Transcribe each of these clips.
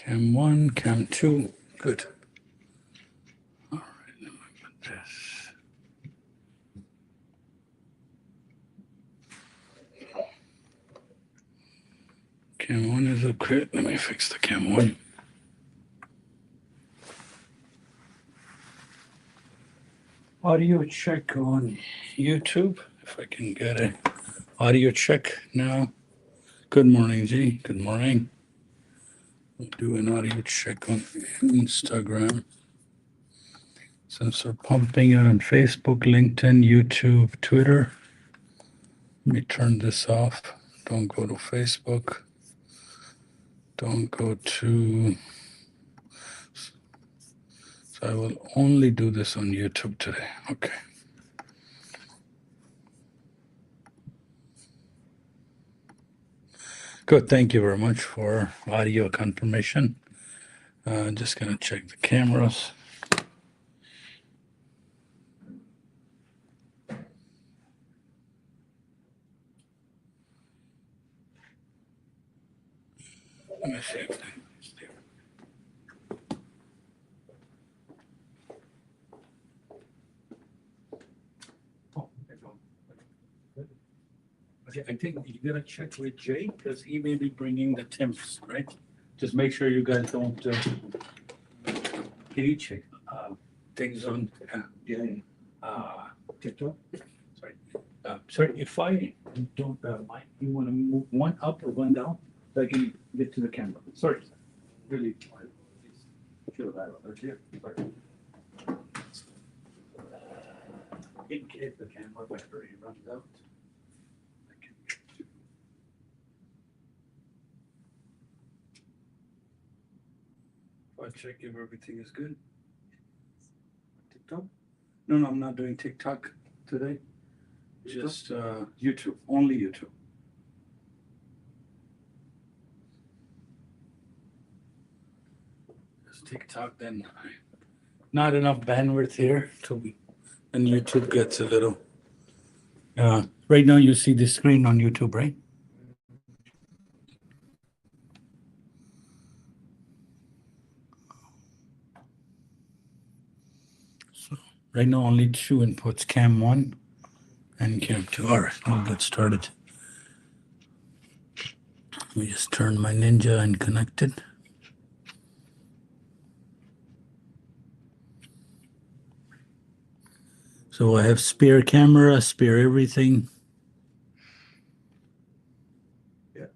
Cam 1, Cam 2, good. All right, let me put this. Cam 1 is okay. Let me fix the Cam 1. Audio check on YouTube, if I can get it. Audio check now. Good morning, G. Good morning. We'll do an audio check on Instagram. Since we're pumping it on Facebook, LinkedIn, YouTube, Twitter. Let me turn this off. Don't go to Facebook. Don't go to... So I will only do this on YouTube today. Okay. Good. Thank you very much for audio confirmation. Just going to check the cameras. Let me see if they... I think you gotta check with Jay because he may be bringing the temps, right? Just make sure you guys don't. Can you check things on TikTok? Sorry, sorry. If I don't mind, you want to move one up or one down so I can get to the camera? Sorry, really. Sure, in case the camera battery runs out. I'll check if everything is good. TikTok? No, I'm not doing TikTok today. Just YouTube, only YouTube. Just TikTok, then not enough bandwidth here to be, and YouTube gets a little. Right now you see the screen on YouTube, right? Right now, only two inputs, Cam 1 and Cam 2. All right, we'll get started. Let me just turn my Ninja and connect it. So I have spare camera, spare everything. Yeah.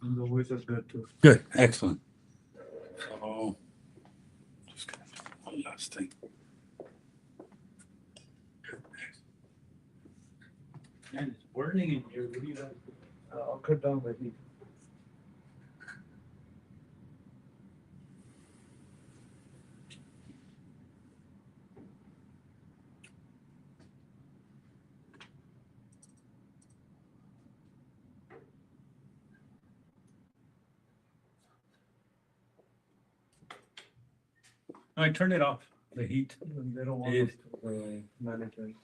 And the voice is good too. Good, excellent. So, just gonna do one last thing. And it's burning in here. What do you guys? I'll cut down with me. I turn it off. The heat. They don't want it to manage it.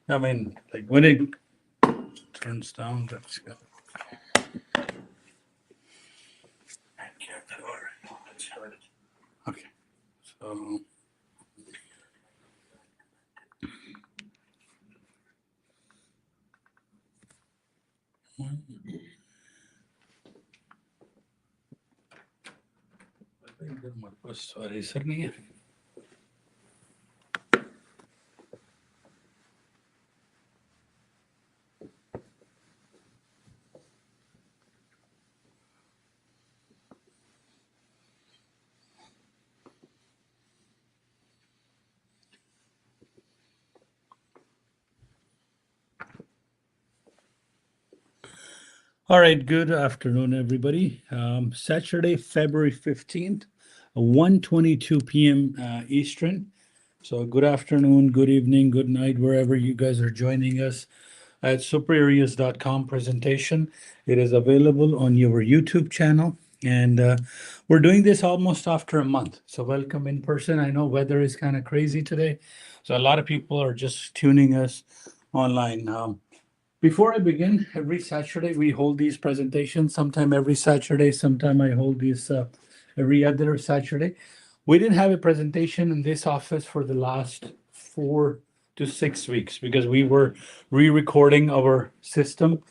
I mean, like when it turns down, that's good. Okay, so sir नहीं है. All right, good afternoon, everybody. Saturday, February 15th, 1:22 p.m. Eastern. So good afternoon, good evening, good night, wherever you guys are joining us at superareas.com presentation. It is available on your YouTube channel. And we're doing this almost after a month. So welcome in person. I know weather is kind of crazy today. So a lot of people are just tuning us online. Before I begin, every Saturday we hold these presentations. Sometime every Saturday, sometime I hold these every other Saturday. We didn't have a presentation in this office for the last 4 to 6 weeks because we were re-recording our system,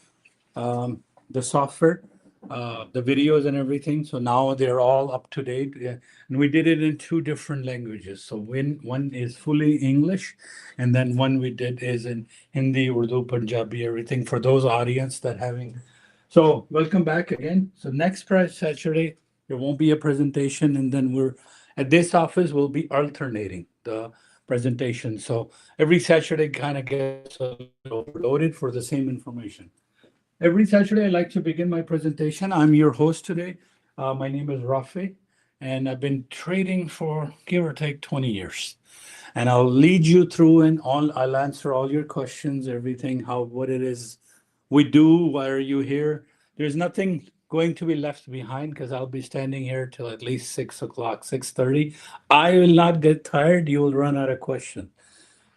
the software, the videos and everything. So now they're all up to date. Yeah. And we did it in two different languages. So one is fully English, and then one we did is in Hindi, Urdu, Punjabi, everything for those audience that having. So welcome back again. So next Saturday, there won't be a presentation, and then we're at this office, we'll be alternating the presentation. So every Saturday kind of gets overloaded for the same information. Every Saturday, I like to begin my presentation. I'm your host today. My name is Rafay, and I've been trading for give or take 20 years. And I'll lead you through and I'll answer all your questions, everything, what it is we do, why are you here. There's nothing going to be left behind because I'll be standing here till at least 6 o'clock, 6:30. I will not get tired. You will run out of questions.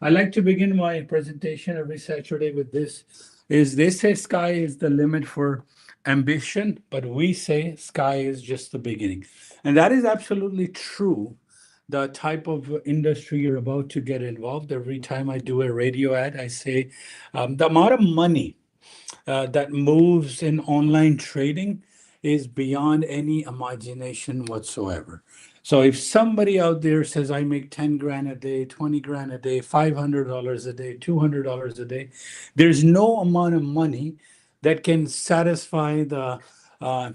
I like to begin my presentation every Saturday with this. They say sky is the limit for ambition, but we say sky is just the beginning. And that is absolutely true. The type of industry you're about to get involved, every time I do a radio ad, I say the amount of money that moves in online trading is beyond any imagination whatsoever. So if somebody out there says, I make 10 grand a day, 20 grand a day, $500 a day, $200 a day, there's no amount of money that can satisfy uh,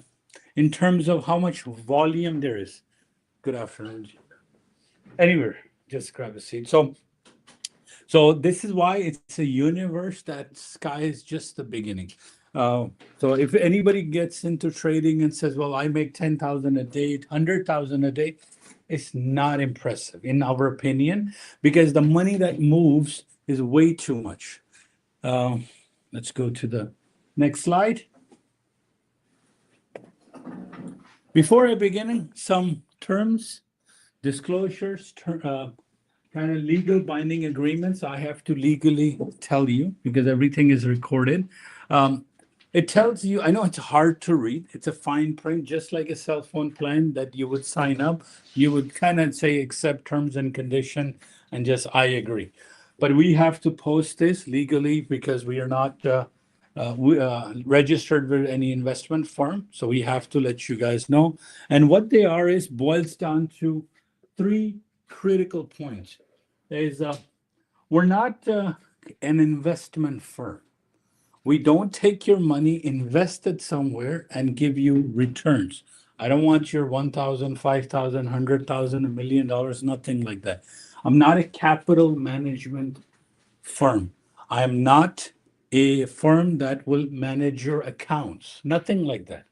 in terms of how much volume there is. Good afternoon. Anywhere, just grab a seat. So this is why it's a universe that sky is just the beginning. So if anybody gets into trading and says, "Well, I make 10,000 a day, 100,000 a day," it's not impressive in our opinion because the money that moves is way too much. Uh, let's go to the next slide. Before I begin, some terms, disclosures, kind of legal binding agreements I have to legally tell you because everything is recorded. Um, it tells you, I know it's hard to read. It's a fine print, just like a cell phone plan that you would sign up. You would kind of say accept terms and condition and just I agree. But we have to post this legally because we are not registered with any investment firm. So we have to let you guys know. And what they are is boils down to three critical points. Is we're not an investment firm. We don't take your money, invest it somewhere, and give you returns. I don't want your 1,000, 5,000, 100,000, $1 million, nothing like that. I'm not a capital management firm. I'm not a firm that will manage your accounts, nothing like that.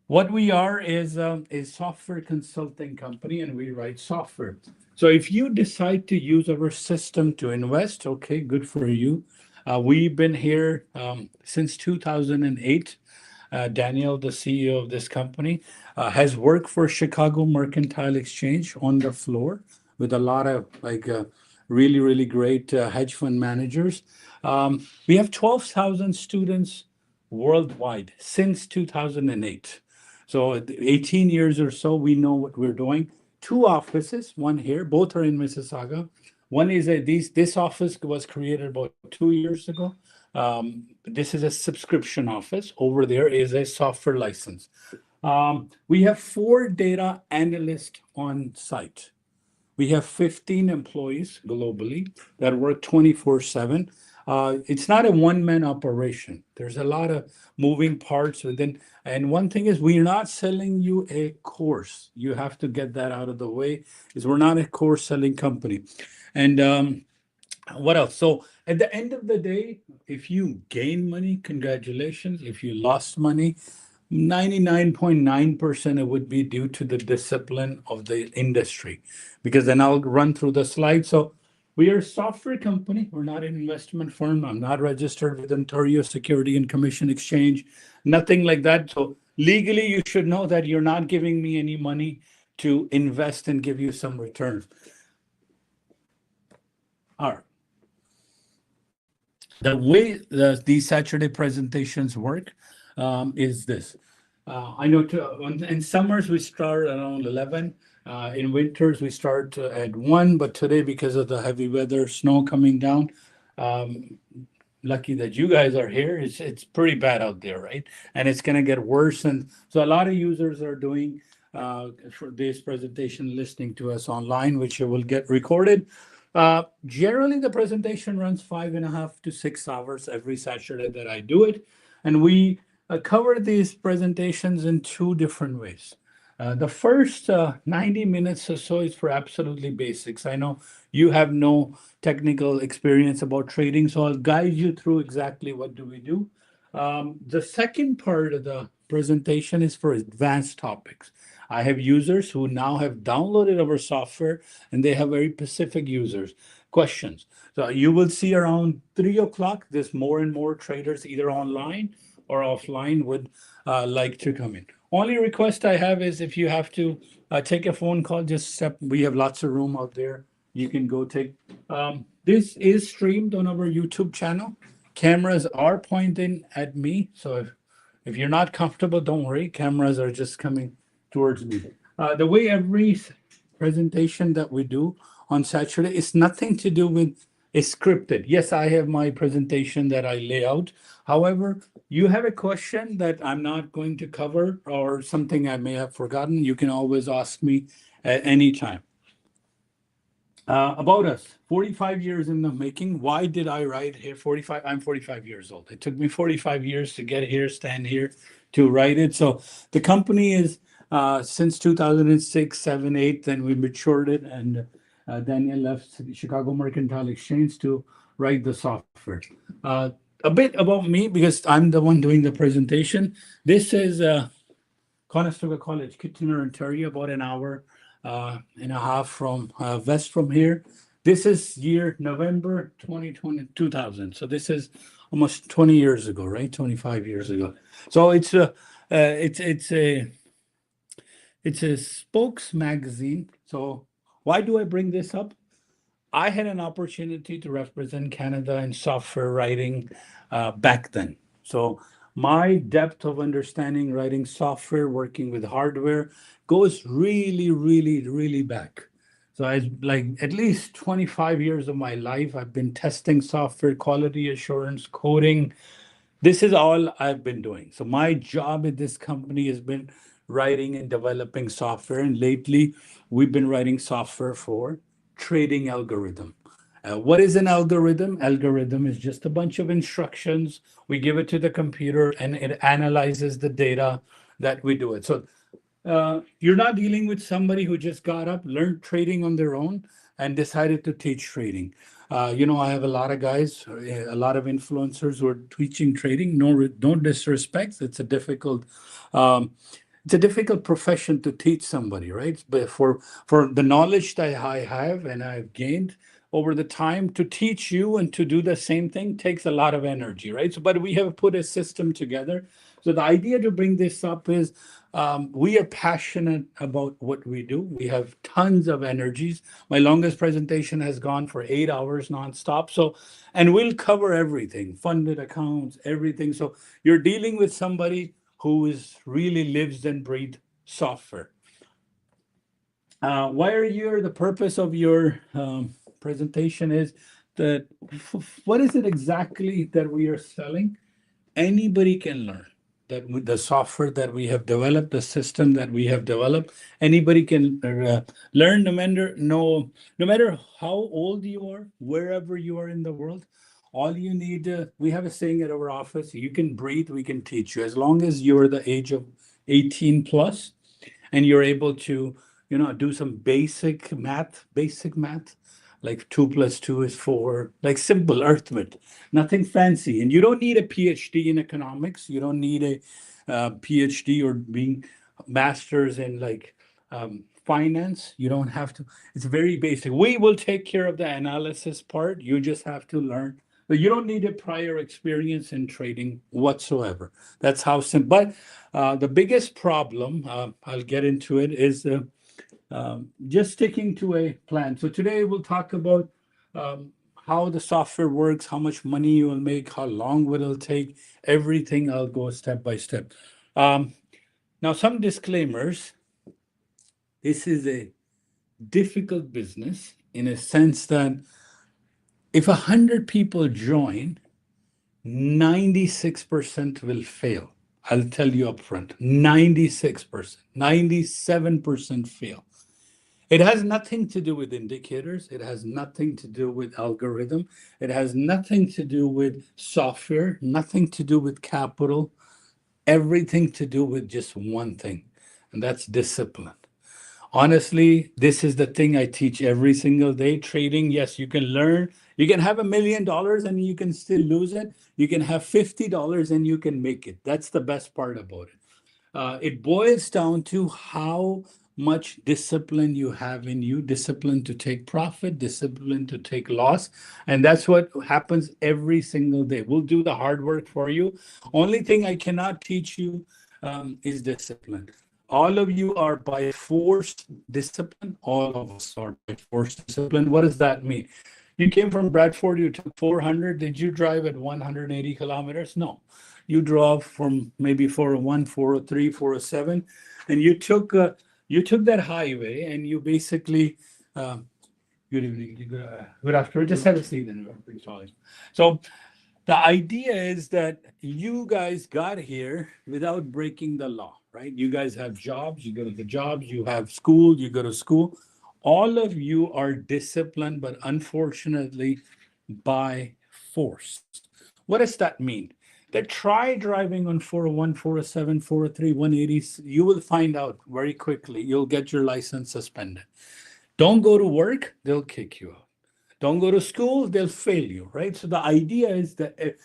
What we are is a software consulting company and we write software. So if you decide to use our system to invest, okay, good for you. We've been here since 2008. Daniel, the CEO of this company, has worked for Chicago Mercantile Exchange on the floor with a lot of really, really great hedge fund managers. We have 12,000 students worldwide since 2008. So 18 years or so, we know what we're doing. Two offices, one here, both are in Mississauga. One is this office was created about 2 years ago. This is a subscription office. Over there is a software license. We have 4 data analysts on site. We have 15 employees globally that work 24/7. It's not a one-man operation. There's a lot of moving parts within. And one thing is, we're not selling you a course. You have to get that out of the way. Is we're not a course selling company. And what else? So at the end of the day, if you gain money, congratulations. If you lost money, 99.9% it would be due to the discipline of the industry. Because then I'll run through the slides. So we are a software company. We're not an investment firm. I'm not registered with Ontario Security and Commission Exchange, nothing like that. So legally, you should know that you're not giving me any money to invest and give you some return. All right. The way these Saturday presentations work is this. I know in summers we start around 11. In winters we start at 1, but today because of the heavy weather, snow coming down, um, lucky that you guys are here. It's pretty bad out there, right? And it's going to get worse. And so a lot of users are doing for this presentation listening to us online, which will get recorded. Generally, the presentation runs 5.5 to 6 hours every Saturday that I do it. And we cover these presentations in 2 different ways. The first 90 minutes or so is for absolutely basics. I know you have no technical experience about trading, so I'll guide you through exactly what do we do. The second part of the presentation is for advanced topics. I have users who now have downloaded our software, and they have very specific questions. So you will see around 3 o'clock, there's more and more traders either online or offline would like to come in. Only request I have is if you have to take a phone call, just step. We have lots of room out there. You can go take. This is streamed on our YouTube channel. Cameras are pointing at me, so if you're not comfortable, don't worry. Cameras are just coming towards me. The way every presentation that we do on Saturday is nothing to do with is scripted. Yes, I have my presentation that I lay out. However, you have a question that I'm not going to cover or something I may have forgotten, you can always ask me at any time. About us, 45 years in the making. Why did I write here 45? I'm 45 years old. It took me 45 years to get here, stand here, to write it. So the company is since 2006, 7, 8, then we matured it, and Daniel left the Chicago Mercantile Exchange to write the software. A bit about me, because I'm the one doing the presentation. This is Conestoga College, Kitchener, Ontario, about an hour and a half from west from here. This is year November 2000. So this is almost 20 years ago, right? 25 years ago. So it's a spokes magazine. So why do I bring this up? I had an opportunity to represent Canada in software writing back then. So my depth of understanding writing software, working with hardware, goes really, really, really back. So I like at least 25 years of my life, I've been testing software, quality assurance, coding. This is all I've been doing. So my job at this company has been writing and developing software. And lately, we've been writing software for trading algorithm. What is an algorithm? Algorithm is just a bunch of instructions. We give it to the computer, and it analyzes the data that we do it. So you're not dealing with somebody who just got up, learned trading on their own, and decided to teach trading. I have a lot of guys, a lot of influencers who are teaching trading. No disrespect. It's a difficult profession to teach somebody, right? But for the knowledge that I have and I've gained over the time, to teach you and to do the same thing takes a lot of energy, right? So, but we have put a system together. So the idea to bring this up is we are passionate about what we do. We have tons of energies. My longest presentation has gone for 8 hours nonstop. So, and we'll cover everything, funded accounts, everything. So you're dealing with somebody who really lives and breathes software. Why are you here? The purpose of your presentation is that what is it exactly that we are selling? Anybody can learn that with the software that we have developed, the system that we have developed. Anybody can learn, no matter how old you are, wherever you are in the world. All you need, we have a saying at our office, you can breathe, we can teach you. As long as you're the age of 18 plus, and you're able to, do some basic math, like 2 plus 2 is 4, like simple arithmetic, nothing fancy. And you don't need a PhD in economics. You don't need a PhD or being masters in finance. You don't have to. It's very basic. We will take care of the analysis part. You just have to learn. But you don't need a prior experience in trading whatsoever. That's how simple. But the biggest problem, I'll get into it, is just sticking to a plan. So today we'll talk about how the software works, how much money you will make, how long will it take, everything. I'll go step by step. Now, some disclaimers. This is a difficult business in a sense that if 100 people join, 96% will fail. I'll tell you up front, 96%, 97% fail. It has nothing to do with indicators. It has nothing to do with algorithm. It has nothing to do with software, nothing to do with capital, everything to do with just one thing, and that's discipline. Honestly, this is the thing I teach every single day. Trading, yes, you can learn. You can have $1 million and you can still lose it. You can have $50 and you can make it. That's the best part about it. It boils down to how much discipline you have in you, discipline to take profit, discipline to take loss. And that's what happens every single day. We'll do the hard work for you. Only thing I cannot teach you is discipline. All of you are by force discipline. All of us are by force discipline. What does that mean? You came from Bradford, you took 400. Did you drive at 180 kilometers? No. You drove from maybe 401, 403, 407, and you took that highway and you basically, good evening, good afternoon. Just have a seat and so the idea is that you guys got here without breaking the law, right? You guys have jobs, you go to the jobs, you have school, you go to school. All of you are disciplined, but unfortunately by force. What does that mean? That try driving on 401, 407, 403, 180, you will find out very quickly. You'll get your license suspended. Don't go to work, they'll kick you out. Don't go to school, they'll fail you, right? So the idea is that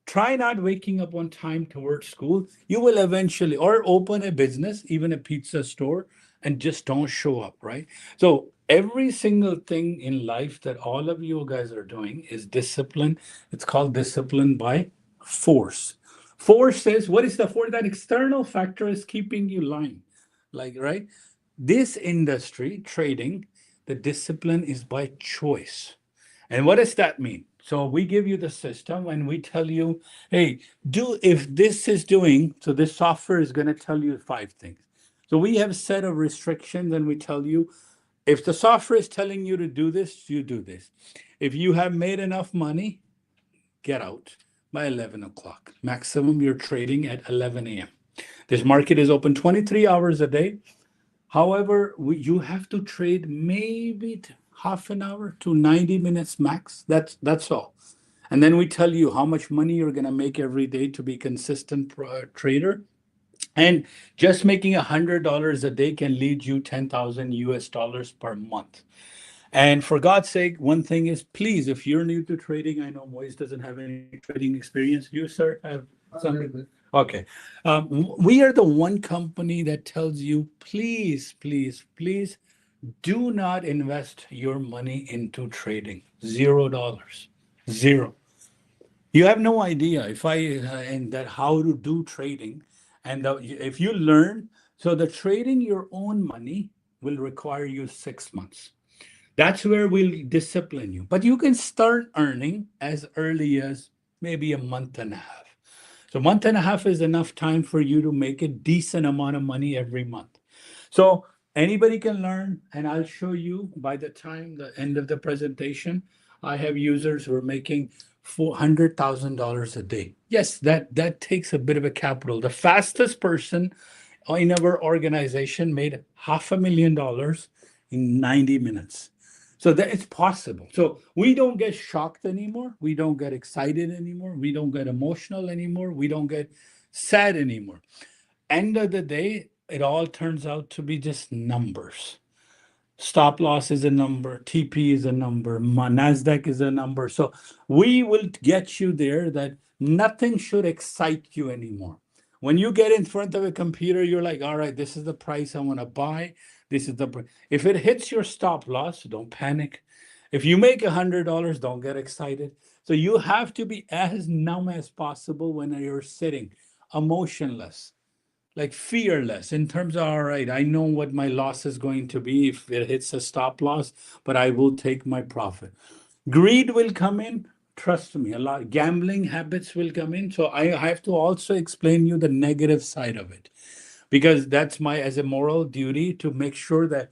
try not waking up on time towards school. You will eventually, or open a business, even a pizza store, and just don't show up, right? So every single thing in life that all of you guys are doing is discipline. It's called discipline by force. Force is, what is the force? That external factor is keeping you lying, like, right? This industry, trading, the discipline is by choice. And what does that mean? So we give you the system and we tell you, hey, if this is doing, so this software is going to tell you 5 things. So we have a set of restrictions and we tell you, if the software is telling you to do this, you do this. If you have made enough money, get out by 11 o'clock. Maximum, you're trading at 11 a.m. This market is open 23 hours a day. However, you have to trade maybe half an hour to 90 minutes max. That's all. And then we tell you how much money you're going to make every day to be consistent trader. And just making $100 a day can lead you 10,000 US dollars per month. And for God's sake, one thing is, please, if you're new to trading, I know Moise doesn't have any trading experience. You, sir, have some? Okay. We are the one company that tells you, please, please, please do not invest your money into trading. $0. Zero. You have no idea and that how to do trading. And if you learn, so the trading your own money will require you 6 months. That's where we'll discipline you. But you can start earning as early as maybe a month and a half. So a month and a half is enough time for you to make a decent amount of money every month. So anybody can learn, and I'll show you by the time the end of the presentation. I have users who are making $400,000 a day. Yes, that takes a bit of a capital. The fastest person in our organization made $500,000 in 90 minutes. So that it's possible. So we don't get shocked anymore. We don't get excited anymore. We don't get emotional anymore. We don't get sad anymore. End of the day, it all turns out to be just numbers. Stop loss is a number. TP is a number. Nasdaq is a number. So we will get you there that nothing should excite you anymore. When you get in front of a computer, you're like, all right, this is the price I want to buy. This is the price. If it hits your stop loss, don't panic. If you make $100, don't get excited. So you have to be as numb as possible when you're sitting, emotionless, like fearless in terms of, all right, I know what my loss is going to be if it hits a stop loss, but I will take my profit. Greed will come in. Trust me, a lot. Gambling habits will come in. So I have to also explain you the negative side of it, because that's my as a moral duty to make sure that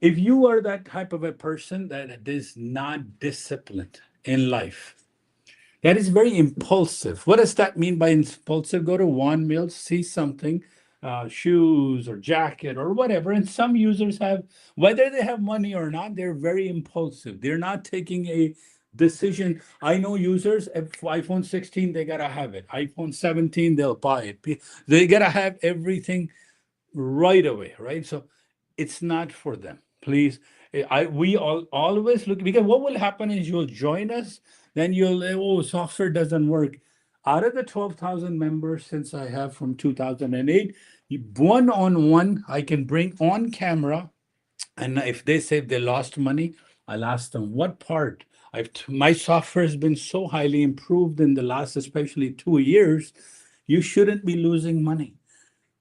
if you are that type of a person that is not disciplined in life, that is very impulsive. What does that mean by impulsive? Go to one mill, see something, shoes or jacket or whatever, and some users have, whether they have money or not, they're very impulsive. They're not taking a decision. I know users, if iPhone 16, they gotta have it. iPhone 17, they'll buy it. They gotta have everything right away, right? So it's not for them. Please, we all always look, because what will happen is you'll join us, then you'll oh, software doesn't work. Out of the 12,000 members since I have from 2008, one on one I can bring on camera, and if they say they lost money, I'll ask them what part. My software has been so highly improved in the last, especially 2 years. You shouldn't be losing money.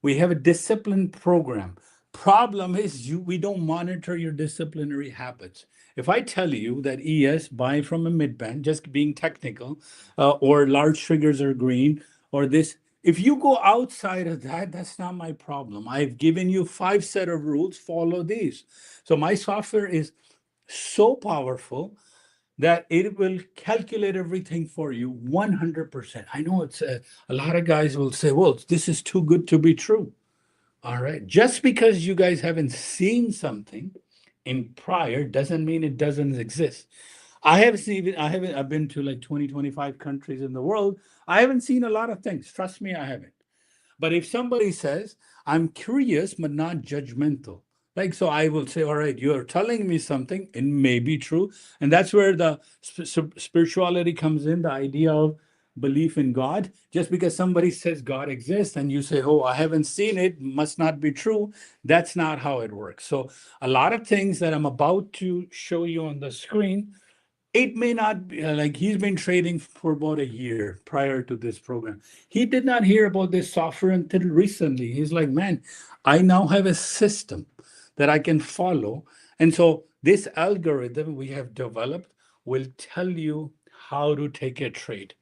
We have a discipline program. Problem is we don't monitor your disciplinary habits. If I tell you that ES buy from a midband, just being technical, or large triggers are green, or this, if you go outside of that, that's not my problem. I've given you 5 set of rules, follow these. So my software is so powerful that it will calculate everything for you 100%. I know it's a lot of guys will say, well, this is too good to be true. All right. Just because you guys haven't seen something in prior doesn't mean it doesn't exist. I've been to like 20, 25 countries in the world. I haven't seen a lot of things. Trust me, I haven't. But if somebody says, I'm curious but not judgmental, like, so I will say, all right, you're telling me something, it may be true. And that's where the spirituality comes in, the idea of belief in God. Just because somebody says God exists and you say, oh, I haven't seen it, must not be true. That's not how it works. So a lot of things that I'm about to show you on the screen, it may not be like he's been trading for about a year prior to this program. He did not hear about this software until recently. He's like, man, I now have a system that I can follow. And so this algorithm we have developed will tell you how to take a trade,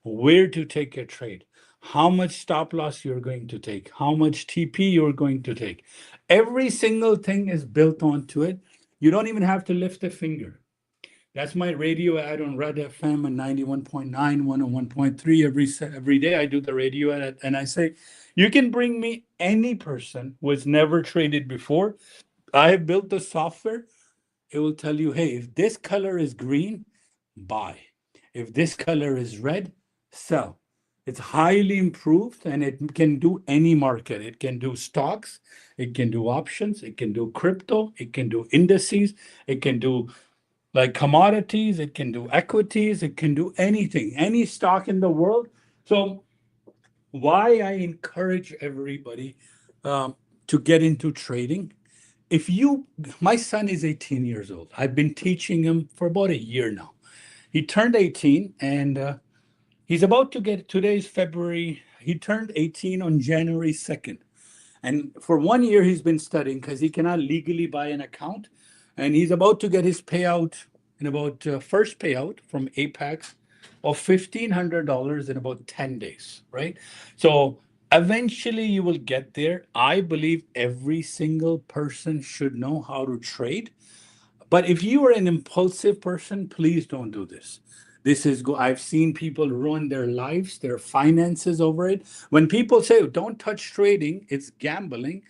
where to take a trade, how much stop loss you're going to take, how much TP you're going to take. Every single thing is built onto it. You don't even have to lift a finger. That's my radio ad on Red FM and 91.9, 101.3 every day. I do the radio ad and I say, you can bring me any person who has never traded before. I have built the software. It will tell you, hey, if this color is green, buy. If this color is red, sell. It's highly improved and it can do any market. It can do stocks, it can do options, it can do crypto, it can do indices, it can do like commodities, it can do equities, it can do anything, any stock in the world. So why I encourage everybody to get into trading. If you, my son is 18 years old. I've been teaching him for about a year now. He turned 18 and he's about to get, today's February, he turned 18 on January 2nd. And for 1 year, he's been studying because he cannot legally buy an account. And he's about to get his payout in about first payout from Apex of $1,500 in about 10 days, right? So eventually you will get there. I believe every single person should know how to trade. But if you are an impulsive person, please don't do this. This is I've seen people ruin their lives, their finances over it. When people say, don't touch trading, it's gambling.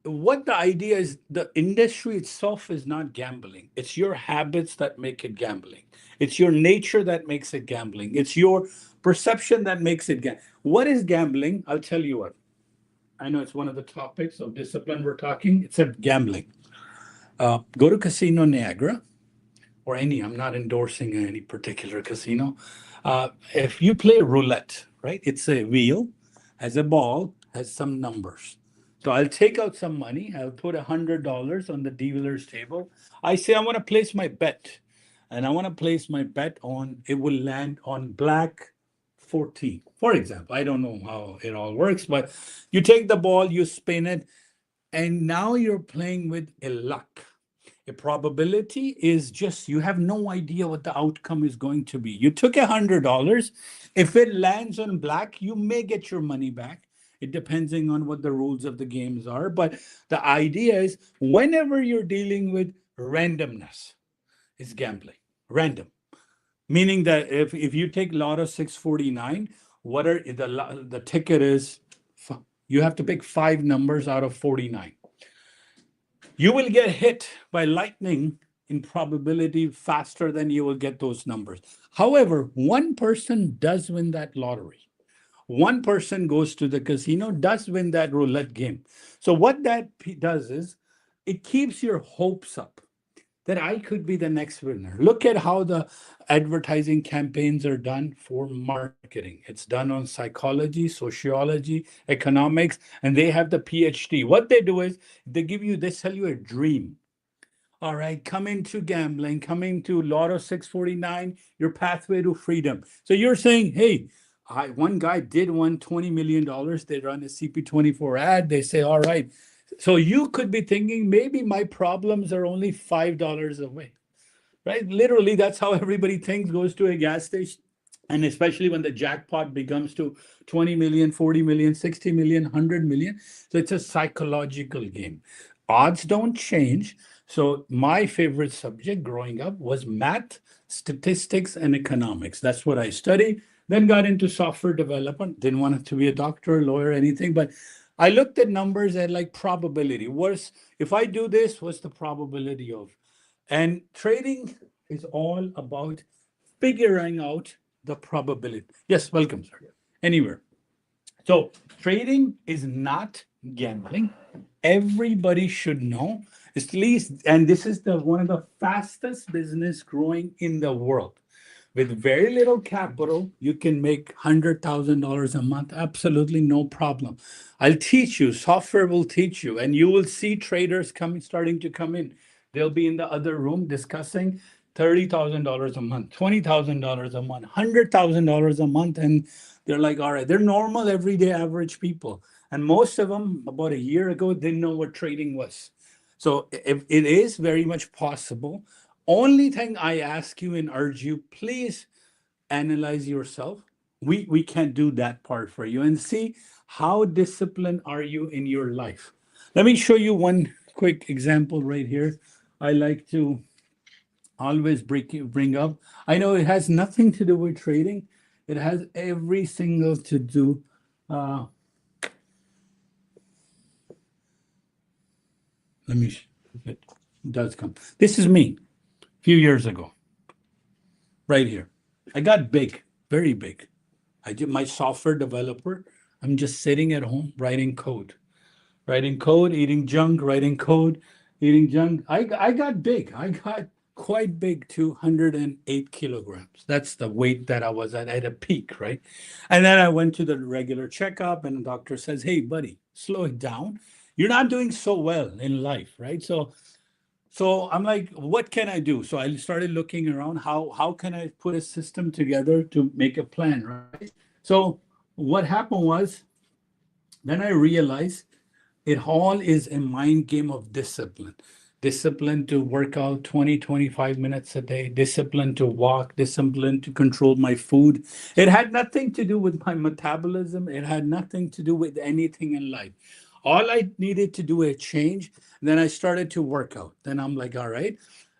What the idea is, the industry itself is not gambling. It's your habits that make it gambling. It's your nature that makes it gambling. It's your perception that makes it gambling. What is gambling? I'll tell you what. I know it's one of the topics of discipline we're talking. It's a gambling. Go to Casino Niagara or any, I'm not endorsing any particular casino. If you play roulette, right, it's a wheel, has a ball, has some numbers. So I'll take out some money, I'll put $100 on the dealer's table. I say I want to place my bet, and I want to place my bet on it will land on black 14, for example. I don't know how it all works, but you take the ball, you spin it, and now you're playing with a luck. A probability is just you have no idea what the outcome is going to be. You took $100. If it lands on black, you may get your money back. It depending on what the rules of the games are. But the idea is whenever you're dealing with randomness, it's gambling. Random. Meaning that if you take Lotto 649, what are the ticket is, you have to pick 5 numbers out of 49. You will get hit by lightning in probability faster than you will get those numbers. However, one person does win that lottery. One person goes to the casino, does win that roulette game. So what that does is it keeps your hopes up that I could be the next winner. Look at how the advertising campaigns are done for marketing. It's done on psychology, sociology, economics, and they have the PhD. What they do is they sell you a dream. All right, come into gambling, come into Lotto 649, your pathway to freedom. So you're saying, hey, one guy did win $20 million. They run a CP24 ad. They say, all right. So you could be thinking, maybe my problems are only $5 away, right? Literally, that's how everybody thinks, goes to a gas station. And especially when the jackpot becomes to 20 million, 40 million, 60 million, 100 million. So it's a psychological game. Odds don't change. So my favorite subject growing up was math, statistics, and economics. That's what I studied. Then got into software development. Didn't want to be a doctor, lawyer, anything. But I looked at numbers at like probability. If I do this, what's the probability of? And trading is all about figuring out the probability. Yes, welcome, sir. Anywhere. So trading is not gambling. Everybody should know, at least, and this is one of the fastest business growing in the world. With very little capital, you can make $100,000 a month. Absolutely no problem. I'll teach you. Software will teach you, and you will see traders starting to come in. They'll be in the other room discussing $30,000 a month, $20,000 a month, $100,000 a month, and they're like, all right, they're normal, everyday, average people. And most of them, about a year ago, didn't know what trading was. So it is very much possible. Only thing I ask you and urge you, please analyze yourself. We can't do that part for you, and see how disciplined are you in your life. Let me show you one quick example right here. I like to always bring up. I know it has nothing to do with trading. It has every single to do. It does come. This is me a few years ago, right here. I got big, very big. I did my software developer. I'm just sitting at home writing code, eating junk, writing code, eating junk. I got big. I got quite big, 208 kilograms. That's the weight that I was at a peak, right? And then I went to the regular checkup, and the doctor says, hey, buddy, slow it down. You're not doing so well in life, right? So I'm like, what can I do? So I started looking around, how can I put a system together to make a plan, right? So what happened was, then I realized it all is a mind game of discipline. Discipline to work out 20, 25 minutes a day, discipline to walk, discipline to control my food. It had nothing to do with my metabolism. It had nothing to do with anything in life. All I needed to do a change. Then I started to work out. Then I'm like, all right,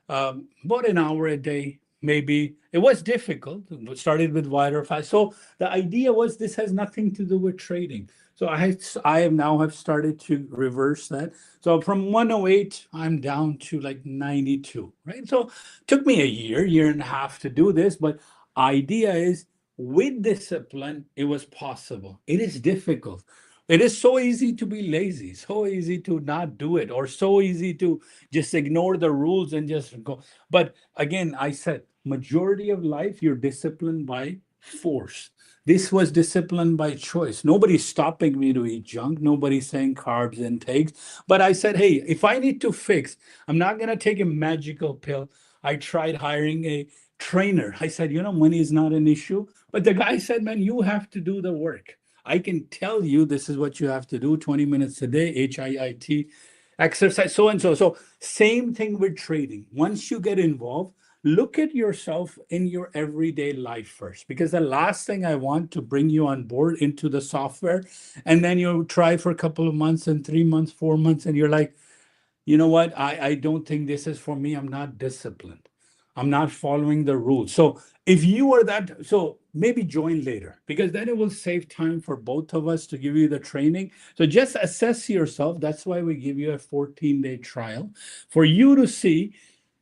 about an hour a day, maybe. It was difficult. It started with wider fast. So the idea was this has nothing to do with trading. So I have now started to reverse that. So from 108, I'm down to like 92, right? So it took me a year and a half to do this, but idea is with discipline, it was possible. It is difficult. It is so easy to be lazy, so easy to not do it, or so easy to just ignore the rules and just go. But again, I said, majority of life, you're disciplined by force. This was disciplined by choice. Nobody's stopping me to eat junk. Nobody's saying carbs intakes. But I said, hey, if I need to fix, I'm not going to take a magical pill. I tried hiring a trainer. I said, money is not an issue. But the guy said, man, you have to do the work. I can tell you this is what you have to do, 20 minutes a day, HIIT. exercise, so and so. So same thing with trading. Once you get involved, look at yourself in your everyday life first, because the last thing I want to bring you on board into the software, and then you try for a couple of months and 3 months, 4 months, and you're like, you know what? I don't think this is for me. I'm not disciplined. I'm not following the rules. So if you are that, so maybe join later, because then it will save time for both of us to give you the training. So just assess yourself. That's why we give you a 14-day trial for you to see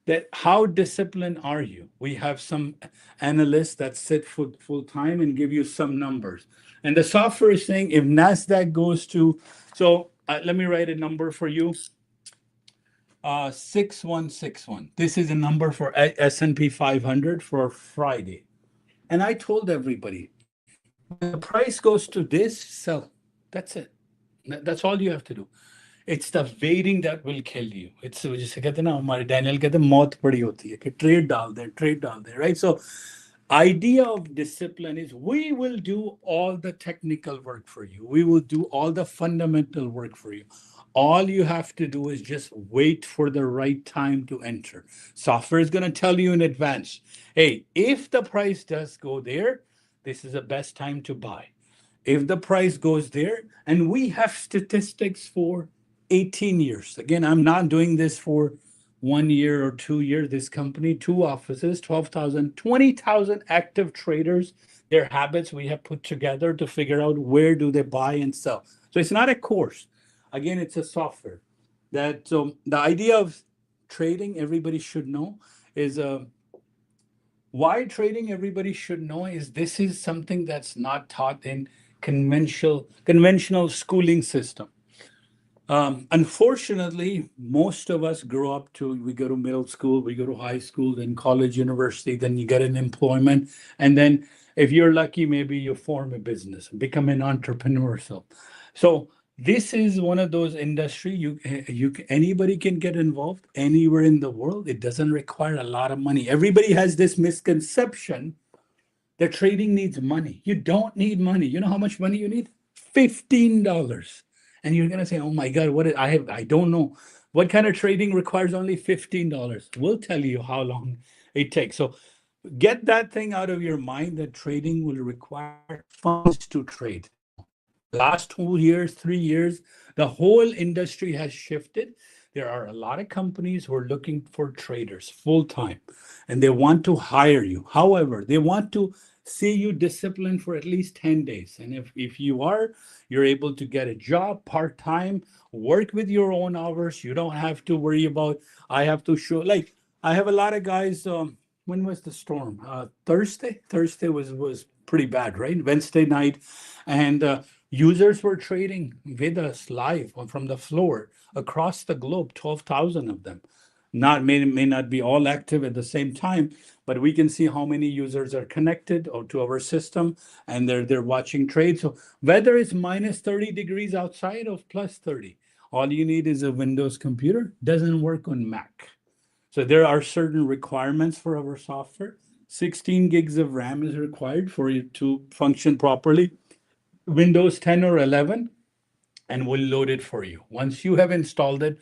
that how disciplined are you. We have some analysts that sit full time and give you some numbers. And the software is saying if Nasdaq goes to, so let me write a number for you. 6161. This is a number for S&P 500 for Friday. And I told everybody, when the price goes to this, sell. That's it. That's all you have to do. It's the waiting that will kill you. It's जैसे कहते हैं ना हमारे Daniel कहते हैं मौत पड़ी होती है कि ट्रेड डाल दे, right? So idea of discipline is we will do all the technical work for you. We will do all the fundamental work for you. All you have to do is just wait for the right time to enter. Software is going to tell you in advance, hey, if the price does go there, this is the best time to buy. If the price goes there, and we have statistics for 18 years. Again, I'm not doing this for 1 year or 2 years. This company, 2 offices, 12,000, 20,000 active traders, their habits we have put together to figure out where do they buy and sell. So it's not a course. Again, it's a software. So the idea of trading, everybody should know, is why trading everybody should know is this is something that's not taught in conventional schooling system. Unfortunately, most of us grow up we go to middle school, we go to high school, then college, university, then you get an employment. And then if you're lucky, maybe you form a business, become an entrepreneur. So this is one of those industry anybody can get involved anywhere in the world. It doesn't require a lot of money. Everybody has this misconception that trading needs money. You don't need money. You know how much money you need? $15. And you're gonna say, "Oh my God, I don't know what kind of trading requires only $15." We'll tell you how long it takes. So get that thing out of your mind that trading will require funds to trade. Last 2 years, 3 years, the whole industry has shifted. There are a lot of companies who are looking for traders full time, and they want to hire you. However, they want to see you disciplined for at least 10 days. And if you're able to get a job part-time, work with your own hours. You don't have to worry about, I have to show, like, I have a lot of guys, when was the storm? Thursday? Thursday was pretty bad, right? Wednesday night. And users were trading with us live from the floor across the globe, 12,000 of them. May not be all active at the same time, but we can see how many users are connected to our system, and they're watching trade. So whether it's minus 30 degrees outside or plus 30, all you need is a Windows computer. Doesn't work on Mac. So there are certain requirements for our software. 16 gigs of RAM is required for it to function properly. Windows 10 or 11, and we'll load it for you. Once you have installed it,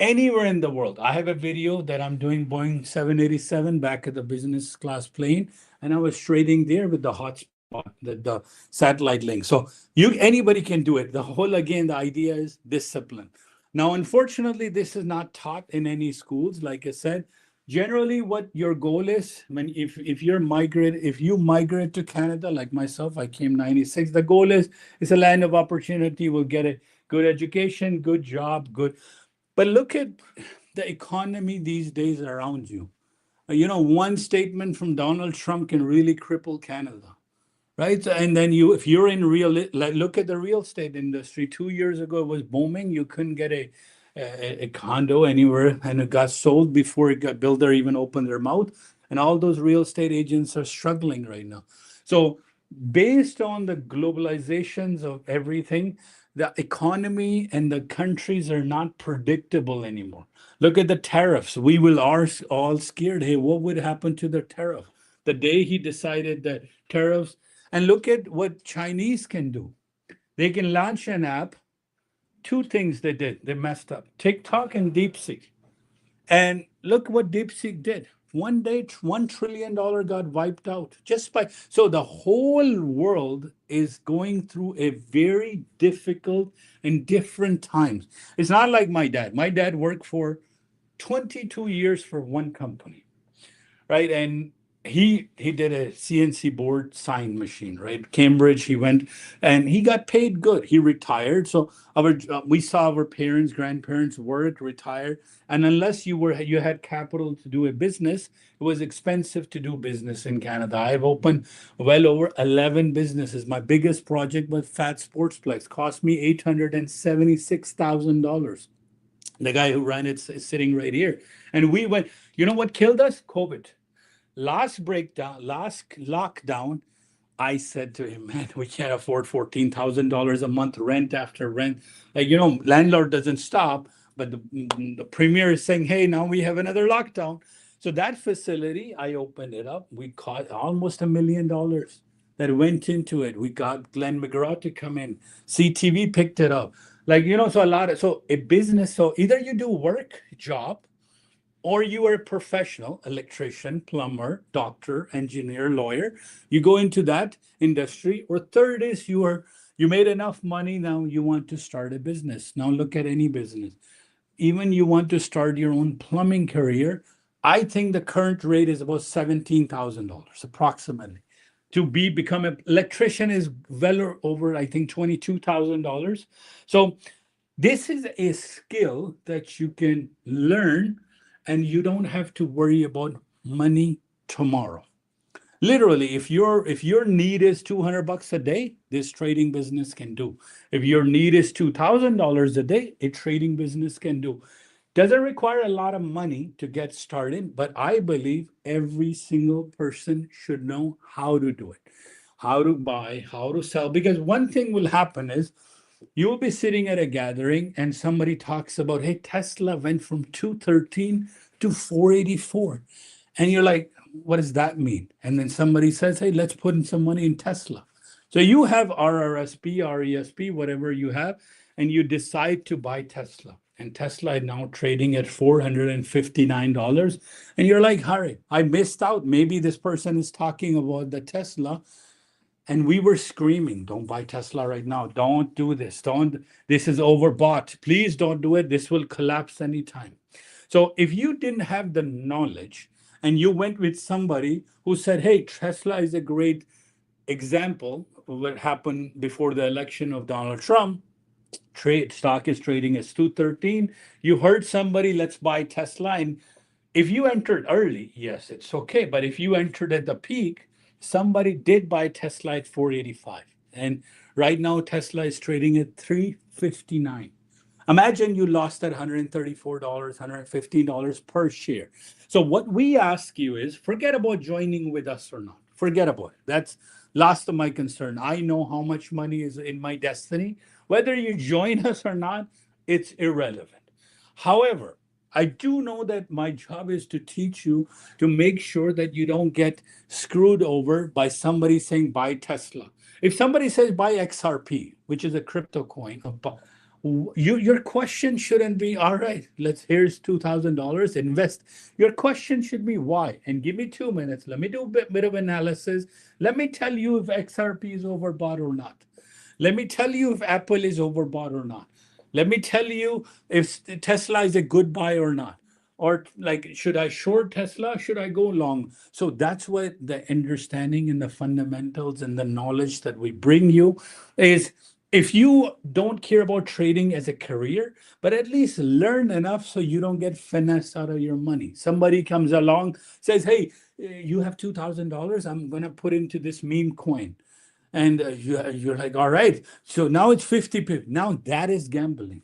anywhere in the world. I have a video that I'm doing Boeing 787 back at the business class plane, and I was trading there with the hotspot, the satellite link. So anybody can do it. The idea is discipline. Now, unfortunately, this is not taught in any schools. Like I said, generally what your goal is if you migrate to Canada, like myself, I came 96. The goal is it's a land of opportunity. We'll get a good education, good job, good. But look at the economy these days around you. One statement from Donald Trump can really cripple Canada, right? And then if you're in look at the real estate industry. 2 years ago, it was booming. You couldn't get a condo anywhere, and it got sold before it got builder even opened their mouth. And all those real estate agents are struggling right now. So based on the globalizations of everything, the economy and the countries are not predictable anymore. Look at the tariffs. We are all scared. Hey, what would happen to the tariff? The day he decided that tariffs, and look at what Chinese can do. They can launch an app Two things they did. They messed up. TikTok and DeepSeek. And look what DeepSeek did. One day, $1 trillion got wiped out just by. So the whole world is going through a very difficult and different times. It's not like my dad. My dad worked for 22 years for one company, right? And he did a CNC board sign machine, right? Cambridge, he went and he got paid good. He retired. So our we saw our parents, grandparents work, retire, and unless you had capital to do a business, it was expensive to do business in Canada. I've opened well over 11 businesses. My biggest project was Fat Sportsplex, cost me $876,000. The guy who ran it is sitting right here. And we went, you know what killed us? COVID. Last breakdown, last lockdown, I said to him, man, we can't afford $14,000 a month rent after rent. Like, landlord doesn't stop, but the premier is saying, hey, now we have another lockdown. So that facility, I opened it up. We caught almost $1 million that went into it. We got Glenn McGraw to come in. CTV picked it up. Like, so so a business, so either you do work, job, or you are a professional, electrician, plumber, doctor, engineer, lawyer. You go into that industry. Or third is you made enough money, now you want to start a business. Now look at any business. Even you want to start your own plumbing career. I think the current rate is about $17,000 approximately. To become an electrician is well over, I think, $22,000. So this is a skill that you can learn, and you don't have to worry about money tomorrow. Literally, if your need is $200 a day, this trading business can do. If your need is $2,000 a day, a trading business can do. Doesn't require a lot of money to get started, but I believe every single person should know how to do it, how to buy, how to sell. Because one thing will happen is you will be sitting at a gathering and somebody talks about, hey, Tesla went from 213 to 484. And you're like, what does that mean? And then somebody says, hey, let's put in some money in Tesla. So you have RRSP, RESP, whatever you have, and you decide to buy Tesla. And Tesla is now trading at $459. And you're like, Harry, I missed out. Maybe this person is talking about the Tesla. And we were screaming, don't buy Tesla right now. Don't do this. This is overbought. Please don't do it. This will collapse anytime. So if you didn't have the knowledge and you went with somebody who said, hey, Tesla is a great example of what happened before the election of Donald Trump, stock is trading as 213. You heard somebody, let's buy Tesla. And if you entered early, yes, it's okay. But if you entered at the peak, somebody did buy Tesla at 485. And right now, Tesla is trading at 359. Imagine you lost that $134, $115 per share. So what we ask you is forget about joining with us or not. Forget about it. That's last of my concern. I know how much money is in my destiny. Whether you join us or not, it's irrelevant. However, I do know that my job is to teach you to make sure that you don't get screwed over by somebody saying buy Tesla. If somebody says buy XRP, which is a crypto coin, your question shouldn't be, all right, here's $2,000, invest. Your question should be why? And give me 2 minutes. Let me do a bit of analysis. Let me tell you if XRP is overbought or not. Let me tell you if Apple is overbought or not. Let me tell you if Tesla is a good buy or not. Or like, should I short Tesla? Should I go long? So that's what the understanding and the fundamentals and the knowledge that we bring you is. If you don't care about trading as a career, but at least learn enough so you don't get finessed out of your money. Somebody comes along, says, hey, you have $2,000. I'm going to put into this meme coin. And you're like, all right. So now it's 50 pips. Now that is gambling.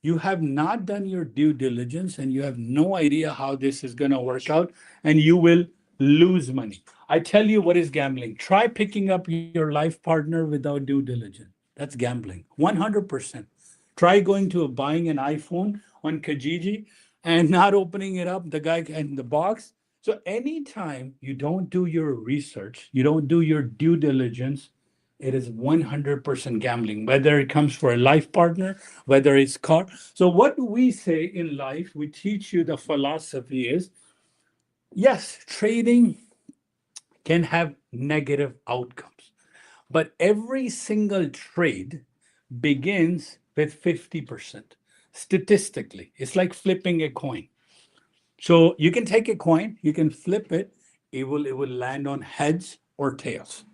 You have not done your due diligence and you have no idea how this is going to work out, and you will lose money. I tell you what is gambling. Try picking up your life partner without due diligence. That's gambling, 100%. Try going to buying an iPhone on Kijiji and not opening it up, the guy in the box. So anytime you don't do your research, you don't do your due diligence, It is 100% gambling, whether it comes for a life partner, whether it's car. So what do we say in life? We teach you the philosophy is, yes, trading can have negative outcomes, but every single trade begins with 50%. Statistically, it's like flipping a coin. So you can take a coin, you can flip it, it will land on heads or tails.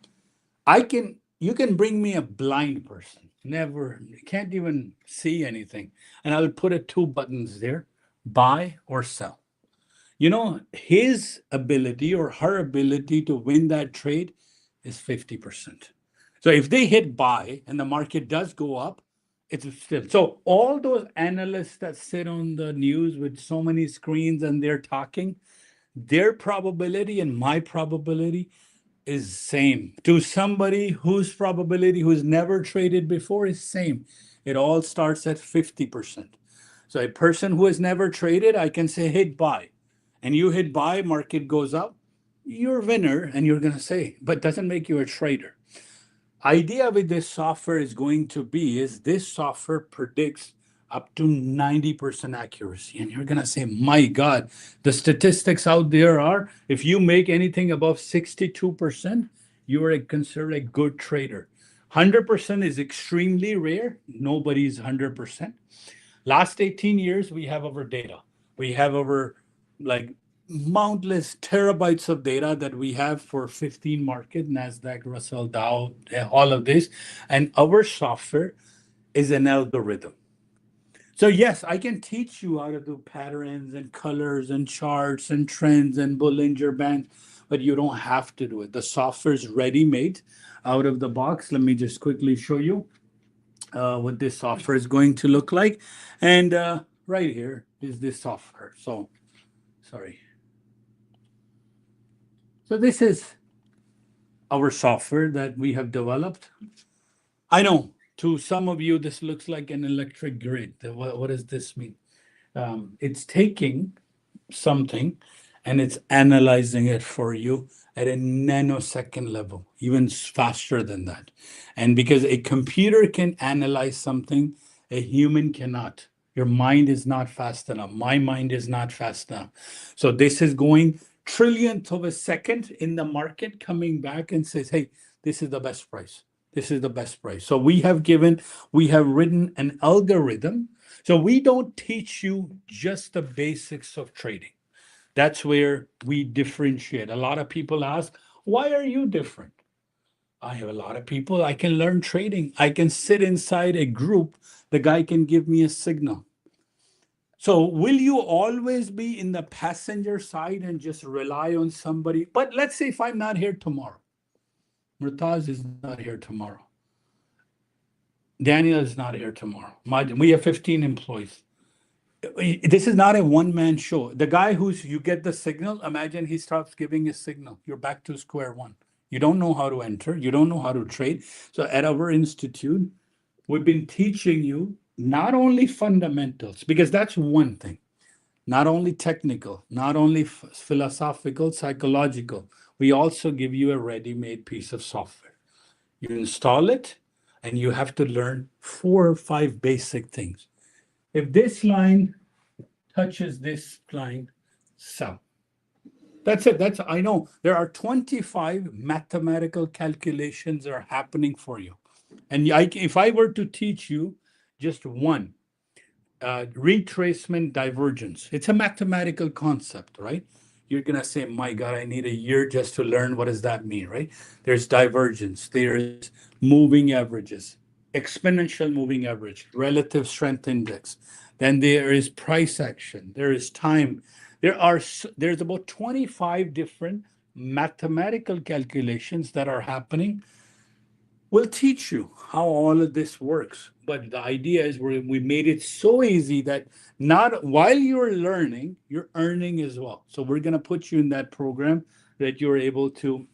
You can bring me a blind person, never, can't even see anything, and I'll put two buttons there, buy or sell. His ability or her ability to win that trade is 50%. So if they hit buy and the market does go up, it's still. So all those analysts that sit on the news with so many screens and they're talking, their probability and my probability is same. To somebody whose probability who's never traded before is same. It all starts at 50%. So a person who has never traded, I can say hit buy. And you hit buy, market goes up, you're a winner, and you're going to say, but doesn't make you a trader. Idea with this software is going to be is this software predicts up to 90% accuracy. And you're going to say, my God, the statistics out there are if you make anything above 62%, you are considered a good trader. 100% is extremely rare. Nobody's 100%. Last 18 years, we have our data. We have our like countless terabytes of data that we have for 15 market, Nasdaq, Russell, Dow, all of this. And our software is an algorithm. So yes, I can teach you how to do patterns and colors and charts and trends and Bollinger Bands, but you don't have to do it. The software is ready-made out of the box. Let me just quickly show you what this software is going to look like. And right here is this software. So, sorry. So this is our software that we have developed. I know to some of you, this looks like an electric grid. What does this mean? It's taking something and it's analyzing it for you at a nanosecond level, even faster than that. And because a computer can analyze something, a human cannot. Your mind is not fast enough. My mind is not fast enough. So this is going trillionth of a second in the market, coming back and says, hey, this is the best price. This is the best price. So we have written an algorithm. So we don't teach you just the basics of trading. That's where we differentiate. A lot of people ask, why are you different? I have a lot of people. I can learn trading. I can sit inside a group. The guy can give me a signal. So will you always be in the passenger side and just rely on somebody? But let's say if I'm not here tomorrow, Murtaz is not here tomorrow. Daniel is not here tomorrow. We have 15 employees. This is not a one-man show. The guy you get the signal, imagine he stops giving a signal. You're back to square one. You don't know how to enter. You don't know how to trade. So at our institute, we've been teaching you not only fundamentals, because that's one thing, not only technical, not only philosophical, psychological. We also give you a ready-made piece of software. You install it, and you have to learn 4 or 5 basic things. If this line touches this line, sell. That's it. I know there are 25 mathematical calculations that are happening for you. And if I were to teach you just one, retracement divergence, it's a mathematical concept, right? You're going to say, my God, I need a year just to learn what does that mean, right? There's divergence, there's moving averages, exponential moving average, relative strength index. Then there is price action, there is time. There's about 25 different mathematical calculations that are happening. We'll teach you how all of this works. But the idea is we made it so easy that not while you're learning, you're earning as well. So we're going to put you in that program that you're able to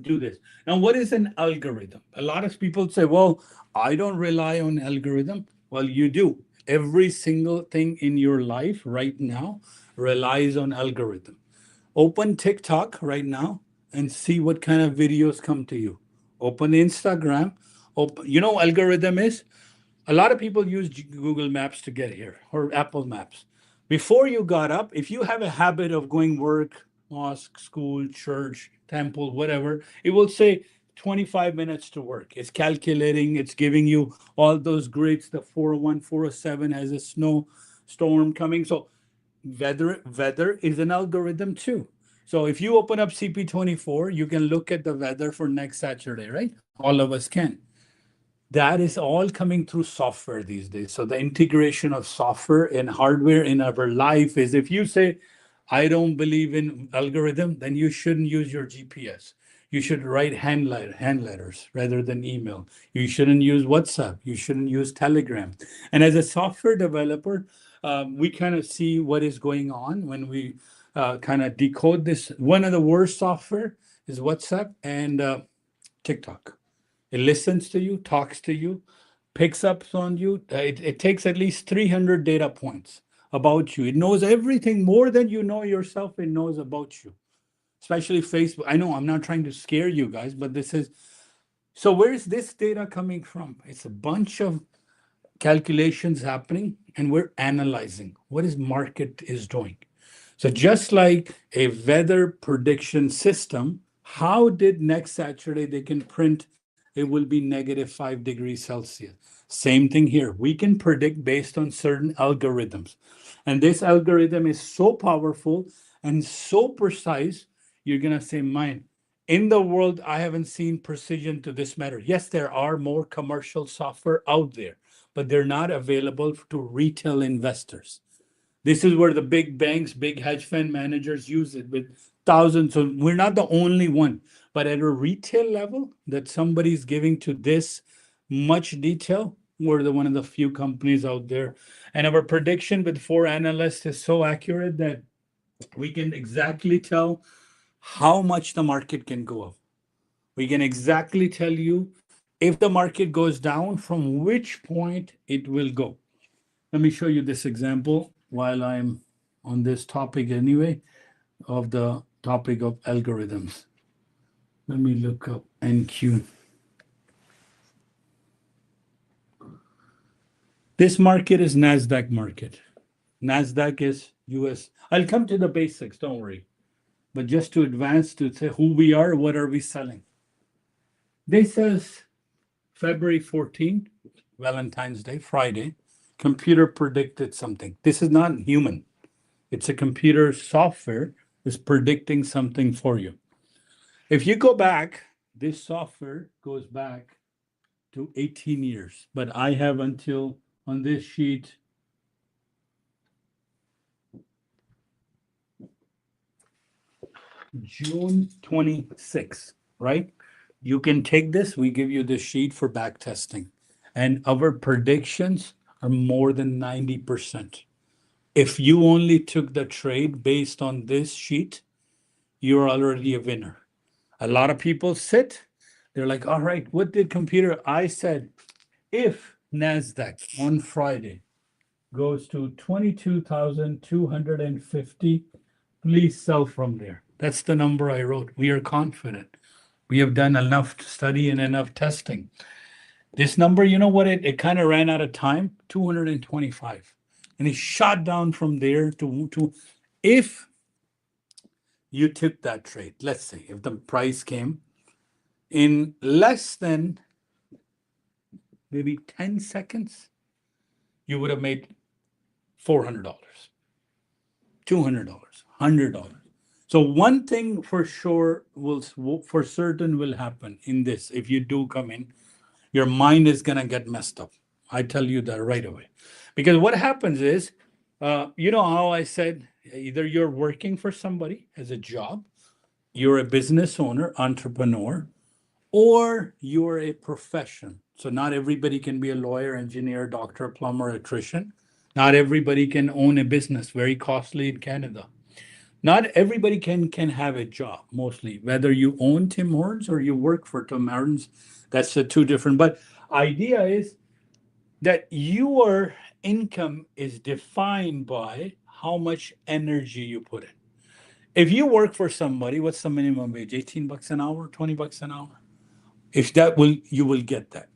do this. Now, what is an algorithm? A lot of people say, well, I don't rely on algorithm. Well, you do. Every single thing in your life right now relies on algorithm. Open TikTok right now and see what kind of videos come to you. Open Instagram. Open, algorithm is? A lot of people use Google Maps to get here or Apple Maps. Before you got up, if you have a habit of going work, mosque, school, church, temple, whatever, it will say 25 minutes to work. It's calculating, it's giving you all those grids. The 401, 407 has a snow storm coming. So weather is an algorithm too. So if you open up CP24, you can look at the weather for next Saturday, right? All of us can. That is all coming through software these days. So the integration of software and hardware in our life is, if you say, I don't believe in algorithm, then you shouldn't use your GPS. You should write hand letters rather than email. You shouldn't use WhatsApp. You shouldn't use Telegram. And as a software developer, we kind of see what is going on when we kind of decode this. One of the worst software is WhatsApp and TikTok. It listens to you, talks to you, picks up on you. It takes at least 300 data points about you. It knows everything more than you know yourself. It knows about you, especially Facebook. I know I'm not trying to scare you guys, but this is so. Where is this data coming from? It's a bunch of calculations happening, and we're analyzing what is market is doing. So just like a weather prediction system, how did next Saturday they can print it will be negative 5 degrees Celsius? Same thing here. We can predict based on certain algorithms. And this algorithm is so powerful and so precise, you're going to say, mine. In the world, I haven't seen precision to this matter. Yes, there are more commercial software out there, but they're not available to retail investors. This is where the big banks, big hedge fund managers use it with thousands. So we're not the only one, but at a retail level that somebody's giving to this much detail, we're the one of the few companies out there. And our prediction with 4 analysts is so accurate that we can exactly tell how much the market can go up. We can exactly tell you if the market goes down, from which point it will go. Let me show you this example while I'm on this topic anyway, of the topic of algorithms. Let me look up NQ. This market is Nasdaq market. Nasdaq is US. I'll come to the basics, don't worry. But just to advance to say who we are, what are we selling? This says February 14th, Valentine's Day, Friday. Computer predicted something. This is not human. It's a computer software is predicting something for you. If you go back, this software goes back to 18 years, but I have until on this sheet June 26th, right? You can take this, we give you the sheet for back testing, and our predictions are more than 90%. If you only took the trade based on this sheet, you're already a winner. A lot of people sit, they're like, all right, what did computer? I said, if NASDAQ on Friday goes to 22,250, please sell from there. That's the number I wrote. We are confident. We have done enough study and enough testing. This number, you know what? It kind of ran out of time, 225. And it shot down from there to if you took that trade, let's say if the price came in less than maybe 10 seconds, you would have made $400, $200, $100. So one thing for sure for certain will happen in this. If you do come in, your mind is going to get messed up. I tell you that right away. Because what happens is, you know how I said, either you're working for somebody as a job, you're a business owner, entrepreneur, or you're a profession. So not everybody can be a lawyer, engineer, doctor, plumber, electrician. Not everybody can own a business, very costly in Canada. Not everybody can have a job, mostly. Whether you own Tim Hortons or you work for Tim Hortons, that's the two different. But idea is that your income is defined by how much energy you put in. If you work for somebody, what's the minimum wage? 18 bucks an hour, 20 bucks an hour? If you will get that.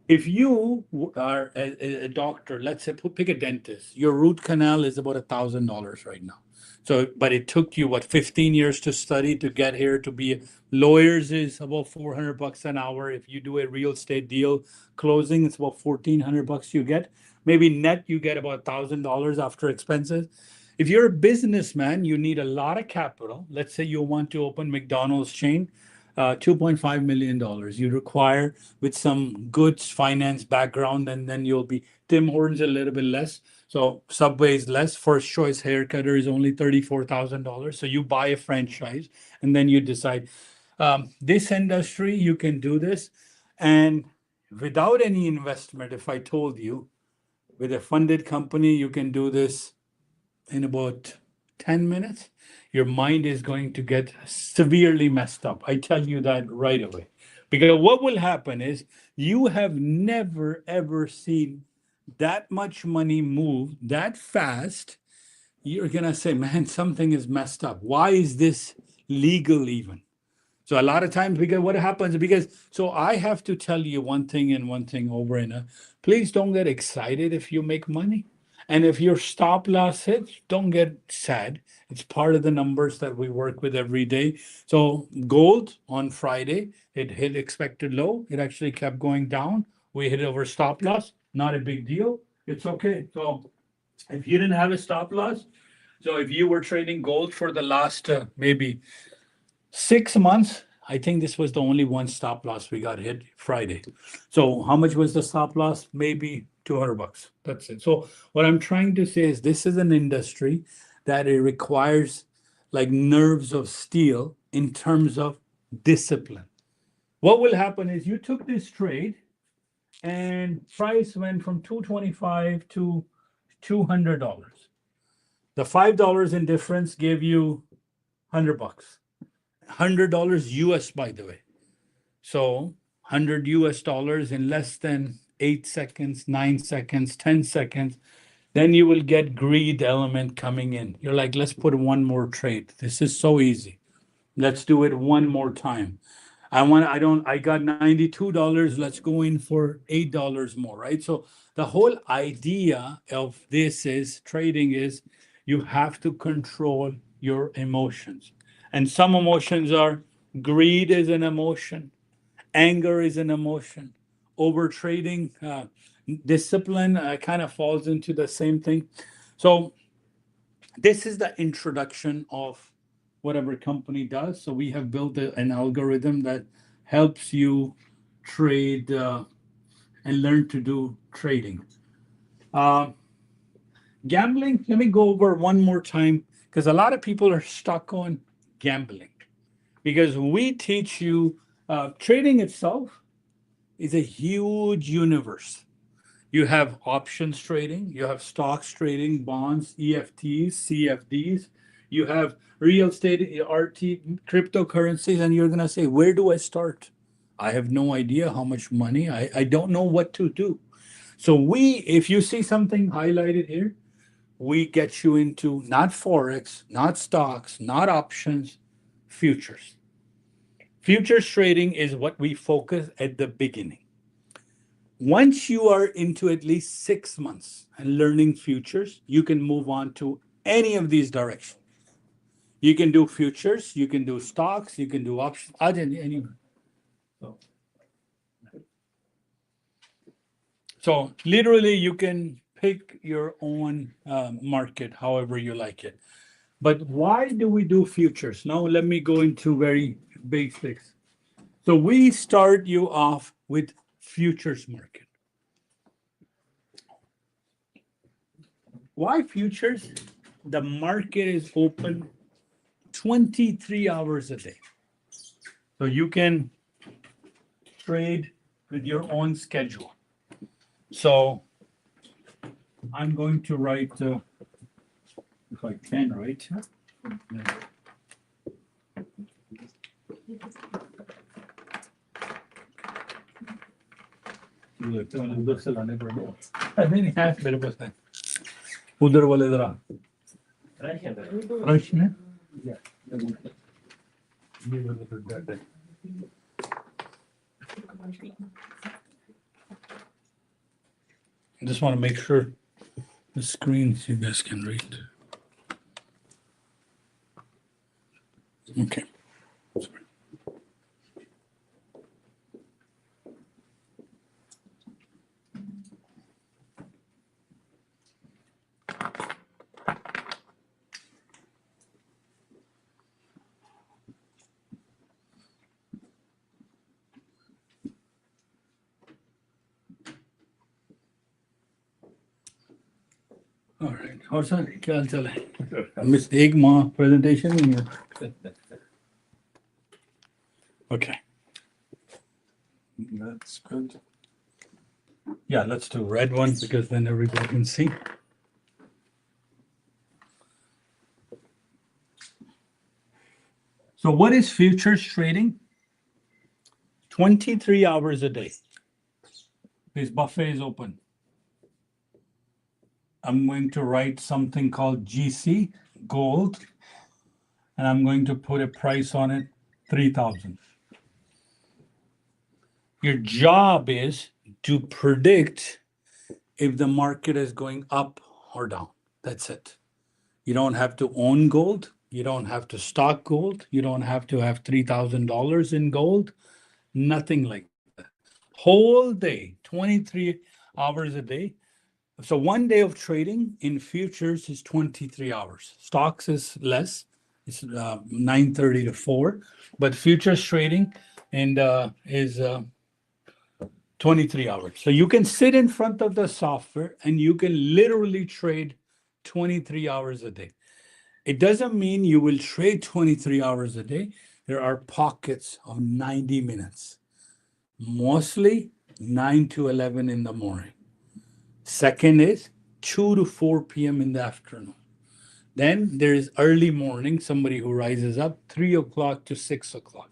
If you are a doctor, let's say pick a dentist, your root canal is about $1,000 right now. So, but it took you what 15 years to study to get here to be lawyers is about $400 an hour. If you do a real estate deal closing, it's about $1,400 you get. Maybe net you get about $1,000 after expenses. If you're a businessman, you need a lot of capital. Let's say you want to open McDonald's chain, $2.5 million you require with some good finance background, and then you'll be Tim Hortons a little bit less. So Subway is less. First Choice Haircutter is only $34,000. So you buy a franchise and then you decide this industry, you can do this. And without any investment, if I told you with a funded company, you can do this in about 10 minutes, your mind is going to get severely messed up. I tell you that right away. Because what will happen is you have never ever seen that much money move that fast. You're going to say, man, something is messed up. Why is this legal even? So a lot of times, because what happens, so I have to tell you one thing and one thing over and please don't get excited if you make money. And if your stop loss hits, don't get sad. It's part of the numbers that we work with every day. So gold on Friday, it hit expected low. It actually kept going down. We hit over stop loss. Not a big deal. It's okay. So if you didn't have a stop loss, so if you were trading gold for the last maybe 6 months, I think this was the only one stop loss we got hit Friday. So how much was the stop loss? Maybe $200. That's it. So what I'm trying to say is this is an industry that it requires like nerves of steel in terms of discipline. What will happen is you took this trade and price went from 225 to $200. The $5 in difference gave you $100. $100 US, by the way. So $100 in less than 8 seconds, 9 seconds, 10 seconds. Then you will get greed element coming in. You're like, let's put one more trade. This is so easy. Let's do it one more time. I got $92. Let's go in for $8 more, right? So the whole idea of this is trading is you have to control your emotions. And some emotions are greed is an emotion, anger is an emotion, over trading, discipline kind of falls into the same thing. So this is the introduction of whatever company does. So we have built an algorithm that helps you trade and learn to do trading. Gambling, let me go over one more time because a lot of people are stuck on gambling because we teach you trading itself is a huge universe. You have options trading, you have stocks trading, bonds, EFTs, CFDs, you have real estate, RT, cryptocurrencies, and you're going to say, where do I start? I have no idea how much money. I don't know what to do. So if you see something highlighted here, we get you into not forex, not stocks, not options, futures. Futures trading is what we focus at the beginning. Once you are into at least 6 months and learning futures, you can move on to any of these directions. You can do futures, you can do stocks, you can do options, anywhere. So literally you can pick your own market however you like it. But why do we do futures? Now let me go into very basics. So we start you off with futures market. Why futures? The market is open 23 hours a day. So you can trade with your own schedule. So I'm going to write, if I can write. उधर वाले जरा rush में just want to make sure the screens you guys can read. Okay. Sorry. All right. और sir क्या हाल चाल है? Miss एक माह presentation नहीं है. Okay. That's good. Yeah, let's do red one because then everybody can see. So what is futures trading? 23 hours a day. This buffet is open. I'm going to write something called GC, gold, and I'm going to put a price on it, 3,000. Your job is to predict if the market is going up or down. That's it. You don't have to own gold. You don't have to stock gold. You don't have to have $3,000 in gold. Nothing like that. Whole day, 23 hours a day. So 1 day of trading in futures is 23 hours. Stocks is less. It's 9:30 to 4. But futures trading is 23 hours. So you can sit in front of the software and you can literally trade 23 hours a day. It doesn't mean you will trade 23 hours a day. There are pockets of 90 minutes, mostly 9 to 11 in the morning. Second is 2 to 4 p.m. in the afternoon. Then there is early morning, somebody who rises up 3 o'clock to 6 o'clock.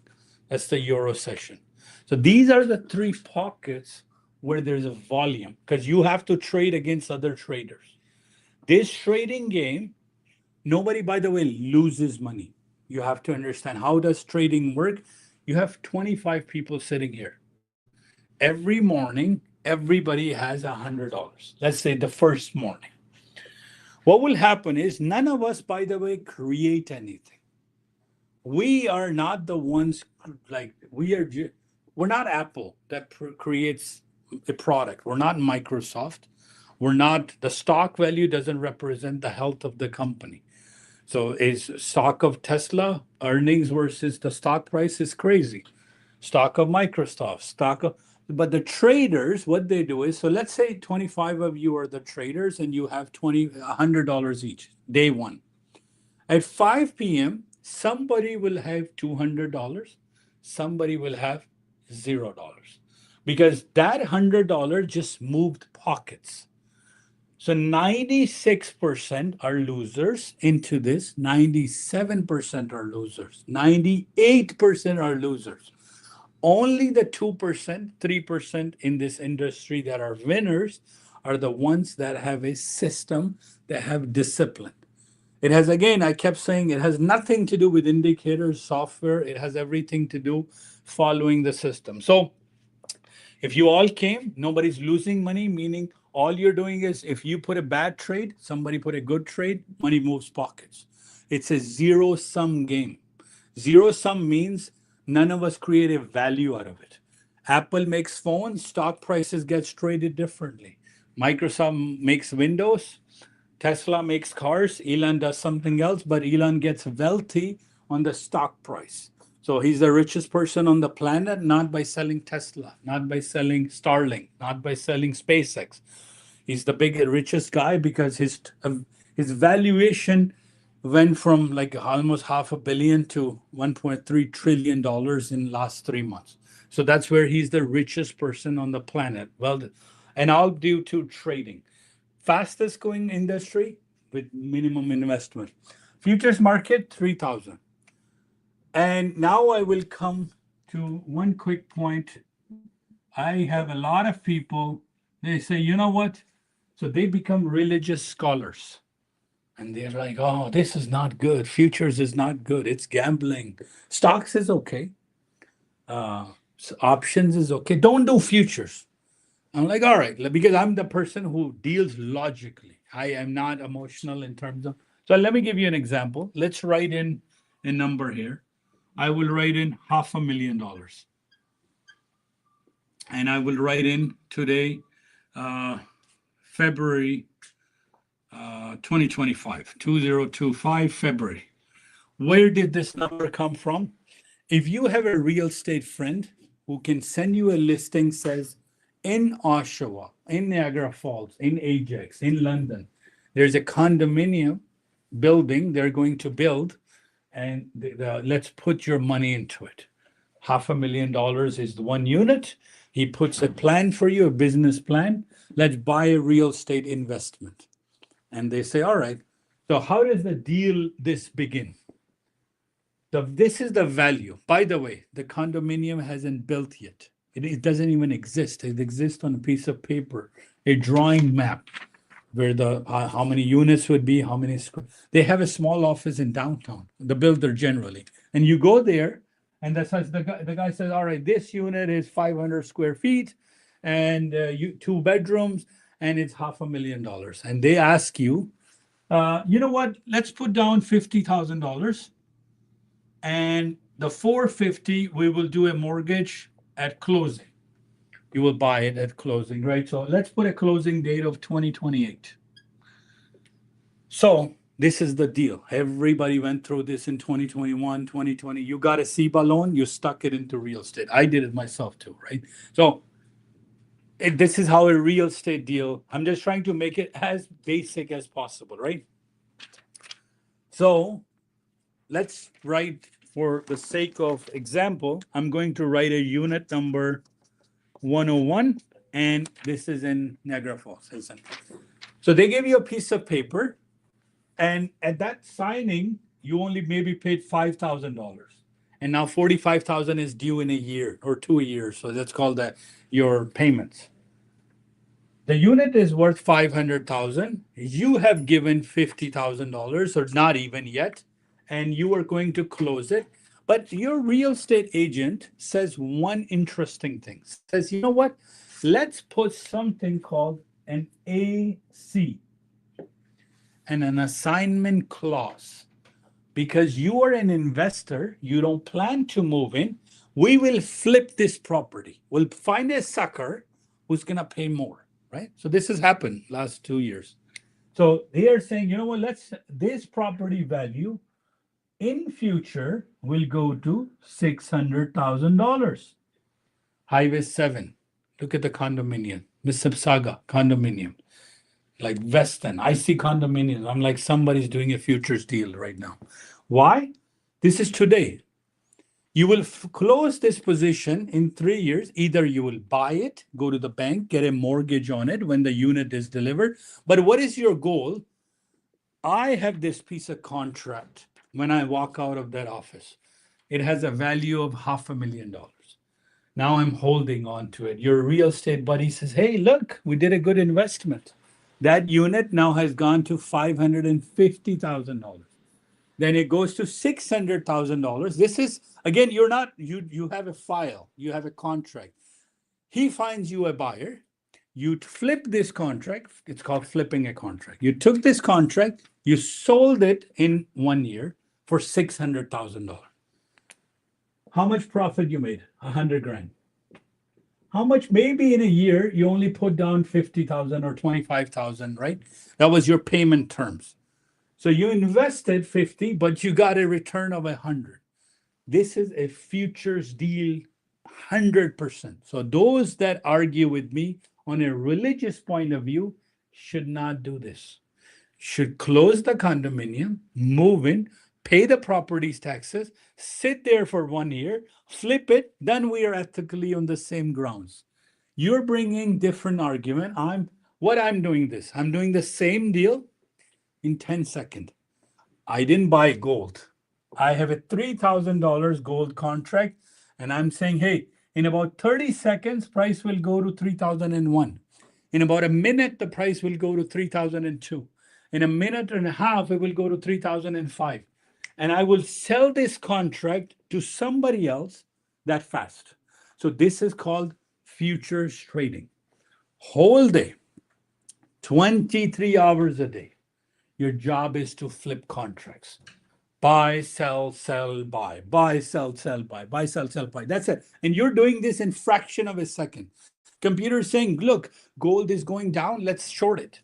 That's the Euro session. So these are the three pockets where there's a volume because you have to trade against other traders. This trading game, nobody, by the way, loses money. You have to understand how does trading work. You have 25 people sitting here. Every morning, everybody has $100. Let's say the first morning. What will happen is none of us, by the way, create anything. We are not the ones we're not Apple that creates a product. We're not Microsoft. We're not, the stock value doesn't represent the health of the company. So is stock of Tesla earnings versus the stock price is crazy. Stock of Microsoft, but the traders, what they do is, so let's say 25 of you are the traders and you have $100 each, day one. At 5 p.m., somebody will have $200, somebody will have $0. Because that $100 just moved pockets. So 96% are losers into this, 97% are losers, 98% are losers. Only the 2%, 3% in this industry that are winners are the ones that have a system, that have discipline. It has, again, I kept saying it has nothing to do with indicators, software. It has everything to do following the system. So if you all came, nobody's losing money, meaning all you're doing is if you put a bad trade, somebody put a good trade, money moves pockets. It's a zero-sum game. Zero-sum means none of us create a value out of it. Apple makes phones, stock prices get traded differently. Microsoft makes Windows, Tesla makes cars, Elon does something else, but Elon gets wealthy on the stock price. So he's the richest person on the planet, not by selling Tesla, not by selling Starlink, not by selling SpaceX. He's the richest guy because his valuation went from like almost $500 million to $1.3 trillion in last 3 months. So that's where he's the richest person on the planet. Well, and all due to trading. Fastest growing industry with minimum investment. Futures market, 3,000. And now I will come to one quick point. I have a lot of people, they say, you know what? So they become religious scholars. And they're like, oh, this is not good. Futures is not good. It's gambling. Stocks is okay. Options is okay. Don't do futures. I'm like, all right, because I'm the person who deals logically. I am not emotional in terms of. So let me give you an example. Let's write in a number here. I will write in $500,000. And I will write in today, uh, February 2025, 2025, February. Where did this number come from? If you have a real estate friend who can send you a listing, says in Oshawa, in Niagara Falls, in Ajax, in London, there's a condominium building they're going to build, and let's put your money into it. $500,000 is the one unit. He puts a plan for you, a business plan. Let's buy a real estate investment. And they say, all right. So how does the deal this begin? This is the value. By the way, the condominium hasn't built yet. It doesn't even exist. It exists on a piece of paper, a drawing map where the how many units would be, how many square. They have a small office in downtown, the builder generally. And you go there, and that's how the guy says, all right, this unit is 500 square feet, and two bedrooms, and it's $500,000. And they ask you, you know what? Let's put down $50,000, and the 450 we will do a mortgage at closing. You will buy it at closing, right? So let's put a closing date of 2028. So this is the deal. Everybody went through this in 2021, 2020. You got a CBA loan, you stuck it into real estate. I did it myself too, right? So this is how a real estate deal, I'm just trying to make it as basic as possible, right? So let's write, for the sake of example, I'm going to write a unit number 101, and this is in Niagara Falls. So they give you a piece of paper, and at that signing, you only maybe paid $5,000. And now 45,000 is due in a year or 2 years. So that's called your payments. The unit is worth 500,000. You have given $50,000, or not even yet, and you are going to close it. But your real estate agent says one interesting thing. Says, you know what? Let's put something called an AC, and an assignment clause. Because you are an investor, you don't plan to move in, we will flip this property. We'll find a sucker who's going to pay more, right? So this has happened last 2 years. So they are saying, you know what, this property value in future will go to $600,000. Highway 7, look at the condominium, Mississauga condominium. Like Weston, I see condominiums. I'm like, somebody's doing a futures deal right now. Why? This is today. You will close this position in 3 years. Either you will buy it, go to the bank, get a mortgage on it when the unit is delivered. But what is your goal? I have this piece of contract when I walk out of that office. It has a value of $500,000. Now I'm holding on to it. Your real estate buddy says, hey, look, we did a good investment. That unit now has gone to $550,000. Then it goes to $600,000. This is, again, you have a file, you have a contract. He finds you a buyer. You flip this contract. It's called flipping a contract. You took this contract, you sold it in 1 year for $600,000. How much profit you made? 100 grand. How much? Maybe in a year you only put down 50,000 or 25,000, right? That was your payment terms. So you invested 50, but you got a return of 100. This is a futures deal, 100%. So those that argue with me on a religious point of view should not do this. Should close the condominium, move in, pay the properties taxes, sit there for 1 year, flip it, then we are ethically on the same grounds. You're bringing different argument. I'm doing this. I'm doing the same deal in 10 seconds. I didn't buy gold. I have a $3,000 gold contract, and I'm saying, hey, in about 30 seconds, price will go to 3,001. In about a minute, the price will go to 3,002. In a minute and a half, it will go to 3,005. And I will sell this contract to somebody else that fast. So this is called futures trading. whole day, 23 hours a day. Your job is to flip contracts. Buy, sell, sell, buy. Buy, sell, sell, buy. Buy, sell, sell, buy. That's it. And you're doing this in fraction of a second. Computer is saying, look, gold is going down, let's short it.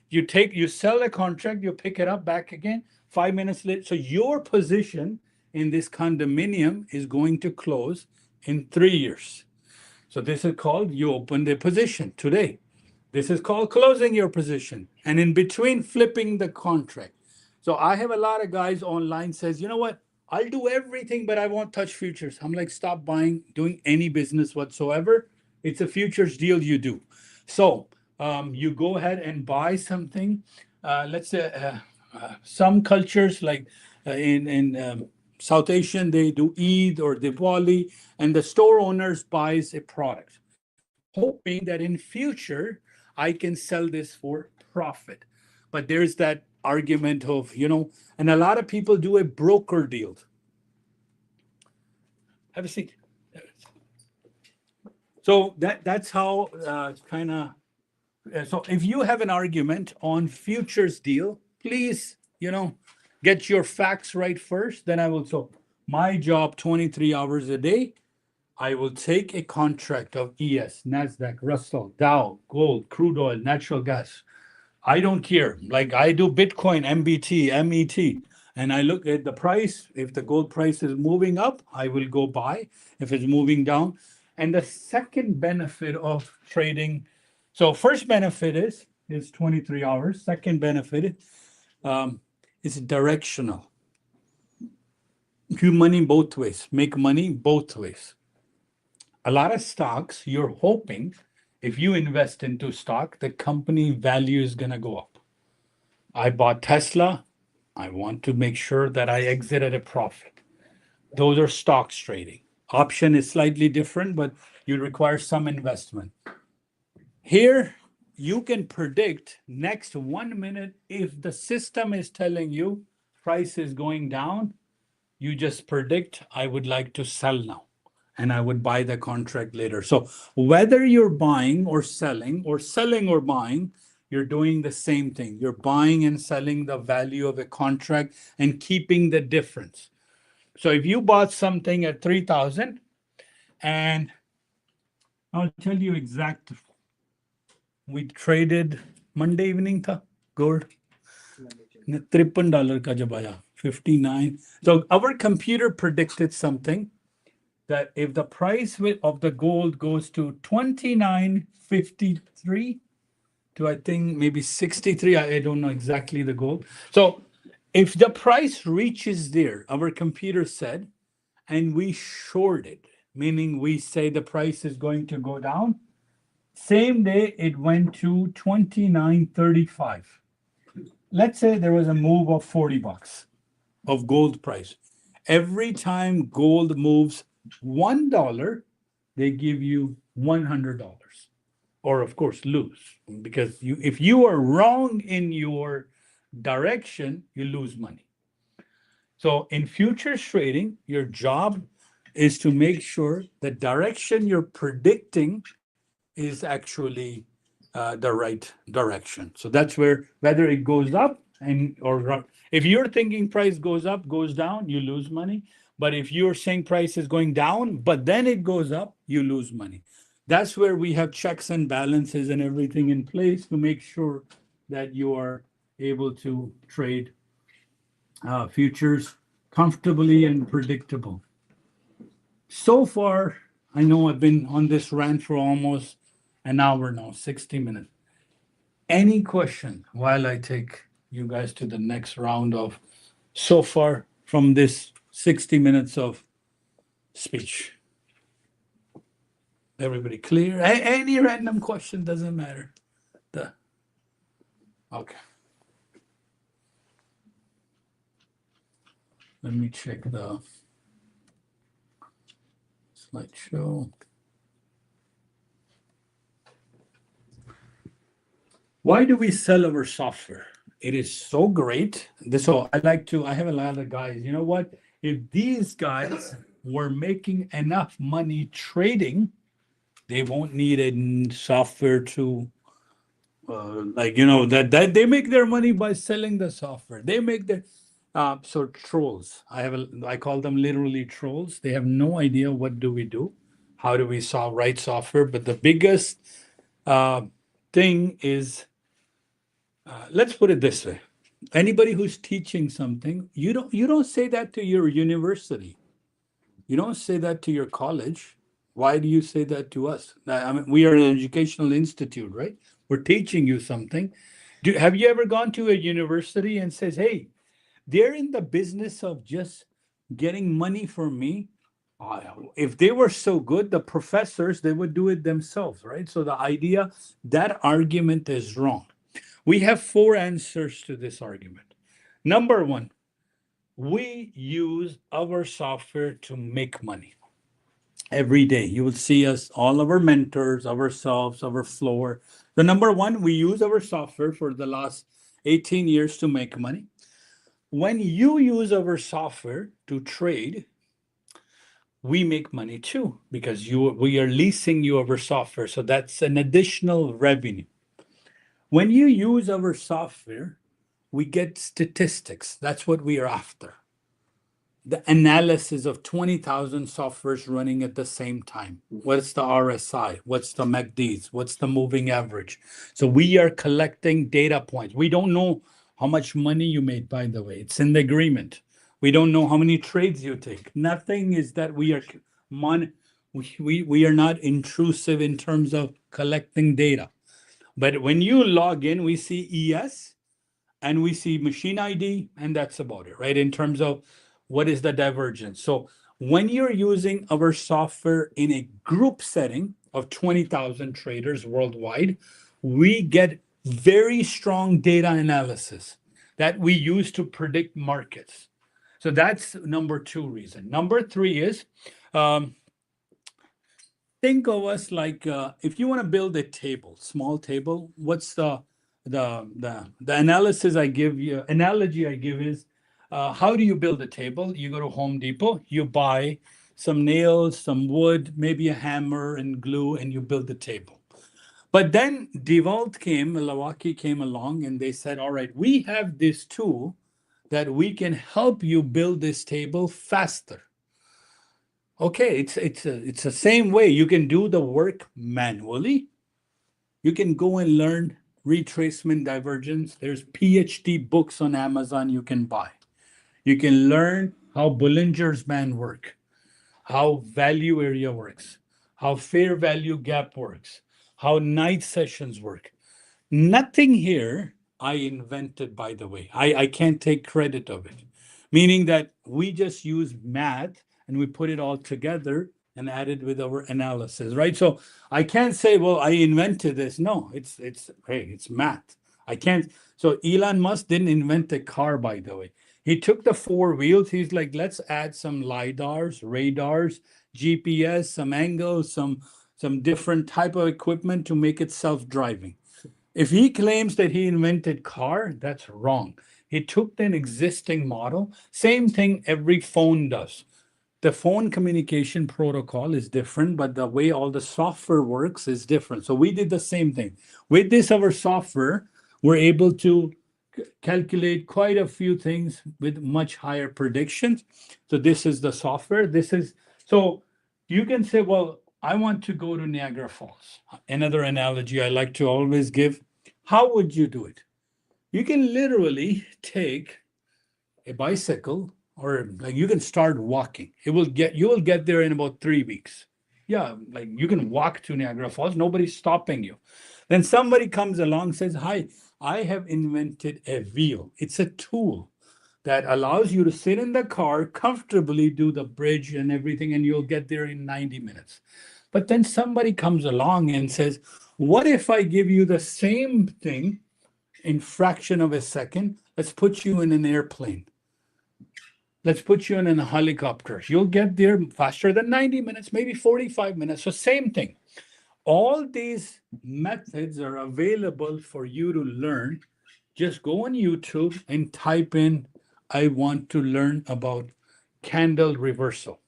You sell a contract, you pick it up back again, 5 minutes later. So your position in this condominium is going to close in 3 years. So this is called you opened a position today. This is called closing your position. And in between, flipping the contract. So I have a lot of guys online says, you know what? I'll do everything, but I won't touch futures. I'm like, stop doing any business whatsoever. It's a futures deal you do. So you go ahead and buy something. Let's say some cultures like in South Asian, they do Eid or Diwali, and the store owners buys a product, hoping that in future I can sell this for profit. But there's that argument of, and a lot of people do a broker deal. Have a seat. So that's how so if you have an argument on futures deal, please, get your facts right first. Then I will. So my job, 23 hours a day, I will take a contract of ES, Nasdaq, Russell, Dow, gold, crude oil, natural gas. I don't care. Like I do Bitcoin, MBT, MET, and I look at the price. If the gold price is moving up, I will go buy. If it's moving down. And the second benefit of trading, so first benefit is 23 hours. Second benefit is directional. Do money both ways, make money both ways. A lot of stocks, you're hoping if you invest into stock, the company value is going to go up. I bought Tesla. I want to make sure that I exit at a profit. Those are stocks trading. Option is slightly different, but you require some investment. Here, you can predict next 1 minute if the system is telling you price is going down, you just predict, I would like to sell now, and I would buy the contract later. So whether you're buying or selling or buying, you're doing the same thing. You're buying and selling the value of a contract and keeping the difference. So if you bought something at 3,000, and I'll tell you exact, we traded Monday evening tha, gold. $53 ka jab aaya, 59. So our computer predicted something that if the price of the gold goes to 29.53 to I think maybe 63, I don't know exactly the gold. So if the price reaches there, our computer said, and we shorted, meaning we say the price is going to go down, same day it went to 29.35. Let's say there was a move of $40 of gold price. Every time gold moves $1, they give you $100, or of course lose, because if you are wrong in your direction, you lose money. So in futures trading, your job is to make sure the direction you're predicting is actually the right direction. So that's where whether it goes up or if you're thinking price goes up, goes down, you lose money. But if you're saying price is going down, but then it goes up, you lose money. That's where we have checks and balances and everything in place to make sure that you are able to trade futures comfortably and predictable. So far, I know I've been on this rant for almost an hour now, 60 minutes. Any question while I take you guys to the next round of so far from this 60 minutes of speech? Everybody clear? Any random question, doesn't matter. Okay. Let me check the slideshow. Why do we sell our software? It is so great. So I have a lot of guys, you know what? If these guys were making enough money trading, They won't need a software to that they make their money by selling the software. They make their so trolls. I call them literally trolls. They have no idea what do we do, how do we write software. But the biggest thing is, let's put it this way: anybody who's teaching something, you don't say that to your university. You don't say that to your college. Why do you say that to us? I mean, we are an educational institute, right? We're teaching you something. Have you ever gone to a university and says, "Hey, they're in the business of just getting money from me. If they were so good, the professors, they would do it themselves," right? So the idea, that argument is wrong. We have four answers to this argument. Number one, we use our software to make money. Every day, you will see us, all of our mentors, ourselves, our floor. The number one, we use our software for the last 18 years to make money. When you use our software to trade, we make money too, because we are leasing you our software. So that's an additional revenue. When you use our software, we get statistics. That's what we are after. The analysis of 20,000 softwares running at the same time. What's the RSI? What's the MACDs? What's the moving average? So we are collecting data points. We don't know how much money you made, by the way. It's in the agreement. We don't know how many trades you take. Nothing is that we are we are not intrusive in terms of collecting data. But when you log in, we see ES and we see machine ID, and that's about it, right? In terms of what is the divergence. So when you're using our software in a group setting of 20,000 traders worldwide, we get very strong data analysis that we use to predict markets. So that's number two reason. Number three is, think of us like if you want to build a table, small table, what's the analysis I give you, analogy I give is, how do you build a table? You go to Home Depot, you buy some nails, some wood, maybe a hammer and glue, and you build the table. But then Milwaukee came along, and they said, all right, we have this tool that we can help you build this table faster. Okay, it's the same way. You can do the work manually. You can go and learn retracement divergence. There's PhD books on Amazon you can buy. You can learn how Bollinger's Band work, how value area works, how fair value gap works, how night sessions work. Nothing here I invented, by the way. I can't take credit of it. Meaning that we just use math and we put it all together and add it with our analysis, right? So I can't say, well, I invented this. No, it's math. I can't. So Elon Musk didn't invent a car, by the way. He took the four wheels. He's like, let's add some LiDARs, radars, GPS, some angles, some different type of equipment to make it self-driving. If he claims that he invented car, that's wrong. He took an existing model. Same thing every phone does. The phone communication protocol is different, but the way all the software works is different. So we did the same thing. With this, our software, we're able to calculate quite a few things with much higher predictions. So this is the software. So you can say, well, I want to go to Niagara Falls. Another analogy I like to always give. How would you do it? You can literally take a bicycle, or like you can start walking. You will get there in about 3 weeks. Yeah, like you can walk to Niagara Falls. Nobody's stopping you. Then somebody comes along and says, hi, I have invented a wheel. It's a tool that allows you to sit in the car, comfortably do the bridge and everything, and you'll get there in 90 minutes. But then somebody comes along and says, what if I give you the same thing in fraction of a second? Let's put you in an airplane. Let's put you in a helicopter. You'll get there faster than 90 minutes, maybe 45 minutes. So same thing. All these methods are available for you to learn. Just go on YouTube and type in, I want to learn about candle reversal.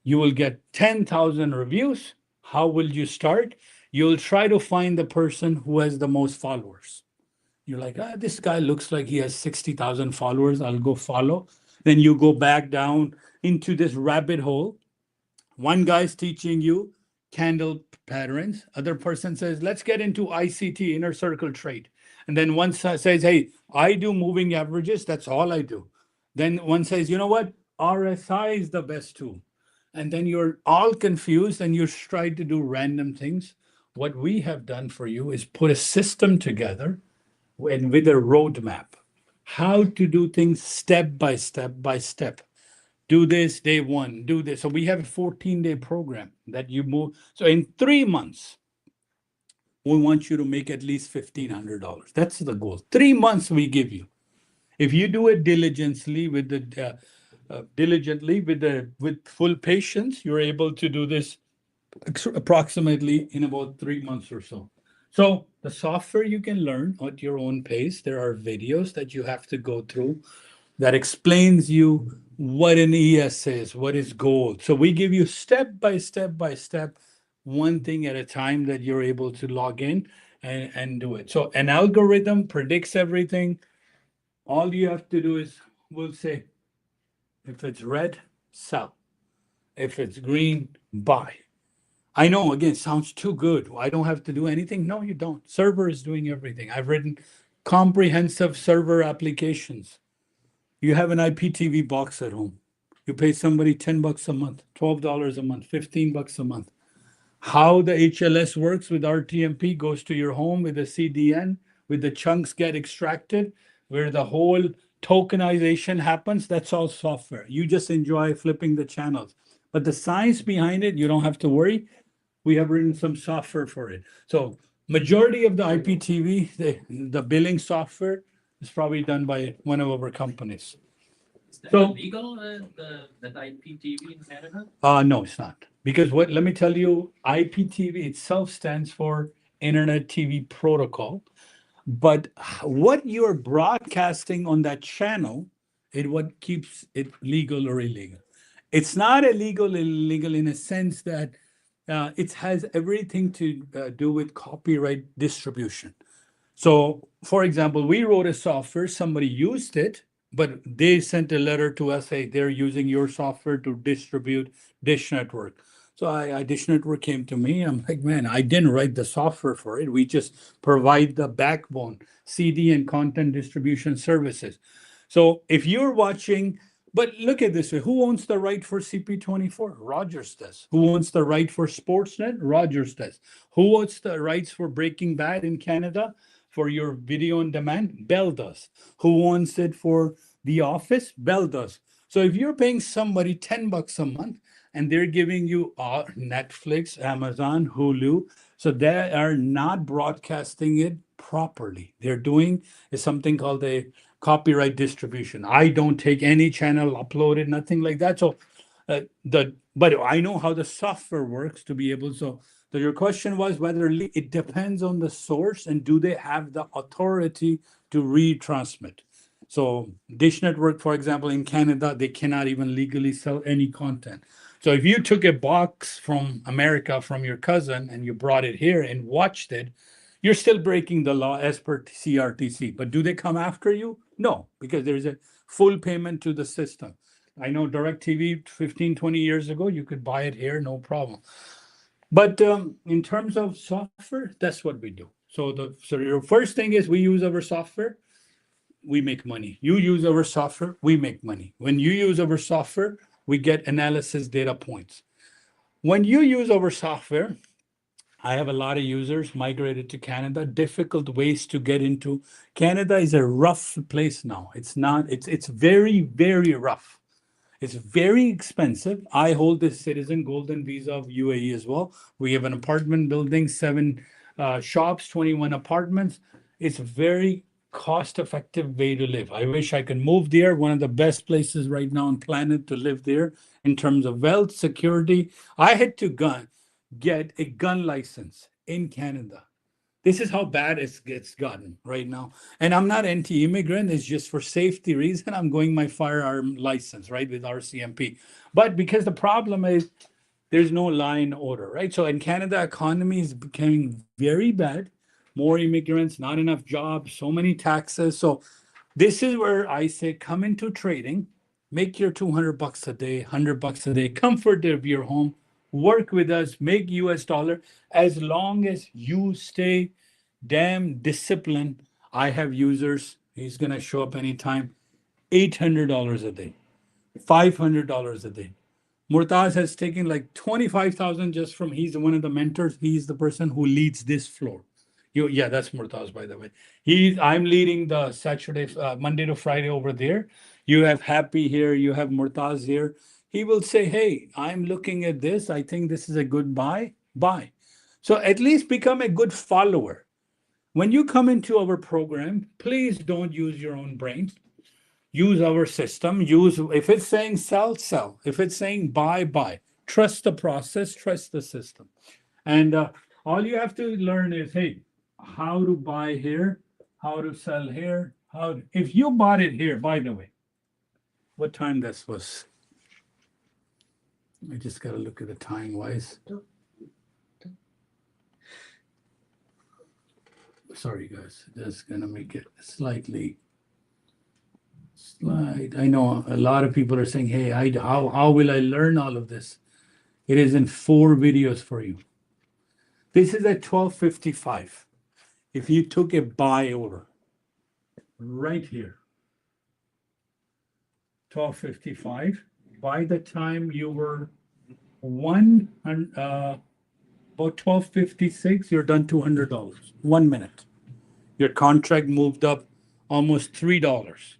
You will get 10,000 reviews, How will you start? You'll try to find the person who has the most followers. You're like, this guy looks like he has 60,000 followers. I'll go follow. Then you go back down into this rabbit hole. One guy's teaching you candle patterns. Other person says, let's get into ICT, inner circle trade. And then one says, hey, I do moving averages. That's all I do. Then one says, you know what? RSI is the best tool. And then you're all confused and you try to do random things. What we have done for you is put a system together and with a roadmap, how to do things step by step by step. Do this day one, do this. So we have a 14-day program that you move. So in 3 months, we want you to make at least $1,500. That's the goal. 3 months we give you. If you do it diligently with full patience, you're able to do this approximately in about 3 months or so. So the software you can learn at your own pace. There are videos that you have to go through that explains you what an ES is, what is gold. So we give you step by step, one thing at a time that you're able to log in and do it. So an algorithm predicts everything. All you have to do is, we'll say, if it's red, sell. If it's green, buy. I know, again, sounds too good. I don't have to do anything. No, you don't. Server is doing everything. I've written comprehensive server applications. You have an IPTV box at home. You pay somebody $10 a month, $12 a month, $15 a month. How the HLS works with RTMP goes to your home with a CDN, with the chunks get extracted, where the whole tokenization happens. That's all software. You just enjoy flipping the channels. But the science behind it, you don't have to worry. We have written some software for it. So majority of the IPTV, the billing software is probably done by one of our companies. Is that So- illegal, that IPTV in Canada? No, it's not. Because let me tell you, IPTV itself stands for Internet TV Protocol. But what you're broadcasting on that channel is what keeps it legal or illegal. It's not illegal in a sense that it has everything to do with copyright distribution. So, for example, we wrote a software, somebody used it, but they sent a letter to us, hey, they're using your software to distribute Dish Network. So Dish Network came to me. I'm like, man, I didn't write the software for it. We just provide the backbone, CD and content distribution services. So if you're watching, but look at this way, who owns the right for CP24? Rogers does. Who owns the right for Sportsnet? Rogers does. Who owns the rights for Breaking Bad in Canada? For your video on demand, Bell does. Who owns it for The Office? Bell does. So if you're paying somebody $10 a month and they're giving you Netflix, Amazon, Hulu, so they are not broadcasting it properly. They're doing is something called a copyright distribution. I don't take any channel, upload it, nothing like that. So but I know how the software works to be able. So your question was whether it depends on the source and do they have the authority to retransmit. So Dish Network, for example, in Canada, they cannot even legally sell any content. So if you took a box from America from your cousin and you brought it here and watched it, you're still breaking the law as per CRTC. But do they come after you? No, because there's a full payment to the system. I know DirecTV 15, 20 years ago, you could buy it here, no problem. But in terms of software, that's what we do. So your first thing is we use our software, we make money. You use our software, we make money. When you use our software, we get analysis data points. When you use our software, I have a lot of users migrated to Canada, difficult ways to get into. Canada is a rough place now. It's very, very rough. It's very expensive. I hold the citizen golden visa of UAE as well. We have an apartment building, 7 shops, 21 apartments. It's a very cost-effective way to live. I wish I could move there. One of the best places right now on planet to live there in terms of wealth, security. I had to get a gun license in Canada. This is how bad it's gotten right now. And I'm not anti-immigrant. It's just for safety reason. I'm going my firearm license, right, with RCMP. But because the problem is there's no line order, right? So in Canada, economy is becoming very bad. More immigrants, not enough jobs, so many taxes. So this is where I say, come into trading, make your $200 a day, $100 a day, comfort of your home, work with us, make US dollar. As long as you stay damn disciplined, I have users, he's gonna show up anytime, $800 a day, $500 a day. Murtaz has taken like 25,000 just from, he's one of the mentors. He's the person who leads this floor. Yeah, that's Murtaz, by the way. I'm leading the Saturday, Monday to Friday over there. You have Happy here, you have Murtaz here. He will say, hey, I'm looking at this. I think this is a good buy. So at least become a good follower. When you come into our program, please don't use your own brain. Use our system. If it's saying sell, sell. If it's saying buy, buy. Trust the process, trust the system. And all you have to learn is, hey, how to buy here, how to sell here. If you bought it here, by the way, what time this was? I just got to look at the time wise. Sorry, guys. That's going to make it slightly. I know a lot of people are saying, hey, how will I learn all of this? It is in 4 videos for you. This is at 12:55. If you took a buy order right here, 12:55, by the time you were about 12:56, you're done $200. 1 minute. Your contract moved up almost $3.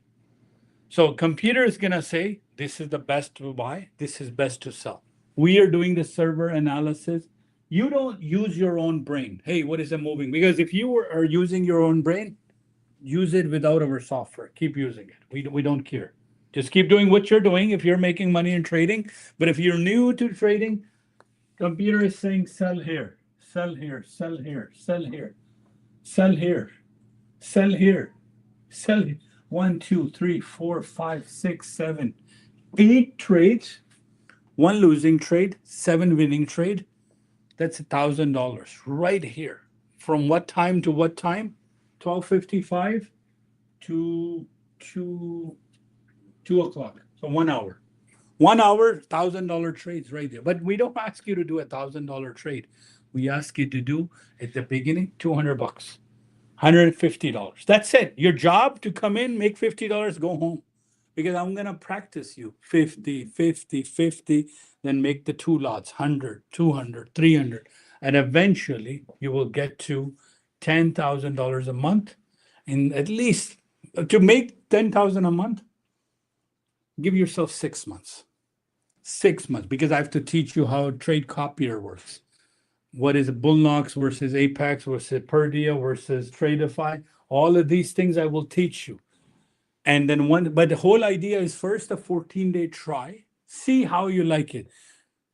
So computer is gonna say, this is the best to buy, this is best to sell. We are doing the server analysis. You don't use your own brain. Hey, what is it moving? Because if you are using your own brain, use it without our software. Keep using it. We don't care. Just keep doing what you're doing if you're making money in trading. But if you're new to trading, computer is saying sell here, sell here, sell here, sell here, sell here, sell here, sell here. 1, 2, 3, 4, 5, 6, 7, 8 trades, 1 losing trade, 7 winning trade. That's $1,000 right here. From what time to what time? 12:55 to 2 o'clock. So 1 hour. 1 hour, $1,000 trades right there. But we don't ask you to do $1,000 trade. We ask you to do at the beginning $200. $150. That's it. Your job to come in, make $50, go home. Because I'm gonna practice you 50, 50, 50, then make the 2 lots, 100, 200, 300. And eventually you will get to $10,000 a month. And at least to make 10,000 a month, give yourself 6 months. 6 months, because I have to teach you how trade copier works. What is a Bullnox versus Apex versus Perdia versus Tradeify? All of these things I will teach you. And then but the whole idea is first a 14-day try, see how you like it.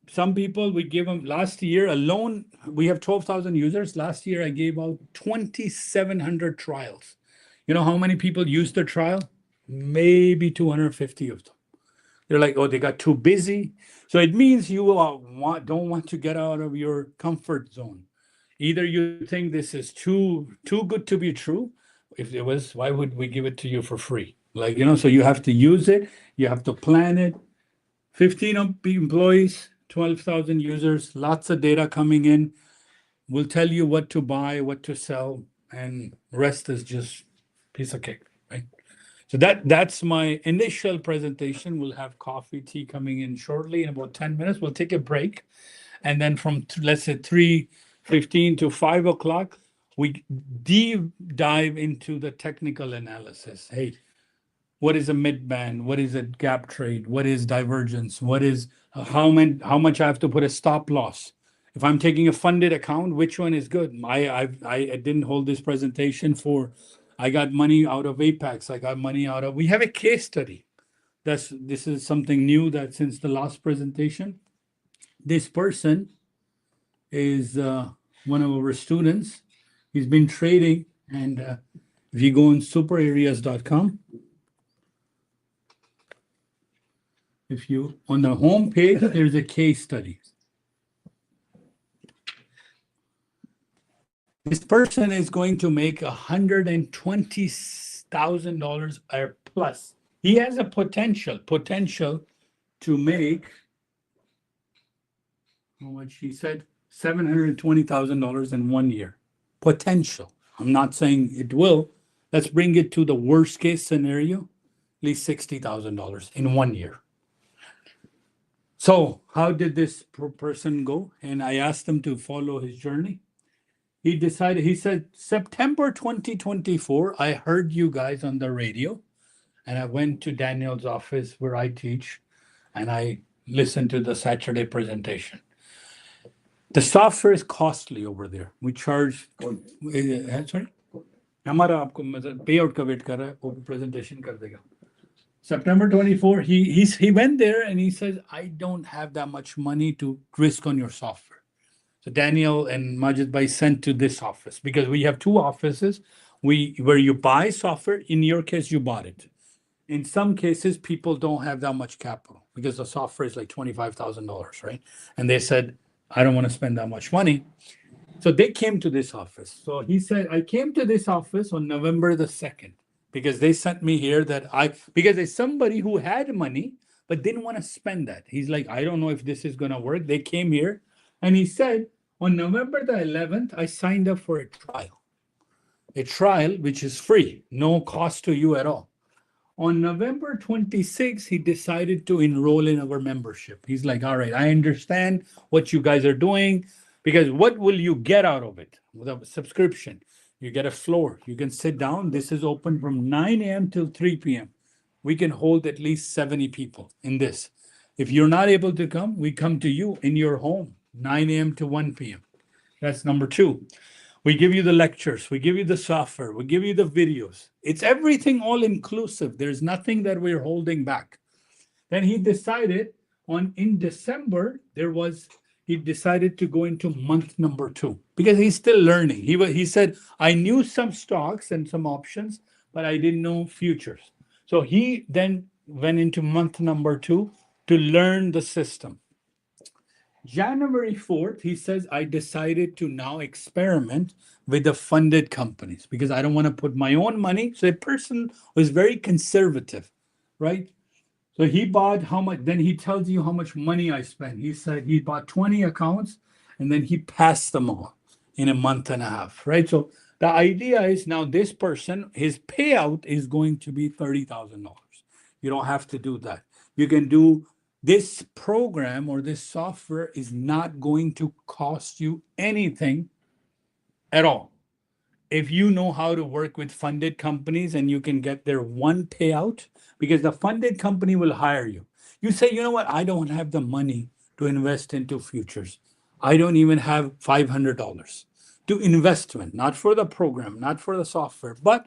Some people, we give them last year alone, we have 12,000 users. Last year, I gave out 2,700 trials. You know how many people used the trial? Maybe 250 of them. They're like, oh, they got too busy. So it means you don't want to get out of your comfort zone. Either you think this is too good to be true. If it was, why would we give it to you for free? Like, so you have to use it. You have to plan it. 15 employees, 12,000 users, lots of data coming in. We'll tell you what to buy, what to sell, and rest is just piece of cake, right? So that's my initial presentation. We'll have coffee, tea coming in shortly in about 10 minutes. We'll take a break. And then from, let's say, 3:15 to 5 o'clock, we deep dive into the technical analysis. Hey, what is a midband? What is a gap trade? What is divergence? What is how much I have to put a stop loss? If I'm taking a funded account, which one is good? I didn't hold this presentation for. I got money out of Apex. I got money out of. We have a case study. This is something new that since the last presentation. This person is one of our students. He's been trading, and if you go on superareas.com, if you on the home page, there's a case study. This person is going to make $120,000 or plus. He has a potential to make how much he said $720,000 in 1 year. Potential. I'm not saying it will. Let's bring it to the worst case scenario, at least $60,000 in 1 year. So how did this person go? And I asked him to follow his journey. He decided, he said, September 2024, I heard you guys on the radio, and I went to Daniel's office where I teach, and I listened to the Saturday presentation. The software is costly over there. We charge, sorry? हमारा आपको मतलब payout का wait कर रहा है, वो presentation कर देगा. September 24, he went there and he says, I don't have that much money to risk on your software. So Daniel and Majid Bhai sent to this office because we have two offices. Where you buy software, in your case, you bought it. In some cases, people don't have that much capital because the software is like $25,000, right? And they said, I don't want to spend that much money. So they came to this office. So he said, I came to this office on November the 2nd because they sent me here because there's somebody who had money but didn't want to spend that. He's like, I don't know if this is going to work. They came here and he said, on November the 11th, I signed up for a trial which is free, no cost to you at all. On November 26th, he decided to enroll in our membership. He's like, all right, I understand what you guys are doing, because what will you get out of it? With a subscription, you get a floor. You can sit down. This is open from 9 a.m. till 3 p.m. We can hold at least 70 people in this. If you're not able to come, we come to you in your home, 9 a.m. to 1 p.m. That's number two. We give you the lectures, we give you the software, we give you the videos. It's everything all inclusive. There's nothing that we're holding back. Then he decided in December, he decided to go into month number 2 because he's still learning. He said, I knew some stocks and some options, but I didn't know futures. So he then went into month number 2 to learn the system. January 4th, he says, I decided to now experiment with the funded companies because I don't want to put my own money. So a person was very conservative, right? So he bought how much, then he tells you how much money I spent. He said he bought 20 accounts and then he passed them all in a month and a half, right? So the idea is now this person, his payout is going to be $30,000. You don't have to do that. You can do this program or this software is not going to cost you anything at all. If you know how to work with funded companies and you can get their one payout, because the funded company will hire you. You say, you know what, I don't have the money to invest into futures. I don't even have $500 to investment, not for the program, not for the software, but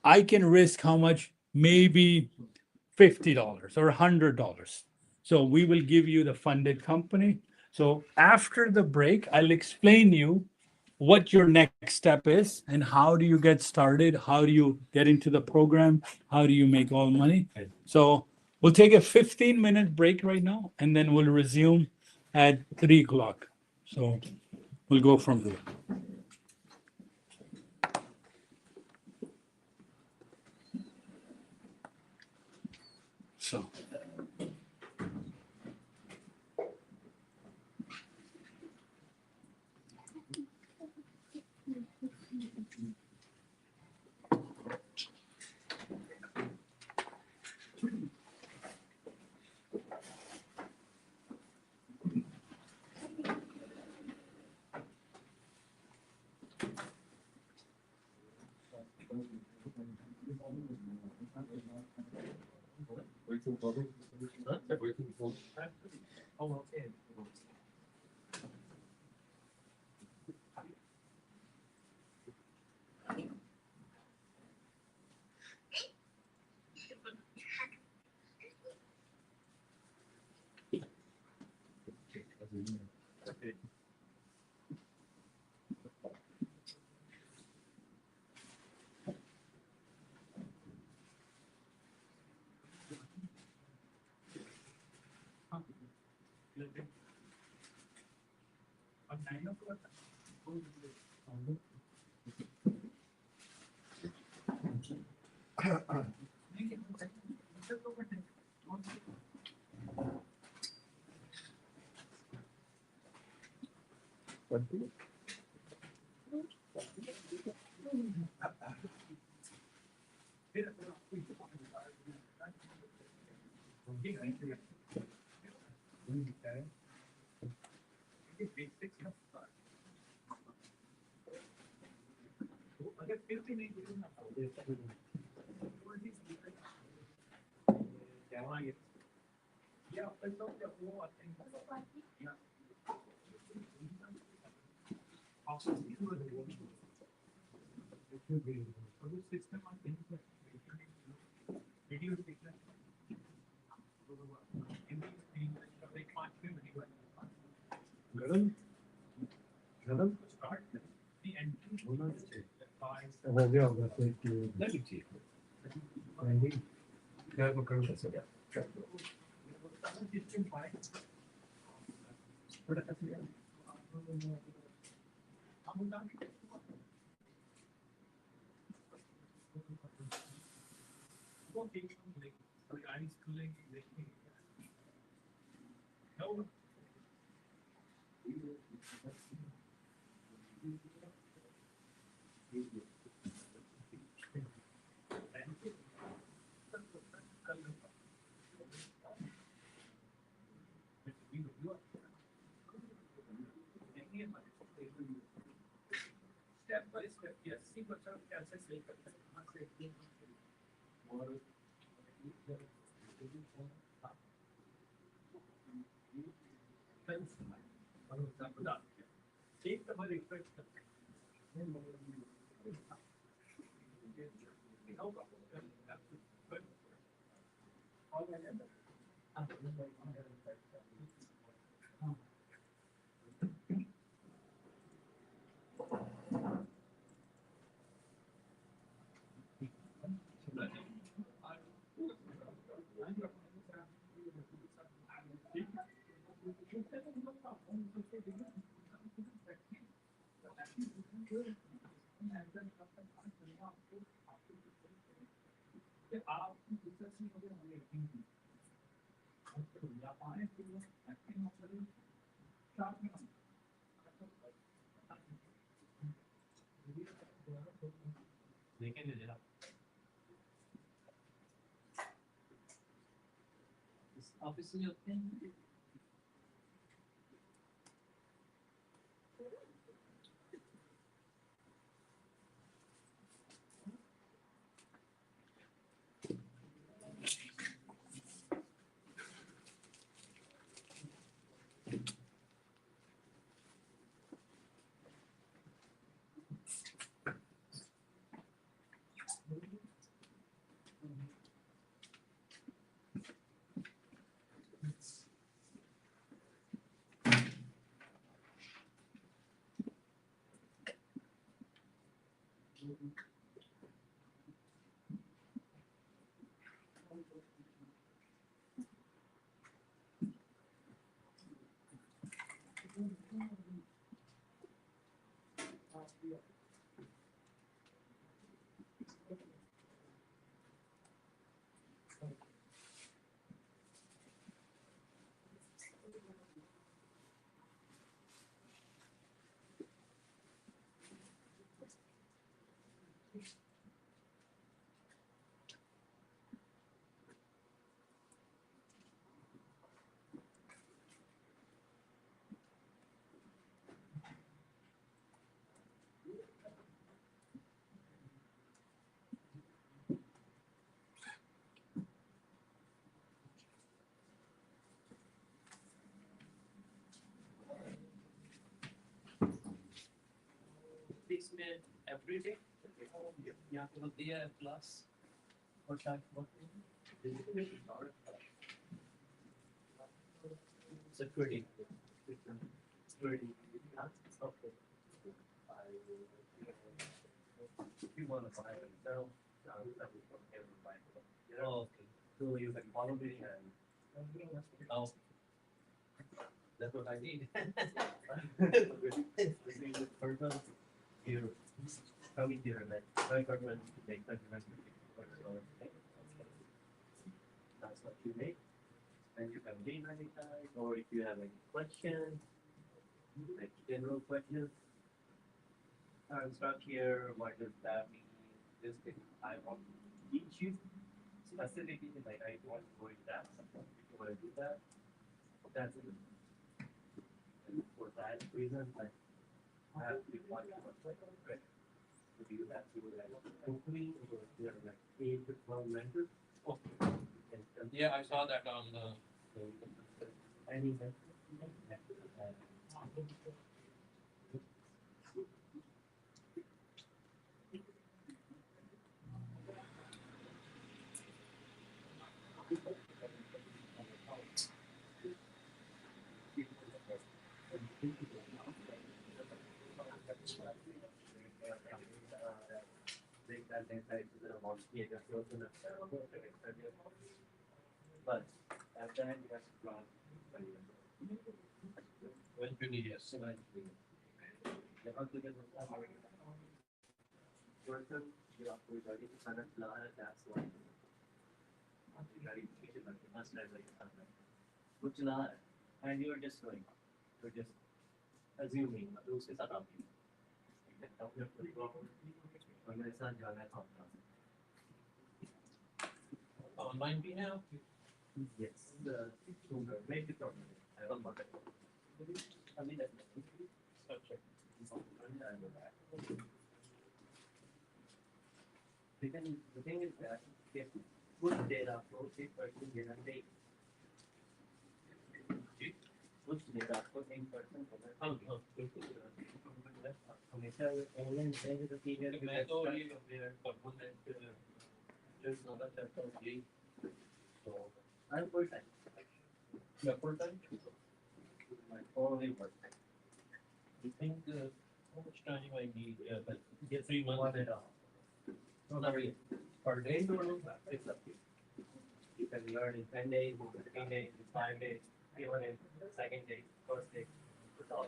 I can risk how much? Maybe $50 or $100. So we will give you the funded company. So after the break, I'll explain you what your next step is and how do you get started, how do you get into the program, how do you make all money. So we'll take a 15-minute break right now and then we'll resume at 3 o'clock. So we'll go from there. So Oh, okay. On 9 o'clock. हो गया होगा तो एक क्या पकड़ Step by step, yes, sequence of process later. Take the money, obviously a thing. Basement every day. Yeah, to the plus. Or that what? Security. Security. Okay. You want to buy it, so oh, okay. So you can follow me and oh, that's what I need. Purpose here. coming to your government to make that's what you make. And you can leave anytime, or if you have any questions, like general questions. I'm stuck here. What does that mean? This thing I want to teach you specifically, like I want to go into that. If you want to do that, that's it. And for that reason, like I have to be one to do that. Hopefully, there are like 8 to 12 mentors. Yeah, I saw that on the. Any but at the end, you have to run. Eventually, yes. Person, you have to ready to kind of learn that's why. Which not, and you're just going, you're just assuming those is around you. Online we have. Yes, the maybe problem. I don't know. I mean that. The thing is that if good data flow, if person generate good data for in person, हमेशा online चाहिए तो ठीक है मैं तो ये permanent just not a chapter of G. So I'm full time. Yeah, full time. My only work. You think how much time I need? Like get 3 months. 1.5. No, not really. Per day, no, it's up to you. You can learn in 10 days, 15 days, 5 days, even in the second day, first day. It's all.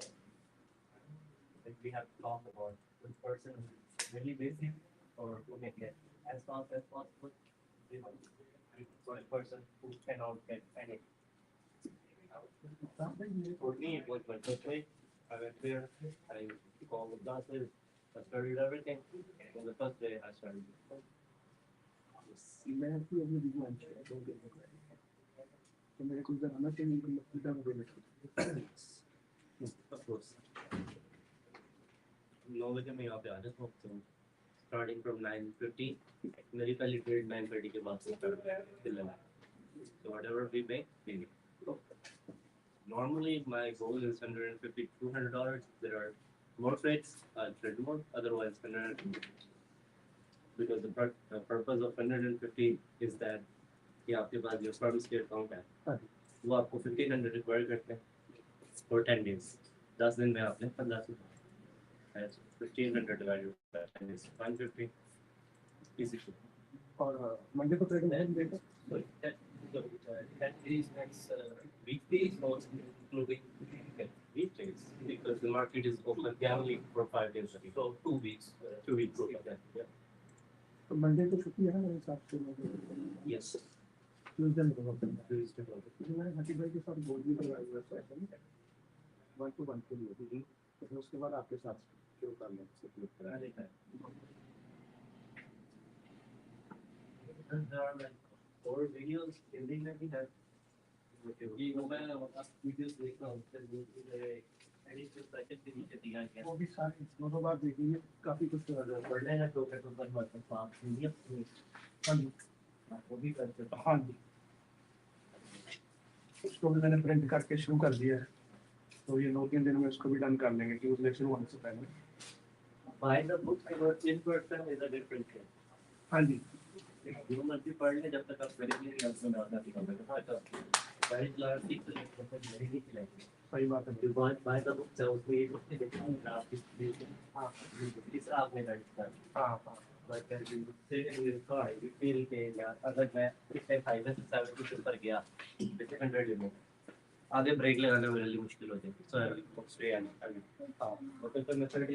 Like we have to talk about which person is really busy or who can get as fast as possible. For a person who cannot get anything. For me, it was my first way. I went there, I called the classes, I studied everything. On the first day, I started. Of course. Knowledge में यहाँ पे आ जाता हूँ तो starting from 9:50 मेरी पहली trade 9:30 के बाद से start होती है so whatever we make normally my goal is $150 to $200 there are more trades trade more otherwise 100 because the purpose of 150 is that कि आपके पास जो service के account है वो आपको 1500 require करते हैं for 10 days 10 दिन में आपने 1500 as 1500 divided by 10 is 150 easy to और मंडे को trading then so that is next weekdays or including weekdays because the market is open gambling for 5 days a week so 2 weeks 2 weeks like that yeah तो Monday को छुट्टी है ना मेरे हिसाब से yes ट्यूसडे में होगा Tuesday open मैंने हटी भाई के साथ बोर्ड भी करवाया हुआ है सेशन 1-to-1 के लिए फिर उसके बाद आपके साथ शुरू कर लें सबमिट करा anytime and there are like 4 videos in the internet that ये मैं वीडियोस देख रहा हूँ तो एडिट सेकंड के नीचे दिया है वो भी सारे दोनों बार देखिए काफी कुछ पढ़ने हैं तो कर पास मीडियम हाँ जी वो भी करते हैं हाँ जी उसको भी मैंने प्रिंट करके शुरू कर दिया है तो ये 2-3 दिन में उसको भी डन कर लेंगे कि उसमें शुरू होने से पहले by the book in person is a different thing हाँ जी जो मर्जी पढ़ ले जब तक आप वेरी क्लियर ना आना दिखाओगे तो वेरी क्लियर ठीक से नहीं लिखेंगे सही बात है जो बाय द बुक से उसमें ये कुछ देखना आप हाँ इस आपने करता है हाँ हाँ बट यू से इन कार यू फील के यार अगर मैं इतने फाइनल से 70 के ऊपर गया 100 में आगे ब्रेक लगाना मेरे लिए मुश्किल हो जाएगी सो आई विल स्टे एंड हां और फिर मैं 30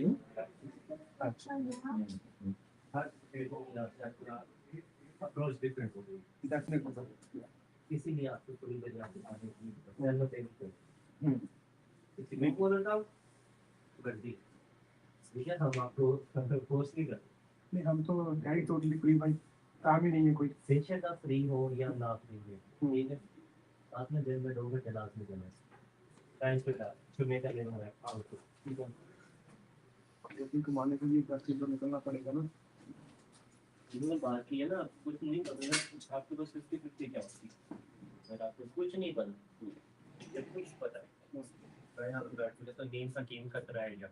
हर ट्रेड को अप्रोच डिफरेंट होगी डेफिनेटली इसीलिए आपको थोड़ी देर आपको आने की इसी में बोल रहा हूँ कर दी भैया हम आपको फोर्स नहीं करते नहीं हम तो है ही टोटली फ्री भाई, काम ही नहीं है कोई। सेशन का फ्री हो या ना फ्री हो ठीक है आपने दिन में 2 घंटे लास्ट में करना है टाइम पे चुनने का लेना है आउटपुट ठीक है, लेकिन कमाने के लिए 10 किलो निकलना पड़ेगा ना। जिसमें बात की है ना कुछ नहीं करना आपके पास 50-50 क्या होती है अगर आपको कुछ नहीं पता कुछ पता है यहाँ पे बैठ के तो गेम का खतरा है क्या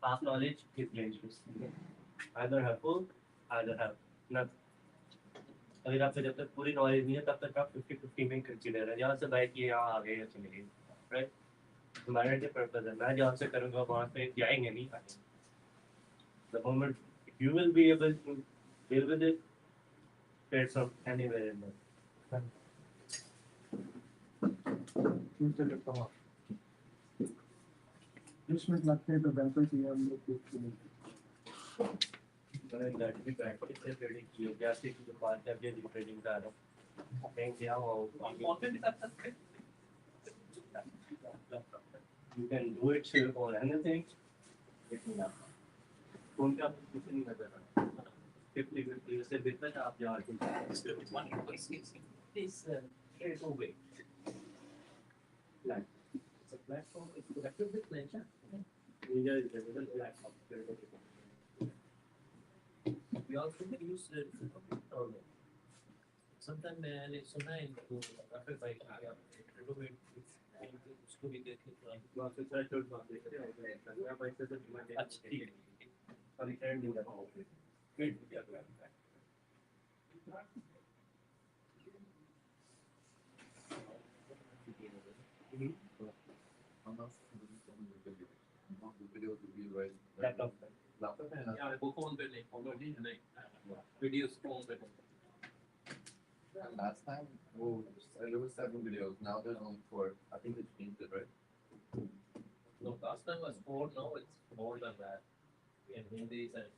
half knowledge is dangerous either helpful either help not अगर आपको जब तक पूरी नॉलेज नहीं है तब तक आप 50-50 में कंसीडर है यहाँ से बाइक ये यहाँ आ गए या चले गए राइट हमारे लिए पर्पस है मैं जहाँ से करूँगा वहाँ पे जाएंगे नहीं आएंगे the moment you will be able to deal with it trade from anywhere in the future लगता हूँ इसमें लगते हैं तो बेहतर चाहिए हम लोग कुछ नहीं। मैंने that भी practice से trading की है जैसे कि जो बात है ये trading का है बैंक गया हो you can do it on anything उनका कुछ नहीं नजर आता 50-50 से बेहतर आप जा रहे हैं is trade away like it's a platform it's a bit like India is a little platform We also use sometimes मैंने सुना है इनको Rafay भाई का उसको भी देखने को वहाँ से थ्रेशोल्ड बात देखते हैं यहाँ पैसे से डिमांड अच्छा ठीक है और रिटर्न नहीं करता फिर क्या लैपटॉप यार वो फोन पे नहीं वीडियोस फोन पे Last time, there was 7 videos. Now there's only 4. I think they changed it, right? no last time was 4 now it's more than that in Hindi and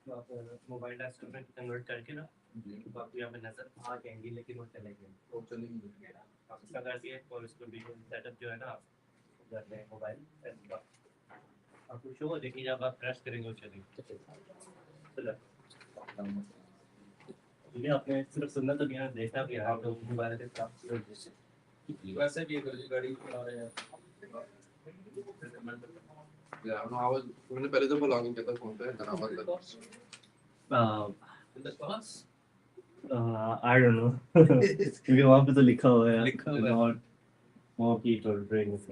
तो आप मोबाइल डेस्कटॉप में convert करके ना जी। तो आपको यहाँ पे नजर आ जाएंगी लेकिन वो चलेंगे वो चलेंगे। आप इसका करके और इसको भी सेटअप जो है ना आप कर लें मोबाइल डेस्कटॉप आपको शो हो जाएगी जब आप प्रेस करेंगे वो चलेंगे चलो ये आपने सिर्फ सुनना तो नहीं है देखना भी है आप लोग मोबाइल के साथ वैसे भी गाड़ी चला रहे हैं Yeah, no, मैंने पहले तो लॉगिन किया था फोन पे, then I was like, in the class I don't know क्योंकि वहाँ पे तो लिखा हुआ है लिखा हुआ है। not more people bring this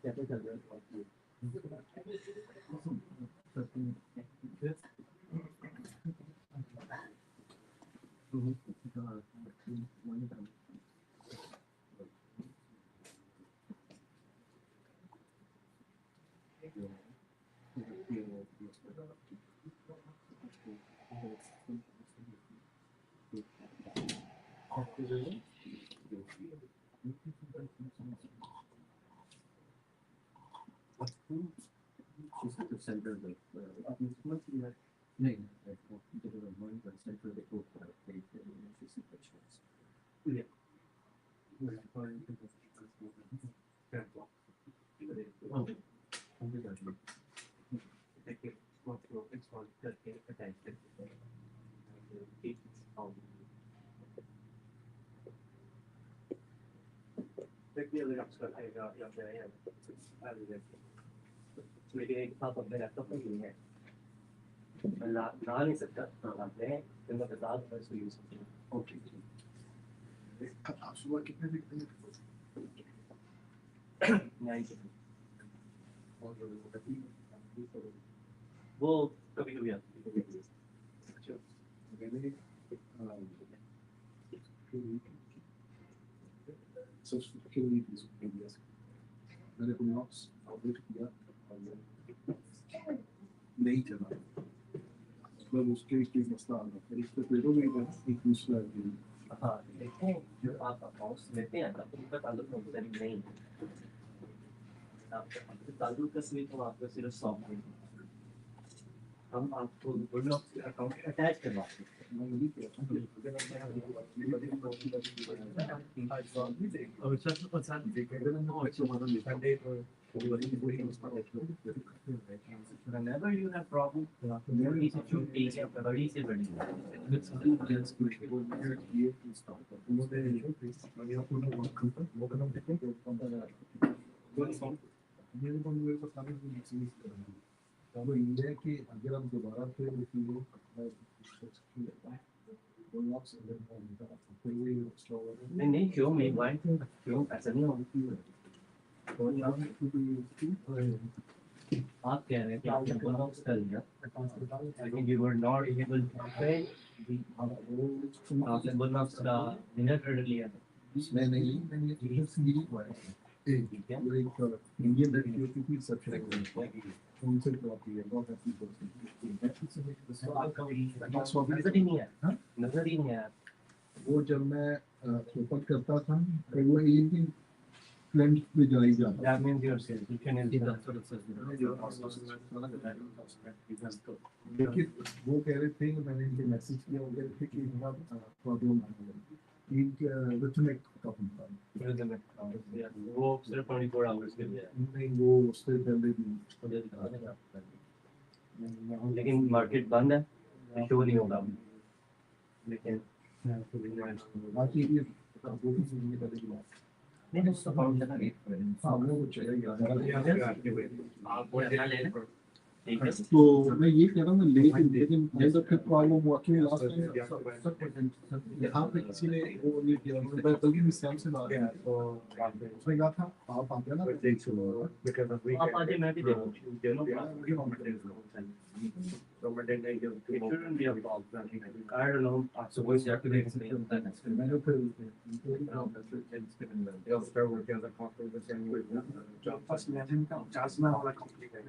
कैसे चल रहा है मेरे एक पास अपने लैपटॉप में नहीं है मैं ला नहीं सकता आपने फिर मैं बता दूंगा इसको यूज करना ओके आप सुबह कितने दिखते हैं? वो कभी कभी आती है अच्छा मैंने मैंने कोई ऑप्स अपडेट किया और नहीं चला मतलब उसके एक मसला आ रहा है इससे पेड़ों में एक दूसरा है हाँ देखें जो आप अकाउंट्स लेते हैं ना उनका ताल्लुक मुख्तलिफ नहीं है। आपका ताल्लुक का सिर्फ तो आपका सिर्फ सॉफ्टवेयर हम आपको गुड अकाउंट अटैच करवाते हैं। Whenever you have problem, बड़ी से छोटी या बड़ी से बड़ी अब इंडिया की अगर हम दोबारा से नहीं नहीं क्यों मैं वाई क्यों ऐसा नहीं होगा। आप कह रहे हैं कि आपने बोनस कर लिया लेकिन you were not able to pay आपने बोनस का डिनर कर लिया मैंने ठीक है इंडियन रेडियो की सब्सक्राइब उनसे कॉपी है बहुत अच्छी नजर ही नहीं है नजर ही नहीं है। वो जब मैं ओपन करता था तो वो एक ही क्लाइंट पे जाई जाता That means your solution is the sort of लेकिन वो कह रहे थे कि मैंने इनके मैसेज किया वो कह रहे थे कि इनका प्रॉब्लम आ गया एक रिथमेटिक प्रॉब्लम वो सिर्फ 24 आवर्स के लिए नहीं वो उससे पहले भी लेकिन मार्केट बंद है शो नहीं होगा लेकिन बाकी ये वो भी सुनिए पहले नहीं दोस्तों अकाउंट लगा हाँ वो चाहिए आप वो ले लें ठीक है। तो मैं ये कह रहा हूँ लेकिन जैसा फिर प्रॉब्लम हुआ कि लास्ट टाइम यहाँ पे किसी ने वो नहीं किया बल्कि मैं सैम से बात तो उसने कहा था आप आते ना आप आज मैं भी देखूँ It shouldn't be a problem. I don't know. So what's the activation of that experiment? मैंने फिर फर्स्ट लेवल का 50 में वाला कंप्लीट है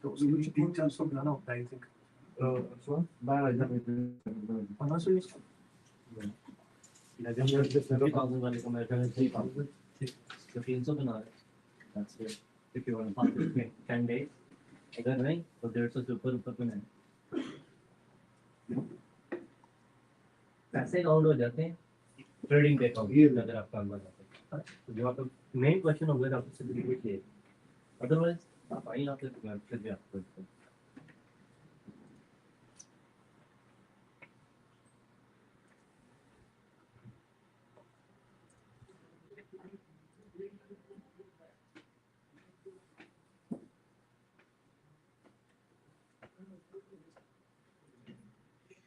तो उसमें 300-400 बनाना होता है आई थिंक 1500 यूज वाले को मैं 300 बना रहे that's it if you want to pay 10 days अगर नहीं तो 150 से ऊपर बनाए पैसे काउंट हो जाते हैं ट्रेडिंग पे काउंट अगर आप काम कर जाते हैं तो जो आपका मेन क्वेश्चन होगा तो आपसे लिमिट है अदरवाइज आप आई आप फिर भी आपको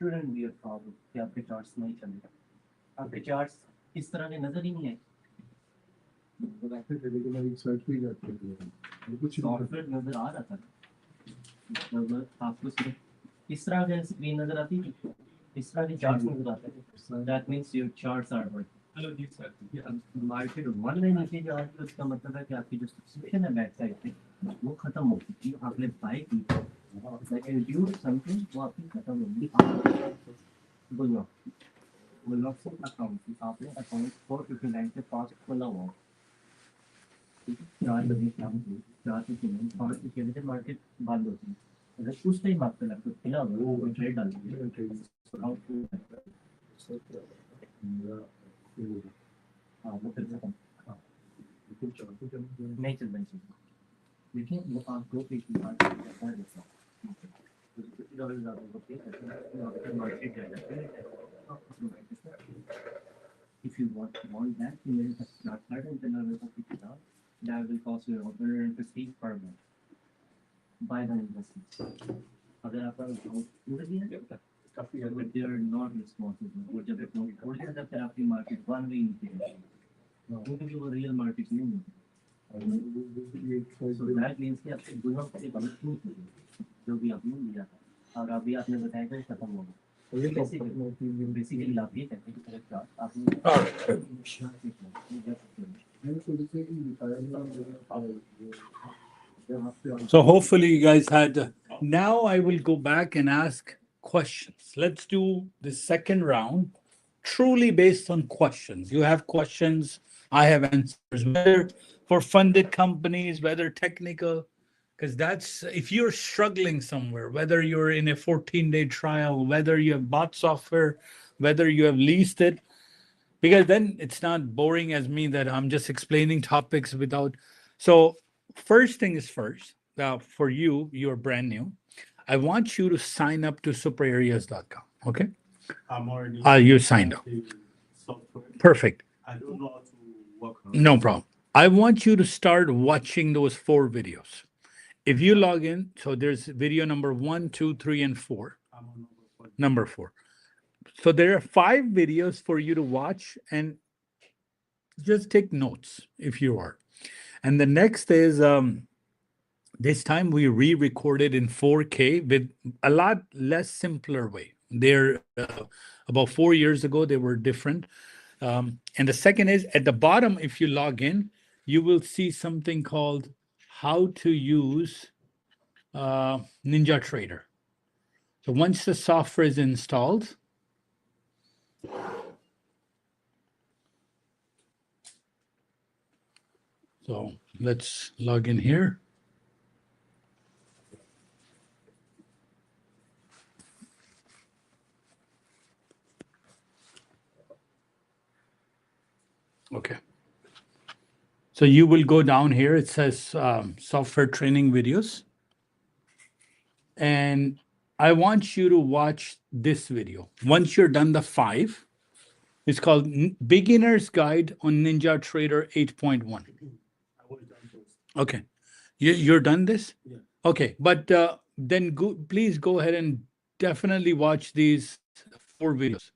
shouldn't be a problem कि आपके चार्ट्स नहीं चलेगा आपके चार्ट्स इस तरह के नजर ही नहीं आए सर्च भी करते हैं कुछ सॉफ्टवेयर नजर आ रहा था मतलब आपको सिर्फ इस तरह की स्क्रीन नजर आती है इस तरह के चार्ट्स नजर आते हैं that means your charts are working. Hello ji sir market one line नीचे जा रही है उसका मतलब है कि आपकी जो सब्सक्रिप्शन है बैक साइड पे वो खत्म हो चुकी है आपने बाय की लेकिन ड्यू टू समथिंग वो आपकी खत्म होगी बोलो बोलो से अकाउंट आपने अकाउंट 459 के पास खोला हुआ ठीक है 4 बजे शाम को 4 से 5 के बीच मार्केट बंद होती है अगर उस टाइम आपको लगता है खुला वो ट्रेड डाल दीजिए हाँ वो फिर खत्म नहीं चल रही चीज़ देखिए वो आपको एक बात करता है जैसा $50 ज़्यादा होते हैं मार्केट जाएगा if you want that you may have not started the level of $50 that will cost you $150 per month by the investment अगर आपका पूरा दिया काफी but they are not responsible वो जब हो जाता है आपकी मार्केट वन वे नहीं क्योंकि वो रियल मार्केट नहीं होती so that means कि आपके गुना से बहुत छूट जो भी आपने लिया था और अभी आपने बताया कि खत्म हो गया बेसिकली लाभ ये कहते हैं कि correct So hopefully you guys had. Now I will go back and ask questions. Let's do the second round truly based on questions. You have questions, I have answers, whether for funded companies, whether technical, because that's if you're struggling somewhere, whether you're in a 14-day trial, whether you have bought software, whether you have leased it, because then it's not boring as me that I'm just explaining topics without. So first thing is first, for you, you're brand new. I want you to sign up to superareas.com. Okay. I'm already. You signed up. the software. Perfect. I don't know how to work on it. No problem. I want you to start watching those 4 videos. If you log in, so there's video number 1, 2, 3, and 4. I'm on Number 4. So there are 5 videos for you to watch and just take notes if you are. And the next is this time we re-recorded in 4K with a lot less simpler way. They're about 4 years ago, they were different. And the second is at the bottom, if you log in, you will see something called how to use NinjaTrader. So once the software is installed, so let's log in here. Okay. So you will go down here. It says software training videos. And I want you to watch this video. Once you're done the 5, it's called Beginner's Guide on NinjaTrader 8.1. Okay. You're done this? Yeah. Okay. But then please go ahead and definitely watch these 4 videos.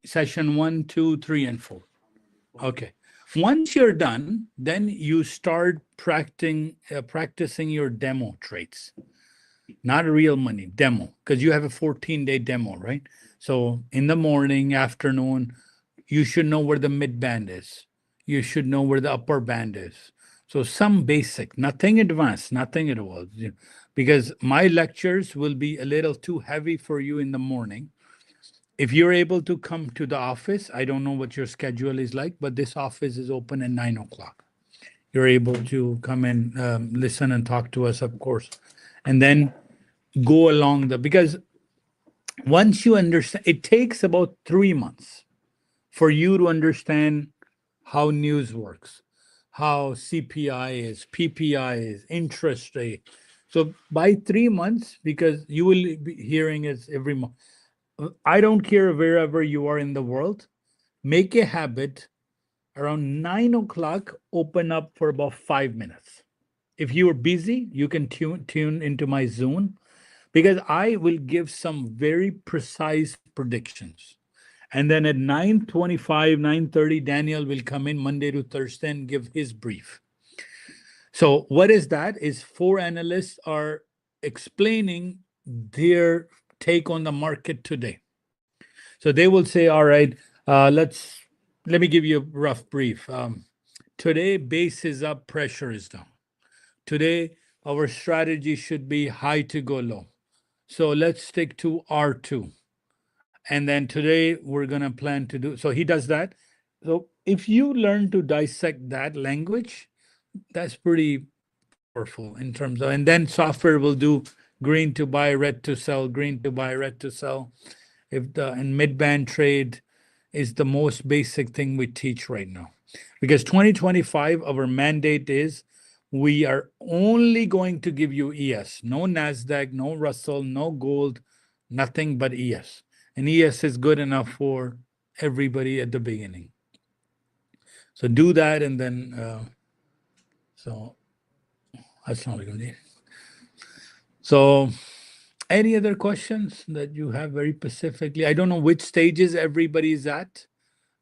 Session 1, 2, 3, and 4. Okay. Once you're done, then you start practicing your demo trades. Not real money, demo, because you have a 14-day demo, right? So in the morning, afternoon, you should know where the midband is. You should know where the upper band is. So some basic, nothing advanced, nothing at all. Because my lectures will be a little too heavy for you in the morning. If you're able to come to the office, I don't know what your schedule is like, but this office is open at 9 o'clock. You're able to come and listen and talk to us, of course. And then go along because once you understand, it takes about 3 months for you to understand how news works, how CPI is, PPI is, interest rate. So by 3 months, because you will be hearing it every month. I don't care wherever you are in the world, make a habit around 9 o'clock, open up for about 5 minutes. If you are busy, you can tune into my Zoom because I will give some very precise predictions. And then at 9:25, 9:30, Daniel will come in Monday to Thursday and give his brief. So what is that? Is 4 analysts are explaining their take on the market today. So they will say, all right, let me give you a rough brief. Today, base is up, pressure is down. Today, our strategy should be high to go low. So let's stick to R2. And then today, we're going to plan to do, so he does that. So if you learn to dissect that language, that's pretty powerful in terms of, and then software will do green to buy, red to sell, green to buy, red to sell. And midband trade is the most basic thing we teach right now. Because 2025, our mandate is we are only going to give you ES, no Nasdaq, no Russell, no gold, nothing but ES. And ES is good enough for everybody at the beginning. So do that, and then, so that's not going to be. So any other questions that you have very specifically? I don't know which stages everybody's at,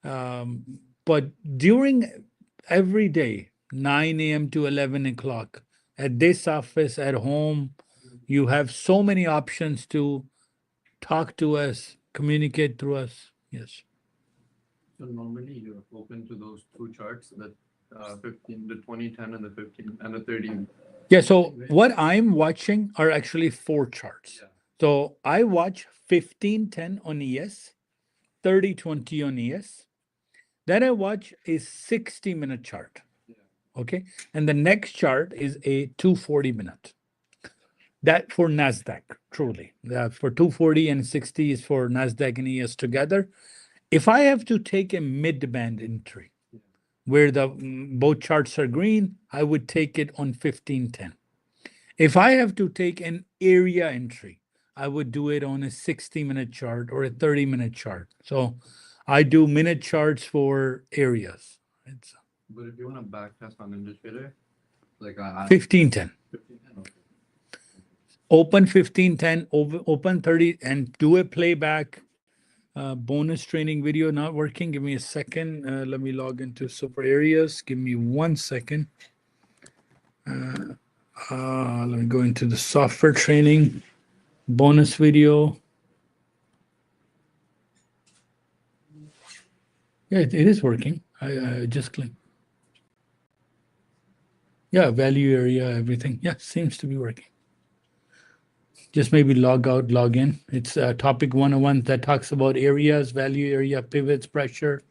but during every day, 9 a.m. to 11 o'clock, at this office, at home, you have so many options to talk to us, communicate through us. Yes. So normally you're open to those 2 charts, the 15, the 2010 and the 15 and the 30. Yeah, so what I'm watching are actually 4 charts. Yeah. So I watch 1510 on ES, 3020 on ES. Then I watch a 60-minute chart. Okay. And the next chart is a 240-minute. That for Nasdaq, truly. For 240 and 60 is for Nasdaq and ES together. If I have to take a mid-band entry where the both charts are green, I would take it on 1510. If I have to take an area entry, I would do it on a 60-minute chart or a 30-minute chart. So I do minute charts for areas. It's But if you want to backtest on indicator, like 1510. 15, okay. Open 1510, open 30, and do a playback. Bonus training video not working. Give me a second. Let me log into super areas. Give me 1 second. Let me go into the software training bonus video. Yeah, it is working. I just clicked. Yeah, value area, everything. Yeah, seems to be working. Just maybe log out, log in. It's topic 101 that talks about areas, value area, pivots, pressure,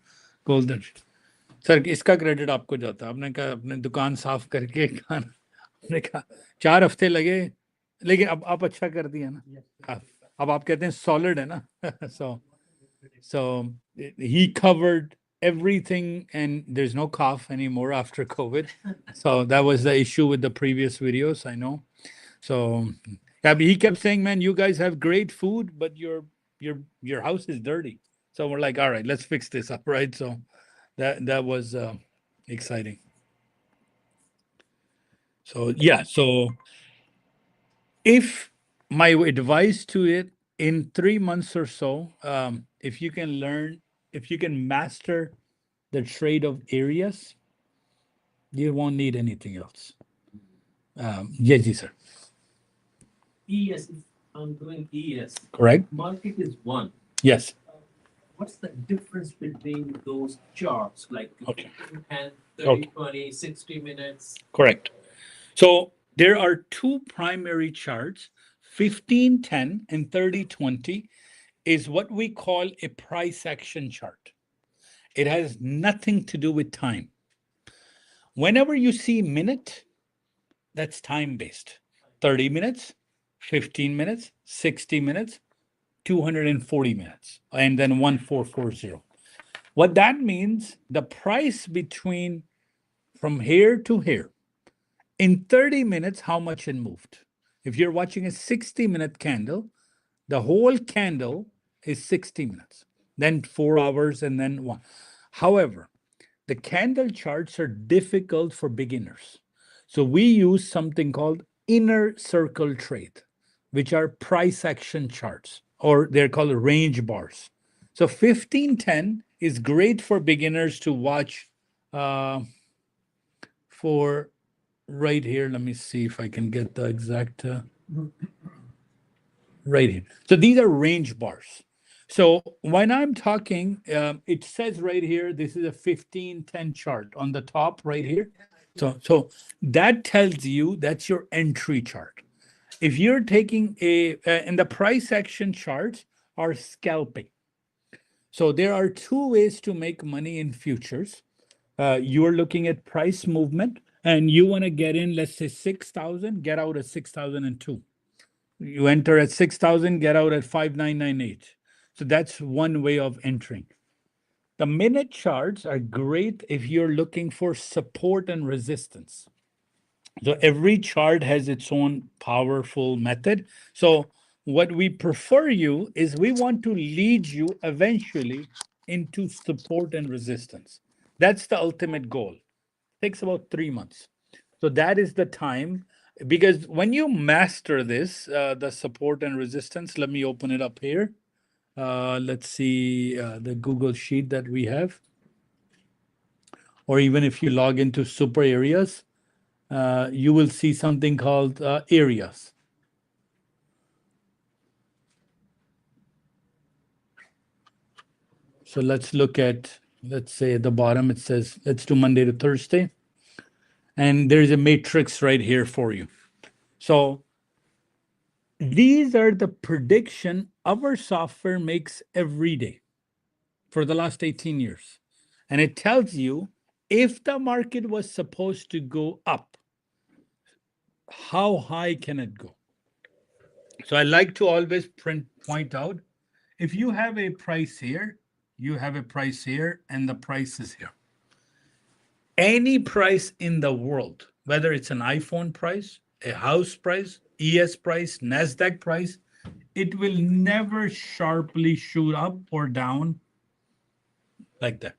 golden. Sir इसका credit आपको जाता है आपने कहा अपने दुकान साफ करके आपने कहा 4 हफ्ते लगे लेकिन अब आप अच्छा कर दिया ना अब आप कहते हैं सॉलिड है ना so he covered everything and there's no cough anymore after COVID. So that was the issue with the previous videos, I know. So yeah, but he kept saying, man, you guys have great food, but your house is dirty. So we're like, all right, let's fix this up, right? So that was exciting. So yeah, so if my advice to it in 3 months or so, if you can master the trade of areas, you won't need anything else. Yes, sir. ES, I'm doing ES. Correct? Market is 1. Yes. What's the difference between those charts? Like Okay. 10, 30, Okay. 20, 60 minutes? Correct. So there are 2 primary charts, 1510 and 3020 is what we call a price action chart. It has nothing to do with time. Whenever you see minute, that's time-based. 30 minutes, 15 minutes, 60 minutes, 240 minutes, and then 1440. What that means, the price between from here to here, in 30 minutes, how much it moved. If you're watching a 60-minute candle, the whole candle is 60 minutes, then 4 hours, and then 1. However, the candle charts are difficult for beginners. So we use something called inner circle trade, which are price action charts, or they're called range bars. So 1510 is great for beginners to watch for right here. Let me see if I can get the exact right here. So these are range bars. So when I'm talking, it says right here, this is a 1510 chart on the top right here. So that tells you that's your entry chart. If you're taking and the price action charts are scalping. So there are 2 ways to make money in futures. You're looking at price movement and you want to get in, let's say 6,000, get out at 6,002. You enter at 6,000, get out at 5,998. So that's one way of entering. The minute charts are great if you're looking for support and resistance. So every chart has its own powerful method. So what we prefer you is we want to lead you eventually into support and resistance. That's the ultimate goal. It takes about 3 months. So that is the time, because when you master this, the support and resistance, let me open it up here. Let's see the Google Sheet that we have. Or even if you log into super areas, you will see something called areas. So let's look at, let's say at the bottom, it says, let's do Monday to Thursday. And there's a matrix right here for you. So These are the prediction our software makes every day for the last 18 years. And it tells you if the market was supposed to go up, how high can it go? So I like to always point out, if you have a price here, you have a price here, and the price is here. Any price in the world, whether it's an iPhone price, a house price, ES price, Nasdaq price, it will never sharply shoot up or down like that.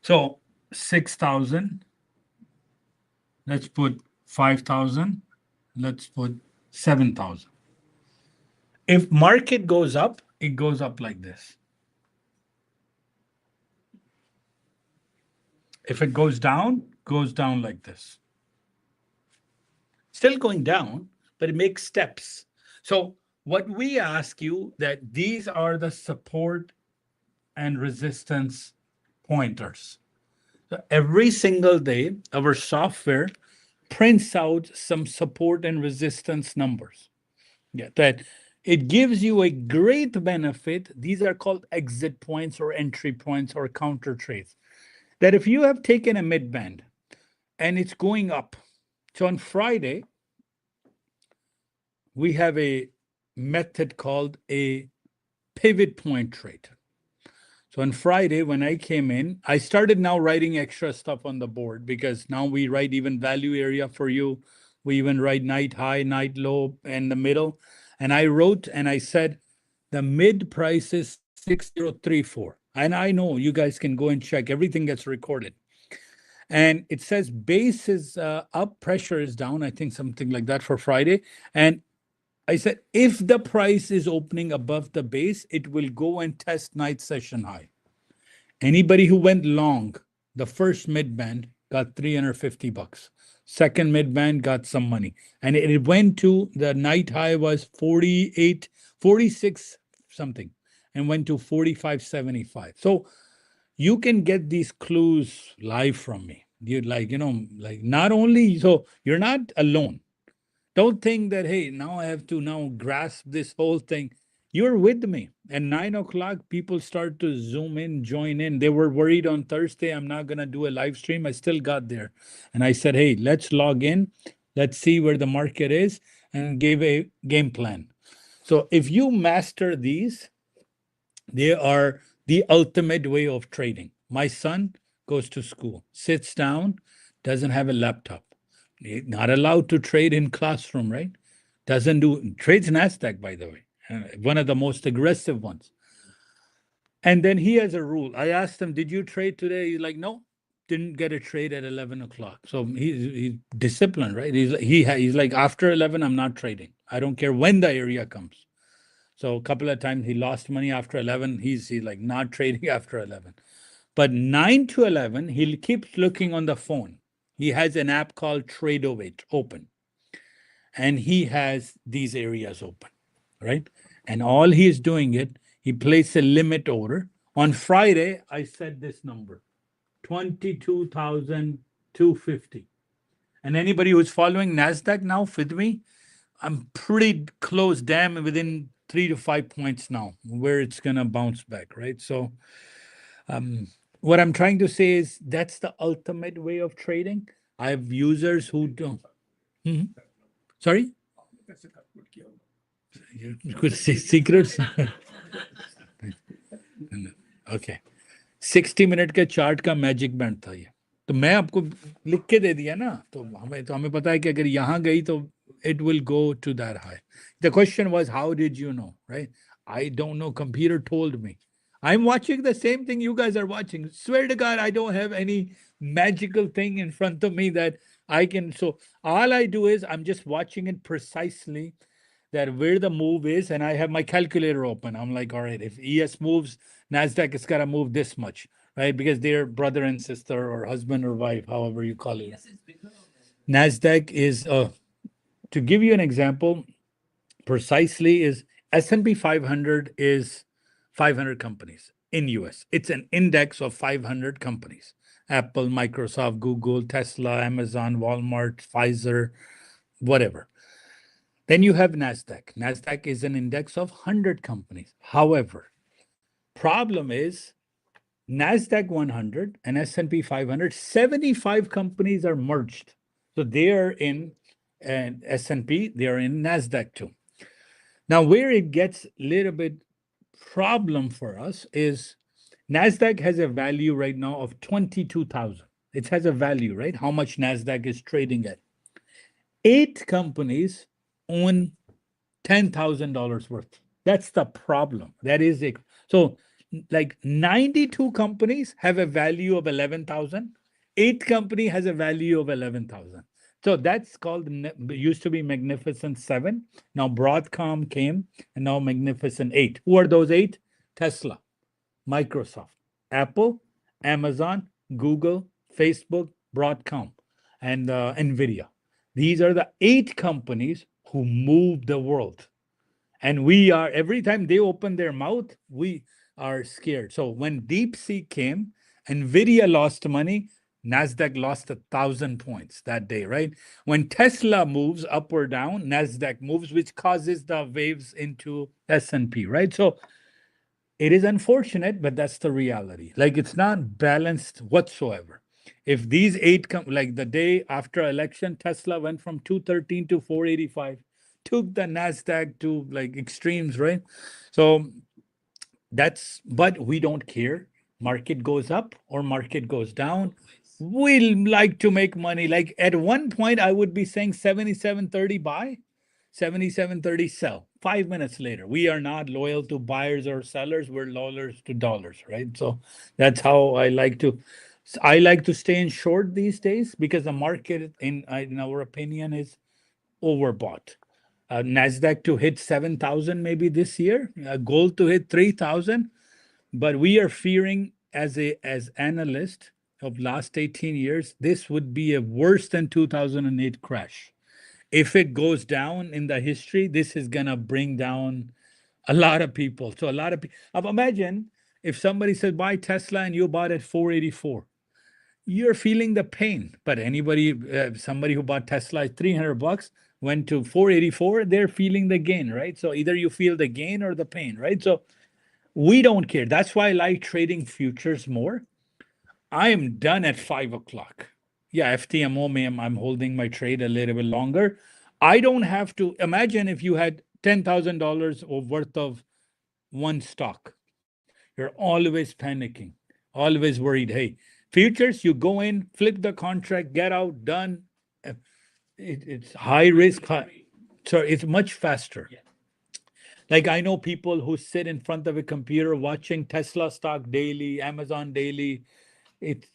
So 6,000, let's put 5,000, let's put 7,000. If market goes up, it goes up like this. If it goes down like this. Still going down, but it makes steps. So what we ask you, that these are the support and resistance pointers. So every single day, our software prints out some support and resistance numbers. Yeah, that it gives you a great benefit. These are called exit points or entry points or counter trades. That if you have taken a midband and it's going up, so on Friday, we have a method called a pivot point trade. So on Friday, when I came in, I started now writing extra stuff on the board because now we write even value area for you. We even write night high, night low, and the middle. And I wrote and I said, the mid price is 6034. And I know you guys can go and check. Everything gets recorded. And it says base is up, pressure is down. I think something like that for Friday. And I said, if the price is opening above the base, it will go and test night session high. Anybody who went long, the first midband got $350. Second midband got some money. And it went to, the night high was 48, 46 something, and went to 45.75. So you can get these clues live from me. You like not only, so you're not alone. Don't think that, hey, now I have to now grasp this whole thing. You're with me. At 9 o'clock, people start to zoom in, join in. They were worried on Thursday, I'm not going to do a live stream. I still got there. And I said, hey, let's log in. Let's see where the market is, and gave a game plan. So if you master these, they are the ultimate way of trading. My son goes to school, sits down, doesn't have a laptop. Not allowed to trade in classroom, right? Doesn't do, trades Nasdaq, by the way, one of the most aggressive ones. And then he has a rule. I asked him, did you trade today? He's like, no, didn't get a trade at 11 o'clock. So he's disciplined, right? He's like, after 11, I'm not trading. I don't care when the area comes. So a couple of times he lost money after 11. He's like not trading after 11. But 9 to 11, he'll keep looking on the phone. He has an app called Tradeovate open. And he has these areas open, right? And all he's doing it, he placed a limit order. On Friday, I said this number, 22,250. And anybody who's following Nasdaq now with me, I'm pretty close, damn, within 3 to 5 points now, where it's going to bounce back, right? So what I'm trying to say is that's the ultimate way of trading. I have users who don't. Sorry? You could say secrets. Okay. 60 minute के chart का magic band था ये, तो मैं आपको लिख के दे दिया ना, तो हमें पता है कि अगर यहाँ गई तो it will go to that high. The question was, how did you know, right? I don't know. Computer told me. I'm watching the same thing you guys are watching. Swear to God, I don't have any magical thing in front of me that I can. So all I do is I'm just watching it precisely, that where the move is, and I have my calculator open. I'm like, all right, if ES moves, Nasdaq has got to move this much, right? Because they're brother and sister or husband or wife, however you call it. Nasdaq is, to give you an example, precisely is S&P 500 is 500 companies in US. It's an index of 500 companies. Apple, Microsoft, Google, Tesla, Amazon, Walmart, Pfizer, whatever. Then you have Nasdaq. Nasdaq is an index of 100 companies. However, problem is Nasdaq 100 and S&P 500, 75 companies are merged. So they are in S&P, they are in Nasdaq too. Now, where it gets a little bit problem for us is Nasdaq has a value right now of 22,000. It has a value, right? How much Nasdaq is trading at. 8 companies own $10,000 worth. That's the problem. That is it. So like 92 companies have a value of 11,000. 8 company has a value of 11,000. So that's called, used to be Magnificent 7. Now Broadcom came and now Magnificent 8. Who are those 8? Tesla, Microsoft, Apple, Amazon, Google, Facebook, Broadcom, and NVIDIA. These are the 8 companies who move the world. And we are, every time they open their mouth, we are scared. So when DeepSeek came, NVIDIA lost money, Nasdaq lost 1,000 points that day, right? When Tesla moves up or down, Nasdaq moves, which causes the waves into S&P, right? So it is unfortunate, but that's the reality. Like it's not balanced whatsoever. If these 8 like the day after election, Tesla went from 213 to 485, took the Nasdaq to like extremes, right? So that's, but we don't care. Market goes up or market goes down. We like to make money. Like at one point, I would be saying 77.30 buy, 77.30 sell. 5 minutes later, we are not loyal to buyers or sellers. We're loyal to dollars, right? So that's how I like to stay in short these days because the market, in our opinion, is overbought. Nasdaq to hit 7,000 maybe this year, gold to hit 3,000, but we are fearing as analyst of last 18 years, this would be a worse than 2008 crash. If it goes down in the history, this is gonna bring down a lot of people. So a lot of people. Imagine if somebody said buy Tesla and you bought at 484. You're feeling the pain. But anybody, somebody who bought Tesla at $300 went to 484, they're feeling the gain, right? So either you feel the gain or the pain, right? So we don't care. That's why I like trading futures more. I am done at 5 o'clock. Yeah, FTMO, ma'am, I'm holding my trade a little bit longer. I don't have to imagine if you had $10,000 worth of one stock. You're always panicking, always worried. Hey, futures, you go in, flip the contract, get out, done. It's high risk. So it's much faster. Yeah. Like I know people who sit in front of a computer watching Tesla stock daily, Amazon daily.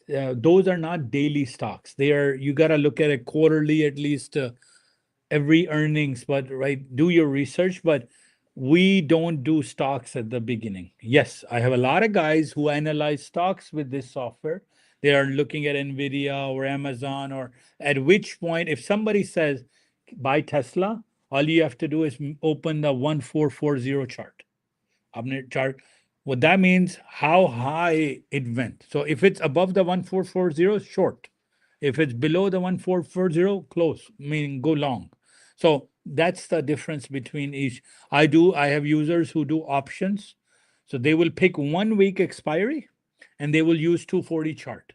Those are not daily stocks. They are, you got to look at it quarterly at least, every earnings, but right, do your research. But we don't do stocks at the beginning. Yes, I have a lot of guys who analyze stocks with this software. They are looking at NVIDIA or Amazon, or at which point, if somebody says buy Tesla, all you have to do is open the 1440 chart. Chart. What that means, how high it went. So if it's above the 1440, short. If it's below the 1440, close, meaning go long. So that's the difference between each. I have users who do options. So they will pick 1 week expiry and they will use 240 chart.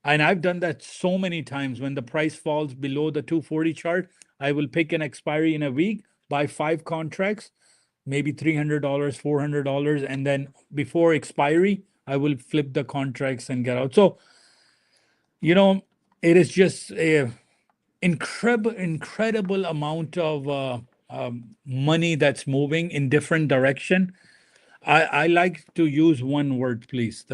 And I've done that so many times. When the price falls below the 240 chart, I will pick an expiry in a week, buy 5 contracts, maybe $300, $400, and then before expiry, I will flip the contracts and get out. So, it is just a incredible amount of money that's moving in different direction. I like to use one word, please.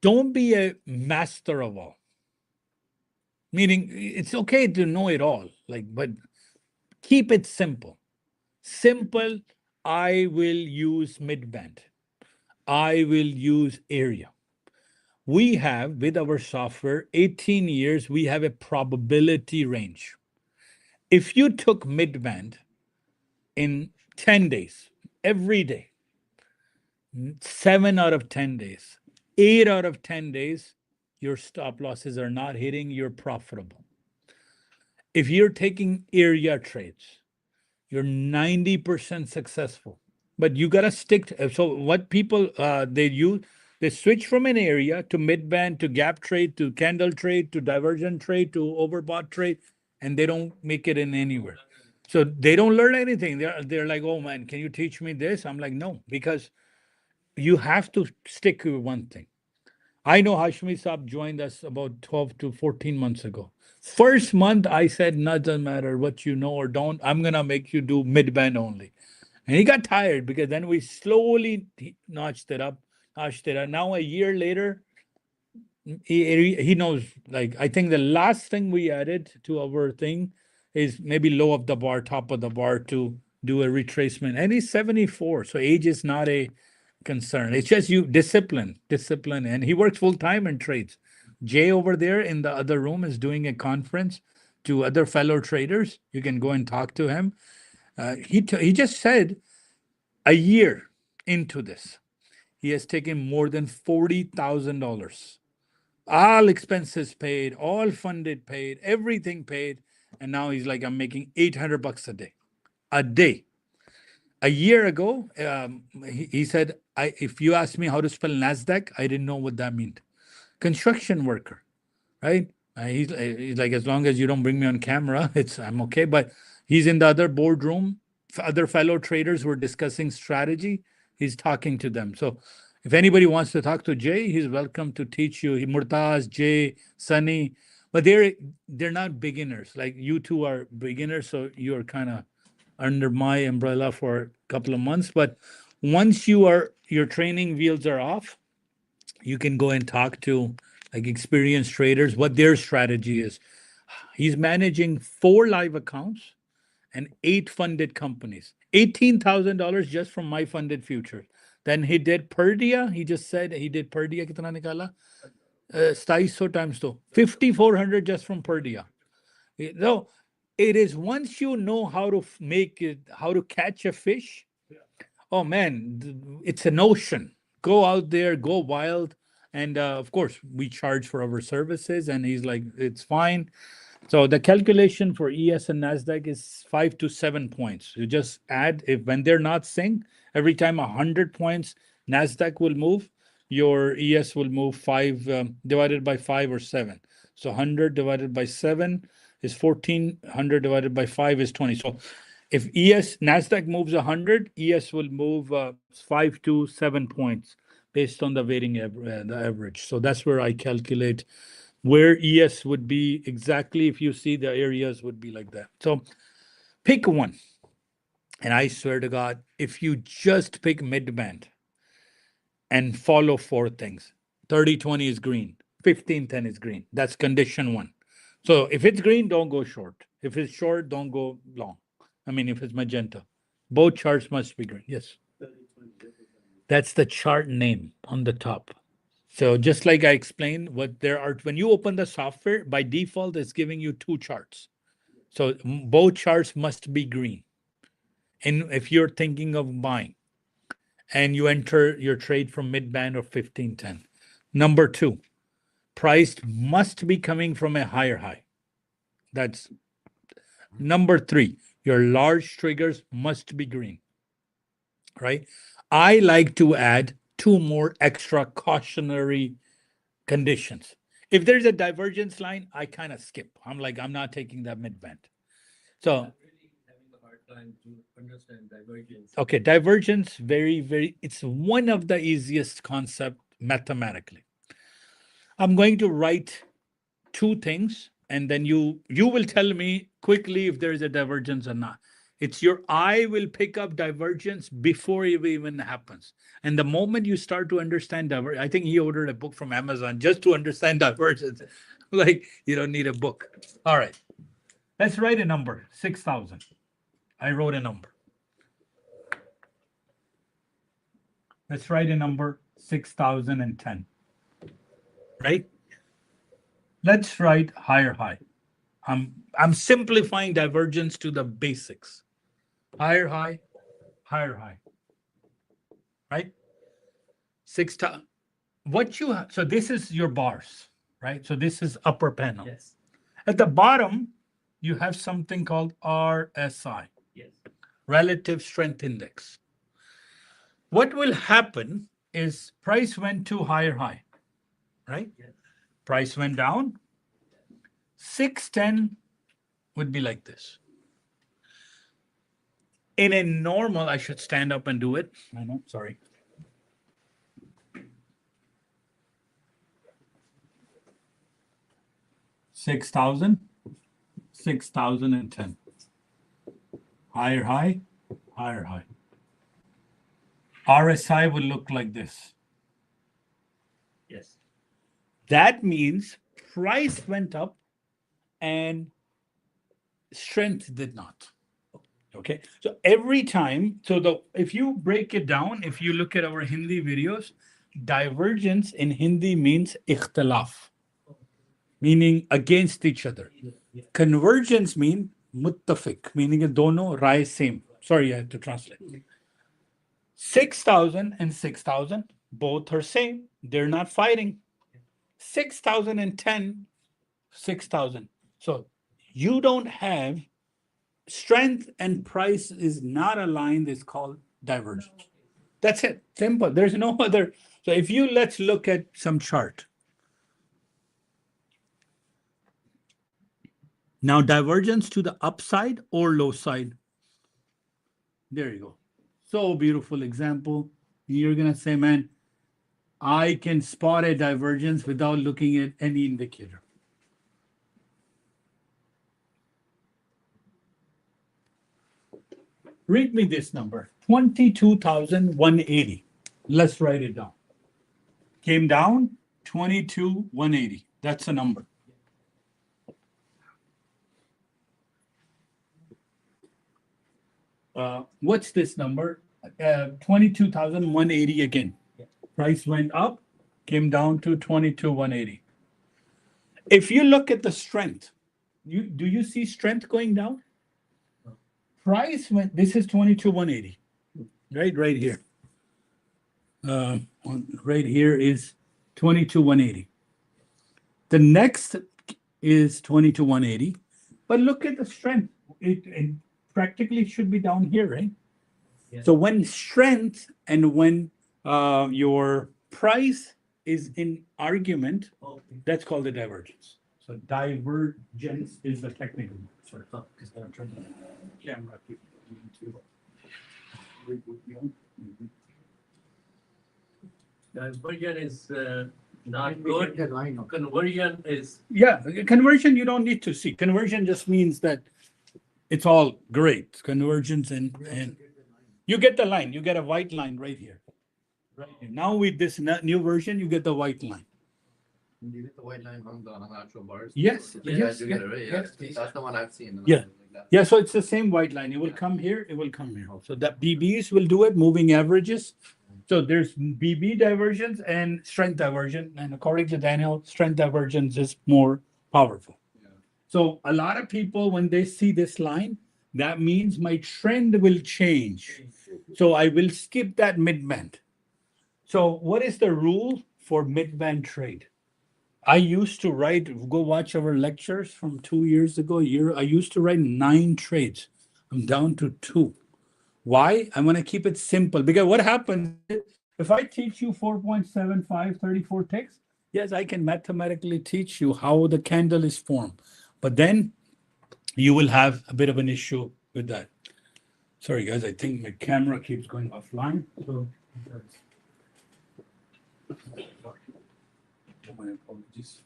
Don't be a master of all. Meaning, it's okay to know it all, but keep it simple. Simple. I will use midband. I will use area. We have, with our software, 18 years, we have a probability range. If you took midband in 10 days, every day, 7 out of 10 days, 8 out of 10 days, your stop losses are not hitting, you're profitable. if you're taking area trades, you're 90% successful. But you gotta stick to, so what people they switch from an area to midband to gap trade to candle trade to divergent trade to overbought trade, and they don't make it in anywhere. So they don't learn anything. They're like, oh man, can you teach me this? I'm like, no, because you have to stick with one thing. I know Hashmi Saab joined us about 12 to 14 months ago. First month, I said, no, doesn't matter what you know or don't. I'm going to make you do midband only. And he got tired because then we slowly notched it up. Now, a year later, he knows. Like, I think the last thing we added to our thing is maybe low of the bar, top of the bar to do a retracement. And he's 74. So age is not a concern. It's just you discipline. And he works full time in trades. Jay over there in the other room is doing a conference to other fellow traders. You can go and talk to him. He just said a year into this, he has taken more than $40,000. All expenses paid, all funded paid, everything paid. And now he's like, I'm making $800 a day. A day. A year ago, he said, if you ask me how to spell Nasdaq, I didn't know what that meant. Construction worker, right? He's like, as long as you don't bring me on camera, I'm okay. But he's in the other boardroom. Other fellow traders were discussing strategy. He's talking to them. So if anybody wants to talk to Jay, he's welcome to teach you. Murtaz, Jay, Sunny, but they're not beginners. Like you two are beginners, so you're kind of under my umbrella for a couple of months. But once your training wheels are off, you can go and talk to like experienced traders, what their strategy is. He's managing 4 live accounts and 8 funded companies. $18,000 just from my funded futures. Then he did Perdia. He just said he did Perdia. Kitna nikala? 2700 times 2. 5,400 just from Perdia. No, it is once you know how to make it, how to catch a fish. Oh man, it's an ocean. Go out there, go wild. And of course, we charge for our services. And he's like, it's fine. So the calculation for ES and Nasdaq is 5 to 7 points. You just add, when they're not synced, every time 100 points Nasdaq will move, your ES will move 5 divided by 5 or 7. So 100 divided by 7 is 14. 100 divided by 5 is 20. So if Nasdaq moves 100, ES will move 5 to 7 points based on the weighting, the average. So that's where I calculate where ES would be exactly. If you see the areas would be like that. So pick one. And I swear to God, if you just pick midband and follow 4 things, 30-20 is green, 15-10 is green. That's condition 1. So if it's green, don't go short. If it's short, don't go long. I mean, if it's magenta, both charts must be green. Yes. That's the chart name on the top. So just like I explained, what there are, when you open the software, by default, it's giving you 2 charts. So both charts must be green. And if you're thinking of buying and you enter your trade from midband or 15-10. Number 2, price must be coming from a higher high. That's number 3. Your large triggers must be green, right? I like to add 2 more extra cautionary conditions. If there's a divergence line, I kind of skip. I'm like, I'm not taking that midband. So I'm really having a hard time to understand divergence. okay, divergence, it's one of the easiest concept mathematically. I'm going to write 2 things, and then you will tell me quickly if there is a divergence or not. It's your eye will pick up divergence before it even happens. And the moment you start to understand divergence, I think he ordered a book from Amazon just to understand divergence. Like, you don't need a book. All right. Let's write a number, 6,000. I wrote a number. Let's write a number, 6,010. Right? Let's write higher high. I'm simplifying divergence to the basics. Higher high, higher high. Right? 6,000. What you so this is your bars, right? So this is upper panel. Yes. At the bottom, you have something called RSI, Yes. Relative Strength Index. What will happen is price went to higher high, right? Yes. Price went down. 610 would be like this. In a normal, I should stand up and do it. I know, sorry. $6,000, 6,010. Higher high, higher high. RSI will look like this. Yes. That means price went up and strength did not. Okay, so every time, if you break it down, if you look at our Hindi videos, divergence in Hindi means ikhtilaf, meaning against each other. Convergence means muttafiq, meaning dono rai same. Sorry, I have to translate. 6,000 and 6,000, both are same. They're not fighting. 6,010, 6,000. So you don't have strength and price is not aligned, is called divergence. That's it. Simple. There's no other. So if you let's look at some chart. Now divergence to the upside or low side. There you go. So beautiful example. You're gonna say, man, I can spot a divergence without looking at any indicator. Read me this number, 22,180. Let's write it down. Came down, 22,180. That's a number. What's this number? 22,180 again. Price went up, came down to 22,180. If you look at the strength, do you see strength going down? Price went, this is 22,180, right here. Right here is 22,180. The next is 22,180, but look at the strength. It practically should be down here, right? Yeah. So when strength and when your price is in argument, Okay. that's called a divergence. So divergence is the technical word. Sorry, because I'm trying to camera people to read with you. Diversion is not good. Conversion is Yeah, conversion you don't need to see. Conversion just means that it's all great. Convergence and you get the line. You get a white line right here. Right here. Now with this new version, you get the white line. You get the white line from the actual bars? Yes, Yeah, yes, you get it, right? yes, Yeah, yes. that's the one I've seen. Yeah. Like that. Yeah, so it's the same white line. It will come here, it will come here. So that BBs will do it, moving averages. So there's BB divergence and strength divergence. And according to Daniel, strength divergence is more powerful. Yeah. So a lot of people, when they see this line, that means my trend will change. So I will skip that midband. So what is the rule for midband trade? I used to write, go watch our lectures from 2 years ago, I used to write 9 trades. I'm down to 2. Why? I want to keep it simple because what happens if I teach you 4.75, 34 ticks? Yes, I can mathematically teach you how the candle is formed, but then you will have a bit of an issue with that. Sorry, guys, I think my camera keeps going offline. So, my apologies.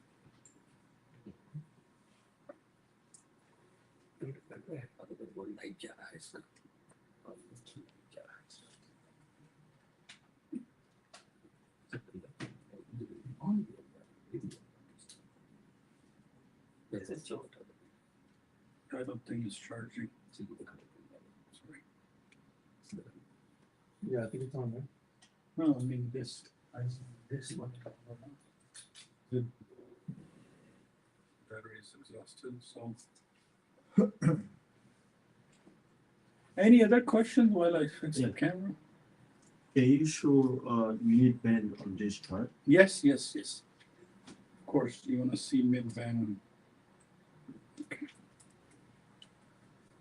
I don't think it's charging. Sorry. Yeah, I think it's on there. No, I mean this one. The battery is exhausted, so. Any other questions while I fix the camera? Can you show Midband on this chart? Yes, yes, yes. Of course, you want to see midband. Okay.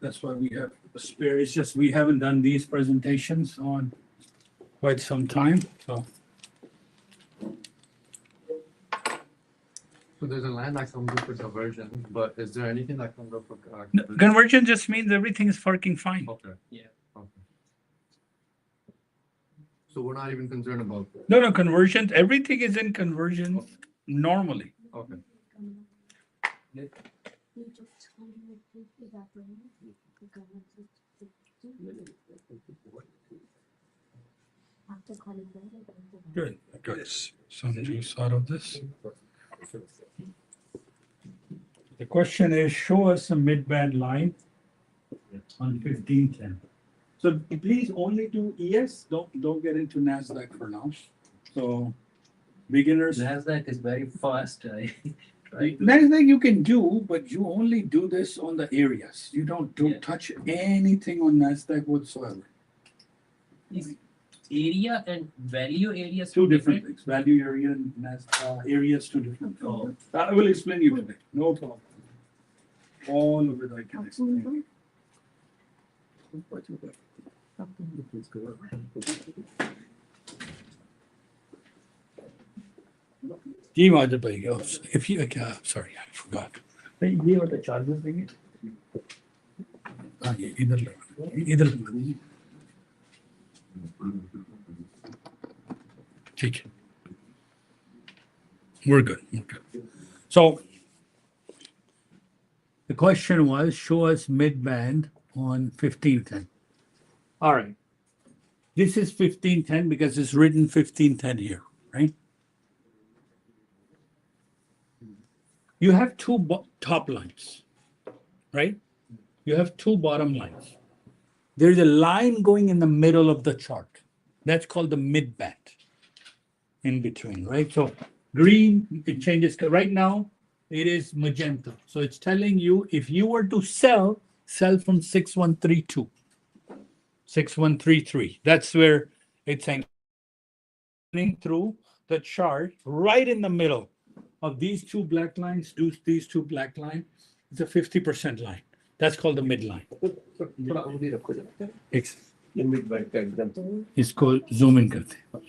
That's why we have a spare. It's just we haven't done these presentations on quite some time. So So there's a line that comes up for diversion, but is there anything that comes up for? conversion just means everything is working fine. Okay. Yeah. Okay. So we're not even concerned about. No, conversions. Everything is in conversions normally. Okay. Good. I got some juice out of this. The question is, show us a mid-band line on 1510. So please only do ES. Don't get into Nasdaq for now. So beginners. Nasdaq is very fast. Nasdaq you can do, but you only do this on the areas. You don't touch anything on Nasdaq whatsoever. Area and value areas. Two different things. Value area and areas, two different things. I will explain you today. No problem. All of it I can explain. Ji Majid bhai, if you sorry, I forgot. ये वाला charges देंगे? हाँ ये इधर ठीक है. We're good. So the question was, show us mid-band on 1510. All right. This is 1510 because it's written 1510 here, right? You have two top lines, right? You have two bottom lines. There's a line going in the middle of the chart. That's called the mid-band in between, right? So green, it changes. Right now, it is magenta. So it's telling you if you were to sell from 6132, 6133. That's where it's saying through the chart right in the middle of these two black lines, these two black lines, it's a 50% line. That's called the midline. इसको zoom in करते हैं.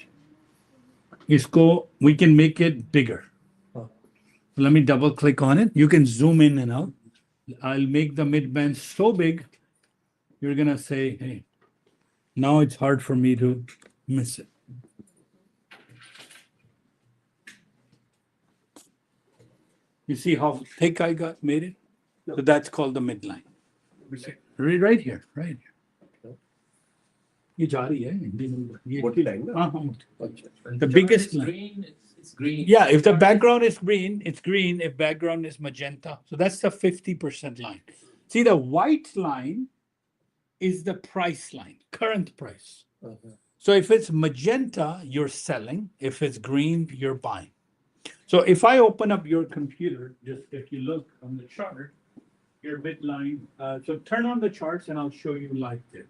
इसको we can make it bigger. Let me double click on it. You can zoom in and out. I'll make the midband so big, you're gonna say, hey, now it's hard for me to miss it. You see how thick I made it? So that's called the midline. Right here, right here. ये जा रही है हिंदी में. मोटी line ना? हाँ, हाँ. The biggest line. Green, it's green. Yeah, if the background is green, it's green. If background is magenta, so that's the 50% line. See, the white line is the price line, current price. So if it's magenta, you're selling. If it's green, you're buying. So if I open up your computer, just if you look on the chart, your bit line, so turn on the charts and I'll show you live there.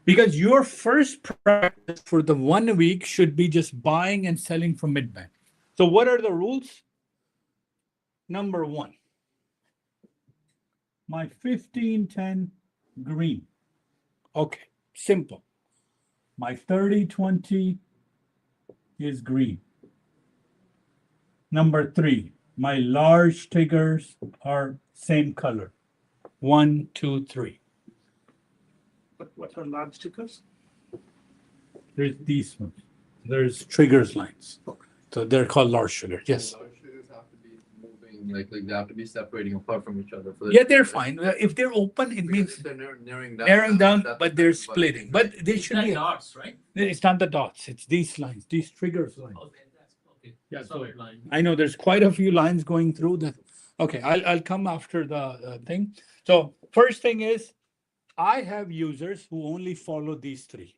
Because your first practice for the 1 week should be just buying and selling from Midband. So what are the rules? Number one, my 1510 green. Okay, simple. My 3020 is green. Number three, my large triggers are same color. 1, 2, 3. What are large stickers? There's these ones. There's triggers lines. So they're called large triggers. Yes. Large triggers have to be moving, like they have to be separating apart from each other. For Yeah, they're fine. If they're open, it Because means if they're narrowing down, that's but they're fine, splitting. But they It's should not be. dots, right? It's not the dots. It's these lines, these triggers lines. Okay, that's okay. Yeah, so Solid line. I know there's quite a few lines going through that. Okay, I'll come after the thing. So first thing is, I have users who only follow these three.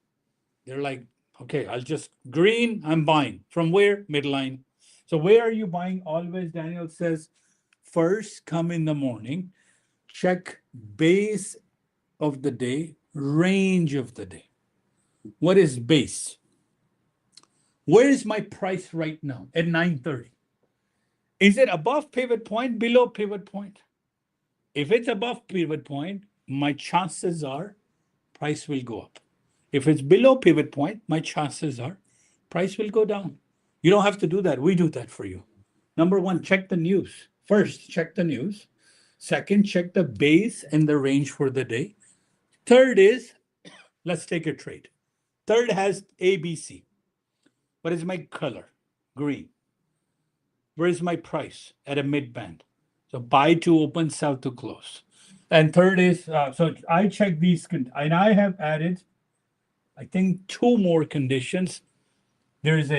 They're like, okay, I'll just green, I'm buying. From where? Midline. So where are you buying? Always, Daniel says, first come in the morning, check base of the day, range of the day. What is base? Where is my price right now at 9:30? Is it above pivot point, below pivot point? if it's above pivot point, my chances are price will go up. If it's below pivot point, my chances are price will go down. You don't have to do that. We do that for you. Number one, check the news. First, check the news. Second, check the base and the range for the day. Third is, let's take a trade. Third has ABC. What is my color? Green. Where is my price? At a midband. So buy to open, sell to close. And third is, so I check these, and I have added, I think, 2 more conditions. There is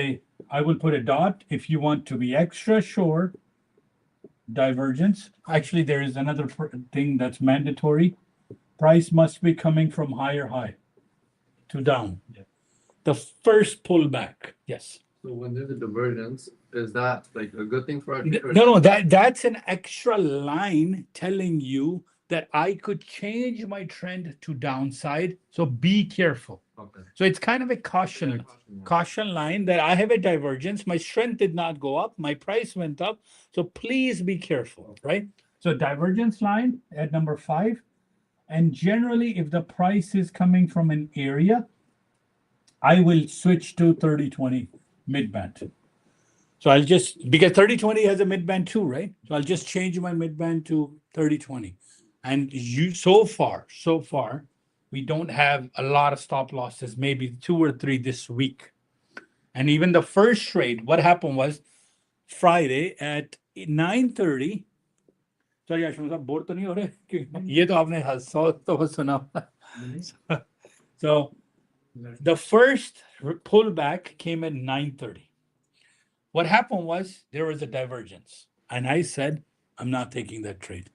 I will put a dot if you want to be extra sure. Divergence. Actually, there is another thing that's mandatory. Price must be coming from higher high to down. Yeah. The first pullback. Yes. So when there's a divergence, is that like a good thing for our No, that's an extra line telling you that I could change my trend to downside. So be careful. Okay. So it's kind of a caution line that I have a divergence. My strength did not go up. My price went up. So please be careful, right? So divergence line at number 5. And generally, if the price is coming from an area, I will switch to 30-20 midband. So I'll just, because 30-20 has a midband too, right? So I'll just change my midband to 30-20. And so far, we don't have a lot of stop losses, maybe 2 or 3 this week. And even the first trade, what happened was Friday at 9:30. Sorry, Ashwin साहब bore तो नहीं हो रहे? ये तो आपने तो सुना. So the first pullback came at 9:30. What happened was there was a divergence. And I said, I'm not taking that trade.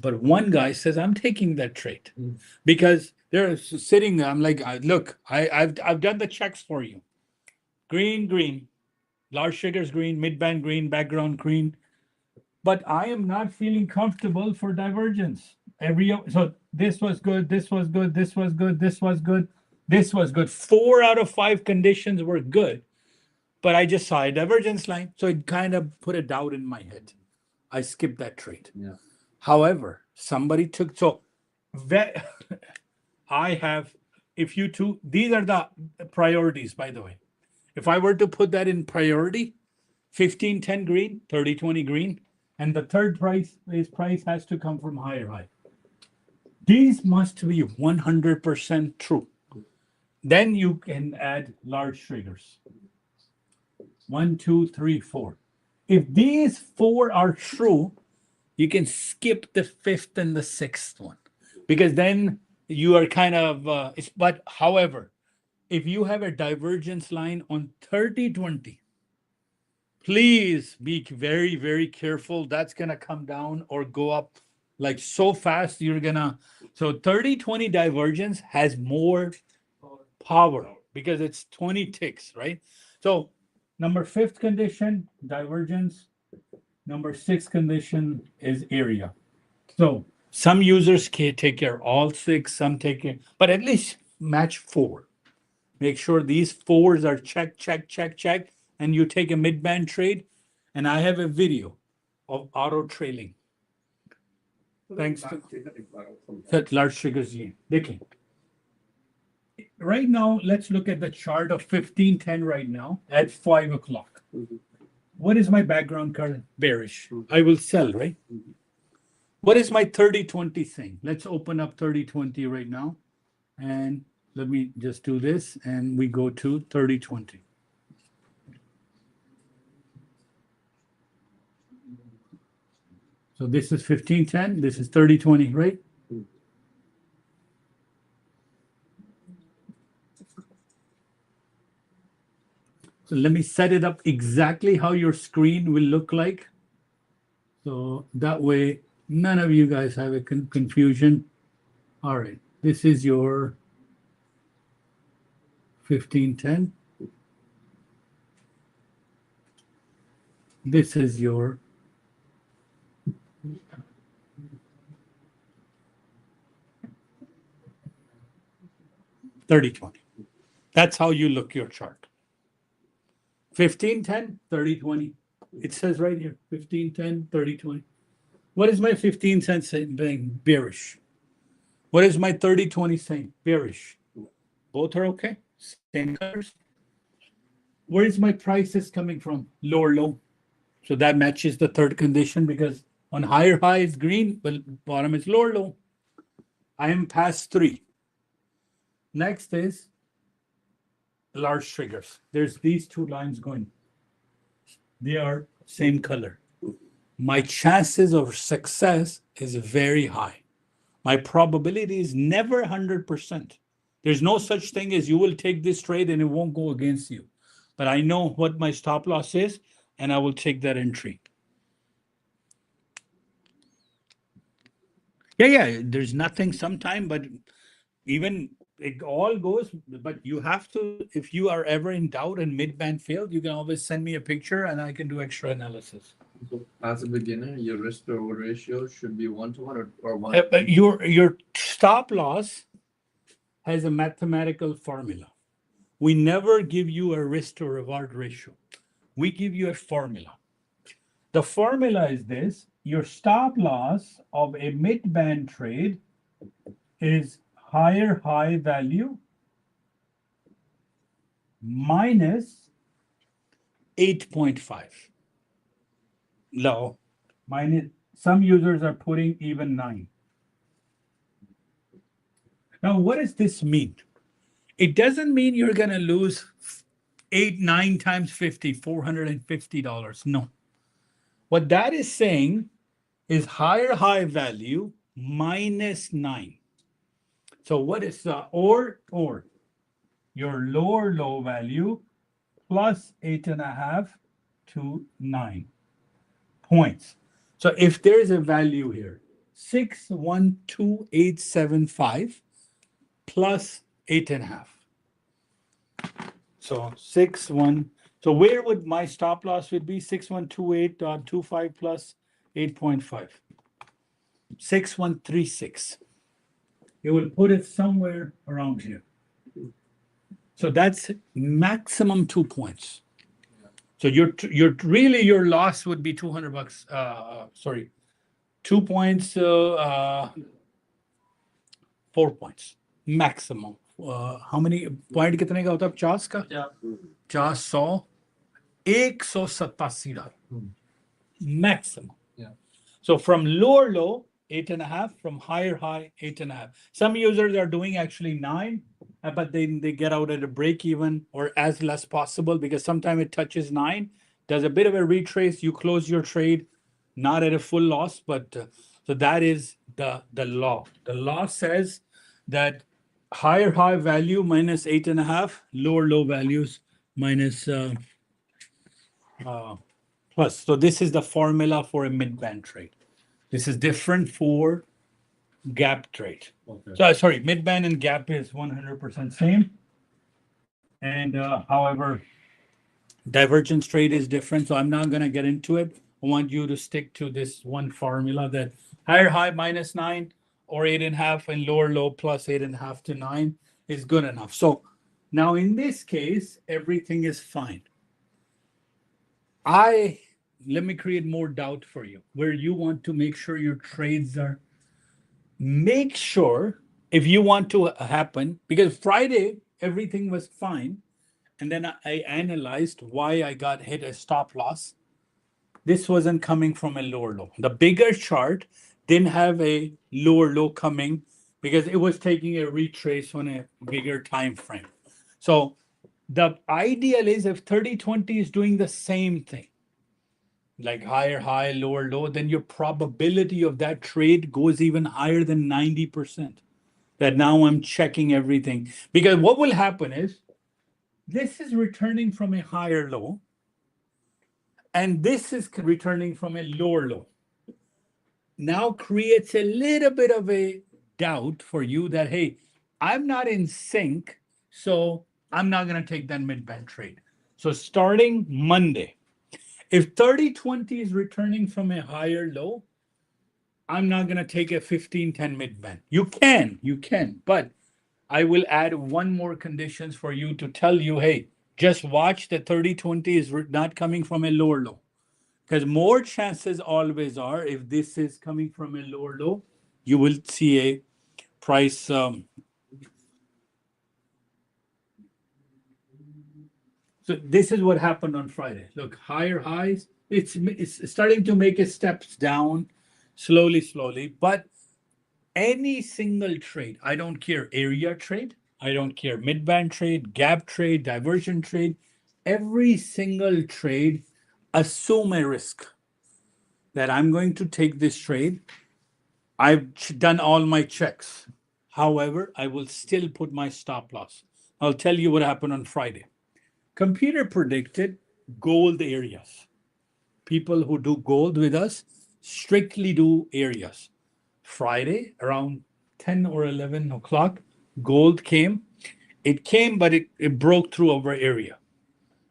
But one guy says, I'm taking that trade. Because they're sitting there. I'm like, look, I've done the checks for you. Green, large triggers green, midband green, background green. But I am not feeling comfortable for divergence. So this was good, this was good, this was good, this was good, this was good. 4 out of 5 conditions were good. But I just saw a divergence line. So it kind of put a doubt in my head. I skipped that trade. Yeah. However, somebody took, so I have, if you two, these are the priorities, by the way. If I were to put that in priority, 15-10 green, 30-20 green, and the third price has to come from higher high. These must be 100% true. Then you can add large triggers. 1, 2, 3, 4. If these 4 are true, you can skip the 5th and the 6th one, because then you are kind of, but however, if you have a divergence line on 30-20, please be very, very careful. That's going to come down or go up like so fast. So 30-20 divergence has more power because it's 20 ticks, right? So number 5th condition, divergence. Number 6 condition is area. So some users can take care of all 6, some take care, but at least match 4. Make sure these 4s are check, and you take a midband trade. And I have a video of auto trailing. Thanks to that large triggers. Dekhen. Right now, let's look at the chart of 15-10 right now at 5 o'clock. What is my background current? Bearish. I will sell, right? What is my 30-20 thing? Let's open up 30-20 right now. And let me just do this. And we go to 30-20. So this is 15-10. This is 30-20, right? So let me set it up exactly how your screen will look like. So that way, none of you guys have a confusion. All right, this is your 15-10. This is your 30-20. That's how you look your chart. 15-10, 30-20. It says right here, 15-10, 30-20. What is my 15 cents saying? Bearish. What is my 30-20 saying? Bearish. Both are okay. Same colors. Where is my prices coming from? Lower low. So that matches the third condition because on higher high is green, but bottom is lower low. I am past 3. Next is large triggers. There's these 2 lines going. They are same color. My chances of success is very high. My probability is never 100%. There's no such thing as you will take this trade and it won't go against you. But I know what my stop loss is, and I will take that entry. Yeah, there's nothing sometime, but even it all goes, but you have to, if you are ever in doubt and mid-band failed, you can always send me a picture and I can do extra analysis. So as a beginner, your risk to reward ratio should be 1-to-1 or 1. But your stop loss has a mathematical formula. We never give you a risk to reward ratio. We give you a formula. The formula is this: your stop loss of a mid-band trade is higher high value minus 8.5. Low. Minus, some users are putting even 9. Now, what does this mean? It doesn't mean you're going to lose 9 times 50, $450. No. What that is saying is higher high value minus 9. So what is the or your lower low value plus 8.5 to 9 points. So if there's a value here, 612875 plus 8.5. So 61. So where would my stop loss would be? 6128.25 plus 8.5. 6136. You will put it somewhere around here. So that's maximum 2 points. So your loss would be $200. 2 points, 4 points maximum. How many point कितने का होता है 50 का 187 maximum. Yeah. So from lower low 8.5, from higher high 8.5. Some users are doing actually 9, but then they get out at a break even or as less possible because sometimes it touches 9, does a bit of a retrace, you close your trade, not at a full loss, but so that is the law. The law says that higher high value minus 8.5, lower low values minus plus. So this is the formula for a mid-band trade. This is different for gap trade. Okay. So sorry, mid-band and gap is 100% same. And however, divergence trade is different. So I'm not going to get into it. I want you to stick to this one formula that higher high minus 9 or 8.5 and lower low plus 8.5 to 9 is good enough. So now in this case, everything is fine. Let me create more doubt for you where you want to make sure your trades are. Make sure if you want to happen, because Friday, everything was fine. And then I analyzed why I got hit a stop loss. This wasn't coming from a lower low. The bigger chart didn't have a lower low coming because it was taking a retrace on a bigger time frame. So the ideal is if 30-20 is doing the same thing, like higher high, lower low, then your probability of that trade goes even higher than 90%. That now I'm checking everything. Because what will happen is this is returning from a higher low, and this is returning from a lower low. Now creates a little bit of a doubt for you that, hey, I'm not in sync, so I'm not going to take that mid-band trade. So starting Monday, if 30-20 is returning from a higher low, I'm not going to take a 15-10 mid-band. You can, but I will add one more conditions for you to tell you, hey, just watch the 30-20 is not coming from a lower low. Because more chances always are, if this is coming from a lower low, you will see a price. So this is what happened on Friday. Look, higher highs. It's starting to make its steps down slowly. But any single trade, I don't care, area trade, I don't care, midband trade, gap trade, diversion trade, every single trade, assume a risk that I'm going to take this trade. I've done all my checks. However, I will still put my stop loss. I'll tell you what happened on Friday. Computer predicted gold areas. People who do gold with us strictly do areas. Friday, around 10 or 11 o'clock, gold came. It came, but it broke through our area.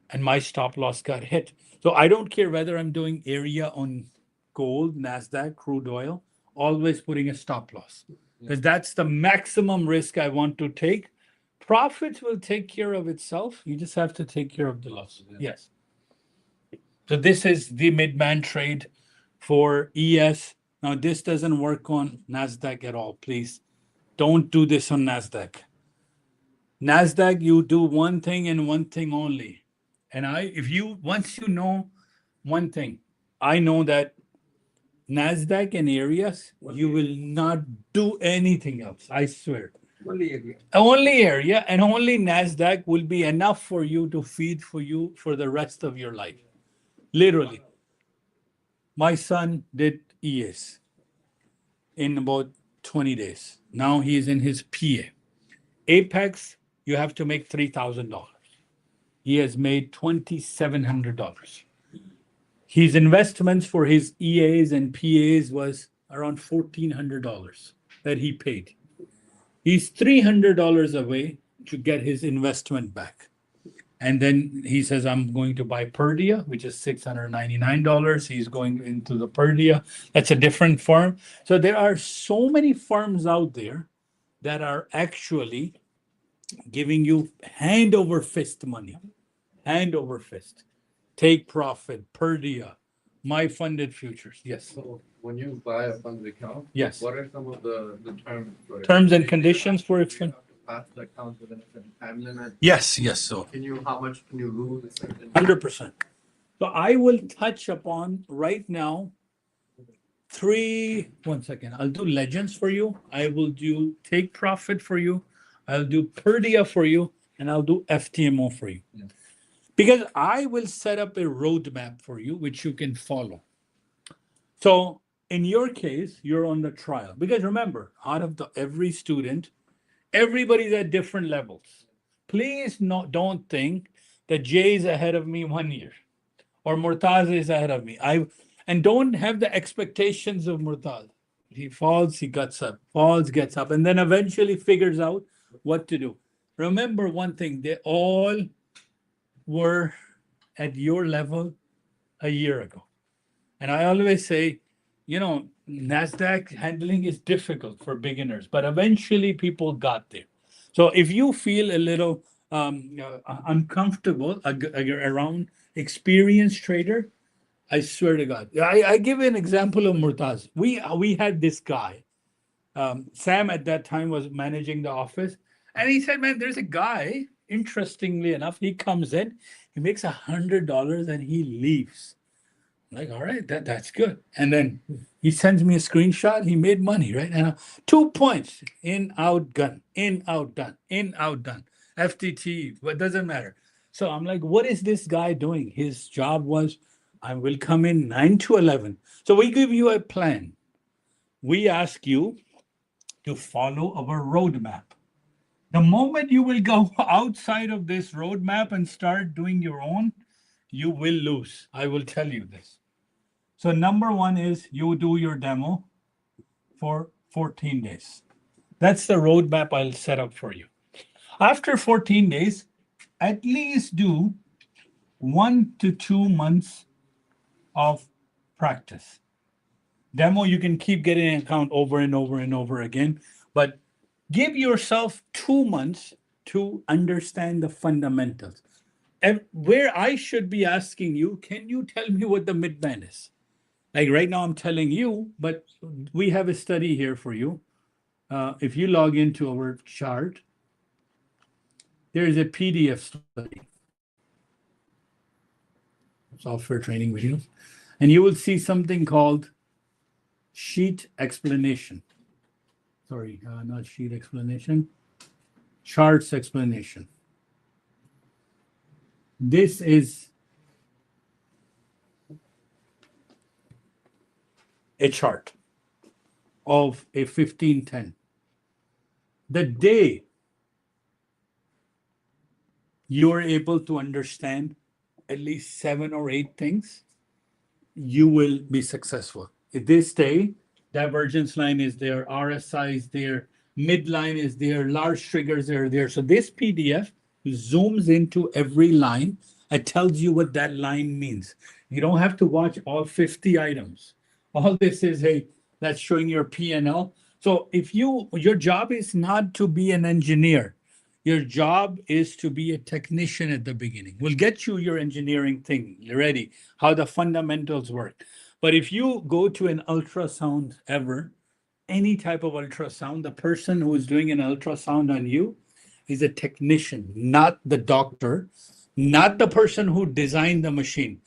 And my stop loss got hit. So I don't care whether I'm doing area on gold, Nasdaq, crude oil, always putting a stop loss. Because that's the maximum risk I want to take. Profits will take care of itself. You just have to take care of the loss. Yes. So this is the midband trade for ES. Now this doesn't work on Nasdaq at all. Please don't do this on Nasdaq. Nasdaq, you do one thing and one thing only. And once you know one thing, I know that Nasdaq and areas, you will not do anything else. I swear. Only area and only Nasdaq will be enough for you to feed for you for the rest of your life. Literally. My son did ES in about 20 days. Now he's in his PA. Apex, you have to make $3,000. He has made $2,700. His investments for his EAs and PAs was around $1,400 that he paid. He's $300 away to get his investment back. And then he says, I'm going to buy Perdia, which is $699. He's going into the Perdia. That's a different firm. So there are so many firms out there that are actually giving you hand over fist money. Hand over fist. Take profit, Perdia, my funded futures. Yes. So when you buy a funded account, Yes. what are some of the terms for it? Terms and conditions for it. Do you have to pass the account within a certain time limit? Yes. So How much can you lose? 100%. So I will touch upon right now one second. I'll do legends for you. I will do take profit for you. I'll do Perdia for you, and I'll do FTMO for you. Yeah. Because I will set up a roadmap for you, which you can follow. So in your case, you're on the trial. Because remember, out of every student, everybody's at different levels. Please don't think that Jay is ahead of me 1 year or Murtaz is ahead of me. And don't have the expectations of Murtaz. He falls, he gets up, falls, gets up, and then eventually figures out what to do. Remember one thing, they all were at your level a year ago. And I always say, Nasdaq handling is difficult for beginners, but eventually people got there. So if you feel a little uncomfortable around experienced trader, I swear to God, I give an example of Murtaz. We had this guy, Sam at that time was managing the office, and he said, man, there's a guy, interestingly enough, he comes in, he makes $100 and he leaves. I'm like, all right, that's good. And then he sends me a screenshot, he made money, right? And 2 points, in, out, gun, in, out, done, in, out, done. FTT, what doesn't matter. So I'm like, what is this guy doing? His job was, I will come in 9 to 11. So we give you a plan. We ask you to follow our roadmap. The moment you will go outside of this roadmap and start doing your own, you will lose. I will tell you this. So number one is you do your demo for 14 days. That's the roadmap I'll set up for you. After 14 days, at least do 1 to 2 months of practice. Demo, you can keep getting an account over and over and over again, but give yourself 2 months to understand the fundamentals. And where I should be asking you, can you tell me what the midband is? Like right now, I'm telling you, but we have a study here for you. If you log into our chart, there is a PDF study, software training video, and you will see something called sheet explanation. Sorry, not sheet explanation, charts explanation. This is a chart of a 1510. The day you're able to understand at least 7 or 8 things, you will be successful. If this day, divergence line is there, RSI is there, midline is there, large triggers are there. So this PDF zooms into every line and tells you what that line means. You don't have to watch all 50 items. All this is, hey, that's showing your P&L. So if your job is not to be an engineer, your job is to be a technician at the beginning. We'll get you your engineering thing ready, how the fundamentals work. But if you go to an ultrasound ever, any type of ultrasound, the person who is doing an ultrasound on you is a technician, not the doctor, not the person who designed the machine.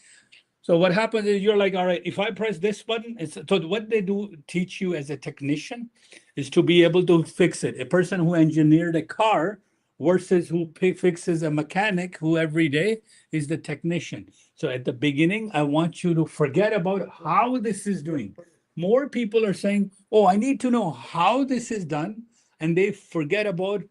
So what happens is you're like, all right, if I press this button, so what they do teach you as a technician is to be able to fix it. A person who engineered a car versus who fixes a mechanic who every day is the technician. So at the beginning, I want you to forget about how this is doing. More people are saying, oh, I need to know how this is done. And they forget about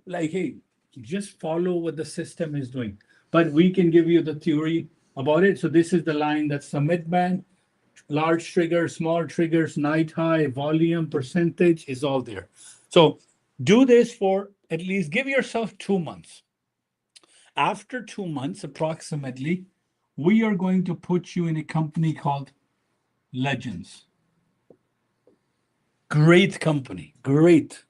like, hey, just follow what the system is doing. But we can give you the theory about it. So this is the line that's the midband, large triggers, small triggers, night high, volume, percentage is all there. So do this for at least give yourself 2 months. After 2 months, approximately, we are going to put you in a company called Legends. Great company, great.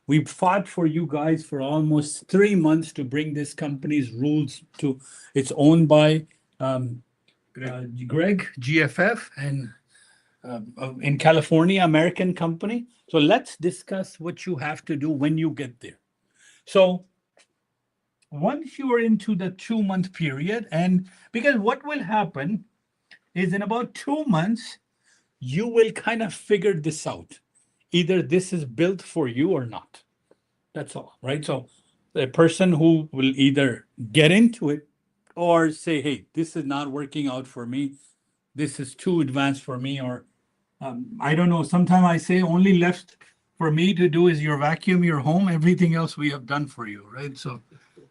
We fought for you guys for almost 3 months to bring this company's rules to, it's owned by Greg, GFF, and in California, American company. So let's discuss what you have to do when you get there. So once you are into the 2-month period, and because what will happen is in about 2 months, you will kind of figure this out. Either this is built for you or not. That's all, right? So the person who will either get into it or say, hey, this is not working out for me. This is too advanced for me. Or I don't know. Sometimes I say only left for me to do is your vacuum, your home. Everything else we have done for you, right? So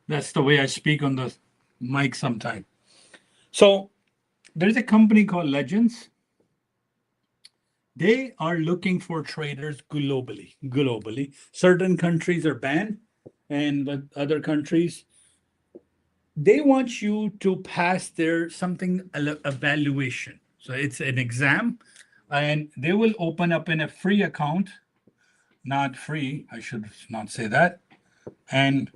that's the way I speak on the mic sometimes. So there's a company called Legends. They are looking for traders globally. Certain countries are banned, and but other countries, they want you to pass their something evaluation. So it's an exam, and they will open up in a free account, not free, I should not say that. And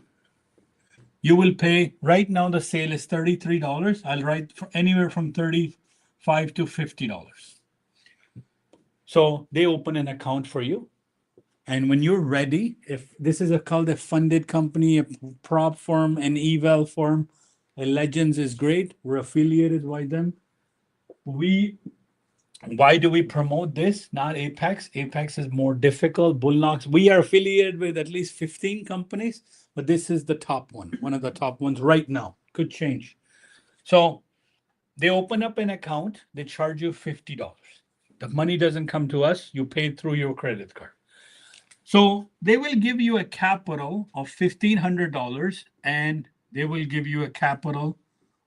you will pay, right now the sale is $33. I'll write for anywhere from $35 to $50. So they open an account for you. And when you're ready, if this is called a funded company, a prop firm, an eval firm, a Legends is great. We're affiliated with them. Why do we promote this? Not Apex. Apex is more difficult. Bullnox. We are affiliated with at least 15 companies, but this is the top one of the top ones right now. Could change. So they open up an account. They charge you $50. The money doesn't come to us. You pay through your credit card. So they will give you a capital of $1,500 and they will give you a capital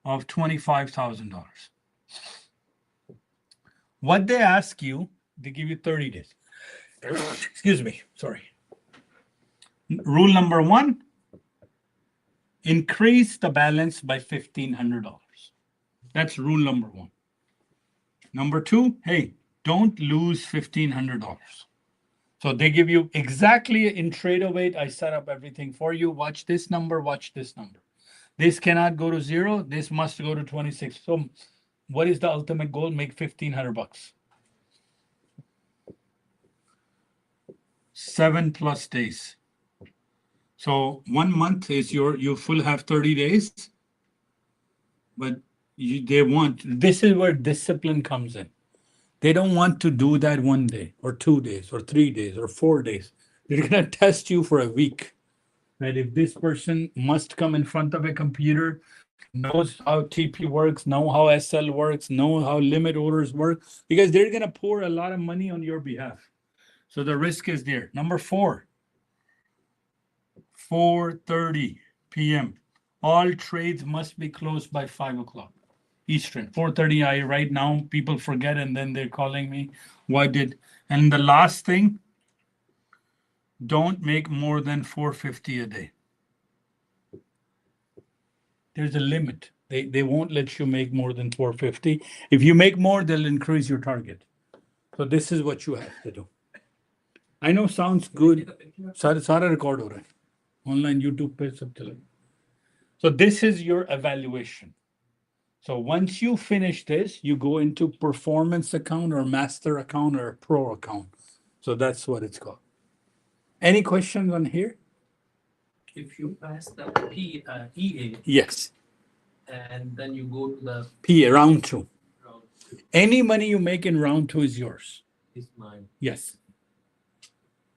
of $25,000. What they ask you, they give you 30 days. Excuse me, sorry. Rule number 1, increase the balance by $1,500. That's rule number 1. Number 2, hey, don't lose $1,500. So they give you exactly in TradeOwait. I set up everything for you. Watch this number, watch this number. This cannot go to 0. This must go to 26. So what is the ultimate goal? Make $1,500. 7+ days. So 1 month is you full have 30 days, but this is where discipline comes in. They don't want to do that 1 day or 2 days or 3 days or 4 days. They're going to test you for a week. Right? If this person must come in front of a computer, knows how TP works, know how SL works, know how limit orders work, because they're going to pour a lot of money on your behalf. So the risk is there. Number 4, 4:30 p.m. All trades must be closed by 5 o'clock Eastern. 4:30. Right now people forget and then they're calling me. And the last thing, don't make more than 450 a day. There's a limit. They won't let you make more than 450. If you make more, they'll increase your target. So this is what you have to do. I know sounds good. सारा record हो रहा है. Online YouTube पे सब चला. So this is your evaluation. So once you finish this, you go into performance account or master account or pro account. So that's what it's called. Any questions on here? If you pass the EA Yes. and then you go to the PA, round 2. round Any money you make in round 2 is yours. is mine. Yes.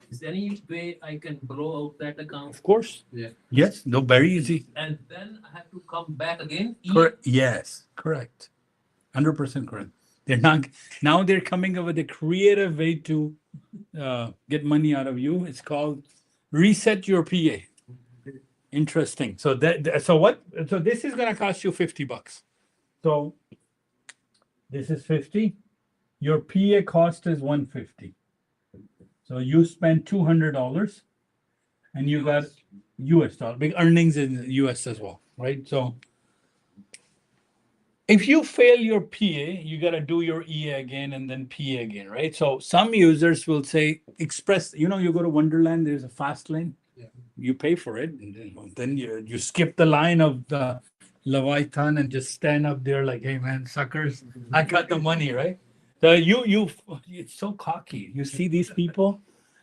Is there any way I can blow out that account Of course. Yeah. Yes. No, very easy. and then I have to come back again? Correct. Yes. Correct. 100% correct. Now they're coming up with a creative way to get money out of you. It's called reset your PA. Interesting. So this is gonna cost you $50. So this is 50. Your PA cost is 150. So you spend $200 and you got US dollar, big earnings in US as well, right? So if you fail your PA, you got to do your EA again and then PA again, right? So some users will say express, you go to Wonderland, there's a fast lane. Yeah. You pay for it. And then you skip the line of the Leviathan and just stand up there like, hey man, suckers, I got the money, right? So it's so cocky. You see these people,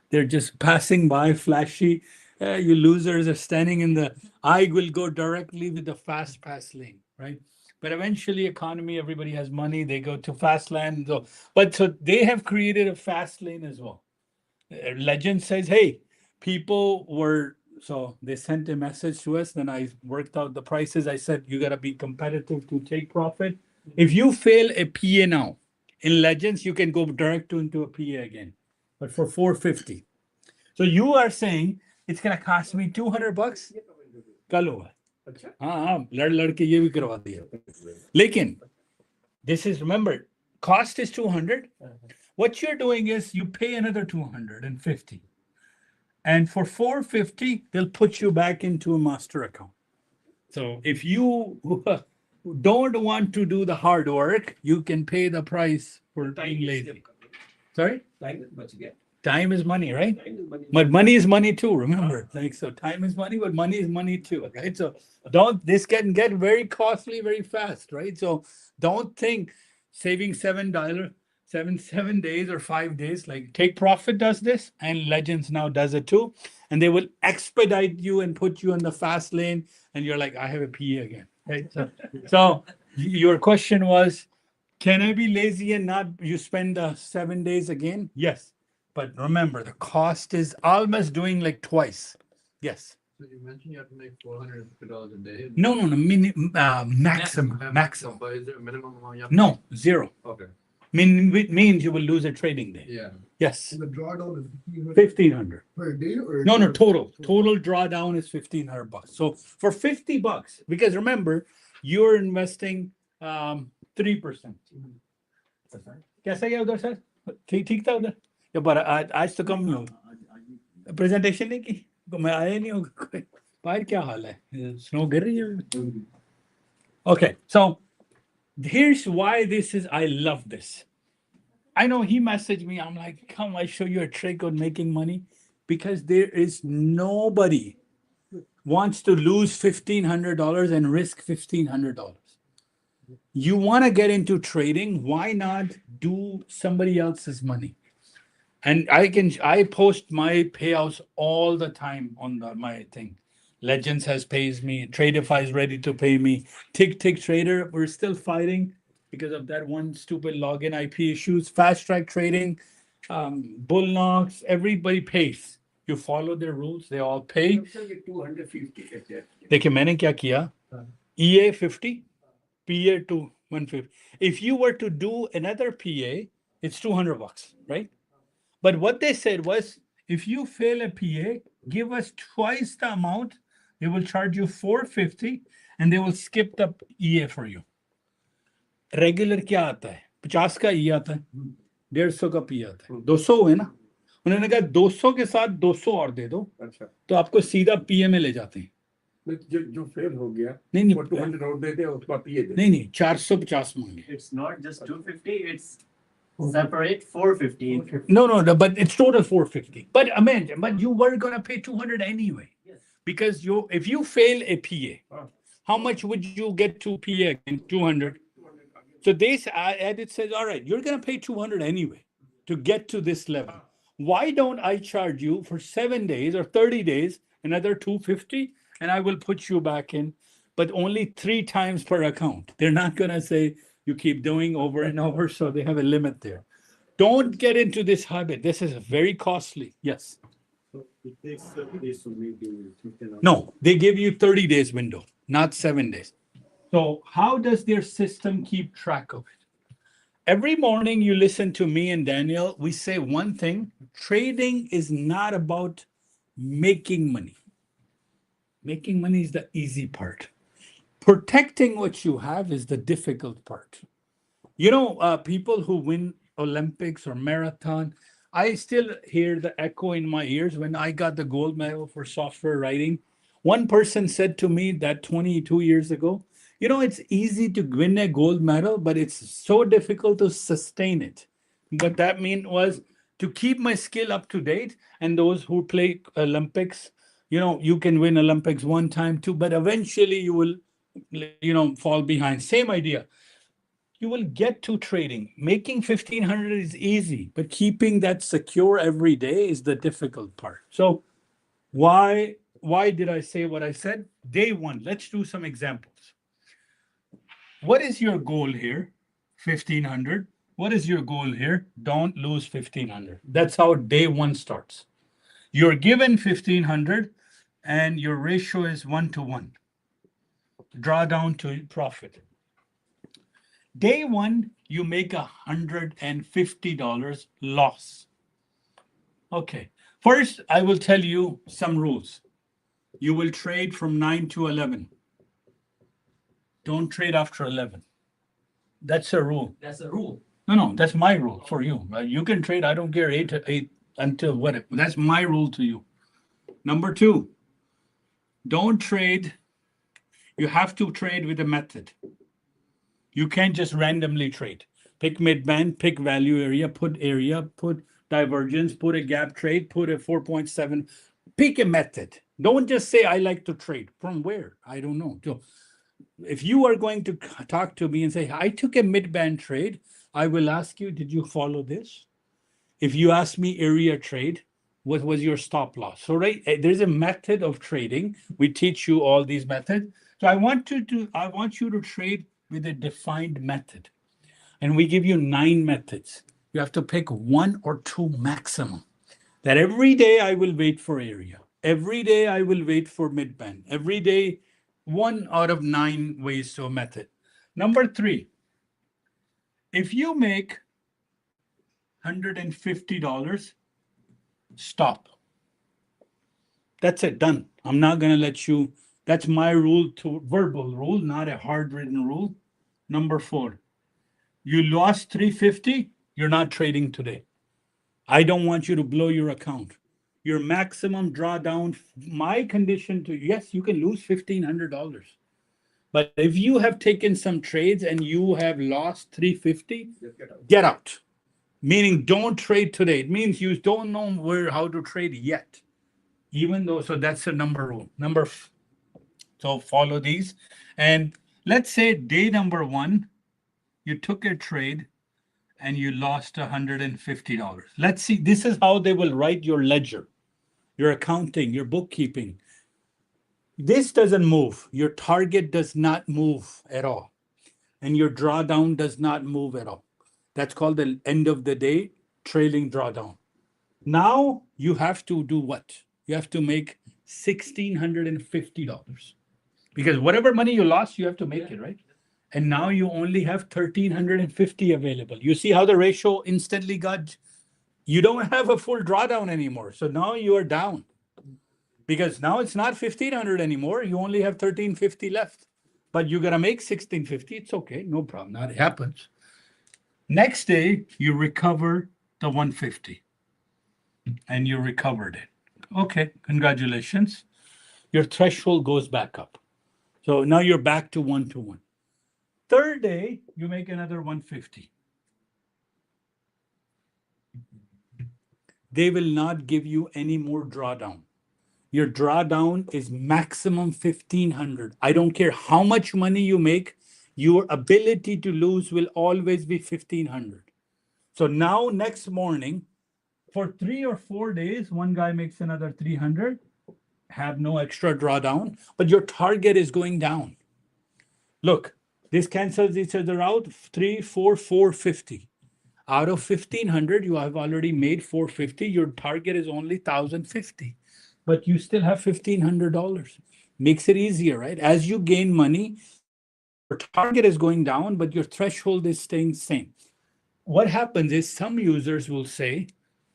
they're just passing by flashy. You losers are standing I will go directly with the fast pass lane, right? But eventually economy, everybody has money, they go to fast lane. So they have created a fast lane as well. Legend says, hey, so they sent a message to us, then I worked out the prices. I said, you got to be competitive to take profit. If you fail a PA now, in Legends, you can go direct into a PA again, but for 450. So you are saying it's going to cost me $200? कल होगा. हाँ, लड़ के ये भी करवा दिया. लेकिन this is, remember, cost is 200. What you're doing is you pay another 250. And for 450, they'll put you back into a master account. So if you don't want to do the hard work, you can pay the price for being lazy. Sorry? Time is money, right? But money is money too, remember. So time is money, but money is money too, right? So this can get very costly very fast, right? So don't think saving $7, 7 days or 5 days, like Take Profit does this and Legends now does it too. And they will expedite you and put you in the fast lane. And you're like, I have a PE again, right? So your question was, can I be lazy and not you spend the 7 days again? Yes. But remember, the cost is almost doing like twice. Yes. So you mentioned you have to make $450 a day. No. Maximum. But is there a minimum amount you have? No, 0. Okay. It means you will lose a trading day. Yeah. Yes. And the drawdown is 1,500 per day or No, total drawdown is $1,500. So for $50, because remember, you're investing 3%. कैसा गया उधर sir? ठीक था उधर? या पर आज तो कम लोग प्रेजेंटेशन नहीं की, मैं आया नहीं होगा. बाहर क्या हाल है? स्नो गिर रही है. Okay, so here's why I love this. I know he messaged me. I'm like, come, I show you a trick on making money, because there is nobody wants to lose $1,500 and risk $1,500. You want to get into trading, why not do somebody else's money? And I post my payouts all the time on my thing. Legends has pays me, Tradeify is ready to pay me. Tick Trader, we're still fighting because of that one stupid login IP issues. Fast Track Trading, Bullnox, everybody pays. You follow their rules, they all pay. 250 देखिए मैंने क्या किया? EA 50, PA to 150. If you were to do another PA, it's $200, right? But what they said was, if you fail a PA, give us twice the amount. They will charge you $450, and they will skip the EA for you. Regular क्या आता है? 50 का EA आता है, 150 का PA आता है, 200 है ना? उन्होंने कहा 200 के साथ 200 और दे दो, अच्छा, तो आपको सीधा PA में ले जाते हैं. जो फेल हो गया नहीं वो 200 और देते हैं, उसका पिए देते नहीं 450 मांगे. It's not just 250, it's separate 450 and 50. No, but it's total 450. But imagine, but you were gonna pay 200 anyway. Yes. Because if you fail a PA, how much would you get to PA again? 200. So this edit says, all right, you're gonna pay 200 anyway to get to this level. Why don't I charge you for 7 days or 30 days another 250, and I will put you back in, but only 3 times per account. They're not gonna say you keep doing over and over, so they have a limit there. Don't get into this habit. This is very costly. Yes. So it takes 30 days to make the token. No, they give you 30 days window, not 7 days. So how does their system keep track of it? Every morning you listen to me and Daniel, we say one thing: trading is not about making money. Making money is the easy part. Protecting what you have is the difficult part. You know, people who win Olympics or marathon, I still hear the echo in my ears when I got the gold medal for software writing. One person said to me that 22 years ago, you know, it's easy to win a gold medal, but it's so difficult to sustain it. What that meant was to keep my skill up to date. And those who play Olympics, you know, you can win Olympics one time, too, but eventually you will, you know, fall behind. Same idea. You will get to trading. Making 1,500 is easy, but keeping that secure every day is the difficult part. So why did I say what I said? Day one, let's do some examples. What is your goal here? 1,500. What is your goal here? Don't lose 1,500. That's how day one starts. You're given 1,500 and your ratio is 1-to-1. Draw down to profit. Day one, you make $150 loss. Okay. First, I will tell you some rules. You will trade from 9 to 11. Don't trade after 11. That's a rule. That's a rule. No, that's my rule for you. You can trade, I don't care, 8 until whatever. That's my rule to you. Number 2, don't trade. You have to trade with a method. You can't just randomly trade. Pick midband, pick value area, put divergence, put a gap trade, put a 4.7. Pick a method. Don't just say, I like to trade. From where? I don't know. So if you are going to talk to me and say, I took a midband trade, I will ask you, did you follow this? If you ask me area trade, what was your stop loss? So right, there's a method of trading. We teach you all these methods. So I want you to trade with a defined method. And we give you 9 methods. You have to pick 1 or 2 maximum. That every day I will wait for area. Every day I will wait for midband. Every day, 1 out of 9 ways to a method. Number 3, if you make $150, stop. That's it, done. I'm not going to let you. That's my rule, to verbal rule, not a hard written rule. Number 4, you lost 350, you're not trading today. I don't want you to blow your account. Your maximum drawdown, my condition to, yes, you can lose $1,500. But if you have taken some trades and you have lost 350, get out. Meaning don't trade today. It means you don't know how to trade yet. even though, so that's the number rule. So follow these. And let's say day number 1, you took a trade and you lost $150. Let's see, this is how they will write your ledger, your accounting, your bookkeeping. This doesn't move. Your target does not move at all. And your drawdown does not move at all. That's called the end of the day trailing drawdown. Now you have to do what? You have to make $1,650. Because whatever money you lost, you have to make it, right? And now you only have 1,350 available. You see how the ratio instantly got, you don't have a full drawdown anymore. So now you are down. Because now it's not 1,500 anymore. You only have 1,350 left. But you're going to make 1,650. It's okay. No problem. That happens. Next day, you recover the 150. And you recovered it. Okay. Congratulations. Your threshold goes back up. So now you're back to 1-to-1. Third day, you make another 150. They will not give you any more drawdown. Your drawdown is maximum 1,500. I don't care how much money you make, your ability to lose will always be 1,500. So now next morning, for 3 or 4 days, one guy makes another 300, have no extra drawdown, but your target is going down. Look, this cancels each other out, 3, 4, 450. Out of 1,500, you have already made 450. Your target is only 1,050. But you still have $1,500. Makes it easier, right? As you gain money, your target is going down, but your threshold is staying same. What happens is some users will say,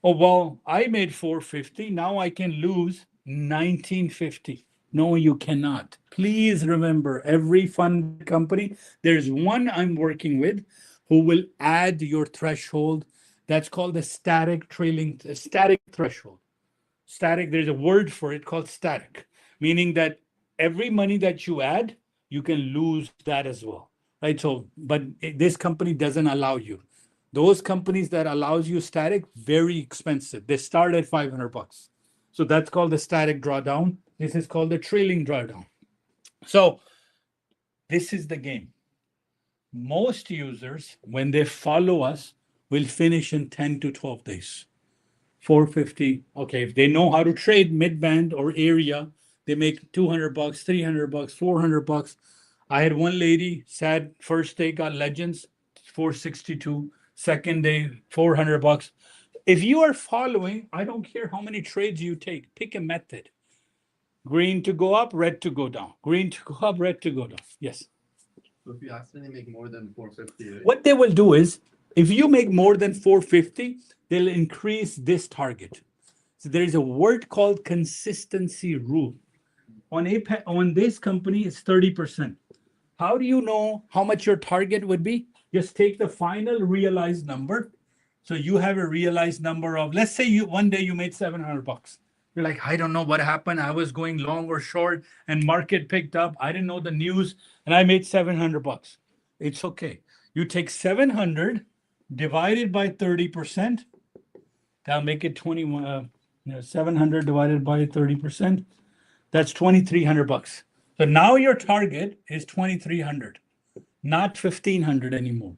oh, well, I made 450. Now I can lose 1950. No, you cannot. Please remember, every fund company, there's one I'm working with who will add your threshold. That's called the static threshold. Static, there's a word for it called static, meaning that every money that you add, you can lose that as well, right? So, but this company doesn't allow you. Those companies that allows you static, very expensive. They start at $500. So that's called the static drawdown. This is called the trailing drawdown. So this is the game. Most users, when they follow us, will finish in 10 to 12 days. 450. Okay, if they know how to trade midband or area, they make $200, $300, $400. I had one lady, sad first day got legends, 462. Second day, $400. If you are following, I don't care how many trades you take, pick a method. Green to go up, red to go down. Green to go up, red to go down. Yes. So if you accidentally make more than 450, right? What they will do is, if you make more than 450, they'll increase this target. So there is a word called consistency rule. On this company, it's 30%. How do you know how much your target would be? Just take the final realized number. So you have a realized number of, let's say one day you made $700. You're like, I don't know what happened. I was going long or short and market picked up. I didn't know the news and I made $700. It's okay. You take 700 divided by 30%. That'll make it 700 divided by 30%. That's $2,300. So now your target is 2,300, not 1,500 anymore.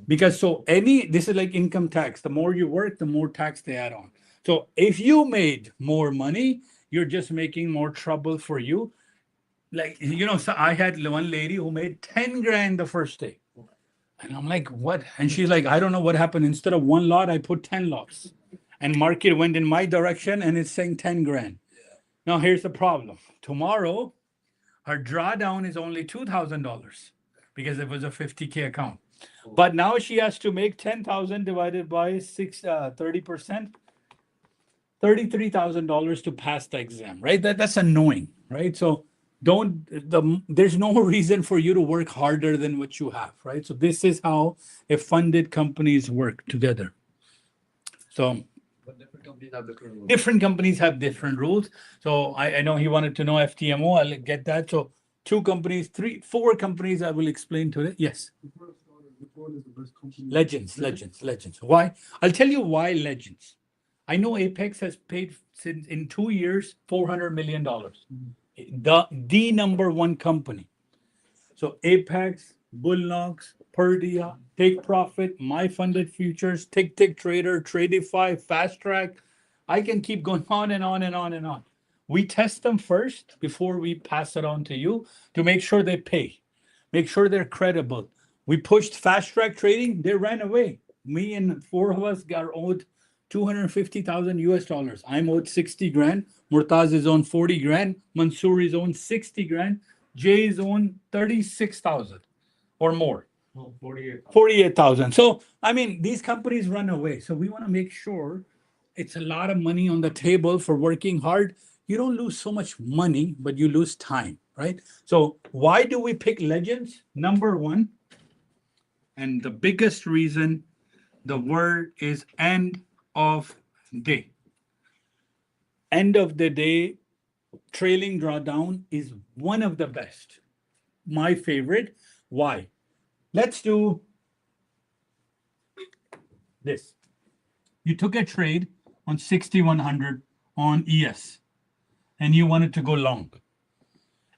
Because this is like income tax. The more you work, the more tax they add on. So if you made more money, you're just making more trouble for you. Like, so I had one lady who made 10 grand the first day. And I'm like, what? And she's like, I don't know what happened. Instead of one lot, I put 10 lots. And market went in my direction and it's saying 10 grand. Now here's the problem. Tomorrow, her drawdown is only $2,000 because it was a 50K account. But now she has to make 10,000 divided by 30%, $33,000 to pass the exam, right? That's annoying, right? So there's no reason for you to work harder than what you have, right? So this is how a funded companies work together. So But different companies have different rules. different companies have different rules. So I know he wanted to know FTMO. I'll get that. So 4 companies I will explain to it. Yes. Legends. Why? I'll tell you why legends. I know Apex has paid since in 2 years $400 million. The number one company. So Apex, Bullnox, Perdia, Take Profit, My Funded Futures, Tick Trader, Tradeify, Fast Track. I can keep going on and on and on and on. We test them first before we pass it on to you to make sure they pay, make sure they're credible. We pushed Fast Track Trading, they ran away. Me and four of us got owed 250,000 US dollars. I'm owed 60 grand. Murtaz is on 40 grand. Mansoor is on 60 grand. Jay is on 36,000 or more. 48,000. So, I mean, these companies run away. So we want to make sure it's a lot of money on the table for working hard. You don't lose so much money, but you lose time, right? So why do we pick Legends? Number one, and the biggest reason, the word is end of day. End of the day, trailing drawdown is one of the best. My favorite. Why? Let's do this. You took a trade on 6,100 on ES and you wanted to go long.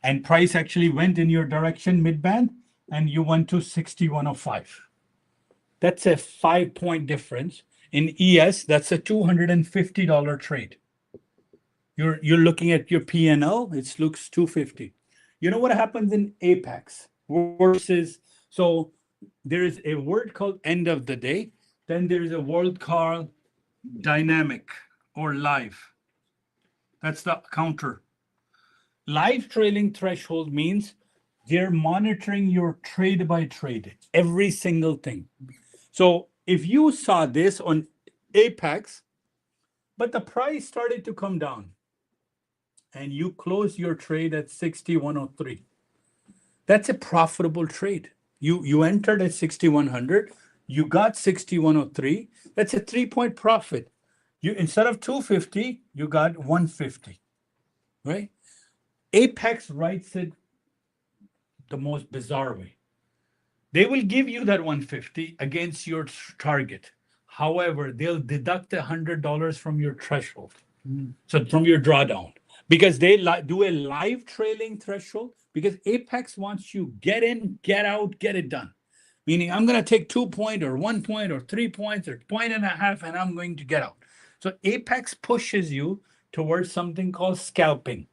And price actually went in your direction midband and you went to 6,105. That's a 5-point difference. In ES, that's a $250 trade. You're looking at your P&L, it looks 250. You know what happens in Apex versus, so there is a word called end of the day, then there is a word called dynamic or live. That's the counter. Live trailing threshold means they're monitoring your trade by trade, every single thing. So if you saw this on Apex, but the price started to come down and you close your trade at 6,103, that's a profitable trade. You entered at 6,100, you got 6,103, that's a 3-point profit. You instead of 250, you got 150, right? Apex writes it the most bizarre way. They will give you that 150 against your target. However, they'll deduct $100 from your threshold. So from your drawdown, because they do a live trailing threshold, because Apex wants you get in, get out, get it done. Meaning I'm going to take 2 point or 1 point or 3 points or 1.5 points and I'm going to get out. So Apex pushes you towards something called scalping.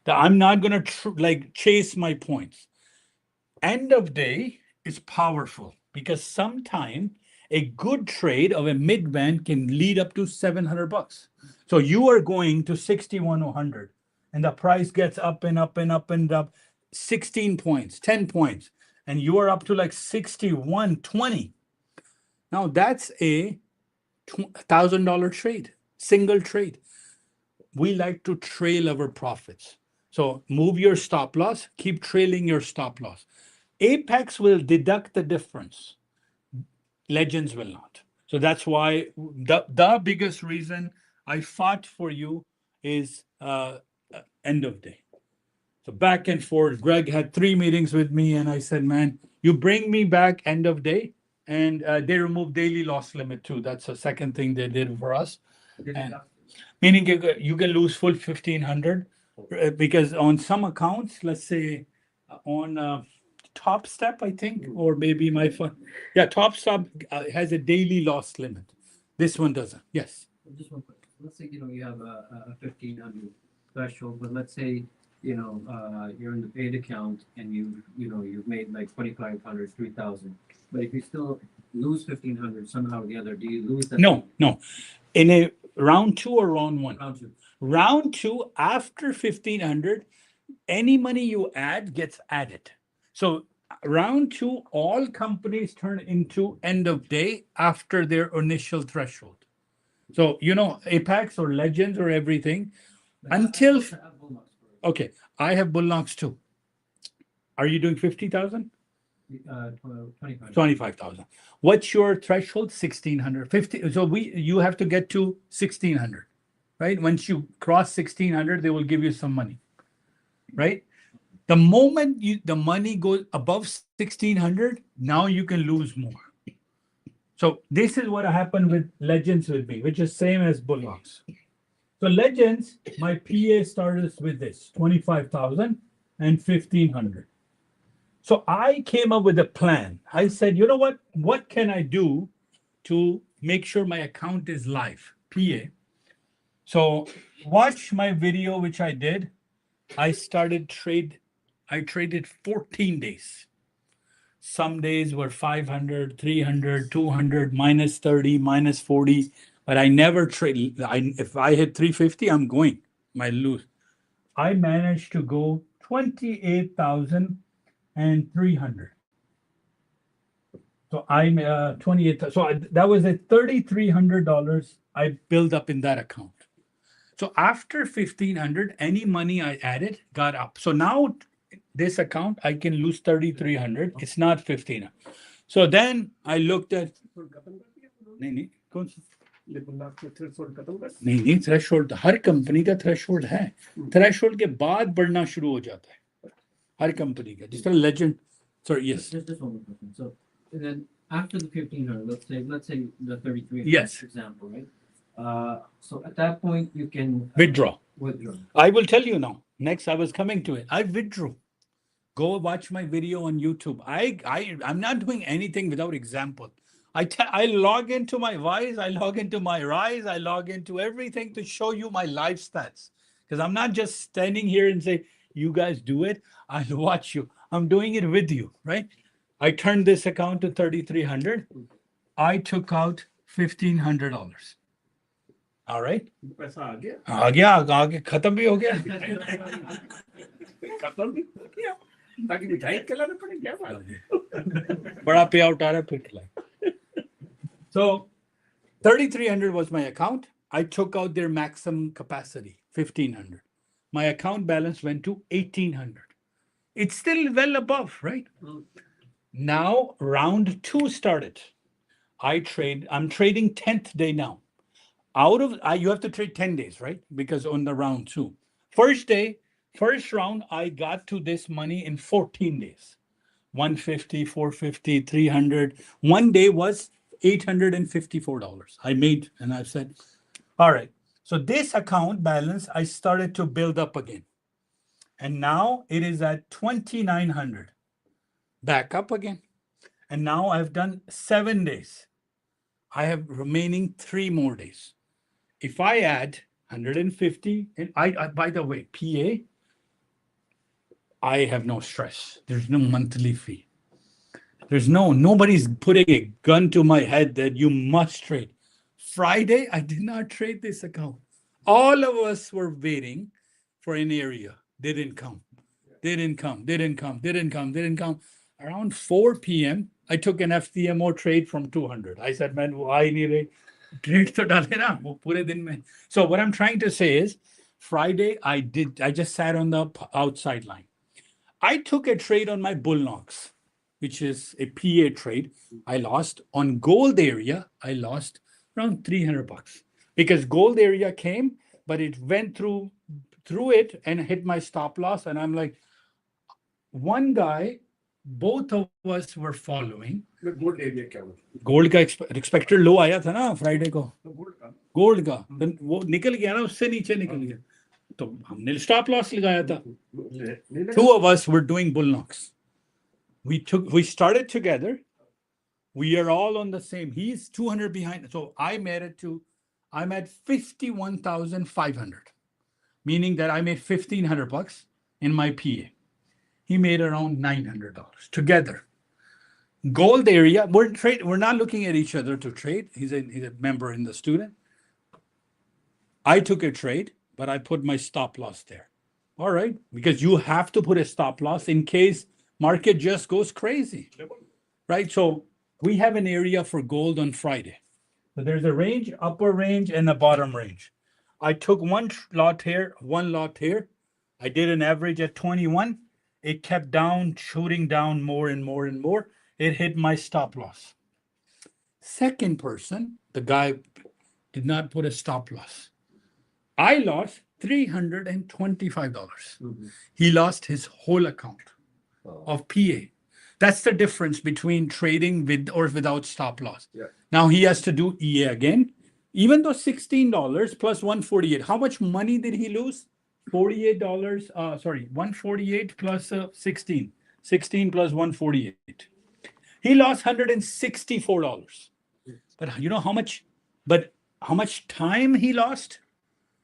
That I'm not going to chase my points. End of day is powerful because sometimes a good trade of a midband can lead up to $700. So you are going to 61,100 and the price gets up and up and up and up 16 points, 10 points, and you are up to like 61.20. Now that's a $1,000 trade, single trade. We like to trail our profits. So move your stop loss, keep trailing your stop loss. Apex will deduct the difference. Legends will not. So that's why the biggest reason I fought for you is end of day. So back and forth. Greg had 3 meetings with me and I said, man, you bring me back end of day. And they removed daily loss limit too. That's the second thing they did for us. And, meaning you can lose full 1,500 because on some accounts, let's say on Top Step, I think, or maybe my fund. Yeah, Top Step has a daily loss limit. This one doesn't. Yes. Just one question. Let's say, you have a 1,500 threshold, but let's say, you're in the paid account and you've made like 2,500, 3,000. But if you still lose 1,500 somehow or the other, do you lose that? No. In a round 2 or round 1? Round 2. Round 2, after 1,500, any money you add gets added. So round 2, all companies turn into end of day after their initial threshold. So, Apex or Legends or everything until. Okay, I have Bullnox too. Are you doing 50,000? 25,000. What's your threshold? 1,600. 50. So you have to get to 1,600, right? Once you cross 1,600, they will give you some money, right? The moment the money goes above 1,600, now you can lose more. So this is what happened with Legends with me, which is same as Bullocks. So Legends, my PA started with this 25,000 and 1,500. So I came up with a plan. I said, you know what? What can I do to make sure my account is live? PA. So watch my video, which I did. I traded 14 days. Some days were 500, 300, 200, minus 30, minus 40, but I never trade. If I hit 350, I'm going. My lose. I managed to go 28,300. So I'm 28. That was a $3,300 I built up in that account. So after 1,500, any money I added got up. So now this account, I can lose 3,300. It's not 1,500. So then I looked at. नहीं, कौन सा? नहीं, threshold हर company का threshold है. Threshold के बाद बढ़ना शुरू हो जाता है हर कंपनी का. जिस तरह legend. Sorry, yes. Just one more question. So then after the 1,500, let's say the 3,300, Yes. for example, right? So at that point you can Withdraw. withdraw. I will tell you now. Next, I was coming to it. I withdrew. Go watch my video on YouTube. I'm not doing anything without example. I log into my Wise, I log into my Rise, I log into everything to show you my live stats. Because I'm not just standing here and say, you guys do it. I'll watch you. I'm doing it with you, right? I turned this account to 3,300. I took out $1,500. All right. पैसा आ गया आ गया खत्म भी हो गया. खत्म भी हो गया ताकि मिठाई खिलाना पड़े क्या बात है बड़ा पे आउट आ रहा है फिर खिलाए. So 3,300 was my account. I took out their maximum capacity, 1,500. My account balance went to 1,800. It's still well above, right? Now round 2 started. I'm trading 10th day now. You have to trade 10 days, right? Because on the round 2. First round, I got to this money in 14 days. 150, 450, 300. One day was $854. I made, and I said, all right. So this account balance, I started to build up again. And now it is at 2,900. Back up again. And now I've done 7 days. I have remaining 3 more days. If I add 150, and I by the way, PA, I have no stress. There's no monthly fee. Nobody's putting a gun to my head that you must trade. Friday, I did not trade this account. All of us were waiting for an area. They didn't come. Around 4 p.m., I took an FTMO trade from 200. I said, man, I need a trade to dale na, wo pure din mein. So what I'm trying to say is, Friday, I just sat on the outside line. I took a trade on my Bullocks, which is a PA trade. I lost on gold area. I lost around $300 because gold area came, but it went through it and hit my stop loss. And I'm like, one guy, both of us were following. Gold area क्या हुआ gold का expected लो आया था ना Friday को. Gold का gold का वो निकल गया ना, उससे नीचे निकल गया, तो हमने स्टॉप लॉस लगाया था. 2 of us were doing Bullocks. We started together. We are all on the same. He's 200 behind. So I'm at 51,500, meaning that I made $1,500 in my PA. He made around $900 together. Gold area, we're not looking at each other to trade. He's a member in the student. I took a trade, but I put my stop loss there. All right, because you have to put a stop loss in case market just goes crazy, right? So we have an area for gold on Friday. So there's a range, upper range, and a bottom range. I took one lot here, one lot here. I did an average at 21. It kept down, shooting down more and more and more. It hit my stop loss. Second person, the guy did not put a stop loss. I lost $325. He lost his whole account of PA. That's the difference between trading with or without stop loss. Yeah. Now he has to do EA again. Even though $16 plus 148, how much money did he lose? $48, 148 plus 16. 16 plus 148. He lost $164. But you know how much? But how much time he lost?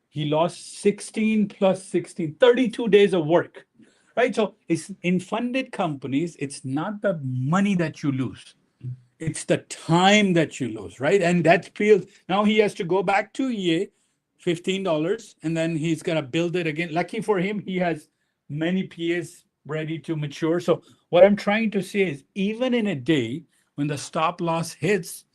He lost 16 plus 16, 32 days of work. Right? So it's in funded companies, it's not the money that you lose. It's the time that you lose, right? And that feels now he has to go back to EA, $15, and then he's gonna build it again. Lucky for him, he has many PAs ready to mature. So what I'm trying to say is even in a day when the stop loss hits,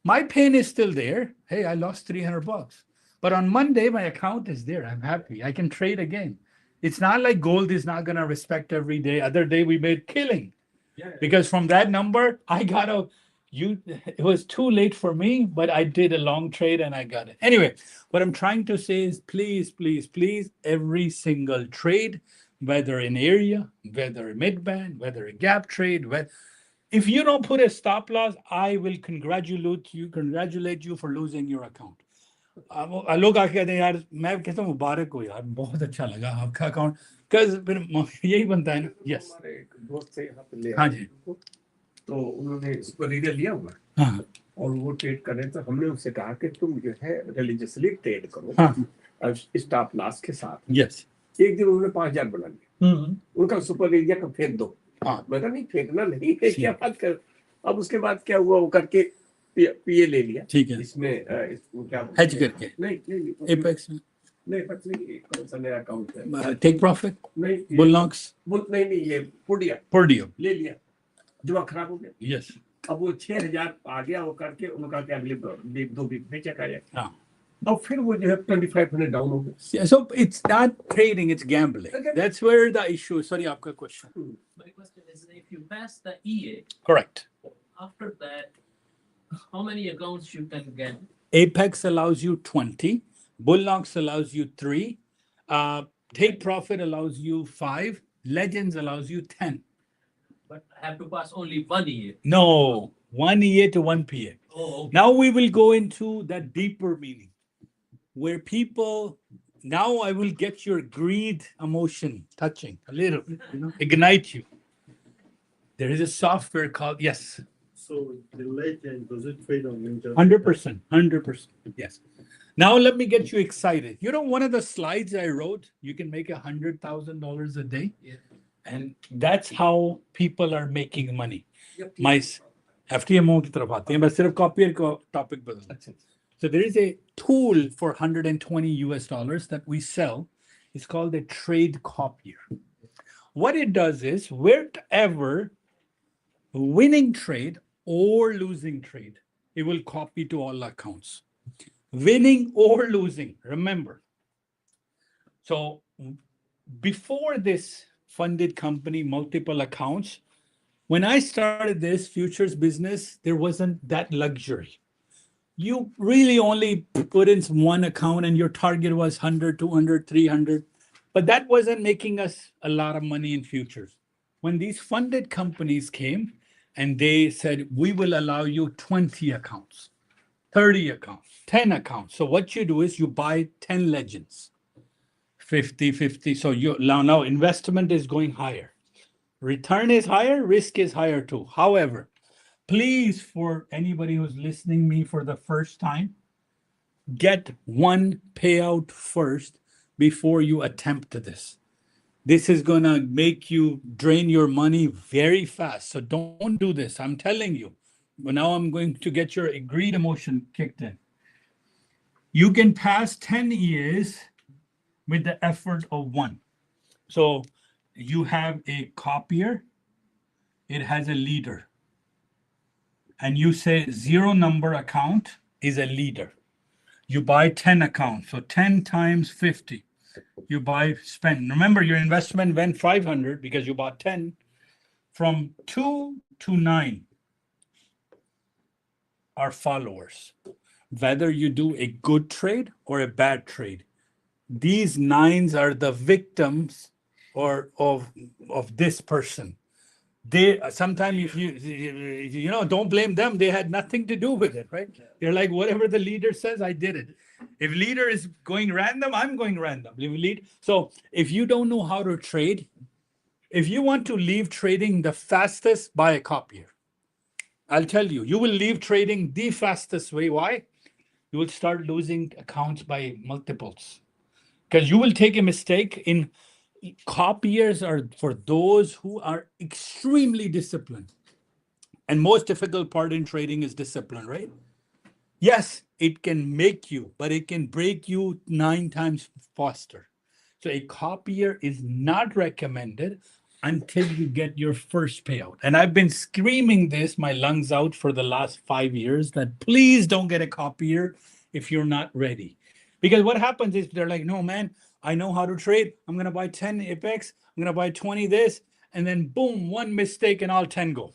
my pain is still there. Hey, I lost $300. But on Monday, my account is there. I'm happy. I can trade again. It's not like gold is not gonna respect every day. Other day we made killing. Because from that number, it was too late for me, but I did a long trade and I got it. Anyway, what I'm trying to say is please, please, please, every single trade, whether in area, whether a midband, whether a gap trade, if you don't put a stop loss, I will congratulate you for losing your account. लोग आके कहते हैं यार मैं कहता हूँ मुबारक हो यार बहुत अच्छा लगा आपका अकाउंट यही बनता है ना यस हमारे एक दोस्त से यहाँ पे ले हाँ आए जी उनको, तो उन्होंने इसको रीडर लिया हुआ हाँ और वो ट्रेड कर रहे थे। हमने उनसे कहा कि तुम जो है रिलीजियसली ट्रेड करो हाँ स्टॉप लॉस के साथ। यस एक दिन उन्होंने 5,000 बना लिया, उनका सुपर एरिया का फेंक दो। हाँ मैं कहा नहीं फेंकना नहीं है, क्या बात कर। अब उसके बाद क्या हुआ, वो करके पीए ले लिया। ठीक है इसमें क्या हेज करके नहीं एपेक्स में नहीं पता नहीं कौन सा नया अकाउंट है, टेक प्रॉफिट नहीं बुलनॉक्स नहीं ये पोडियम ले लिया, जुआ खराब हो गया। यस अब वो 6,000 आ गया, वो करके उनका क्या अगले 2 वीक में चेक आया। हाँ अब फिर वो जो है 2500 डाउन हो गया। Yeah, so it's not trading, it's gambling. That's where the issue is. Sorry, आपका question. My question is, if you pass the EA, Correct. after that, how many accounts you can get? Apex allows you 20. Bullnox allows you 3. Take Profit allows you 5. Legends allows you 10. But I have to pass only 1 EA. No, 1 EA to 1 PA. Oh, okay. Now we will go into that deeper meaning where people, now I will get your greed emotion touching a little, ignite you. There is a software called, yes, So the legend, does it trade on internet? 100%, 100%. Yes. Now let me get you excited. You know, one of the slides I wrote, you can make $100,000 a day. Yeah. And that's how people are making money. Yep. My FTMO की तरफ आते हैं, बस सिर्फ copier का topic बदल. So there is a tool for $120 that we sell. It's called a trade copier. What it does is wherever winning trade or losing trade, it will copy to all accounts. Winning or losing, remember. So before this funded company, multiple accounts, when I started this futures business, there wasn't that luxury. You really only put in one account and your target was 100, 200, 300, but that wasn't making us a lot of money in futures. When these funded companies came and they said, we will allow you 20 accounts, 30 accounts, 10 accounts. So what you do is you buy 10 legends, 50. So you now investment is going higher. Return is higher, risk is higher too. However, please, for anybody who's listening me for the first time, get one payout first before you attempt this. This is gonna make you drain your money very fast. So don't do this. I'm telling you. But now I'm going to get your greed emotion kicked in. You can pass 10 years with the effort of 1. So you have a copier, it has a leader. And you say 0 number account is a leader. You buy 10 accounts, so 10 times 50. You spend. Remember, your investment went 500 because you bought 10. From 2 to 9 are followers. Whether you do a good trade or a bad trade, these 9s are the victims of this person. They sometimes if you know, don't blame them. They had nothing to do with it, right? They're like, whatever the leader says, I did it. If leader is going random, I'm going random. So if you don't know how to trade, if you want to leave trading the fastest, buy a copier. I'll tell you, you will leave trading the fastest way. Why? You will start losing accounts by multiples because you will take a mistake in. Copiers are for those who are extremely disciplined. And most difficult part in trading is discipline, right? Yes, it can make you, but it can break you 9 times faster. So a copier is not recommended until you get your first payout. And I've been screaming this my lungs out for the last 5 years that please don't get a copier if you're not ready. Because what happens is they're like, no, man, I know how to trade. I'm going to buy 10 Apex. I'm going to buy 20 this. And then boom, one mistake and all 10 go.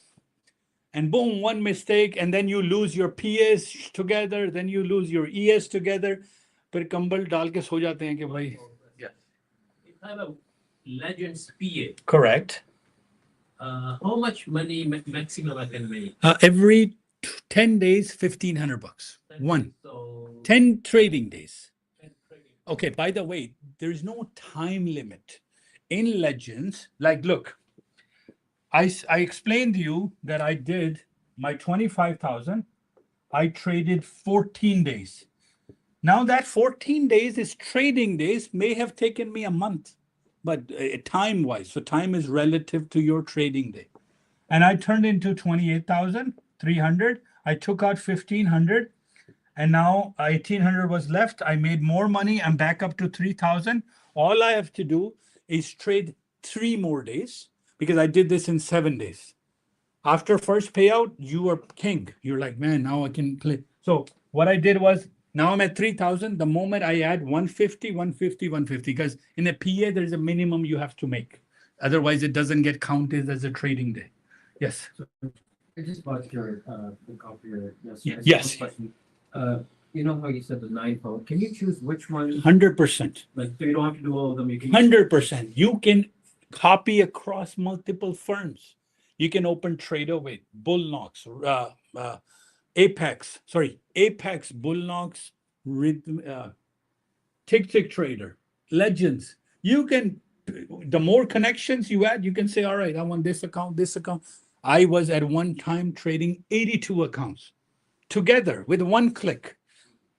And boom, one mistake. And then you lose your PS together. Then you lose your ES together. फिर कंबल डाल के सो जाते हैं कि भाई. If I have a Legends PA, Correct. how much money maximum I can make? Every 10 days, $1,500. One. So 10 trading days. 10 trading. Okay, by the way, there is no time limit. In Legends, like, look, I explained to you that I did my 25,000. I traded 14 days. Now that 14 days is trading days, may have taken me a month, but time-wise, so time is relative to your trading day. And I turned into 28,300. I took out 1,500, and now 1,800 was left. I made more money. I'm back up to 3,000. All I have to do is trade 3 more days because I did this in 7 days. After first payout, you are king. You're like, man, now I can play. So what I did was, now I'm at 3,000. The moment I add 150, 150, 150, because in a PA, there's a minimum you have to make. Otherwise, it doesn't get counted as a trading day. Yes. I just bought your copier. Yes. Question. You know how you said the 9-fold? Can you choose which one? 100%. Like, so you don't have to do all of them. You can 100%. You can copy across multiple firms. You can open trader with Bullnox, Apex, Bullnox, Tick Trader, Legends. You can, the more connections you add, you can say, all right, I want this account, this account. I was at one time trading 82 accounts together with one click,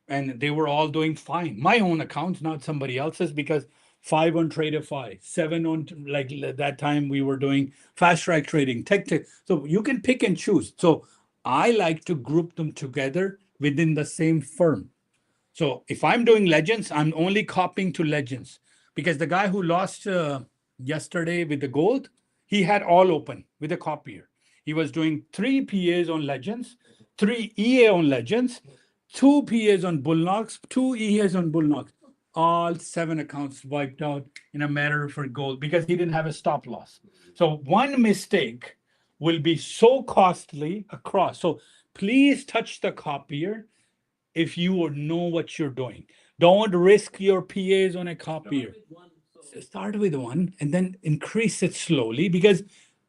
and they were all doing fine. My own accounts, not somebody else's, because 5 on Traderify, 7 on, like that time we were doing fast track trading, tech. So you can pick and choose. So I like to group them together within the same firm. So if I'm doing Legends, I'm only copying to Legends, because the guy who lost yesterday with the gold, he had all open with a copier. He was doing 3 PAs on Legends, 3 EA on Legends, 2 PAs on Bullnox, 2 EAs on Bullnox. All 7 accounts wiped out in a matter for gold because he didn't have a stop loss. So one mistake will be so costly across. So please touch the copier if you know what you're doing. Don't risk your PAs on a copier. Start with one and then increase it slowly, because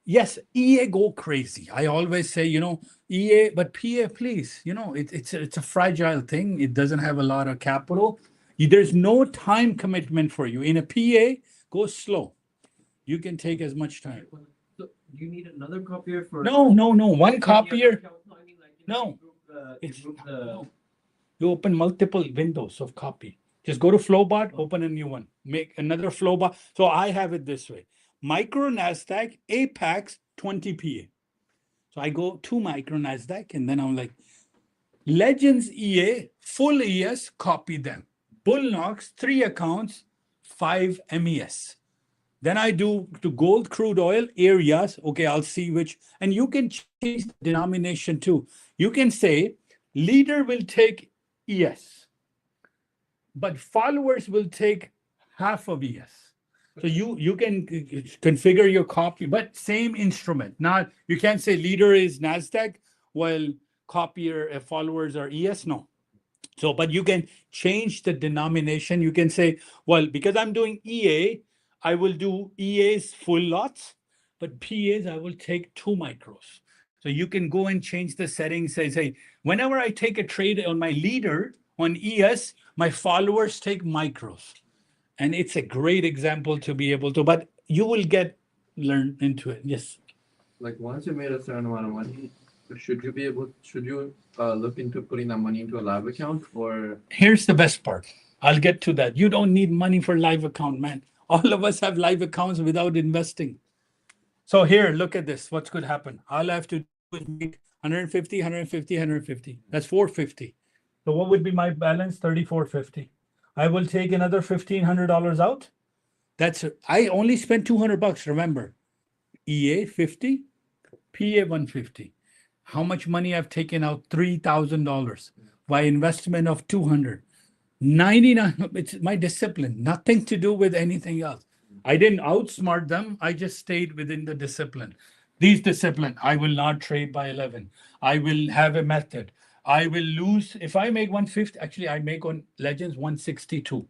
yes, EA go crazy. I always say, EA, but PA, please, it's a fragile thing. It doesn't have a lot of capital. There's no time commitment for you. In a PA, go slow. You can take as much time. So do you need another copier for? No. One copier. No. You open multiple windows of copy. Just go to Flowbot, open a new one, make another Flowbot. So I have it this way: Micro Nasdaq, Apex, 20 PA. So I go to Micro Nasdaq, and then I'm like, Legends EA, full ES, copy them. Bullnox, 3 accounts, 5 MES. Then I do to gold, crude oil, areas. Okay, I'll see which, and you can change the denomination too. You can say leader will take ES, but followers will take half of ES. So you can configure your copy, but same instrument. Not, you can't say leader is Nasdaq while copier followers are ES. No. So, but you can change the denomination. You can say, well, because I'm doing EA, I will do EA's full lots, but PAs, I will take 2 micros. So you can go and change the settings. Say, whenever I take a trade on my leader on ES, my followers take micros. And it's a great example to be able to, but you will learn into it. Yes. Like once you made a certain amount of money, should you look into putting that money into a live account or? Here's the best part. I'll get to that. You don't need money for live account, man. All of us have live accounts without investing. So here, look at this. What could happen? All I have to do is make 150, 150, 150. That's 450. So what would be my balance? 3450. I will take another $1,500 out. I only spent $200. Remember, EA 50, PA 150. How much money I've taken out? $3,000 by investment of 200. 99. It's my discipline. Nothing to do with anything else. I didn't outsmart them. I just stayed within the discipline. These discipline. I will not trade by 11. I will have a method. I will lose if I make 150. Actually, I make on Legends 162.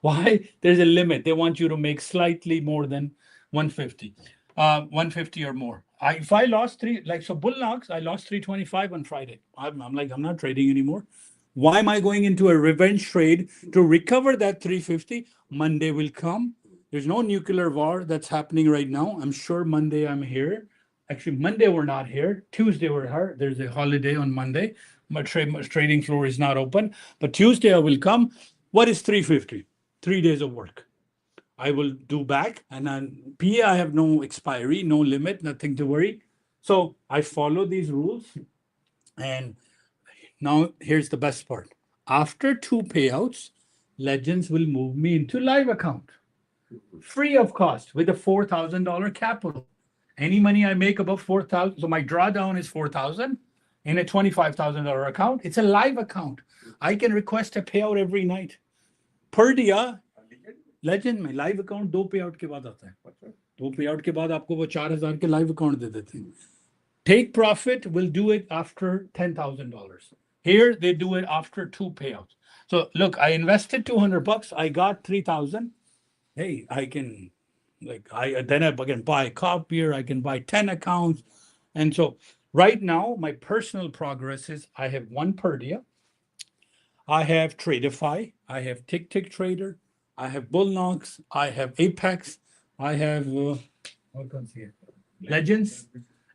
Why? There's a limit. They want you to make slightly more than 150, 150 or more. If I lost Bull Knox, I lost 325 on Friday. I'm like, I'm not trading anymore. Why am I going into a revenge trade to recover that 350? Monday will come. There's no nuclear war that's happening right now. I'm sure Monday I'm here. Actually, Monday we're not here. Tuesday we're here. There's a holiday on Monday. My trading floor is not open. But Tuesday I will come. What is 350? 3 days of work. I will do back. And on PA, I have no expiry, no limit, nothing to worry. So I follow these rules. And now here's the best part. After 2 payouts, Legends will move me into live account. Free of cost with a $4,000 capital. Any money I make above 4,000, so my drawdown is 4,000 in a $25,000 account. It's a live account. I can request a payout every night. Per dia, Legend में live account 2 payout के बाद आता है. 2 payout के बाद आपको वो 4,000 के live account दे देते हैं. Take profit will do it after $10,000. Here they do it after 2 payouts. So look, I invested $200. I got 3,000. Hey, I can I can buy a copier, I can buy 10 accounts. And so right now, my personal progress is I have 1 per dia. I have Tradeify, I have Tick Trader, I have Bullnox, I have Apex, I have Legends,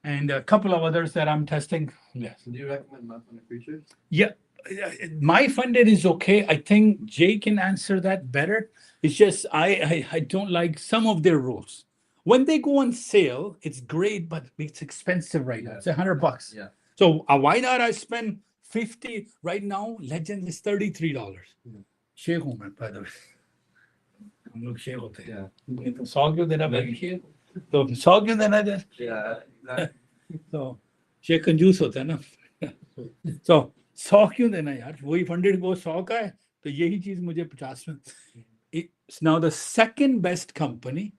and a couple of others that I'm testing. Yes. Do you recommend monthly futures? Yeah, my funded is okay. I think Jay can answer that better. It's just I don't like some of their rules. When they go on sale, it's great, but it's expensive right now. It's $100. Yeah. So why not I spend 50 right now? Legend is $33. Sheikh हूँ मैं by the way. हम लोग शेख होते हैं. तो 100 क्यों देना भाई? तो 100 क्यों देना इधर? Yeah. तो शेख कंजूस होता है ना. So 100 क्यों देना यार? वही फंडेड वो 100 का है. तो यही चीज मुझे 50 में. Now the second best company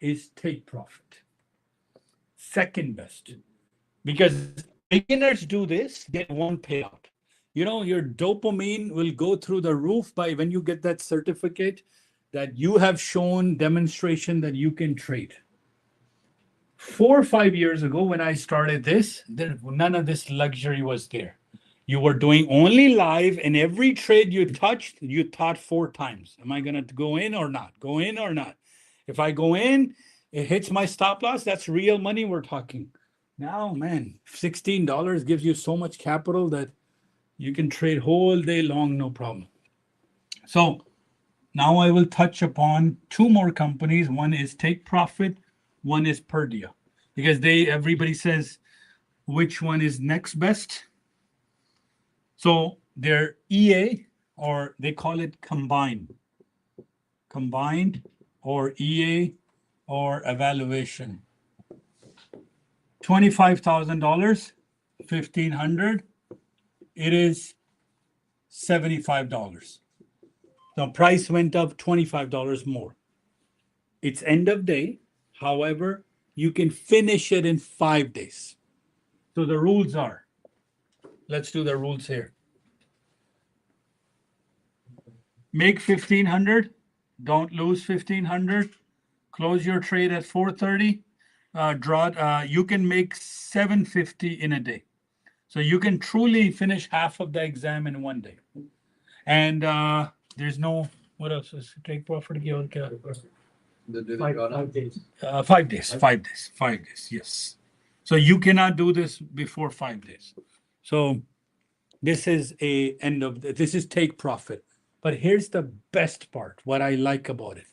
is Take Profit. Second best. Because beginners do this, get 1 payout. You know, your dopamine will go through the roof by when you get that certificate that you have shown demonstration that you can trade. 4 or 5 years ago, when I started this, none of this luxury was there. You were doing only live, and every trade you touched, you thought 4 times. Am I going to go in or not? Go in or not? If I go in, it hits my stop loss. That's real money we're talking. Now, man, $16 gives you so much capital that you can trade whole day long, no problem. So now I will touch upon 2 more companies. One is Take Profit, one is Per Dia. Because everybody says which one is next best. So they're EA, or they call it combined or EA or evaluation. $25,000, $1,500. It is $75. The price went up $25 more. It's end of day. However, you can finish it in 5 days. So the rules are, let's do the rules here. Make 1,500, don't lose 1,500. Close your trade at 4:30. you can make 750 in a day. So you can truly finish half of the exam in one day. And there's no, what else is take profit? Did it Five, go down? 5 days. 5 days, 5 days, 5 days, yes. So you cannot do this before 5 days. So this is this is take profit. But here's the best part, what I like about it.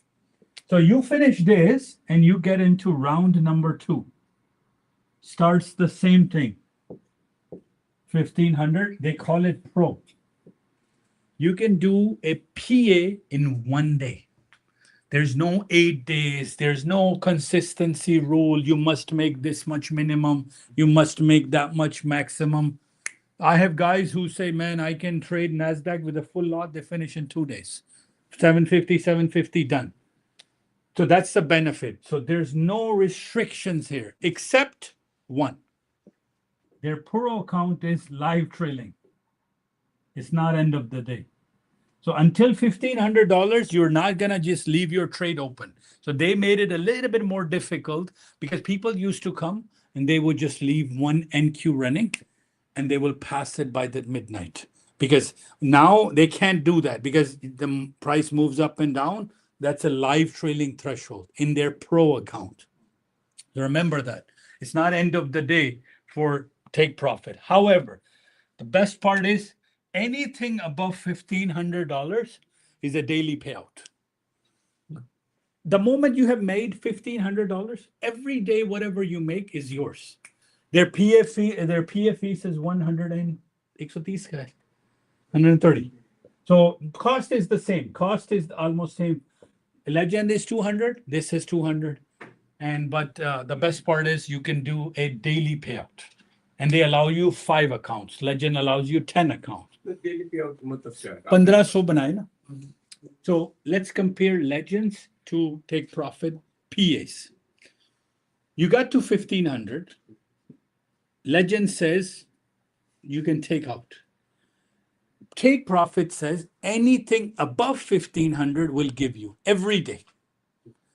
So you finish this and you get into round number 2. Starts the same thing. 1500, they call it pro. You can do a PA in 1 day. There's no 8 days. There's no consistency rule. You must make this much minimum. You must make that much maximum. I have guys who say, man, I can trade Nasdaq with a full lot. They finish in 2 days. 750, done. So that's the benefit. So there's no restrictions here, except one. Their pro account is live trailing. It's not end of the day. So until $1,500, you're not going to just leave your trade open. So they made it a little bit more difficult because people used to come and they would just leave one NQ running and they will pass it by the midnight. Because now they can't do that because the price moves up and down. That's a live trailing threshold in their pro account. Remember that. It's not end of the day for take profit. However, the best part is anything above $1,500 is a daily payout. The moment you have made $1,500, every day whatever you make is yours. Their PFE says 130. So cost is the same. Cost is almost same. Legend is 200. This is 200. But the best part is you can do a daily payout. And they allow you 5 accounts. Legend allows you 10 accounts. 1500 बनाए ना. So let's compare Legends to take profit PAs. You got to 1500. Legend says you can take out. Take profit says anything above 1500 will give you every day.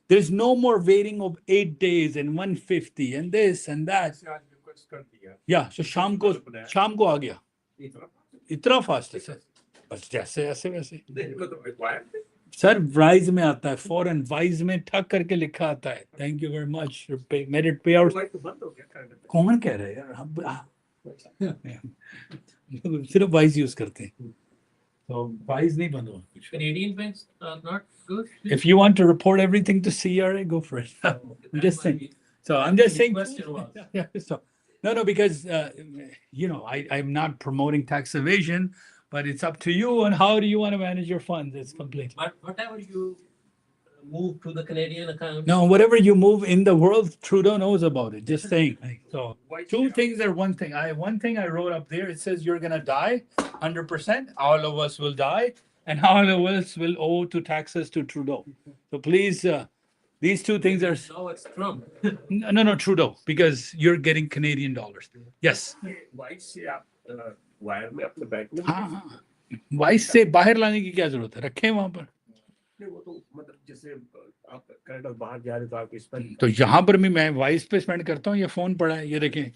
There's no more waiting of 8 days and 150 and this and that. Yeah, so शाम को आ गया. इतना fast है sir. बस जैसे ऐसे वैसे. Sir wise में आता है, फॉरेन वाइज में ठक करके लिखा आता है. Thank you very much. Merit पे आउट कौन कह रहा है यार? सिर्फ वाइज यूज करते हैं. So wise nahi band hua kuch. Canadian banks are not good. If you want to report everything to CRA, go for it. I'm just saying. So I'm just saying. Question was. Yeah, so no, because I'm not promoting tax evasion, but it's up to you on how do you want to manage your funds. It's complete. But whatever you move to the Canadian account. No, whatever you move in the world, Trudeau knows about it. Just saying. So two things are one thing. One thing I wrote up there. It says you're gonna die 100%. All of us will die, and all of us will owe to taxes to Trudeau. So please, these two things are. No, it's Trump. No, Trudeau, because you're getting Canadian dollars. Yes. हाँ, vice से बाहर लाने की क्या जरूरत है? रखें वहां पर. तो यहाँ पर भी मैं वाइस पे स्पेंड करता हूँ. ये फोन पड़ा है, ये देखें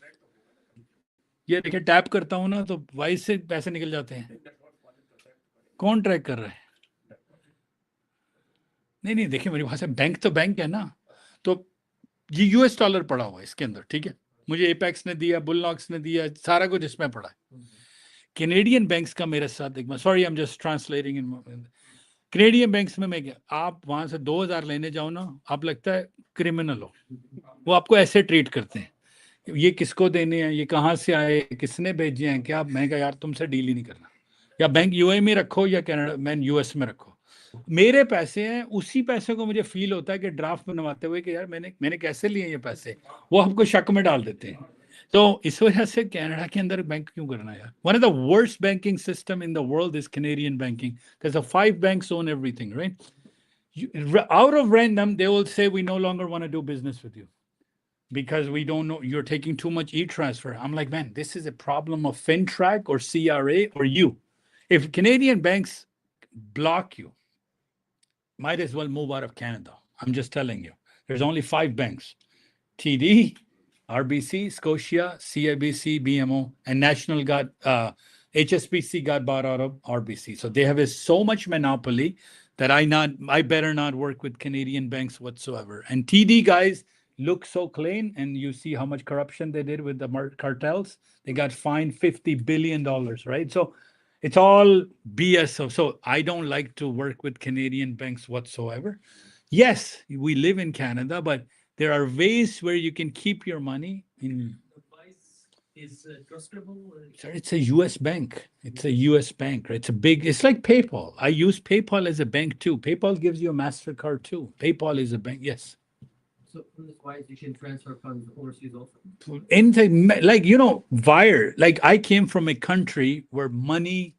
टैप करता हूँ ना, तो वाइस से पैसे निकल जाते हैं. कौन ट्रैक कर रहा है? नहीं देखिए मेरी वहां से बैंक तो बैंक है ना. तो ये यूएस डॉलर पड़ा हुआ है इसके अंदर. ठीक है, मुझे एपेक्स ने दिया, बुलनॉक्स ने दिया, सारा कुछ इसमें पड़ा है. कैनेडियन बैंक्स का मेरे साथ एक, sorry I am just translating in. Canadian banks में मैं गया, आप वहां से 2000 लेने जाओ ना, आप लगता है क्रिमिनल हो. वो आपको ऐसे ट्रीट करते हैं, ये किसको देने हैं, ये कहाँ से आए, किसने भेजे हैं, क्या. मैं कहा यार तुमसे डील ही नहीं करना. या बैंक यूए में रखो या कनाडा में यूएस में रखो. मेरे पैसे हैं, उसी पैसे को मुझे फील होता है कि ड्राफ्ट बनवाते हुए कि यार मैंने कैसे लिए ये पैसे, वो आपको शक में डाल देते हैं. तो इस वजह से कनाडा के अंदर बैंक क्यों करना यार. One of the worst banking system in the world is Canadian banking, because the 5 banks own everything, right? Out of random they will say we no longer want to do business with you because we don't know, you're taking too much e-transfer. I'm like, man, this is a problem of FinTrack or CRA or you. If Canadian banks block you, might as well move out of Canada. I'm just telling you. There's only 5 banks. TD, RBC, Scotia, CIBC, BMO, and National got HSBC got bought out of RBC. So they have so much monopoly that I better not work with Canadian banks whatsoever. And TD guys look so clean, and you see how much corruption they did with the cartels. They got fined $50 billion, right? So it's all BS. So I don't like to work with Canadian banks whatsoever. Yes, we live in Canada, but there are ways where you can keep your money in. Advice is trustable. Sir, it's a US bank. It's a US bank, right? It's like PayPal. I use PayPal as a bank too. PayPal gives you a MasterCard too. PayPal is a bank, yes. So from this wise, you can transfer funds overseas also. Wire. Like I came from a country where money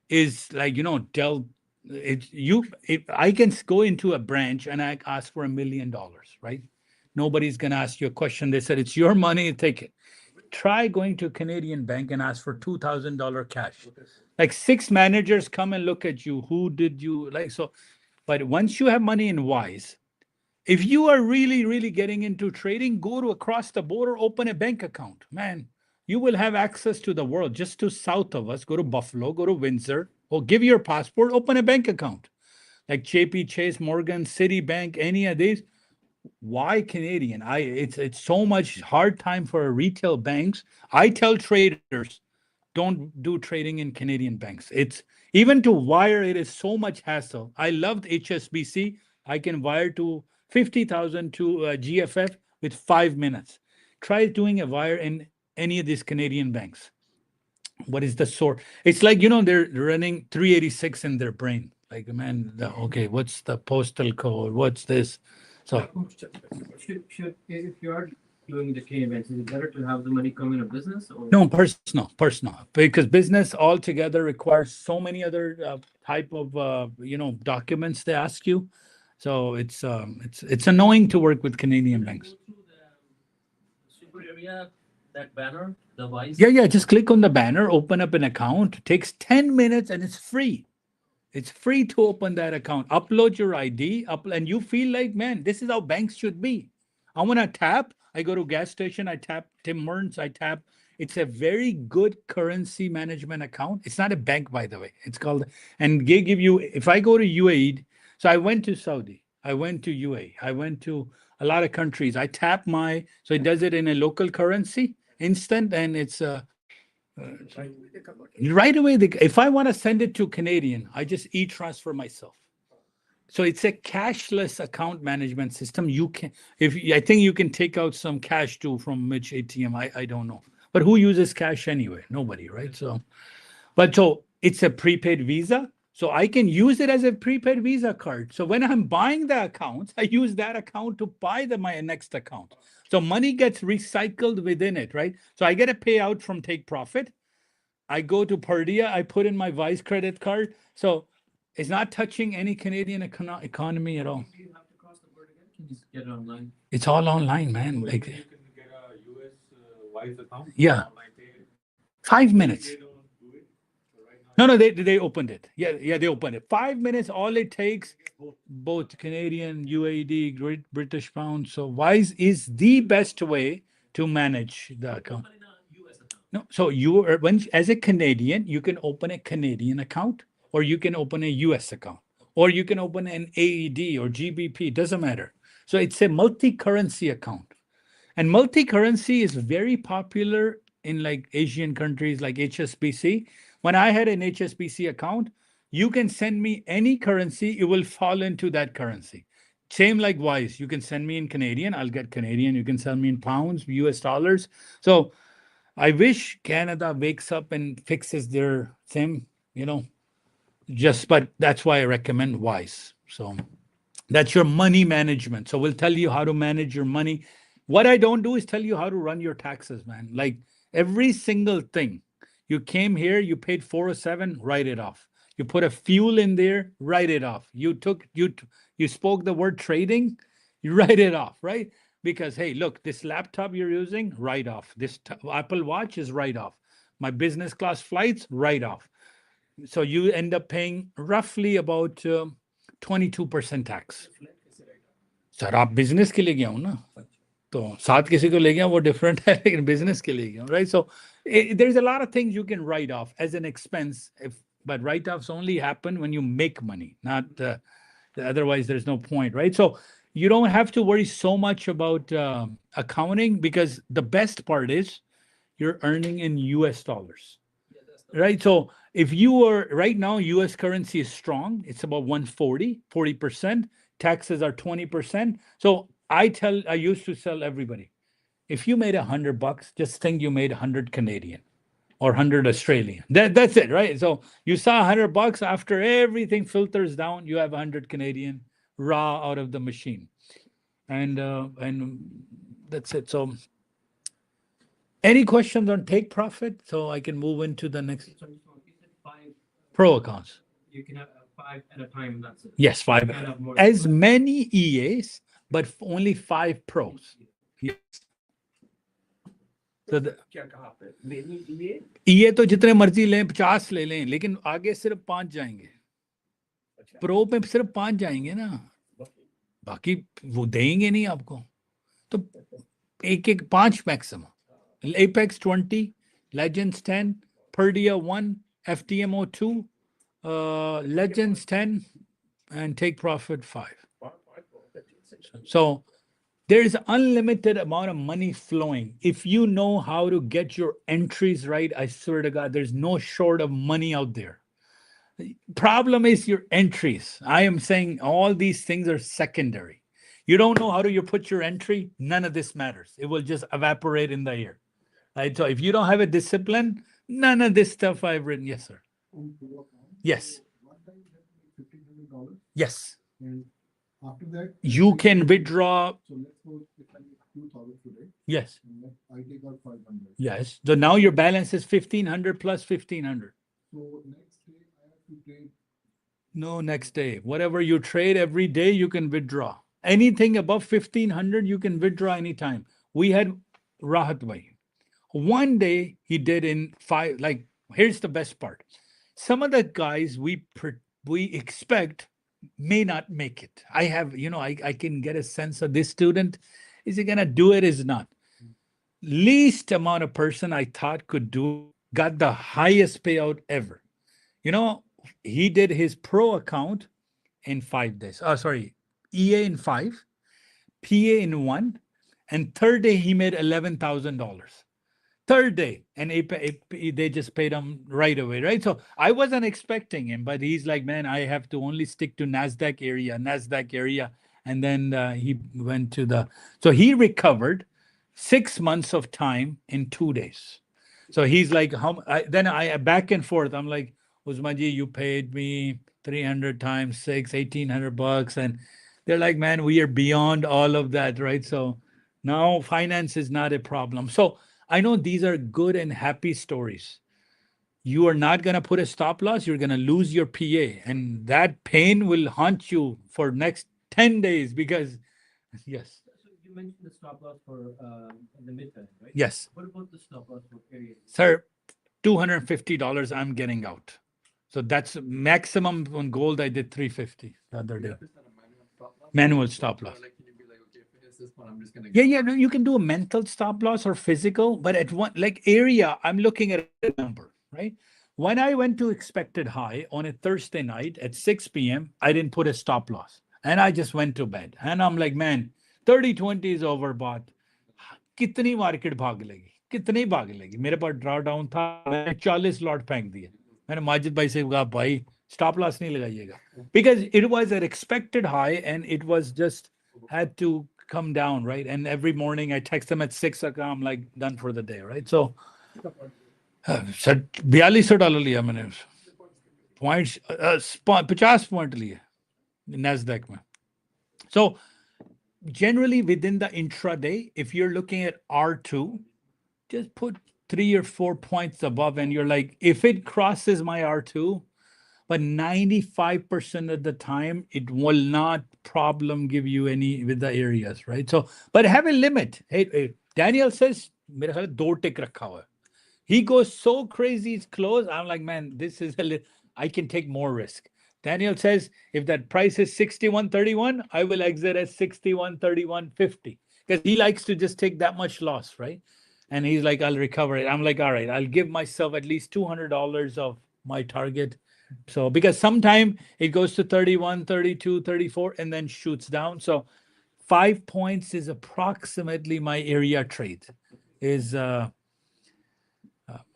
is dealt. I can go into a branch and I ask for $1 million, right? Nobody's gonna ask you a question. They said it's your money, take it. Try going to a Canadian bank and ask for $2,000 cash. Like 6 managers come and look at you. Who did you like? So, but once you have money in Wise, if you are really, really getting into trading, go to across the border, open a bank account. Man, you will have access to the world. Just to south of us, go to Buffalo, go to Windsor, or give your passport, open a bank account. Like JP Chase, Morgan, Citibank, any of these. Why Canadian? It's so much hard time for retail banks. I tell traders, don't do trading in Canadian banks. It's even to wire, it is so much hassle. I loved HSBC. I can wire to 50,000 to GFF with 5 minutes. Try doing a wire in any of these Canadian banks. What is the source? It's like, they're running 386 in their brain. Like, man, okay, what's the postal code? What's this? So If you are doing the Canadian banks, is it better to have the money come in a business or no, personal, because business altogether requires so many other type of documents they ask you. So it's annoying to work with Canadian banks. Super area, that banner, the Wise. Yeah, just click on the banner, open up an account. It takes 10 minutes and it's free. It's free to open that account. Upload your ID, and you feel like, man, this is how banks should be. I want to tap. I go to gas station. I tap Tim Hortons. I tap. It's a very good currency management account. It's not a bank, by the way. It's called, and they give you, if I go to UAE, so I went to Saudi, I went to UAE, I went to a lot of countries. I tap so it does it in a local currency, instant, and it's right away. If I want to send it to Canadian, I just e-transfer myself. So it's a cashless account management system. I think you can take out some cash too from which ATM. I don't know, but who uses cash anyway? Nobody, right? So it's a prepaid Visa. So I can use it as a prepaid Visa card. So when I'm buying the accounts, I use that account to buy my next account. So money gets recycled within it, right? So I get a payout from Take Profit. I go to Perdia, I put in my Vice credit card. So it's not touching any Canadian economy at all. do you have to cross the border again? Can you just get it online? It's all online, man. Like, You can get a US Wise account. Yeah. 5 minutes. No, they opened it. Yeah, they opened it. 5 minutes, all it takes, both Canadian, UAD, Great British Pound. So Wise is the best way to manage the account. No, so as a Canadian, you can open a Canadian account, or you can open a US account, or you can open an AED or GBP, doesn't matter. So it's a multi-currency account. And multi-currency is very popular in like Asian countries like HSBC. When I had an HSBC account, you can send me any currency, it will fall into that currency. Same like Wise, you can send me in Canadian, I'll get Canadian. You can send me in pounds, US dollars. So I wish Canada wakes up and fixes their thing, but that's why I recommend Wise. So that's your money management. So we'll tell you how to manage your money. What I don't do is tell you how to run your taxes, man. Like every single thing. You came here, you paid 407, write it off. You put a fuel in there, write it off. You spoke the word trading, you write it off, right? Because, hey, look, this laptop you're using, write off. This Apple Watch is write off. My business class flights, write off. So you end up paying roughly about 22% tax. Sir, आप business के लिए गया हूँ ना? तो साथ किसी को ले गया वो different है लेकिन business के लिए गया, right? So there's a lot of things you can write off as an expense, but write-offs only happen when you make money, not otherwise there's no point, right? So you don't have to worry so much about accounting because the best part is you're earning in US dollars, right? So if you are right now, US currency is strong. It's about 140, 40%. Taxes are 20%. So I used to tell everybody, if you made $100, just think you made 100 Canadian or 100 Australian. That's it, right? So you saw $100 after everything filters down, you have 100 Canadian raw out of the machine. And that's it. So any questions on take profit? So I can move into the next So you said 5, pro accounts. you can have 5 at a time, and that's it. Yes, 5. Can't have more As than many EAs, but only 5 pros. Yes. So क्या कहा आपने? Many ये EA तो जितने मर्जी लें 50 ले लें लेकिन आगे सिर्फ 5 जाएंगे प्रो पे सिर्फ 5 जाएंगे ना बाकी वो देंगे नहीं आपको तो एक 5 maximum apex 20 legends 10 पर्डिया 1 FTMO 2 legends 10 and take profit 5. So there's unlimited amount of money flowing. If you know how to get your entries right, I swear to God, there's no short of money out there. Problem is your entries. I am saying all these things are secondary. You don't know how to you put your entry, none of this matters. It will just evaporate in the air. Right? So if you don't have a discipline, none of this stuff I've written. Yes, sir. Yes. One time you have to make $1,500, Yes. and after that You can withdraw. So let's go if I make 2,000 today, Yes. and I take out 500. Yes. So now your balance is 1,500 plus 1,500. So next day I have to trade. No, next day. Whatever you trade every day, you can withdraw. Anything above 1,500, you can withdraw anytime. We had Rahat Bhai. One day he did in 5. Like, here's the best part. Some of the guys we expect may not make it. I have, I can get a sense of this student. Is he going to do it? Is not. Least amount of person I thought could do, got the highest payout ever. He did his pro account in 5 days. Oh, sorry. EA in 5, PA in 1, and third day he made $11,000. Third day, and they just paid him right away, right? So I wasn't expecting him, but he's like, man, I have to only stick to Nasdaq area. And then he went to so he recovered 6 months of time in 2 days. So he's like, then I back and forth. I'm like, Usmaji, you paid me 300 times 6, $1,800. And they're like, man, we are beyond all of that, right? So now finance is not a problem. So I know these are good and happy stories. You are not going to put a stop loss. You're going to lose your PA. And that pain will haunt you for next 10 days because, yes. So you mentioned the stop loss for the midband, right? Yes. What about the stop loss for area? Sir, $250 I'm getting out. So that's maximum on gold. I did 350 the other day. Manual stop loss. Like, can you be like, okay, finish this one, I'm just gonna Yeah. No, you can do a mental stop loss or physical, but at one like area, I'm looking at a number, right? When I went to expected high on a Thursday night at 6 p.m., I didn't put a stop loss. And I just went to bed. And I'm like, man, 30-20 is overbought. कितनी market भाग लेगी कितनी भाग लेगी मेरे पास draw down था मैंने 40 lot फेंक दिए मैंने माजिद भाई से कहा भाई stop loss नहीं लगाइएगा because it was an expected high and it was just had to come down, right? And every morning I text them at 6 o'clock, I'm like done for the day, right? So $42 लिया मैंने points 50 point लिए Nasdaq में. So generally within the intraday, if you're looking at R2, just put 3 or 4 points above and you're like, if it crosses my R2, but 95% of the time, it will not problem give you any with the areas, right? So, but have a limit. Hey, Daniel says, मेरे ख्याल 2 tick रखा हुआ है. He goes so crazy, it's close. I'm like, man, this is I can take more risk. Daniel says, if that price is 61.31, I will exit at 61.31.50 because he likes to just take that much loss, right? And he's like, I'll recover it. I'm like, all right, I'll give myself at least $200 of my target. So because sometime it goes to 31, 32, 34, and then shoots down. So 5 points is approximately my area trade.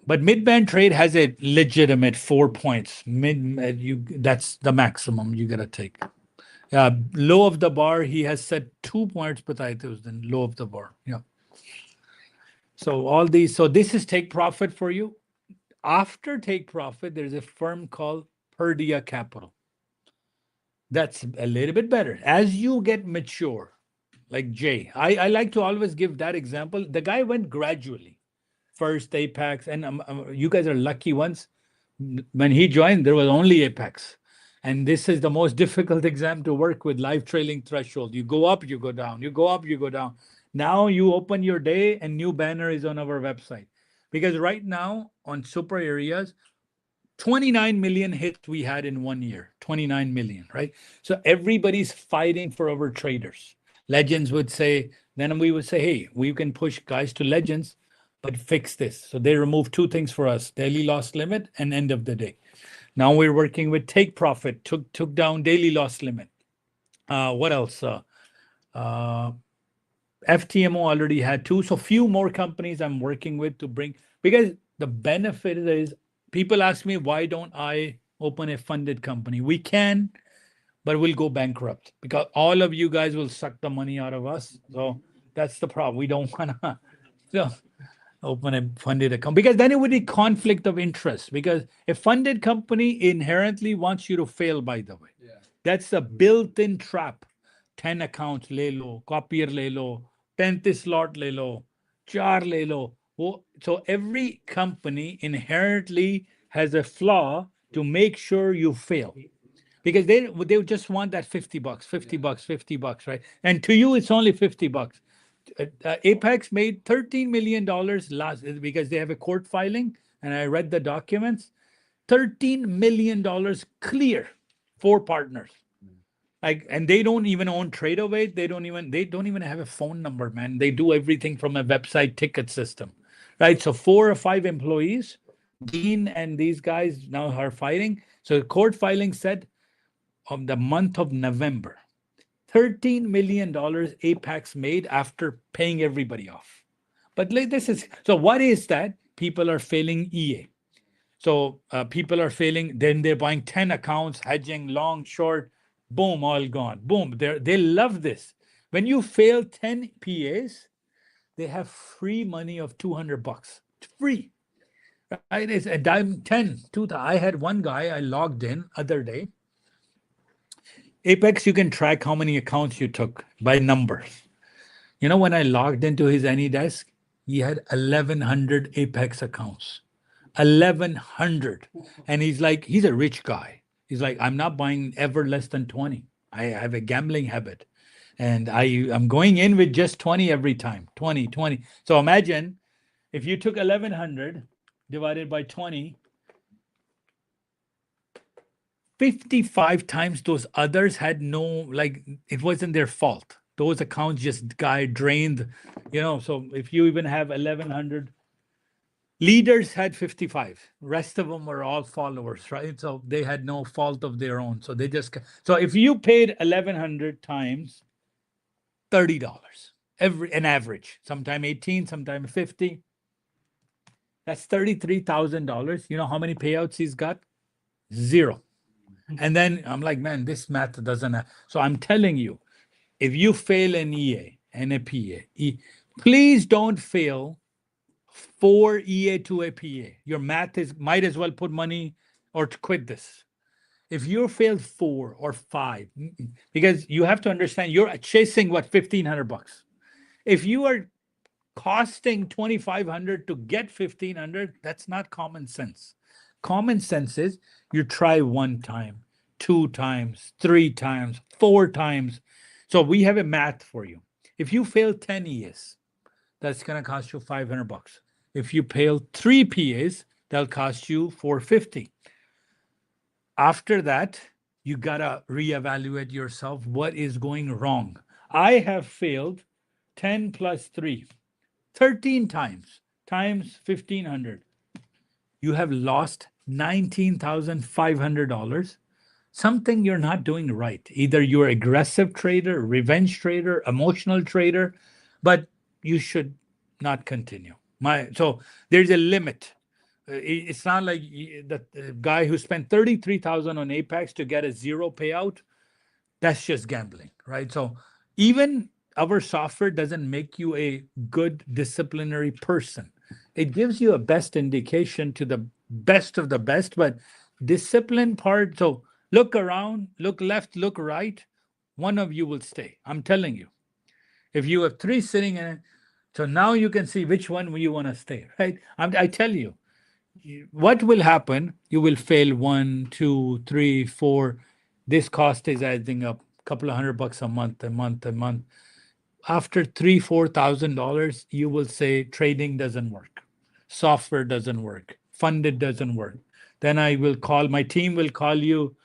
But mid-band trade has a legitimate 4 points. That's the maximum you gotta take. Low of the bar, he has said 2 points, but I think it was the low of the bar. Yeah. So this is take profit for you. After take profit, there's a firm called Perdia Capital. That's a little bit better. As you get mature, like Jay, I like to always give that example. The guy went gradually. First Apex, and you guys are lucky ones. When he joined, there was only Apex. And this is the most difficult exam to work with, live trailing threshold. You go up, you go down. You go up, you go down. Now you open your day and new banner is on our website. Because right now on super areas, 29 million hits we had in 1 year, 29 million, right? So everybody's fighting for our traders. Legends would say, then we would say, hey, we can push guys to Legends, but fix this. So they removed 2 things for us, daily loss limit and end of the day. Now we're working with take profit, took down daily loss limit. What else? FTMO already had 2. So few more companies I'm working with to bring, because the benefit is people ask me, why don't I open a funded company? We can, but we'll go bankrupt because all of you guys will suck the money out of us. So that's the problem. We don't want to open a funded account because then it would be conflict of interest, because a funded company inherently wants you to fail, by the way. Yeah. That's a built-in trap. 10 accounts le lo, copier le lo, 35 slot le lo, 4 le lo. So every company inherently has a flaw to make sure you fail, because they just want that $50, $50, right? And to you, it's only $50. Apex made $13 million last, because they have a court filing, and I read the documents. $13 million clear, 4 partners. Like, and they don't even own TradeAway. They don't even have a phone number, man. They do everything from a website ticket system, right? So 4 or 5 employees, Dean and these guys now are fighting. So the court filing said of the month of November, $13 million Apex made after paying everybody off. But like so what is that? People are failing EA. So people are failing, then they're buying 10 accounts, hedging, long, short, boom, all gone. Boom, they love this. When you fail 10 PAs, they have free money of $200. Free. Right? It's a dime 10. I had one guy, I logged in other day. Apex, you can track how many accounts you took by numbers. You know, when I logged into his AnyDesk, he had 1,100 Apex accounts. 1,100. And he's like, he's a rich guy. He's like, I'm not buying ever less than 20. I have a gambling habit. And I'm going in with just 20 every time. 20, 20. So imagine if you took 1,100 divided by 20, 55 times those others had no, like, it wasn't their fault. Those accounts just got drained, you know. So if you even have 1,100, leaders had 55. Rest of them were all followers, right? So they had no fault of their own. So they just, so if you paid 1,100 times $30, an average, sometime 18, sometime 50, that's $33,000. You know how many payouts he's got? 0. And then I'm like, man, this math doesn't have. So I'm telling you, if you fail an EA and a PA, please don't fail 4 EA to a PA. Your math might as well put money or to quit this. If you failed 4 or 5, because you have to understand, you're chasing what, $1,500. If you are costing $2,500 to get $1,500, that's not common sense. Common sense is you try 1 time, 2 times, 3 times, 4 times. So we have a math for you. If you fail 10 EAs, that's going to cost you $500. If you fail 3 PAs, that'll cost you $450. After that, you got to reevaluate yourself. What is going wrong? I have failed 10 plus 3, 13 times 1500. You have lost $19,500. Something you're not doing right. Either you're aggressive trader, revenge trader, emotional trader, but you should not continue. So there's a limit. It's not like the guy who spent 33,000 on Apex to get a zero payout. That's just gambling, right? So even our software doesn't make you a good disciplinary person. It gives you a best indication to the best of the best, but discipline part. So look around, look left, look right. One of you will stay. I'm telling you. If you have 3 sitting in it, so now you can see which one you want to stay, right? I tell you, what will happen? You will fail 1, 2, 3, 4. This cost is adding up a couple of $100 a month. After $3,000-4,000, you will say trading doesn't work, software doesn't work, funded doesn't work. Then my team will call you,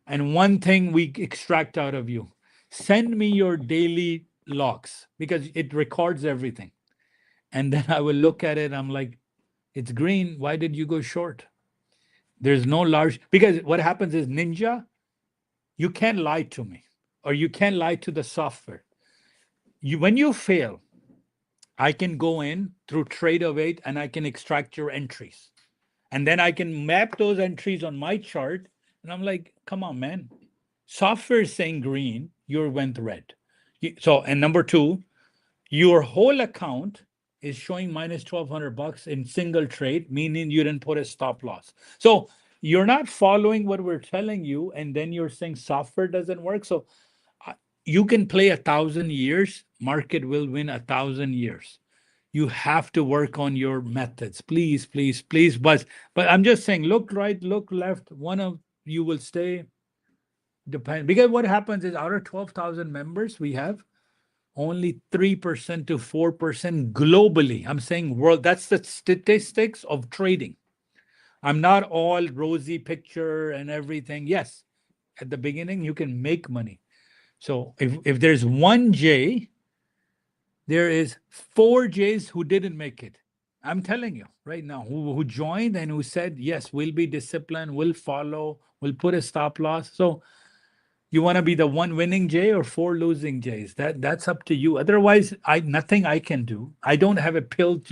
and one thing we extract out of you: send me your daily logs because it records everything. And then I will look at it. I'm like, it's green. Why did you go short? There's no large, because what happens is, Ninja, you can't lie to me, or you can't lie to the software. When you fail, I can go in through trade await and I can extract your entries. And then I can map those entries on my chart. And I'm like, come on, man. Software is saying green, you went red. And number 2, your whole account is showing minus $1,200 in single trade, meaning you didn't put a stop loss. So you're not following what we're telling you, and then you're saying software doesn't work. So you can play 1,000 years, market will win 1,000 years. You have to work on your methods, please, please, please. But I'm just saying, look right, look left. One of you will stay. Because what happens is, out of 12,000 members we have, only 3% to 4% globally. I'm saying world. That's the statistics of trading. I'm not all rosy picture and everything. Yes, at the beginning you can make money. So if there's 1 J, there is 4 J's who didn't make it. I'm telling you right now, who joined and who said, yes, we'll be disciplined, we'll follow, we'll put a stop loss. So you want to be the 1 winning J or 4 losing J's? That's up to you. Otherwise, nothing I can do. I don't have a pill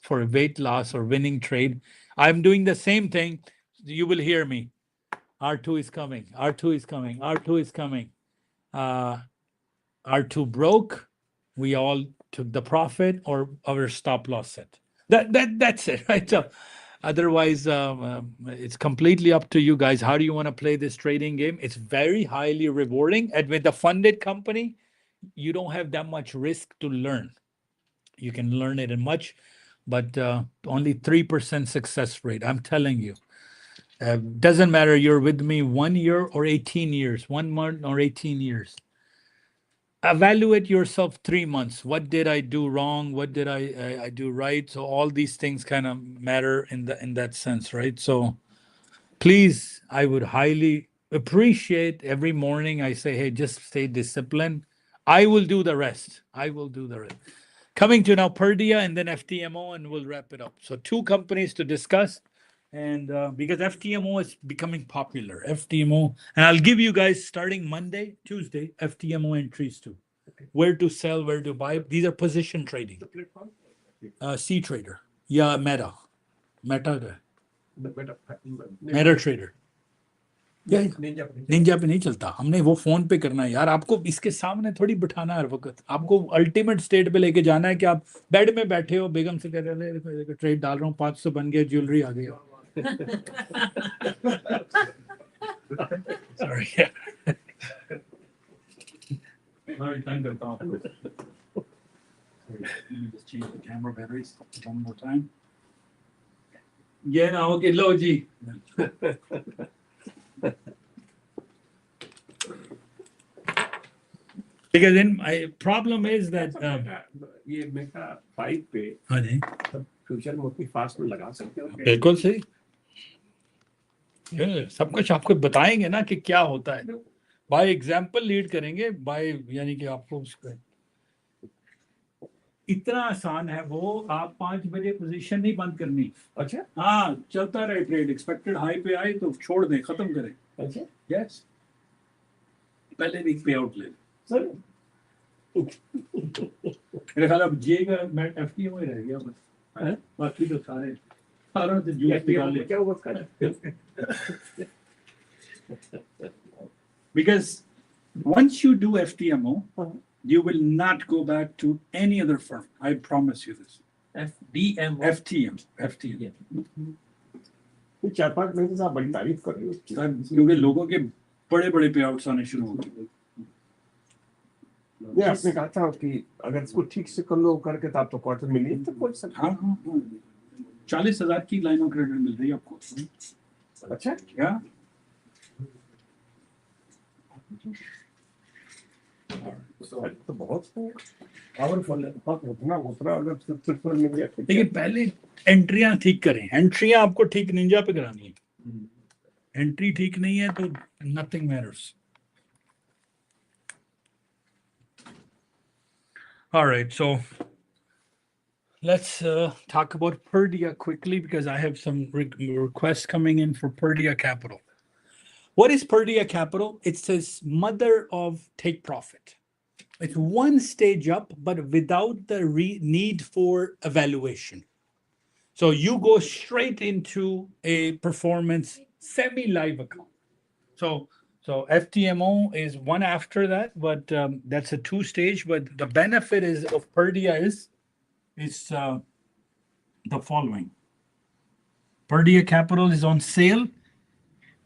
for weight loss or winning trade. I'm doing the same thing. You will hear me. R2 is coming. R2 is coming. R2 is coming. R2 broke. We all took the profit or our stop loss set. That's it, right? So otherwise, it's completely up to you guys. How do you want to play this trading game? It's very highly rewarding. And with the funded company, you don't have that much risk to learn. You can learn it in much, but only 3% success rate. I'm telling you. Doesn't matter you're with me 1 year or 18 years, 1 month or 18 years. Evaluate yourself 3 months. What did I do wrong? What did I do right? So all these things kind of matter in that sense, right? So please, I would highly appreciate every morning I say, hey, just stay disciplined. I will do the rest. I will do the rest. Coming to now Perdia and then FTMO, and we'll wrap it up. So 2 companies to discuss. And because FTMO is becoming popular, FTMO, and I'll give you guys starting Monday, Tuesday, FTMO entries too. Where to sell, where to buy. These are position trading. C trader. Yeah, Meta trader. Ninja पे नहीं चलता, हमने वो phone पे करना है यार. आपको इसके सामने थोड़ी बिठाना हर वक्त. आपको अल्टीमेट स्टेट पे लेके जाना है कि आप बेड में बैठे हो, बेगम से कह रहे हैं ट्रेड डाल रहा हूँ, 500 बन गया, ज्वेलरी आ गई. Sorry. Time करता हूँ. Just change the camera batteries one more time. Yeah, now okay, लो जी. Because then my problem is that ये मेगा 5 पे हाँ जी फ्यूचर में उतनी फास्ट में लगा सकते हो. बिल्कुल सही. सब कुछ आपको बताएंगे ना कि क्या होता है. बाय एग्जांपल लीड करेंगे, बाय यानी कि आपको उसको इतना आसान है वो, आप 5 बजे पोजीशन नहीं बंद करनी। अच्छा हाँ, चलता रहे ट्रेड, एक्सपेक्टेड हाई पे आए तो छोड़ दें, खत्म करें। अच्छा यस, पहले भी पे आउट ले। सर मेरे ख्याल अब जे का मैं एफटीएमओ ही रह गया बस, हैं? बाकी तो सारे से जूस निकाल ले। क्या हुआ उसका? Because once you do FTMO, Uh-huh. you will not go back to any other firm. I promise you this. FDM. FTM. ये 4-5 महीने से आप बड़ी तारीफ कर रहे हो उसकी। क्योंकि लोगों के बड़े बड़े पे आउट्स आने शुरू हो गए। ये आपने कहा था कि अगर इसको ठीक से कर लो करके तो आप तो क्वार्टर मिलिए तो बोल सकते हाँ हाँ हाँ, 40,000 की लाइन ऑफ क्रेडिट मिल रही है आपको। अच्छा क्या तो बहुत पावरफुल है, बहुत उतना अगर सिर्फ मिल गया तो देखिए, पहले एंट्रियां ठीक करें। एंट्रियां आपको ठीक निंजा पे करानी है। एंट्री ठीक नहीं है तो nothing matters. All right, so let's talk about Perdia quickly because I have some requests coming in for Perdia Capital. What is Perdia Capital? It says mother of take profit. It's one stage up, but without the need for evaluation. So you go straight into a performance semi-live account. So FTMO is one after that, but that's a 2-stage. But the benefit is of Perdia is the following. Perdia Capital is on sale.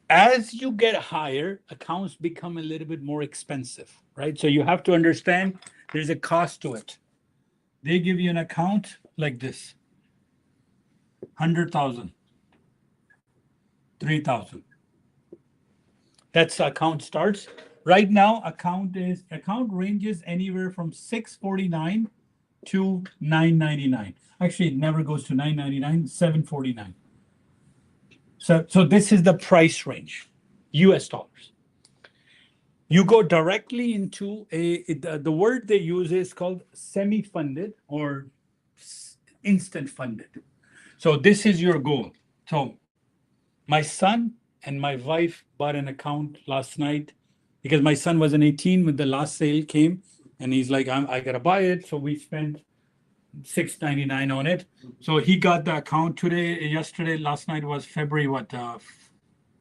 As you get higher, accounts become a little bit more expensive, right? So you have to understand there's a cost to it. They give you an account like this, 100,000, 3,000. That's the account starts. Right now, account ranges anywhere from 649 to 999. Actually, it never goes to 999, 749. So this is the price range, US dollars. You go directly into the word they use is called semi-funded or instant funded. So this is your goal. So my son and my wife bought an account last night because my son was an 18 when the last sale came, and he's like, I gotta buy it. So we spent $6.99 on it. So he got the account yesterday, last night was February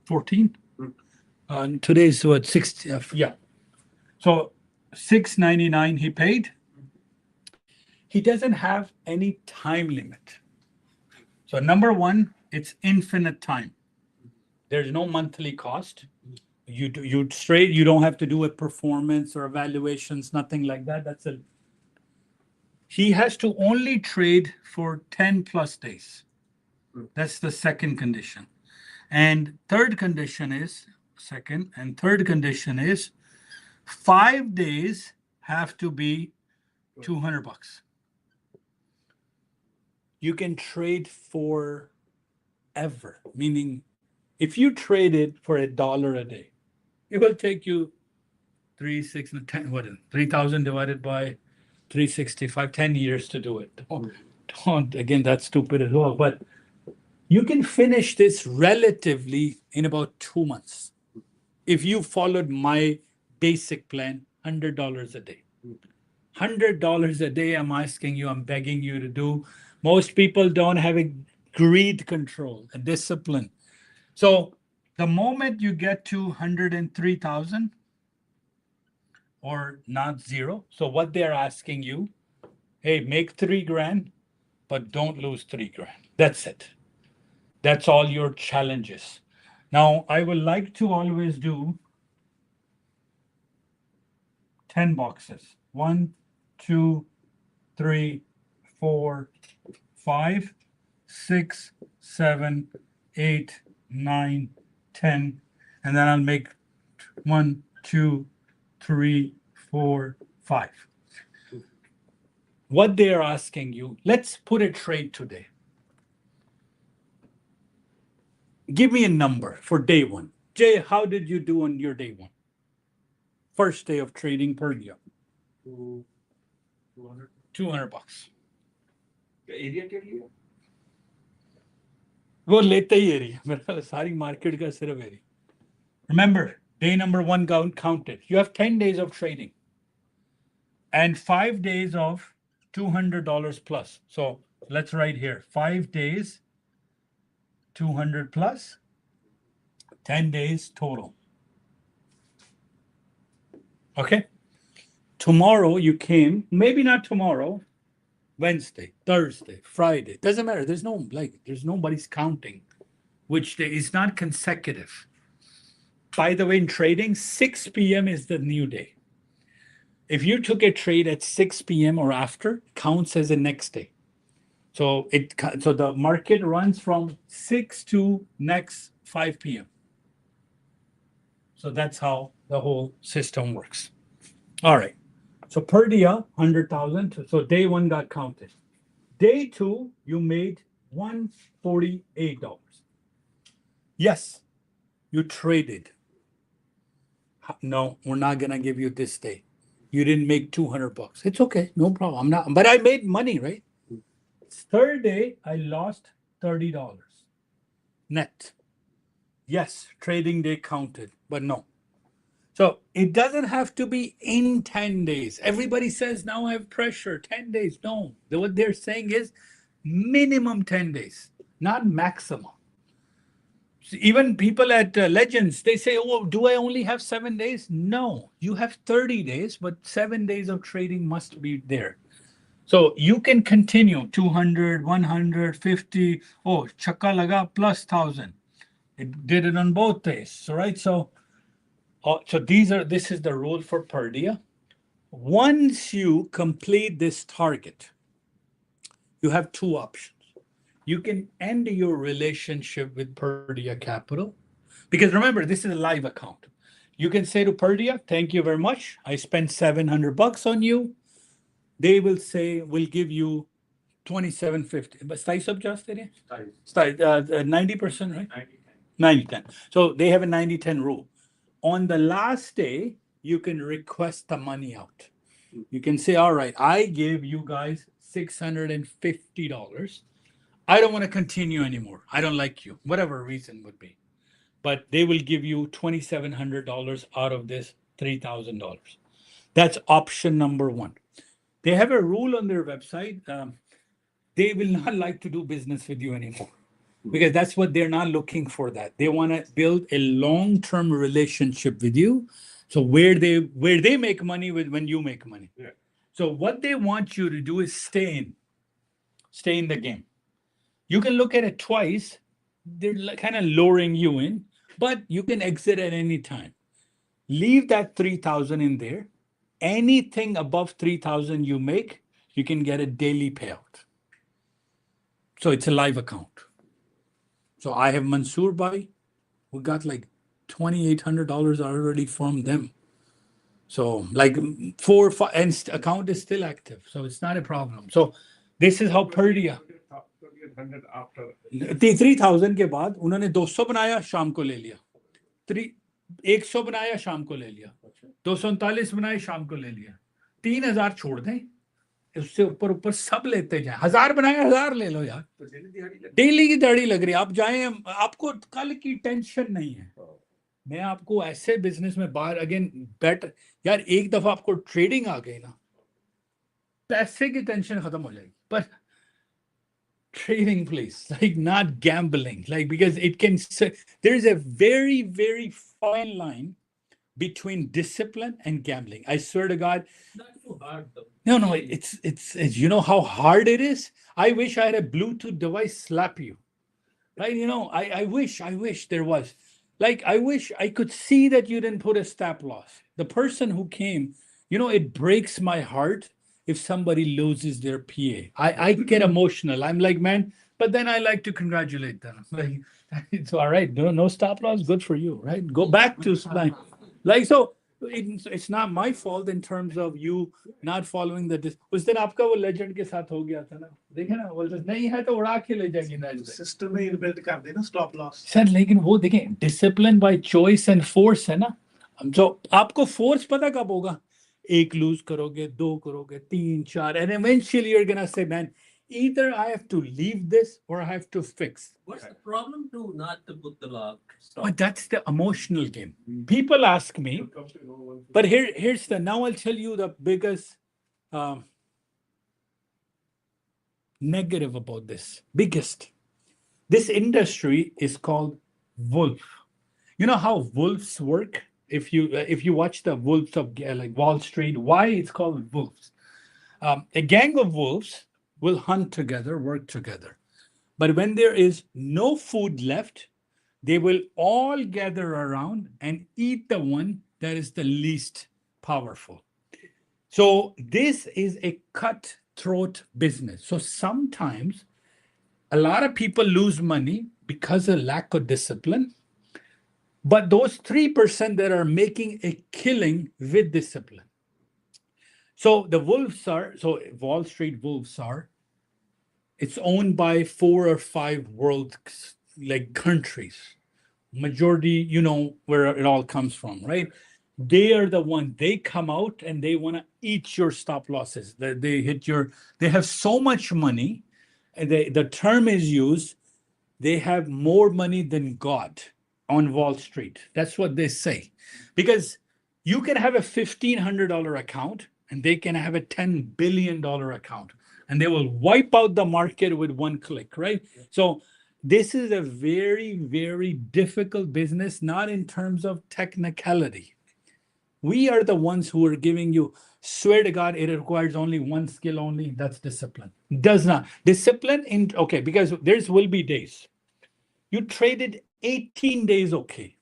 14? And today's what, 6? Yeah. So $6.99 he paid. He doesn't have any time limit. So number one, it's infinite time. There's no monthly cost. You don't have to do a performance or evaluations, nothing like that. He has to only trade for 10 plus days. That's the second condition. And third condition is 5 days have to be $200. You can trade forever, meaning if you trade it for $1 a day, it will take you 3, 6, and 10. What is it? 3,000 divided by 365, 10 years to do it. Don't again, that's stupid as well. But you can finish this relatively in about 2 months. If you followed my basic plan, $100 a day. $100 a day, I'm asking you, I'm begging you to do. Most people don't have a greed control, a discipline. So the moment you get to 103,000 or not zero, so what they're asking you, hey, make $3,000, but don't lose $3,000. That's it. That's all your challenges. Now, I would like to always do 10 boxes. 1, 2, 3, 4, 5, 6, 7, 8, 9, 10, and then I'll make 1, 2, 3, 4, 5. What they are asking you, let's put a trade today. Give me a number for day one. Jay, how did you do on your day one? First day of trading per year. $200. Area के लिए वो लेते ही area मेरे ख्याल सारी market का सिर्फ area. Remember, day number 1 counted. You have 10 days of trading and 5 days of $200 plus. So let's write here 5 days, 200 plus, 10 days total. Okay. Tomorrow you came, maybe not tomorrow, Wednesday, Thursday, Friday. Doesn't matter. There's nobody's counting which day. It's not consecutive. By the way, in trading, 6 p.m. is the new day. If you took a trade at 6 p.m. or after, counts as the next day. So the market runs from 6 to next 5 p.m. So that's how the whole system works. All right. So per dia, 100,000. So day 1 got counted. Day 2, you made $148. Yes, you traded. No, we're not gonna give you this day. You didn't make $200. It's okay, no problem. I'm not, but I made money, right? Third day, I lost $30 net. Yes, trading day counted, but no. So it doesn't have to be in 10 days. Everybody says now I have pressure, 10 days. No, what they're saying is minimum 10 days, not maximum. Even people at Legends, they say, oh, do I only have 7 days? No, you have 30 days, but 7 days of trading must be there. So you can continue 200, 150, oh, chakka laga plus 1,000. It did it on both days, so, right? So this is the rule for per dia. Once you complete this target, you have 2 options. You can end your relationship with Per Dia Capital. Because remember, this is a live account. You can say to Per Dia, thank you very much. I spent $700 on you. They will say, we'll give you $2,750. But size of just 90%, right? 90-10. So they have a 90-10 rule. On the last day, you can request the money out. You can say, all right, I gave you guys $650. I don't want to continue anymore. I don't like you, whatever reason would be. But they will give you $2,700 out of this $3,000. That's option number 1. They have a rule on their website. They will not like to do business with you anymore because that's what they're not looking for. That they want to build a long-term relationship with you. So where they make money with when you make money. Yeah. So what they want you to do is stay in the game. You can look at it twice. They're kind of lowering you in, but you can exit at any time. Leave that 3,000 in there. Anything above 3,000 you make, you can get a daily payout. So it's a live account. So I have Mansoor Bhai, who got like $2,800 already from them. So like 4 or 5, and account is still active. So it's not a problem. So this is how per dia. 3,000 के बाद उन्होंने 200 बनाया शाम को ले लिया 100 बनाया शाम को ले लिया 239 बनाए शाम को ले लिया 3,000 छोड़ दें उससे ऊपर सब लेते जाए 1,000 बनाया 1,000 ले लो यार डेली की दिहाड़ी लग रही है आप जाएं आपको कल की टेंशन नहीं है मैं आपको ऐसे बिजनेस में बाहर अगेन बेटर यार एक दफा आपको ट्रेडिंग आ गई ना पैसे की टेंशन खत्म हो जाएगी पर trading, please, like not gambling, like because it can. There is a very, very fine line between discipline and gambling. I swear to God. Not too hard though. No, it's you know how hard it is. I wish I had a Bluetooth device slap you, right? You know, I wish there was. Like I wish I could see that you didn't put a stop loss. The person who came, you know, it breaks my heart. If somebody loses their PA, I get emotional. I'm like, man, but then I like to congratulate them. Like, it's all right. No stop loss. Good for you, right? Go back to like so. It's not my fault in terms of you not following the. उस दिन आपका वो legend के साथ हो गया था ना. देखे ना बोलते नहीं है तो उड़ा के ले जाएंगे ना. System में inbuilt कर देना stop loss. सर लेकिन वो देखें discipline by choice and force है ना. तो आपको force पता कब होगा? एक lose करोगे, दो करोगे, तीन, चार, and eventually you're gonna say, man, either I have to leave this or I have to fix. What's the problem to not to put the lock? Stop. But that's the emotional game. People ask me, but here's now I'll tell you the biggest negative about this. Biggest. This industry is called wolf. You know how wolves work? If you watch the wolves of like Wall Street, why it's called wolves? A gang of wolves will hunt together, work together. But when there is no food left, they will all gather around and eat the one that is the least powerful. So this is a cutthroat business. So sometimes a lot of people lose money because of lack of discipline. But those 3% that are making a killing with discipline. So the wolves so Wall Street wolves it's owned by 4 or 5 world like countries. Majority, you know where it all comes from, right? They are the one, they come out and they want to eat your stop losses. They have so much money, and the term is used, they have more money than God on Wall Street. That's what they say. Because you can have a $1,500 account and they can have a $10 billion account, and they will wipe out the market with one click, right? So this is a very, very difficult business, not in terms of technicality. We are the ones who are giving you, swear to God, it requires only one skill only, that's discipline. Does not. Discipline because there will be days. You traded 18 days, okay.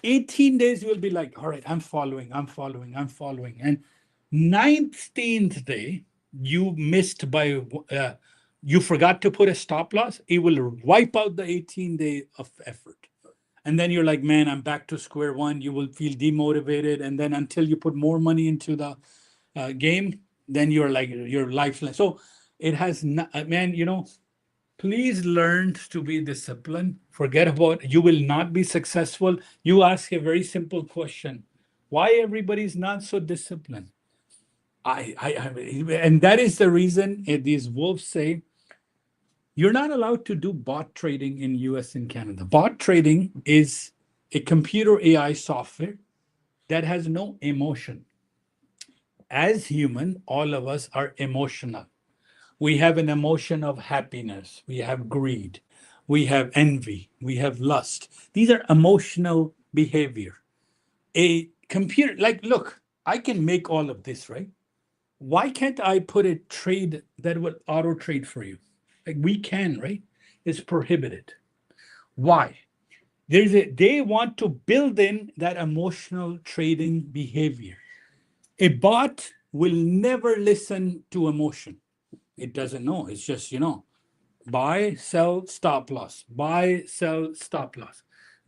18 days, you will be like, all right, I'm following. And 19th day, you missed by, you forgot to put a stop loss. It will wipe out the 18-day of effort. And then you're like, man, I'm back to square one. You will feel demotivated. And then until you put more money into the game, then you're like, you're lifeless. So it has not, man, please learn to be disciplined. Forget about, you will not be successful. You ask a very simple question. Why everybody's not so disciplined? And that is the reason these wolves say, you're not allowed to do bot trading in US and Canada. Bot trading is a computer AI software that has no emotion. As human, all of us are emotional. We have an emotion of happiness. We have greed. We have envy. We have lust. These are emotional behavior. A computer, like, look, I can make all of this, right? Why can't I put a trade that would auto trade for you? Like, we can, right? It's prohibited. Why? They want to build in that emotional trading behavior. A bot will never listen to emotion. It doesn't know. It's just, buy, sell, stop loss. Buy, sell, stop loss.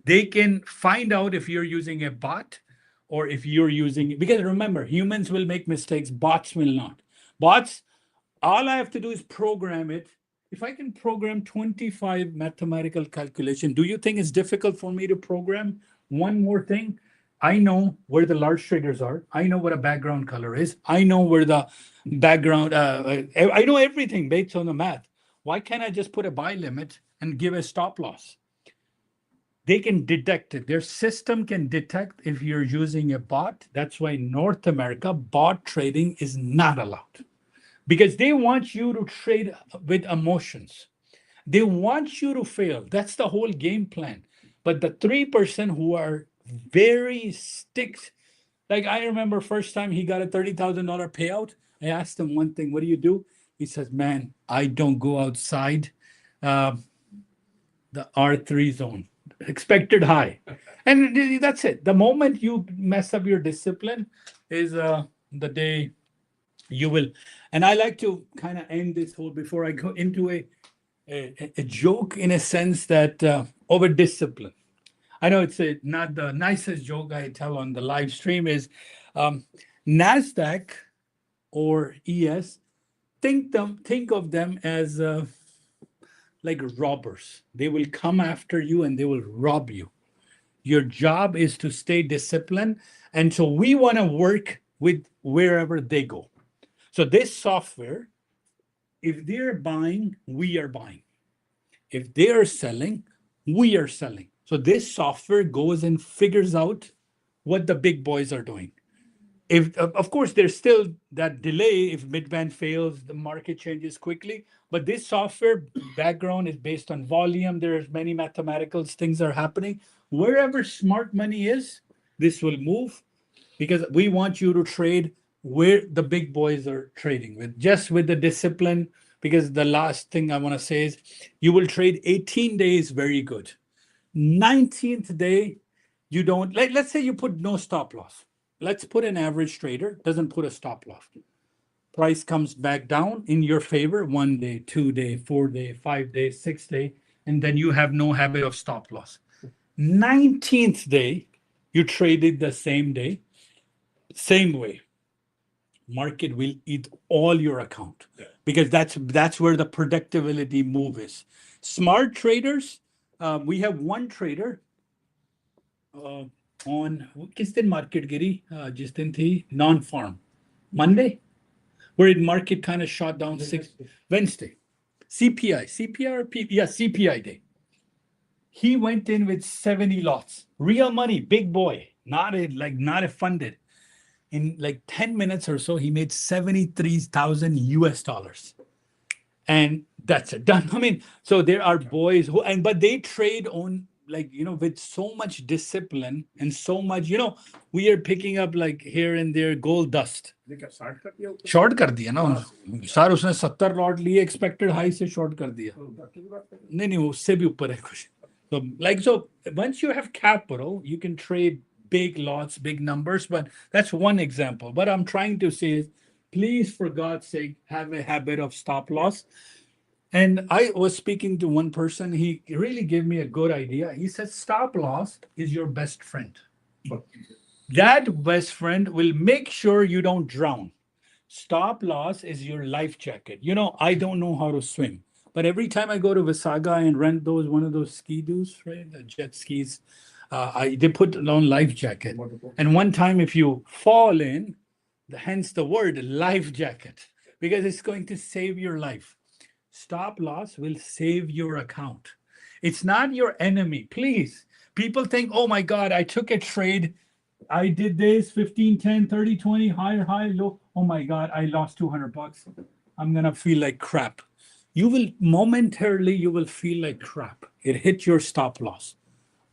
They can find out if you're using a bot or if you're using, because remember, humans will make mistakes, bots will not. Bots, all I have to do is program it. If I can program 25 mathematical calculation, do you think it's difficult for me to program one more thing? I know where the large triggers are. I know what a background color is. I know where the background, I know everything based on the math. Why can't I just put a buy limit and give a stop loss? They can detect it. Their system can detect if you're using a bot. That's why in North America, bot trading is not allowed. Because they want you to trade with emotions. They want you to fail. That's the whole game plan. But the 3% who are very sticks, like I remember first time he got a $30,000 payout. I asked him one thing, what do you do? He says, man, I don't go outside the R3 zone, expected high. And that's it. The moment you mess up your discipline is the day you will. And I like to kind of end this whole before I go into a joke in a sense that over discipline. I know it's not the nicest joke I tell on the live stream is Nasdaq or ES, think of them as like robbers. They will come after you and they will rob you. Your job is to stay disciplined. And so we want to work with wherever they go. So this software, if they're buying, we are buying. If they are selling, we are selling. So this software goes and figures out what the big boys are doing. If of course there's still that delay if Midband fails, the market changes quickly. But this software background is based on volume. There's many mathematical things are happening. Wherever smart money is, this will move because we want you to trade where the big boys are trading with, just with the discipline. Because the last thing I want to say is you will trade 18 days very good. 19th day, you don't, let's say you put no stop loss. Let's put an average trader, doesn't put a stop loss. Price comes back down in your favor 1 day, 2 day, 4 day, 5 day, 6 day, and then you have no habit of stop loss. 19th day, you traded the same day, same way. Market will eat all your account because that's where the predictability move is. Smart traders, we have one trader on किस दिन market गिरी जिस दिन थी non-farm Monday where the market kind of shot down Wednesday CPI or CPI day. He went in with 70 lots, real money, big boy, not a funded. In like 10 minutes or so, he made 73,000 US dollars. And that's it, done. I mean, so there are boys who, but they trade on with so much discipline and so much, we are picking up like here and there gold dust. Short कर दिया ना sir उसने 70 lot लिए expected high से short कर दिया नहीं उससे भी ऊपर है कुछ. So once you have capital, you can trade big lots, big numbers, but that's one example. What I'm trying to say is, please, for God's sake, have a habit of stop loss. And I was speaking to one person, he really gave me a good idea. He said, stop loss is your best friend. That best friend will make sure you don't drown. Stop loss is your life jacket. I don't know how to swim, but every time I go to Visaga and rent one of those ski-doos, right, the jet skis, they put on life jacket. And one time if you fall in, hence the word life jacket, because it's going to save your life. Stop loss will save your account. It's not your enemy. Please, people think, oh my God, I took a trade. I did this 15, 10, 30, 20, high, low. Oh my God, I lost $200. I'm going to feel like crap. You will momentarily feel like crap. It hit your stop loss.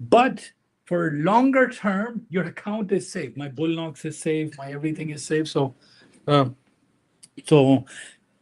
But for longer term, your account is safe. My Bullnox is safe. My everything is safe. So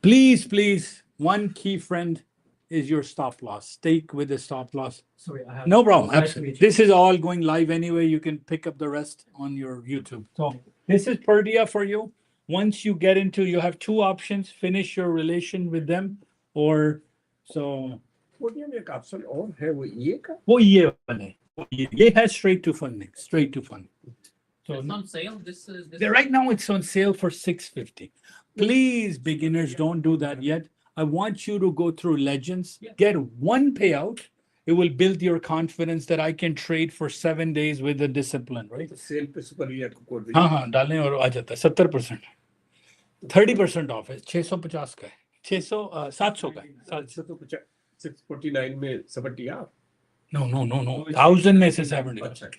please, one key friend is your stop loss. Stick with the stop loss. Sorry, I have No problem. Absolutely. This is all going live anyway. You can pick up the rest on your YouTube. So this is Perdia for you. Once you get into, you have two options: finish your relation with them, or so. एक option और है वो ये का वो ये वाला है. ये has straight to funding. So It's on sale. This is right now it's on sale for $650. Please, beginners, don't do that yet. I want you to go through Legends, get one payout. It will build your confidence that I can trade for 7 days with the discipline, right? Cell पे super react को code हाँ डालें और आ जाता है 70%. 30% of है 650 का है 700 का है 649 में 70 आप No. 1000 में से 70.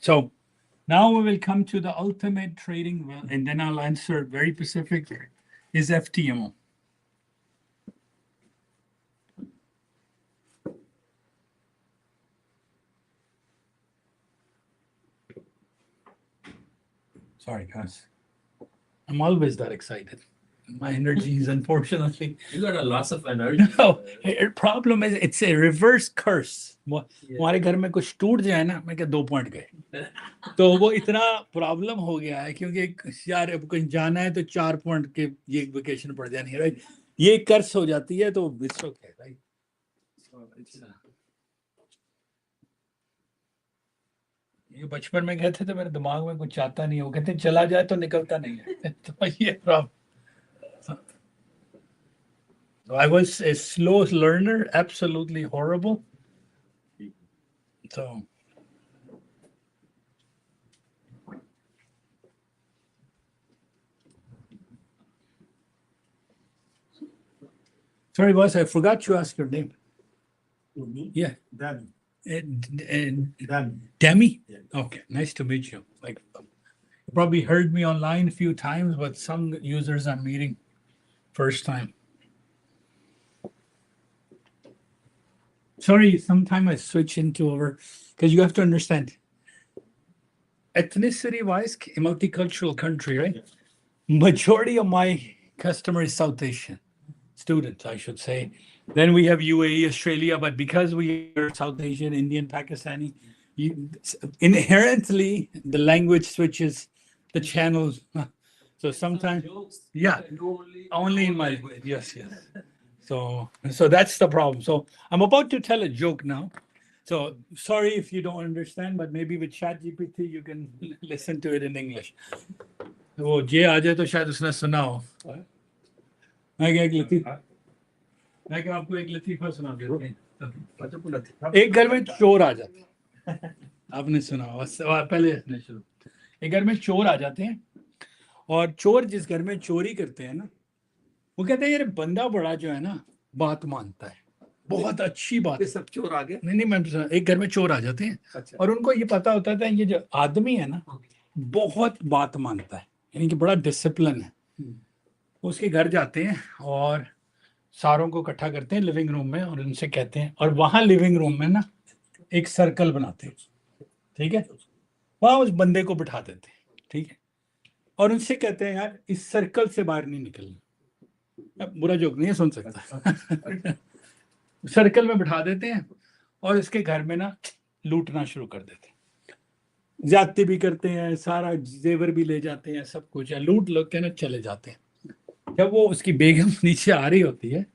So now we will come to the ultimate trading, and then I'll answer very specific. Is FTMO. Sorry, guys. I'm always that excited. My energy is unfortunately. You got a loss of energy. No, the problem is it's a reverse curse. हमारे घर में कुछ टूट जाए ना मैं क्या 2 point गए तो वो इतना प्रॉब्लम हो गया है क्योंकि यार अब कहीं जाना है तो 4 पॉइंट के ये वेकेशन पड़ जानी है राइट ये कर्स हो जाती है तो इट्स ओके राइट ये बचपन में गए थे तो मेरे दिमाग में कुछ आता नहीं हो कहते चला जाए तो निकलता नहीं है तो ये problem I was a slow learner, absolutely horrible. So Sorry, boss, I forgot to ask your name. Yeah. Done. Demi? Yeah. Okay, nice to meet you. Like, you probably heard me online a few times, but some users I'm meeting first time. Sorry, sometime I switch into over, because you have to understand, ethnicity-wise, a multicultural country, right? Yeah. Majority of my customer is South Asian students, I should say. Then we have UAE, Australia, but because we are South Asian, Indian, Pakistani, inherently the language switches the channels. So sometimes, yeah, only in my, yes. So that's the problem. So I'm about to tell a joke now. So sorry if you don't understand, but maybe with ChatGPT you can listen to it in English. वो जे आ जाए तो शायद उसने सुना हो. मैं क्या आपको एक लतीफा सुना देता हूँ. एक घर में चोर आ जाते हैं. आपने सुना होगा, पहले इसने शुरू. एक घर में चोर आ जाते हैं और चोर जिस घर में चोरी करते हैं ना, वो कहते हैं यार बंदा बड़ा जो है ना बात मानता है, बहुत अच्छी बात. सब चोर आ गए. नहीं मैं एक घर में चोर आ जाते हैं. अच्छा. और उनको ये पता होता था ये जो आदमी है ना बहुत बात मानता है, यानी कि बड़ा डिसिप्लिन है. उसके घर जाते हैं और सारों को इकट्ठा करते हैं लिविंग रूम में और उनसे कहते हैं, और वहां लिविंग रूम में ना एक सर्कल बनाते हैं, ठीक है, वहां उस बंदे को बिठा देते हैं, ठीक है, और उनसे कहते हैं यार इस सर्कल से बाहर नहीं निकलना. बुरा जोक नहीं है, सुन सकता. सर्कल में बिठा देते हैं और इसके घर में ना लूटना शुरू कर देते हैं, ज्यादती भी करते हैं, सारा जेवर भी ले जाते हैं, सब कुछ है, लूट लो के ना चले जाते हैं. जब वो उसकी बेगम नीचे आ रही होती है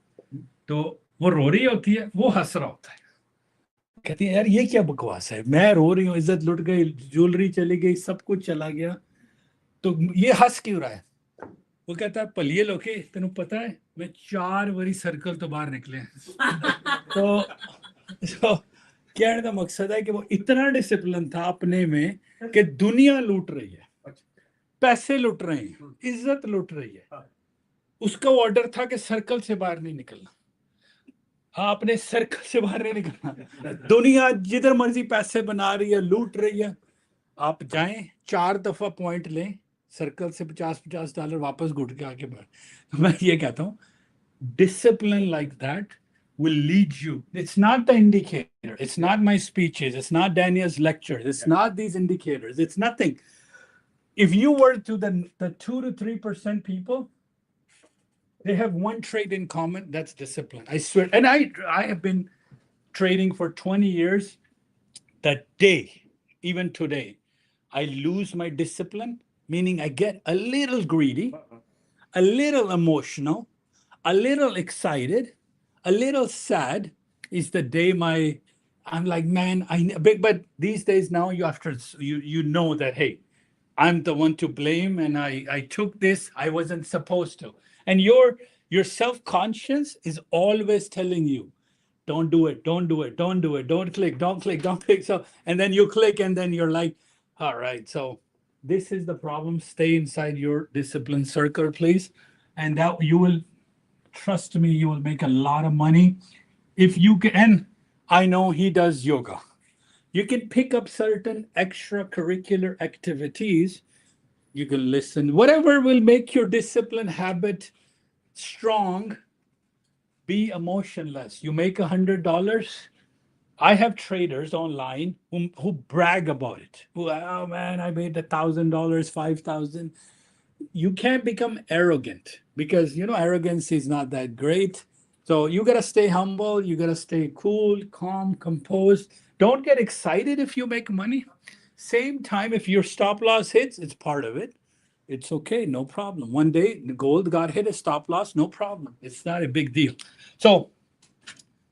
तो वो रो रही होती है, वो हंस रहा होता है. कहती है यार ये क्या बकवास है, मैं रो रही हूँ, इज्जत लुट गई, ज्वेलरी चली गई, सब कुछ चला गया, तो ये हंस क्यों रहा है. वो कहता है पलिए लोके तेन पता है मैं 4 बारी सर्कल तो बाहर निकले. तो कहने का मकसद है कि वो इतना डिसिप्लिन था अपने में कि दुनिया लूट रही है, पैसे लूट रहे हैं, इज्जत लूट रही है, उसका ऑर्डर था कि सर्कल से बाहर नहीं निकलना. आपने सर्कल से बाहर नहीं निकलना, दुनिया जिधर मर्जी पैसे बना रही है, लूट रही है, आप जाएं 4 दफा पॉइंट लें, सर्कल से $50 वापस घुट के आके बैठ. तो मैं ये कहता हूँ discipline like that will lead you. It's not the indicator, it's not my speeches, it's not Daniel's lectures, it's not these indicators, it's nothing. If you were to the 2 to 3% people, they have one trait in common, that's discipline. I swear. And I have been trading for 20 years. That day, even today, I lose my discipline, meaning I get a little greedy, a little emotional, a little excited, a little sad is the day I'm like, man, but these days now you know that, hey, I'm the one to blame and I took this, I wasn't supposed to. And your self-conscious is always telling you, don't do it, don't click. So, and then you click and then you're like, all right, so this is the problem. Stay inside your discipline circle, please. And that you will, trust me, you will make a lot of money. If you can, and I know he does yoga. You can pick up certain extracurricular activities. You can listen, whatever will make your discipline habit strong. Be emotionless. You make $100. I have traders online who brag about it. Oh man, I made $1,000, $5,000. You can't become arrogant because arrogance is not that great. So you gotta stay humble. You gotta stay cool, calm, composed. Don't get excited if you make money. Same time, if your stop loss hits, it's part of it. It's okay, no problem. One day the gold got hit a stop loss, no problem. It's not a big deal. So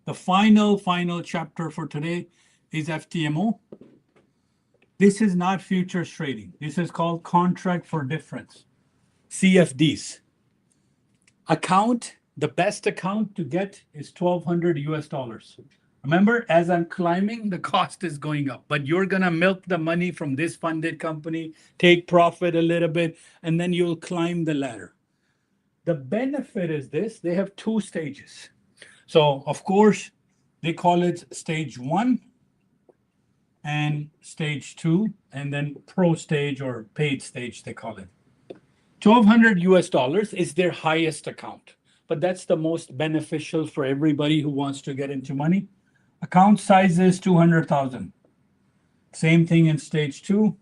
the final chapter for today is FTMO. This is not futures trading. This is called contract for difference, CFDs. The best account to get is $1,200. Remember, as I'm climbing, the cost is going up, but you're going to milk the money from this funded company, take profit a little bit, and then you'll climb the ladder. The benefit is this, they have 2 stages. So of course, they call it stage 1 and stage 2, and then pro stage or paid stage, they call it. $1,200 is their highest account, but that's the most beneficial for everybody who wants to get into money. Account size is 200,000. Same thing in stage 2,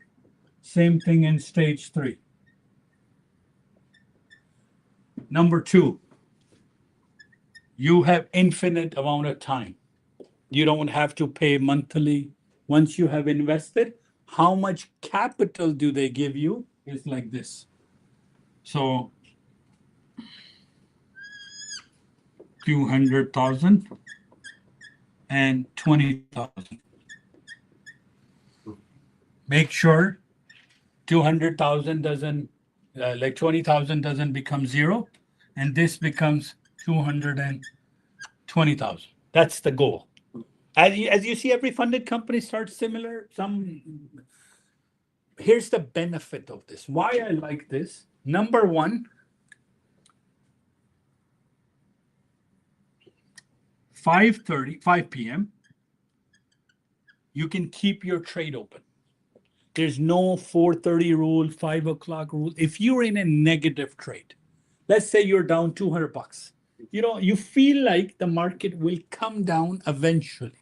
same thing in stage 3. Number 2, you have infinite amount of time. You don't have to pay monthly. Once you have invested, how much capital do they give you is like this. So 200,000 and 20,000. Make sure 200,000 doesn't, like 20,000 doesn't become zero, and this becomes 220,000. That's the goal. As you see, every funded company starts similar. Here's the benefit of this. Why I like this. Number 1, 5 p.m., you can keep your trade open. There's no 4:30 rule, 5 o'clock rule. If you're in a negative trade, let's say you're down $200, you feel like the market will come down eventually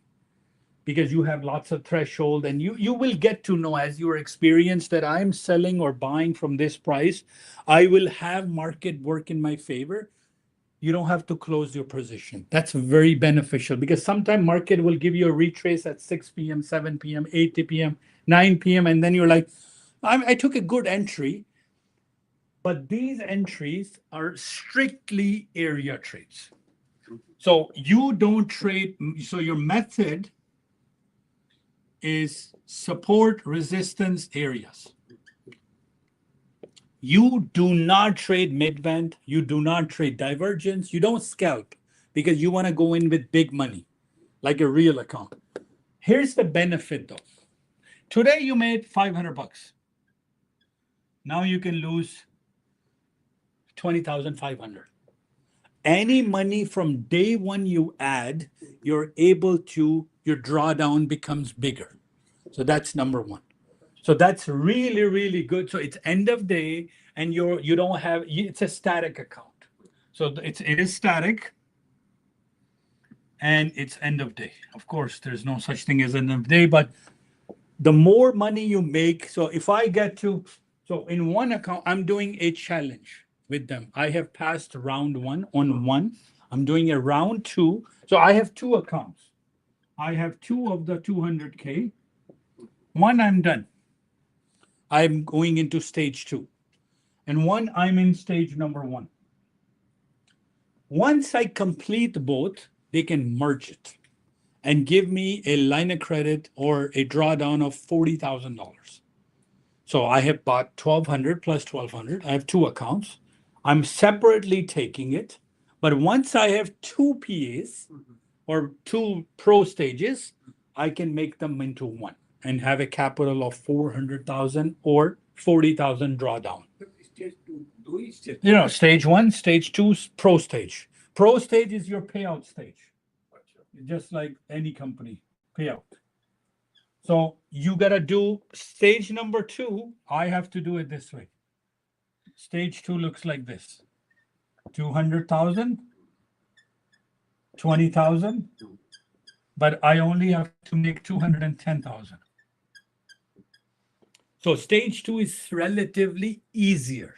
because you have lots of threshold, and you will get to know as your experience that I'm selling or buying from this price, I will have market work in my favor. You don't have to close your position. That's very beneficial because sometimes market will give you a retrace at 6 p.m., 7 p.m., 8 p.m., 9 p.m. And then you're like, I took a good entry. But these entries are strictly area trades. So you don't trade. So your method is support, resistance, areas. You do not trade midband. You do not trade divergence. You don't scalp because you want to go in with big money, like a real account. Here's the benefit though. Today you made $500. Now you can lose 20,500. Any money from day one you add, you're able to, your drawdown becomes bigger. So that's number 1. So that's really, really good. So it's end of day, and you don't have, it's a static account. So it is static, and it's end of day. Of course, there's no such thing as end of day, but the more money you make, so if I get to, so in one account, I'm doing a challenge with them. I have passed round 1 on 1. I'm doing a round 2. So I have 2 accounts. I have 2 of the 200K. 1 I'm done. I'm going into stage 2. And 1 I'm in stage number 1. Once I complete both, they can merge it and give me a line of credit or a drawdown of $40,000. So I have bought 1,200 plus 1,200. I have 2 accounts. I'm separately taking it. But once I have 2 PAs or 2 pro stages, I can make them into 1 and have a capital of 400,000 or 40,000 drawdown. Stage 1, stage 2, pro stage. Pro stage is your payout stage, just like any company payout. So you gotta do stage number 2. I have to do it this way. Stage 2 looks like this: 200,000, 20,000, but I only have to make 210,000. So stage 2 is relatively easier.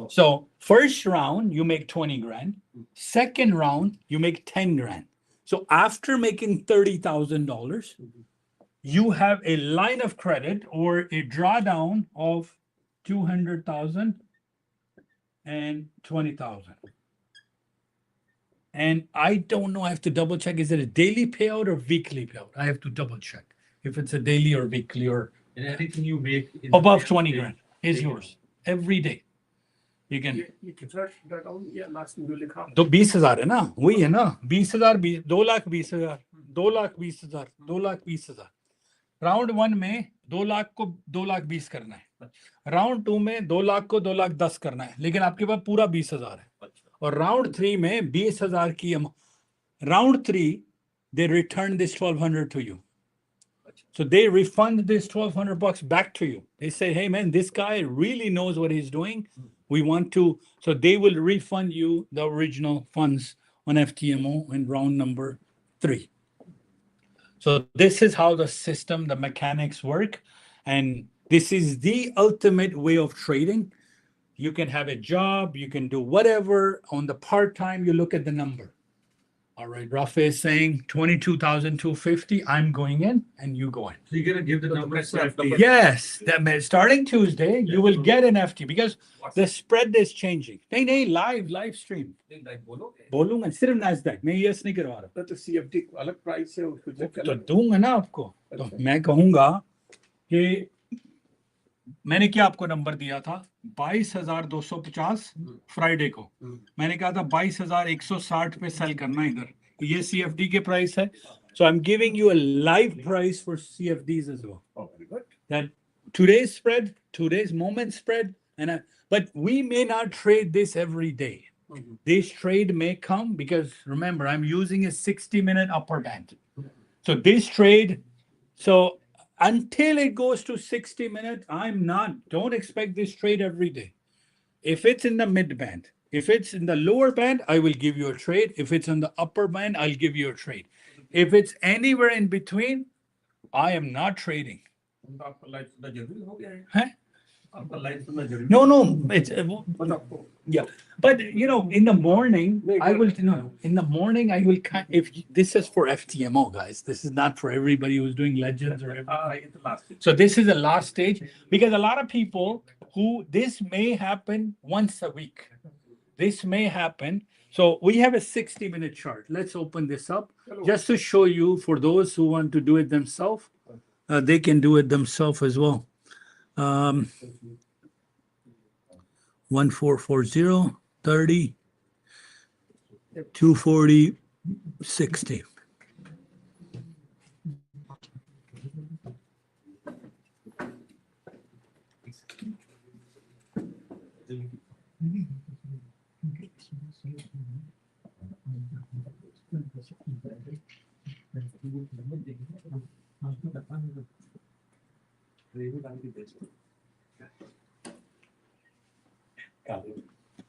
So first round, you make 20 grand. Second round, you make 10 grand. So after making $30,000, you have a line of credit or a drawdown of 200,000 and 20,000. And I don't know, I have to double check. Is it a daily payout or weekly payout? I have to double check if it's a daily or weekly or And everything you make above 20 grand is yours every day. You can. ये कितना down या last में जो लिखा तो 20,000 है ना, वही है ना, 20,000, 2,20,000, 2,20,000, 2,20,000. राउंड 1 में 2 लाख को 2,20,000 करना है. राउंड 2 में 2 लाख को 2,10,000 करना है, लेकिन आपके पास पूरा 20,000 है. और राउंड 3 में 20,000 की Round 3, they return this 1,200 to you. So they refund this 1,200 bucks back to you. They say, hey man, this guy really knows what he's doing. We want to, so they will refund you the original funds on FTMO in round number 3. So this is how the system, the mechanics work. And this is the ultimate way of trading. You can have a job, you can do whatever. On the part-time, you look at the number. All right, Rafay is saying 22,250. I'm going in and you go in. So you're gonna give the numbers. Yes, starting Tuesday, you will get an FT because the spread is changing. नहीं live stream. बोलूंगा सिर्फ Nasdaq. मैं yes नहीं करवा रहा. तो CFD अलग price है उसको check तो दूंगा ना आपको. तो मैं कहूंगा कि मैंने क्या आपको नंबर दिया था 22,250 फ्राइडे को. मैंने कहा था 22,160 पे सेल करना इधर. ये CFD के प्राइस है. So I'm giving you a live price for CFDs as well. Oh, very good. That today's spread, today's moment spread, but we may not trade this every day. This trade may come because remember, I'm using a 60-minute upper band. So this trade, so until it goes to 60 minutes, don't expect this trade every day. If it's in the mid band, if it's in the lower band, I will give you a trade. If it's in the upper band, I'll give you a trade. If it's anywhere in between, I am not trading. Huh? No, it's yeah. But in the morning, I will if this is for FTMO guys. This is not for everybody who's doing legends or everything. So this is the last stage because a lot of people this may happen once a week. This may happen. So we have a 60-minute chart. Let's open this up just to show you for those who want to do it themselves. They can do it themselves as well. 1440 30 240 60.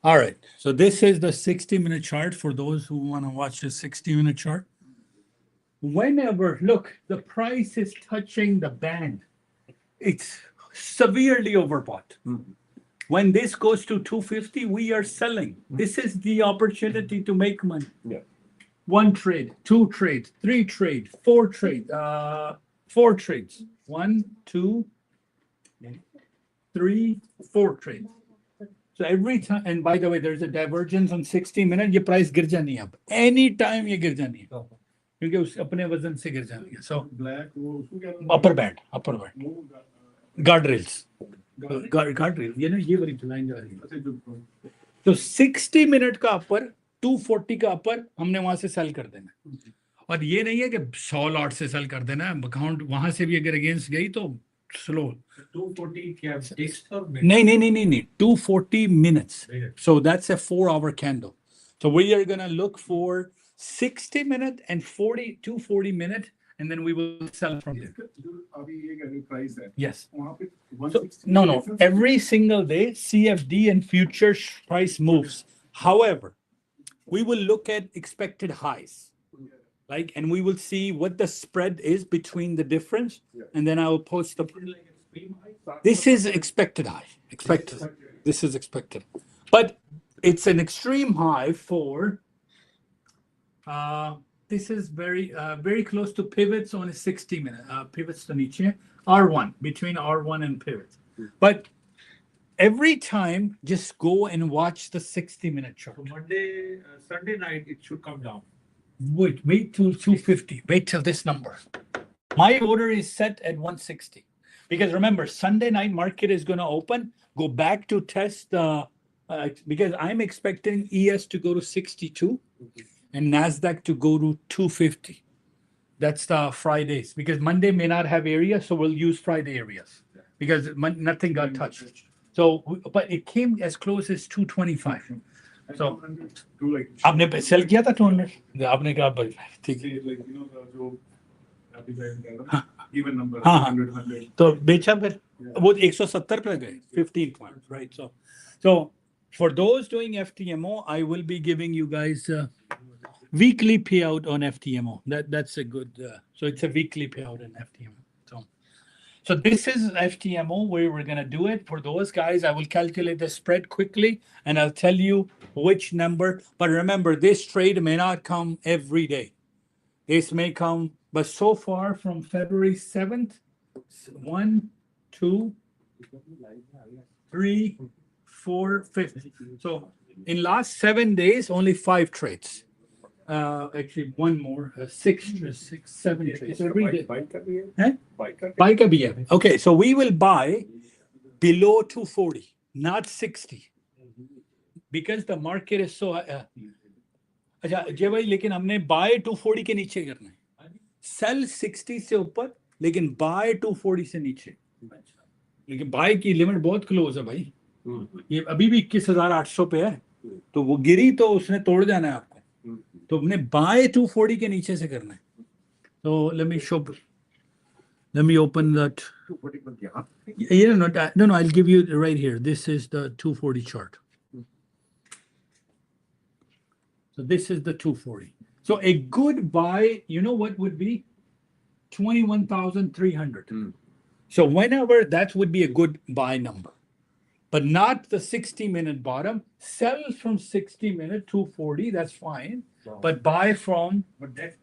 All right, so this is the 60-minute chart for those who want to watch the 60-minute chart. Whenever, look, the price is touching the band, it's severely overbought. When this goes to 250, we are selling. This is the opportunity to make money. Yeah. 1 trade, 2 trades, 3 trades, 4 trades, 4 trades. 1, 2, 3, 4 trades. So every time, and by the way, there's a divergence on 60 minutes. Your price गिर जानी है अब. Any time ये गिर जानी है. क्योंकि उस अपने वजन से गिर जानी है. So upper band. Guardrails. Guardrail. ये वाली लाइन जा रही है. तो 60 मिनट का अपर 240 का अपर हमने वहां से सेल कर देना. और ये नहीं है कि 100 लॉट से सेल कर देना. अकाउंट वहां से भी अगर अगेंस्ट गई तो स्लो. 240 क्या नहीं 240 minutes. So that's a 4-hour candle. So we are going to look for 60 minute and 240 minute, and then we will sell from there. Yes. So, no. Every single day, CFD and future price moves. However, we will look at expected highs. And we will see what the spread is between the difference, and then I will post the. This is expected high. This is expected, but it's an extreme high for. This is very close to pivots on a 60-minute. Pivots to niche R1 between R1 and pivots, but every time just go and watch the 60-minute chart. Sunday night it should come down. Wait till 250. Wait till this number. My order is set at 160 because remember Sunday night market is going to open. Go back to test the because I'm expecting ES to go to 62 and Nasdaq to go to 250. That's the Fridays because Monday may not have area, so we'll use Friday areas because nothing got touched. So, but it came as close as 225. So to like आपने cell किया था 200 आपने कहा भाई ठीक है say like जो even number हाँ, हाँ। 100 तो बेचा फिर वो 170 पे गए 15 points right so for those doing FTMO I will be giving you guys weekly payout on FTMO that's a good so it's a weekly payout in FTMO so this is FTMO where we're going to do it for those guys. I will calculate the spread quickly and I'll tell you which number. But remember, this trade may not come every day. This may come, but so far from February 7th, 1, 2, 3, 4, 5. So in last 7 days, only 5 trades. Actually, one more, 6, 7 trades. Every day. Huh? Buy ka bhi hai. Okay, so we will buy below 240, not 60. Because the market is so अच्छा जय भाई लेकिन हमने bye 240 के नीचे करना है cell 60 से ऊपर लेकिन बाय 240 से नीचे लेकिन बाय की लिमिट बहुत क्लोज है भाई ये अभी भी 21,800 पे है तो वो गिरी तो उसने तोड़ जाना है आपको तो हमने बाय 240 के नीचे से करना है तो let me open that no I'll give you right here this is the 240 chart so this is the 240 so a good buy you know what would be 21,300 so whenever that would be a good buy number but not the 60-minute bottom sell from 60-minute 240 that's fine but buy from but that's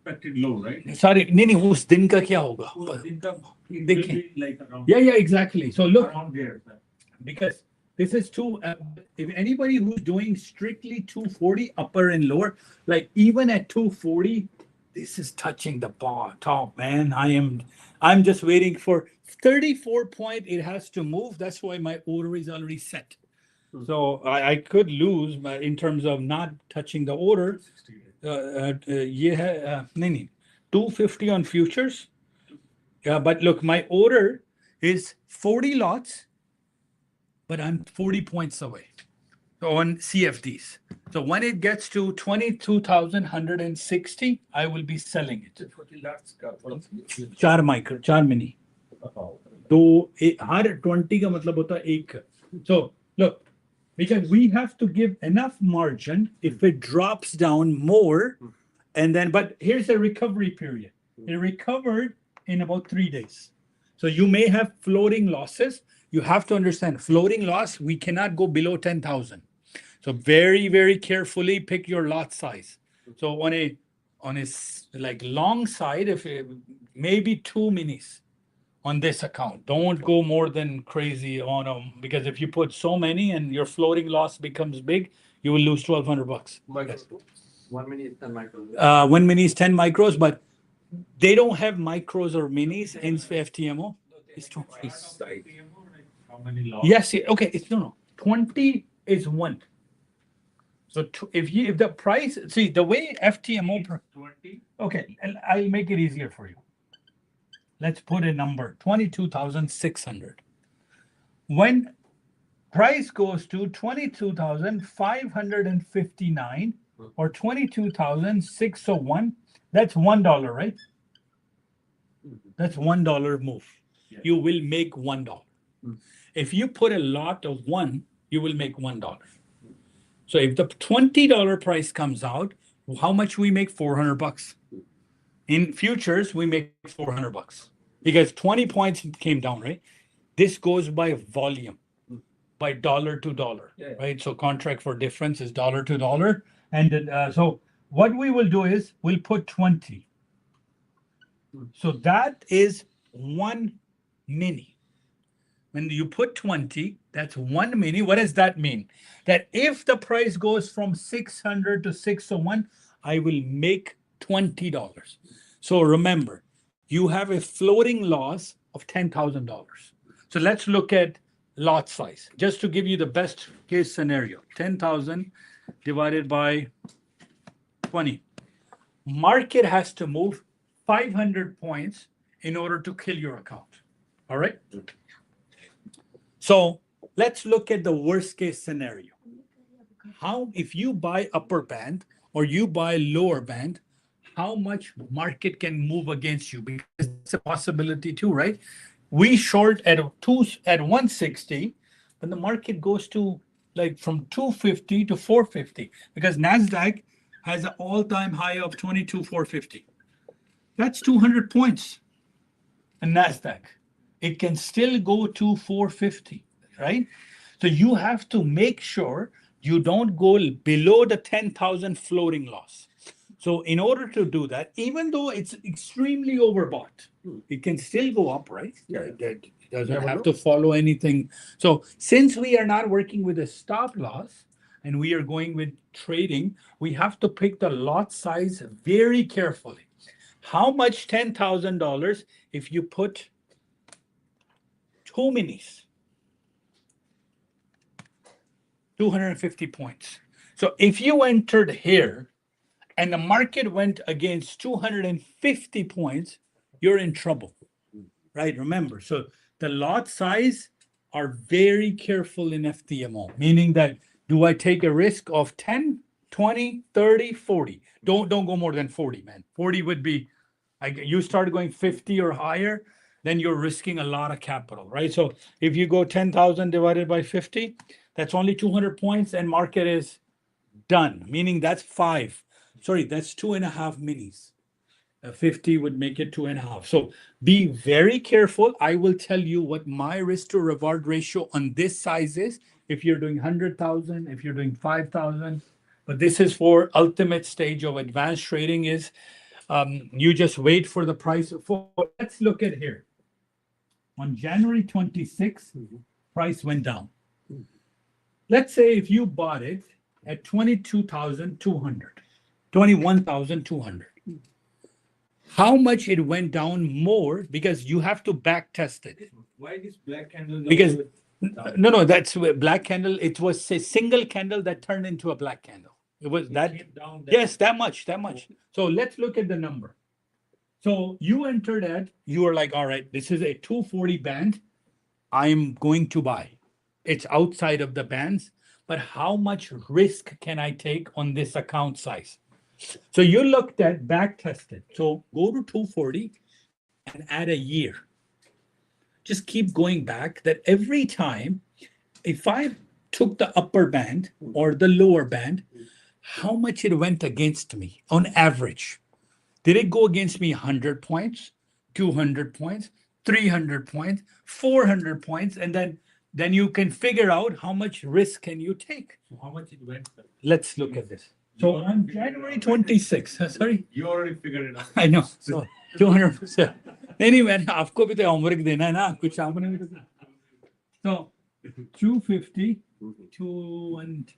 expected low right sorry नहीं उस दिन का क्या होगा देखें like around yeah exactly so look around there because this is if anybody who's doing strictly 240 upper and lower like even at 240 this is touching the top man I'm just waiting for 34 point it has to move that's why my order is already set so I could lose in terms of not touching the order yeah, 250 on futures. Yeah, but look, my order is 40 lots, but I'm 40 points away on CFDs. So when it gets to 22,160, I will be selling it. 4 micro, 4 mini. तो हर 20 का मतलब होता है एक. So look. Because we have to give enough margin if it drops down more, and then, but here's the recovery period. It recovered in about 3 days. So you may have floating losses. You have to understand floating loss, we cannot go below 10,000. So very, very carefully pick your lot size. So on a like long side, if maybe 2 minis. On this account. Don't go more than crazy on them because if you put so many and your floating loss becomes big, you will lose $1,200. Yes. 1 minute is 10 micros. 1 mini is 10 micros, but they don't have micros or minis in FTMO. It's 20. how many lots Yes, okay. It's no. 20 is 1. So if the price, see the way FTMO, 20 okay, I'll make it easier for you. Let's put a number, 22,600. When price goes to 22,559 or 22,601, that's $1, right? That's $1 move. Yeah. You will make $1. If you put a lot of 1, you will make $1. So if the $20 price comes out, how much we make? $400. In futures, we make $400 because 20 points came down, right? This goes by volume, by dollar to dollar, right? So contract for difference is dollar to dollar. And so what we will do is we'll put 20. So that is 1 mini. When you put 20, that's 1 mini. What does that mean? That if the price goes from 600 to 601, I will make $20. So remember, you have a floating loss of $10,000. So let's look at lot size, just to give you the best case scenario. 10,000 divided by 20. Market has to move 500 points in order to kill your account. All right? So let's look at the worst case scenario. how, if you buy upper band or you buy lower band, how much market can move against you, because it's a possibility too, right? We short at 160, but the market goes to like from 250 to 450 because Nasdaq has an all-time high of 22,450. That's 200 points. And Nasdaq, it can still go to 450, right? So you have to make sure you don't go below the 10,000 floating loss. So in order to do that, even though it's extremely overbought, it can still go up, right? Yeah. It doesn't have to follow anything. So since we are not working with a stop loss and we are going with trading, we have to pick the lot size very carefully. How much $10,000 if you put 2 minis? 250 points. So if you entered here and the market went against 250 points, you're in trouble, right? Remember, so the lot size are very careful in FTMO, meaning that do I take a risk of 10, 20, 30, 40? Don't go more than 40, man. 40 would be, you start going 50 or higher, then you're risking a lot of capital, right? So if you go 10,000 divided by 50, that's only 200 points and market is done, meaning that's five. Sorry, that's 2.5 minis. 50 would make it 2.5. So be very careful. I will tell you what my risk to reward ratio on this size is. If you're doing 100,000, if you're doing 5,000, but this is for ultimate stage of advanced trading is you just wait for the price. Let's look at here. On January 26th, price went down. Let's say if you bought it at 22,200, 21,200. How much it went down more because you have to back test it. Why this black candle? Because no, that's black candle. It was a single candle that turned into a black candle. It was that. Yes, that much. So let's look at the number. So you entered at, you were like, all right, this is a 240 band. I'm going to buy. It's outside of the bands, but how much risk can I take on this account size? So you looked at back tested. So go to 240 and add a year. Just keep going back that every time, if I took the upper band or the lower band, how much it went against me on average. Did it go against me 100 points, 200 points, 300 points, 400 points, and then you can figure out how much risk can you take. So how much it went? Let's look at this. So on January 26th, sorry, You already figured it out. I know. So 200%. Anyway, आपको भी तो homework देना है ना कुछ आपने भी तो. So 250 to and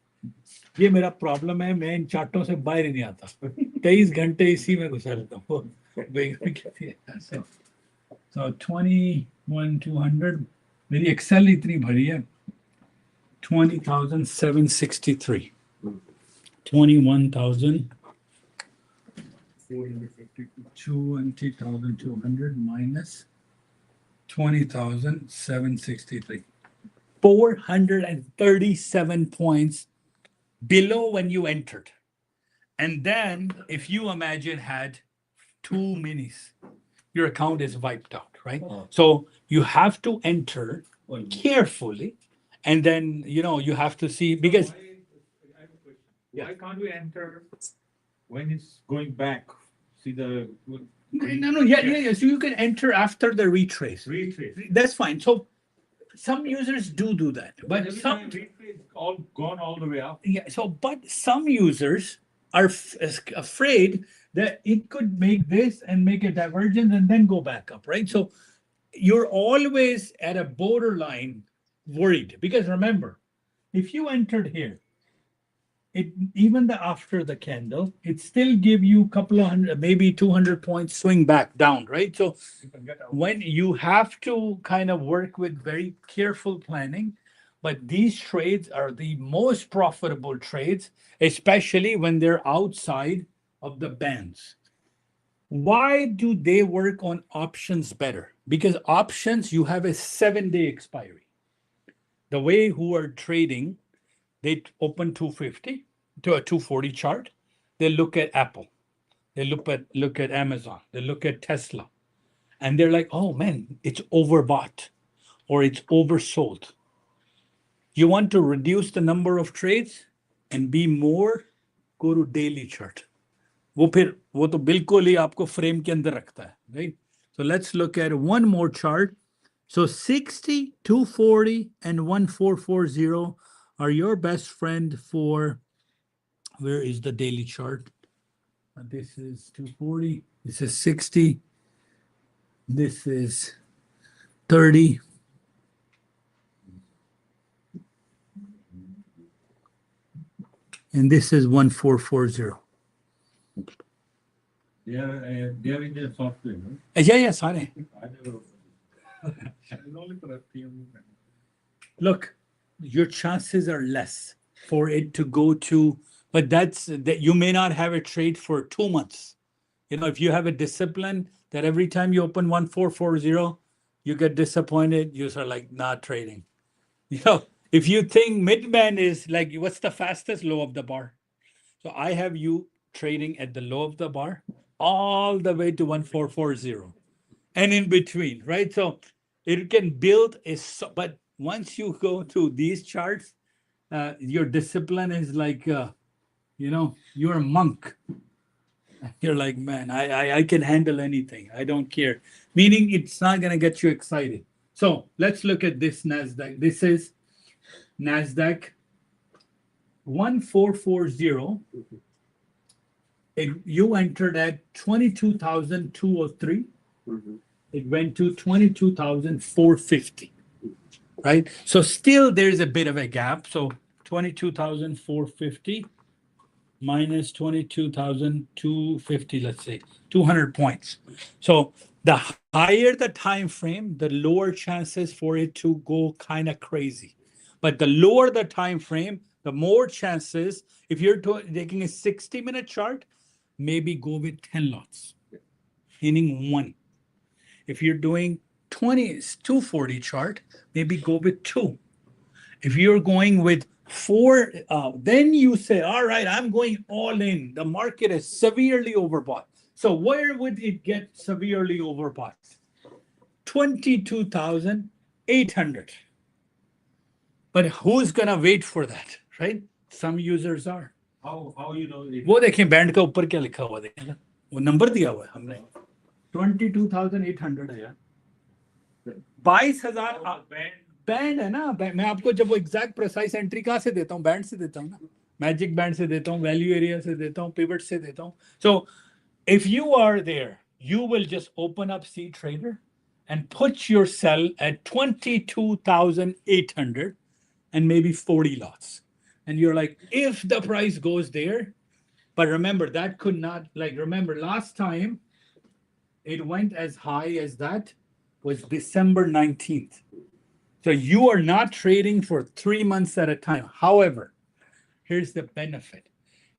ये मेरा प्रॉब्लम है मैं इन चार्टों से बाहर ही नहीं आता 23 घंटे इसी में घुसा रहता हूँ so 21,200 मेरी एक्सेल इतनी भरी है 20,763 21,000 20,200 minus 20,763 437 points below when you entered. And then if you imagine had 2 minis, your account is wiped out, right? So you have to enter carefully and then you have to see because Why can't we enter when it's going back? See the yeah. So you can enter after the retrace. That's fine. So some users do that, but some all gone all the way up. Yeah. So, but some users are afraid that it could make this and make a divergence and then go back up, right? So you're always at a borderline worried because remember, if you entered here, it even after the candle, it still give you a couple of hundred, maybe 200 points swing back down, right? So when you have to kind of work with very careful planning, but these trades are the most profitable trades, especially when they're outside of the bands. Why do they work on options better? Because options, you have a 7-day expiry. The way who are trading, They open 250 to a 240 chart. They look at Apple. They look at Amazon. They look at Tesla. And they're like, oh man, it's overbought or it's oversold. You want to reduce the number of trades and be more, go to daily chart. वो तो बिल्कुल ही आपको frame के अंदर रखता है, right? So let's look at one more chart. So 60, 240, and 1440 are your best friend for, where is the daily chart? This is 240, this is 60, this is 30. And this is 1440. They are in their software, no? Yeah, sorry. I never. It's only for FTMO. Look, your chances are less for it to go to, but that you may not have a trade for 2 months. You know, if you have a discipline that every time you open 1440, you get disappointed, you start like not trading. You know, if you think Midband is like, what's the fastest low of the bar? So I have you trading at the low of the bar all the way to 1440 and in between, right? So it can build but once you go to these charts, your discipline is like, you know, you're a monk. You're like, man, I can handle anything. I don't care. Meaning it's not going to get you excited. So let's look at this Nasdaq. This is Nasdaq 1440. You entered at 22,203. It went to 22,450. Right? So still there's a bit of a gap. So 22,450 minus 22,250, let's say 200 points. So the higher the time frame, the lower chances for it to go kind of crazy. But the lower the time frame, the more chances. If you're taking a 60-minute chart, maybe go with 10 lots, meaning 1. If you're doing 240 chart, maybe go with 2. If you're going with 4, then you say, all right, I'm going all in. The market is severely overbought. So where would it get severely overbought? 22,800. But who's going to wait for that, right? Some users are. How you know it? वो देखें band का ऊपर क्या लिखा हुआ देखें वो number दिया हुआ है हमने 22,800 है यार 22,000 बैंड है ना मैं आपको जब वो एग्जैक्ट प्रिसाइज एंट्री कहाँ से देता हूँ बैंड से देता हूँ ना मैजिक बैंड से देता हूँ वैल्यू एरिया से देता हूँ पिवट से देता हूँ सो if you are there you will just open up C Trader and put your sell at 22,800 and maybe 40 lots and you're like if the price goes there but remember that could not remember last time it went as high as that was December 19th. So you are not trading for 3 months at a time. However, here's the benefit.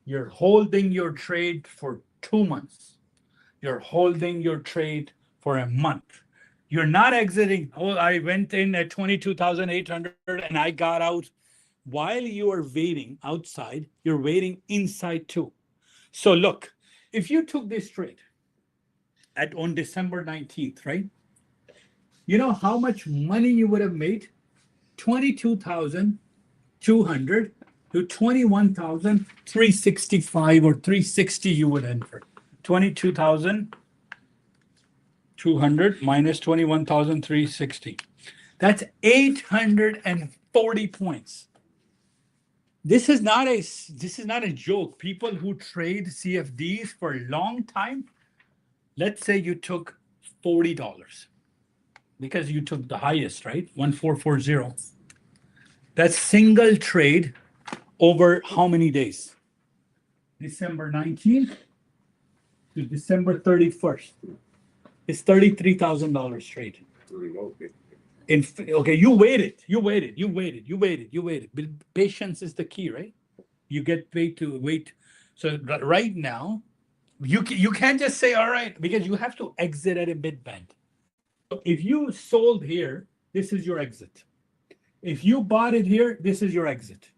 You're holding your trade for 2 months. You're holding your trade for a month. You're not exiting. Oh, I went in at 22,800 and I got out. While you are waiting outside, you're waiting inside too. So look, if you took this trade on December 19th, right? You know how much money you would have made? 22,200 to 21,365 or 360 you would enter. 22,200 minus 21,360. That's 840 points. This is not a joke. People who trade CFDs for a long time, let's say you took $40 because you took the highest, right? 1440. That's single trade over how many days? December 19th to December 31st. It's $33,000 trade. Okay, you waited. Patience is the key, right? You get paid to wait. So right now, you can't just say, all right, because you have to exit at a midband. If you sold here, this is your exit. If you bought it here, this is your exit.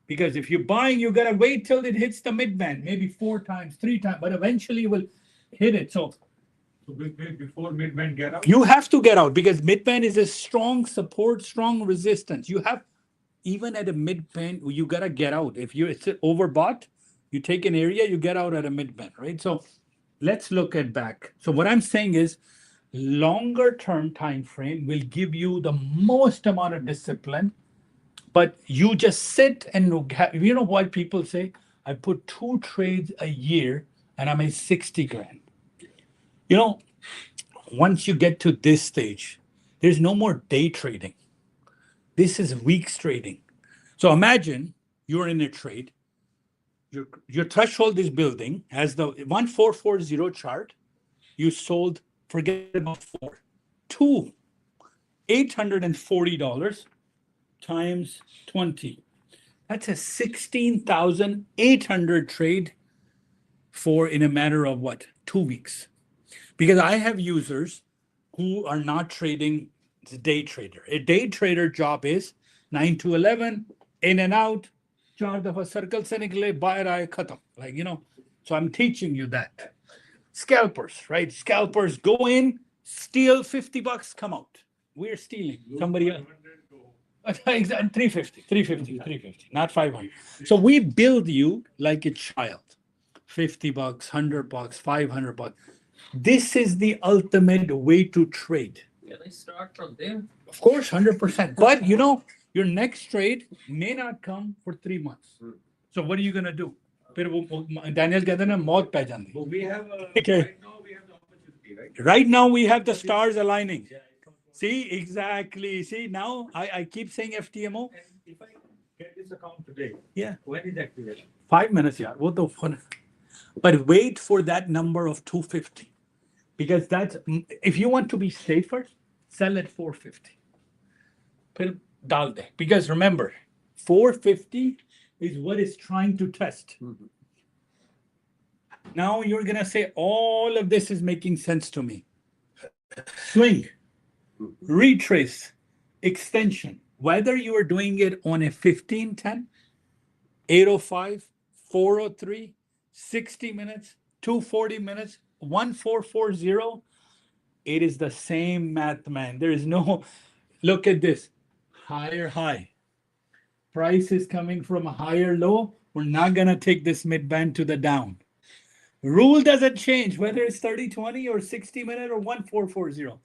Because if you're buying, you gotta wait till it hits the midband, maybe 4 times, 3 times, but eventually you will hit it. So Before midband get out. you have to get out because midband is a strong support, strong resistance. You have, even at a midband, you gotta get out. If it's overbought, you take an area, you get out at a midband, right? So let's look at back. So what I'm saying is, longer term time frame will give you the most amount of discipline, but you just sit and you know what people say? I put 2 trades a year and I made 60 grand. You know, once you get to this stage, there's no more day trading. This is weeks trading. So imagine you're in a trade, your threshold is building as the 1440 chart, you sold, forget about 4, 2, $840 times 20. That's a 16,800 trade for in a matter of what? 2 weeks. Because I have users who are not trading the day trader. A day trader job is 9 to 11, in and out, 4 dafa circle se nikle, bahar aaye, khatam. Like, you know, so I'm teaching you that. Scalpers, right? Scalpers go in, steal $50, come out. We're stealing. Somebody else. 350, not 500. So we build you like a child. $50, $100, $500. This is the ultimate way to trade. Can I start from there? Of course, 100%. But you know, your next trade may not come for 3 months. So what are you gonna do? Daniel कहते हैं ना मौत पै जाती है. We have Okay. right now we have the opportunity, right? Right now we have the stars aligning. See, exactly. See, now I keep saying FTMO. And if I get this account today, Yeah. when is activation? 5 minutes, yeah. What the fun? But wait for that number of 250. Because that's, if you want to be safer, sell at 450. Phir dal de. Because remember, 450 is what it's trying to test. Now you're gonna say all of this is making sense to me. Swing, retrace, extension. Whether you are doing it on a 1510, 805, 403, 60 minutes, 240 minutes, 1440, it is the same math, man. There is no, look at this, higher high. Price is coming from a higher low. We're not gonna take this midband to the down. Rule doesn't change, whether it's 30-20 or 60 minute or 1440.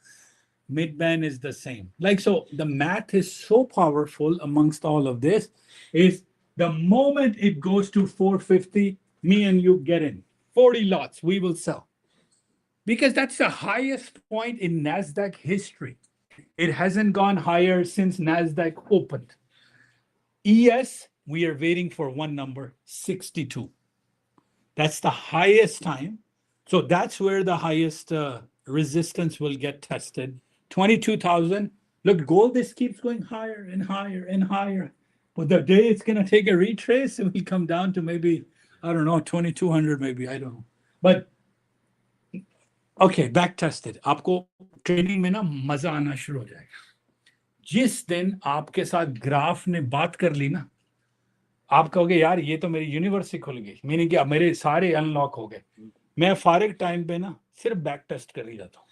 Midband is the same. Like, so the math is so powerful amongst all of this is the moment it goes to 450, me and you get in. 40 lots, we will sell. Because that's the highest point in Nasdaq history. It hasn't gone higher since Nasdaq opened. ES, we are waiting for one number, 62. That's the highest time. So that's where the highest resistance will get tested. 22,000. Look, gold, this keeps going higher and higher and higher. But the day it's going to take a retrace, it will come down to maybe, I don't know, 2,200 maybe, I don't know. But, okay, back tested. आपको training में ना मजा आना शुरू हो जाएगा. जिस दिन आपके साथ ग्राफ ने बात कर ली ना, आप कहोगे यार ये तो मेरी यूनिवर्स ही खुल गई, मीनिंग कि अब मेरे सारे अनलॉक हो गए. मैं फारिग टाइम पे ना सिर्फ बैक टेस्ट कर ही जाता हूँ.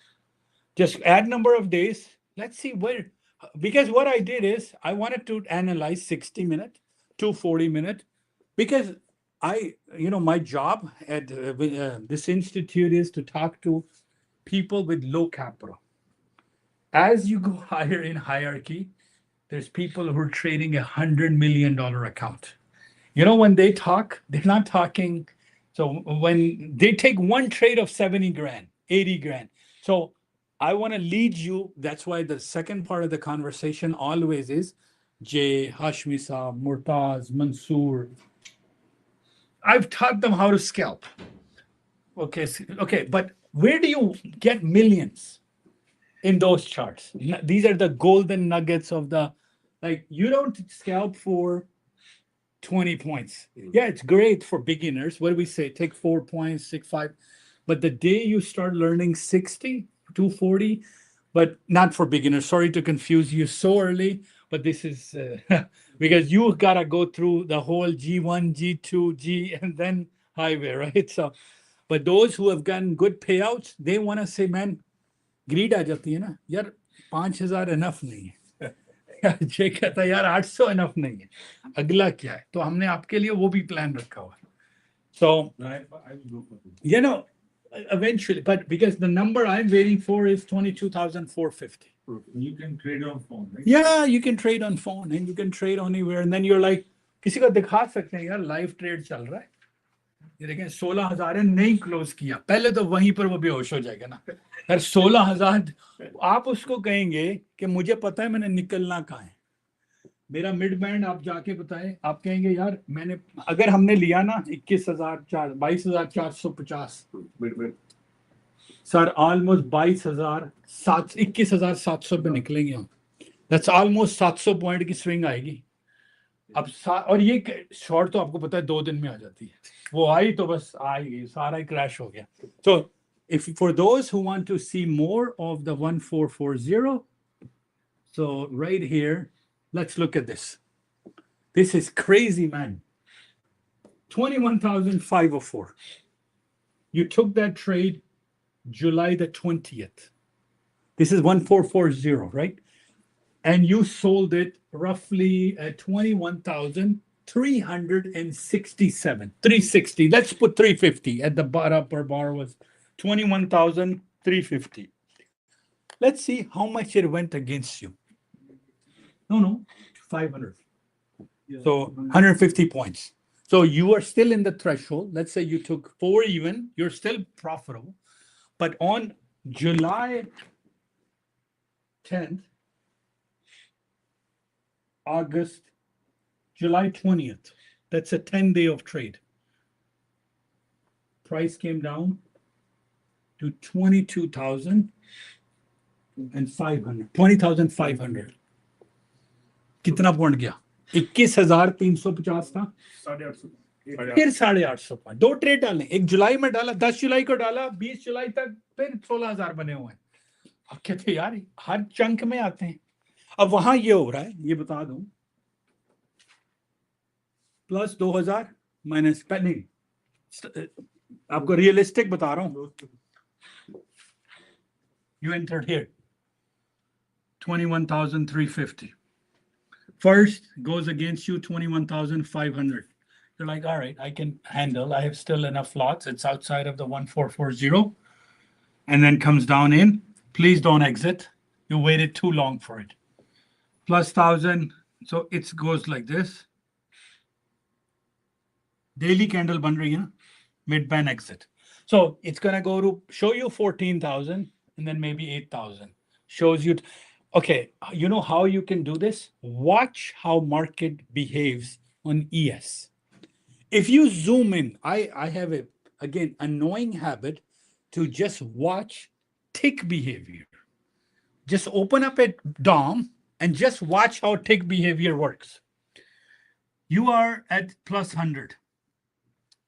Just add number of days. Let's see where, because what I did is I wanted to analyze 60 minute, 240 minute, because my job at this institute is to talk to people with low capital. As you go higher in hierarchy, there's people who are trading $100 million account. You know, when they talk, they're not talking. So when they take one trade of 70 grand, 80 grand. So I want to lead you. That's why the second part of the conversation always is Jay, Hashmi Saab, Murtaz, Mansoor. I've taught them how to scalp. Okay, but where do you get millions in those charts? These are the golden nuggets of the, like, you don't scalp for 20 points. Yeah, it's great for beginners. What do we say? Take 4 points, 6, 5. But the day you start learning 60, 240, but not for beginners. Sorry to confuse you so early. but this is because you gotta go through the whole G1, G2, G, and then highway, right? So, but those who have gotten good payouts, they want to say, man, greed आ जाती है ना, यार 5,000 enough नहीं है. जे कहता है यार 800 enough नहीं है, अगला क्या है? तो हमने आपके लिए वो भी प्लान रखा हुआ है. So, I will go for this. you know, eventually, but because the number I'm waiting for is 22,450. You can trade on phone, right? Yeah, you can trade on phone and you can trade anywhere. And then you're like, किसी को दिखा सकते हैं यार live trade चल रहा है. ये देखें 16,000 है, नहीं क्लोज किया, पहले तो वहीं पर वो बेहोश हो जाएगा ना. यार 16,000 आप उसको कहेंगे कि मुझे पता है मैंने निकलना कहाँ है, मेरा मिड बैंड आप जाके बताएं, आप कहेंगे यार मैंने अगर हमने लिया ना 22,450 सर ऑलमोस्ट 21,700 पे निकलेंगे हम. दैट्स ऑलमोस्ट 700 पॉइंट की स्विंग आएगी. अब और ये शॉर्ट तो आपको पता है 2 दिन में आ जाती है, वो आई तो बस आ गई, सारा ही क्रैश हो गया. तो if for those who want to see more of the 1440, so right here, let's look at this. This is crazy, man. 21,504. You took that trade July the 20th. This is 1440, right? And you sold it roughly at 21,367, 360. Let's put 350 at the bottom per bar was 21,350. Let's see how much it went against you. No, 500. So 150 points. So you are still in the threshold. Let's say you took 4 even, you're still profitable. But on July 10th, August, July 20th, that's a 10-day of trade. Price came down to 22,500. 20,500. कितना point गया? 21,350 था, 850. फिर 850 point. 2 trade डाले, एक जुलाई में डाला, 10 जुलाई को डाला, 20 जुलाई तक फिर 16,000 बने हुए हैं. अब कहते यार हर चंक में आते हैं. अब वहां ये हो रहा है, ये बता दूं, प्लस 2,000 माइनस नहीं, आपको रियलिस्टिक बता रहा हूं. You entered here 21,350. First goes against you 21,500. You're like, all right, I can handle. I have still enough lots. It's outside of the 1440, and then comes down in. Please don't exit. You waited too long for it. Plus 1,000. So it goes like this. Daily candle bun rahi hai na? Midband exit. So it's gonna go to show you 14,000 and then maybe 8,000. Shows you. Okay, you know how you can do this? Watch how market behaves on ES. If you zoom in, I have a again annoying habit to just watch tick behavior. Just open up a DOM and just watch how tick behavior works. You are at plus 100.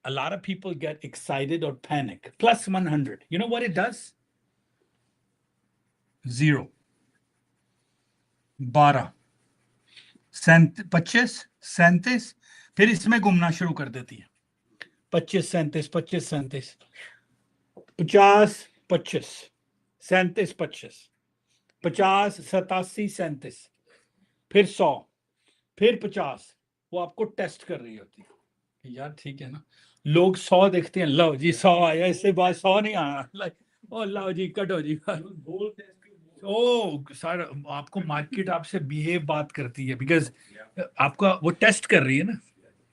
A lot of people get excited or panic. Plus 100. You know what it does? 0. 12, 25, 37, फिर इसमें घूमना शुरू कर देती है. 25, 37, 25, 37, 50, 25, 37, 25, 50, 87, 37, फिर 100, फिर 50. वो आपको टेस्ट कर रही होती है. यार ठीक है ना, लोग 100 देखते हैं, लो जी 100 आया, इससे बाद 100 नहीं आया, लाइक ओ लो जी कटो जी. ओ सर आपको मार्केट आपसे बिहेव बात करती है, बिकॉज आपका वो टेस्ट कर रही है ना.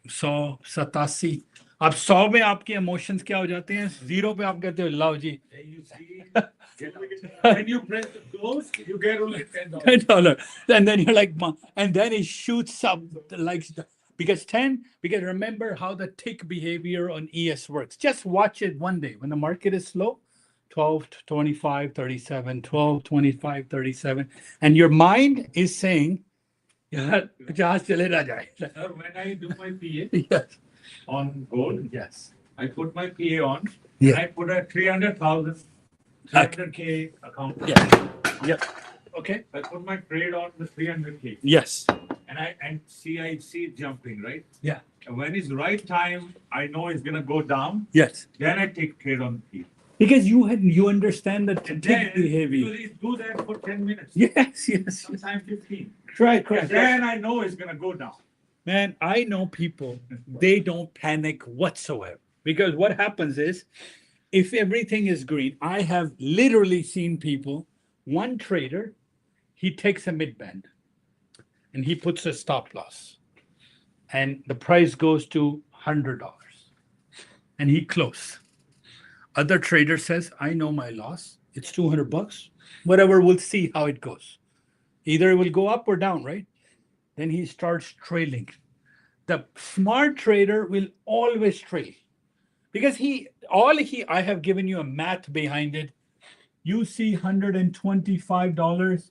100, 87, आप 100 में आपके इमोशंस क्या हो जाते हैं, 0 पे आप कहते हो लो जी. When you press the close, you get only $10. $10. And then you're like, and then it shoots up like, because remember how the tick behavior on ES works. Just watch it one day when the market is slow. 12, 25, 37, 12, 25, 37. And your mind is saying, yeah, Sir, when I do my PA yes, on gold, yes. I put my PA on. Yeah. I put a 300,000, 300K account. Yeah. Yep. Okay. I put my trade on the 300K Yes. and see I see it jumping, right? Yeah. And when it's right time, I know it's gonna go down. Yes. Then I take trade on the key. Because you understand the And tick then behavior. usually do that for 10 minutes. Yes, yes. Sometimes 15. Right, And then I know it's gonna go down. Man, I know people, they don't panic whatsoever. Because what happens is, if everything is green, I have literally seen people, one trader, he takes a midband and he puts a stop loss. And the price goes to $100. And he closes. Other trader says, I know my loss. It's $200. Whatever, we'll see how it goes. Either it will go up or down, right? Then he starts trailing. The smart trader will always trail because I have given you a math behind it. You see $125,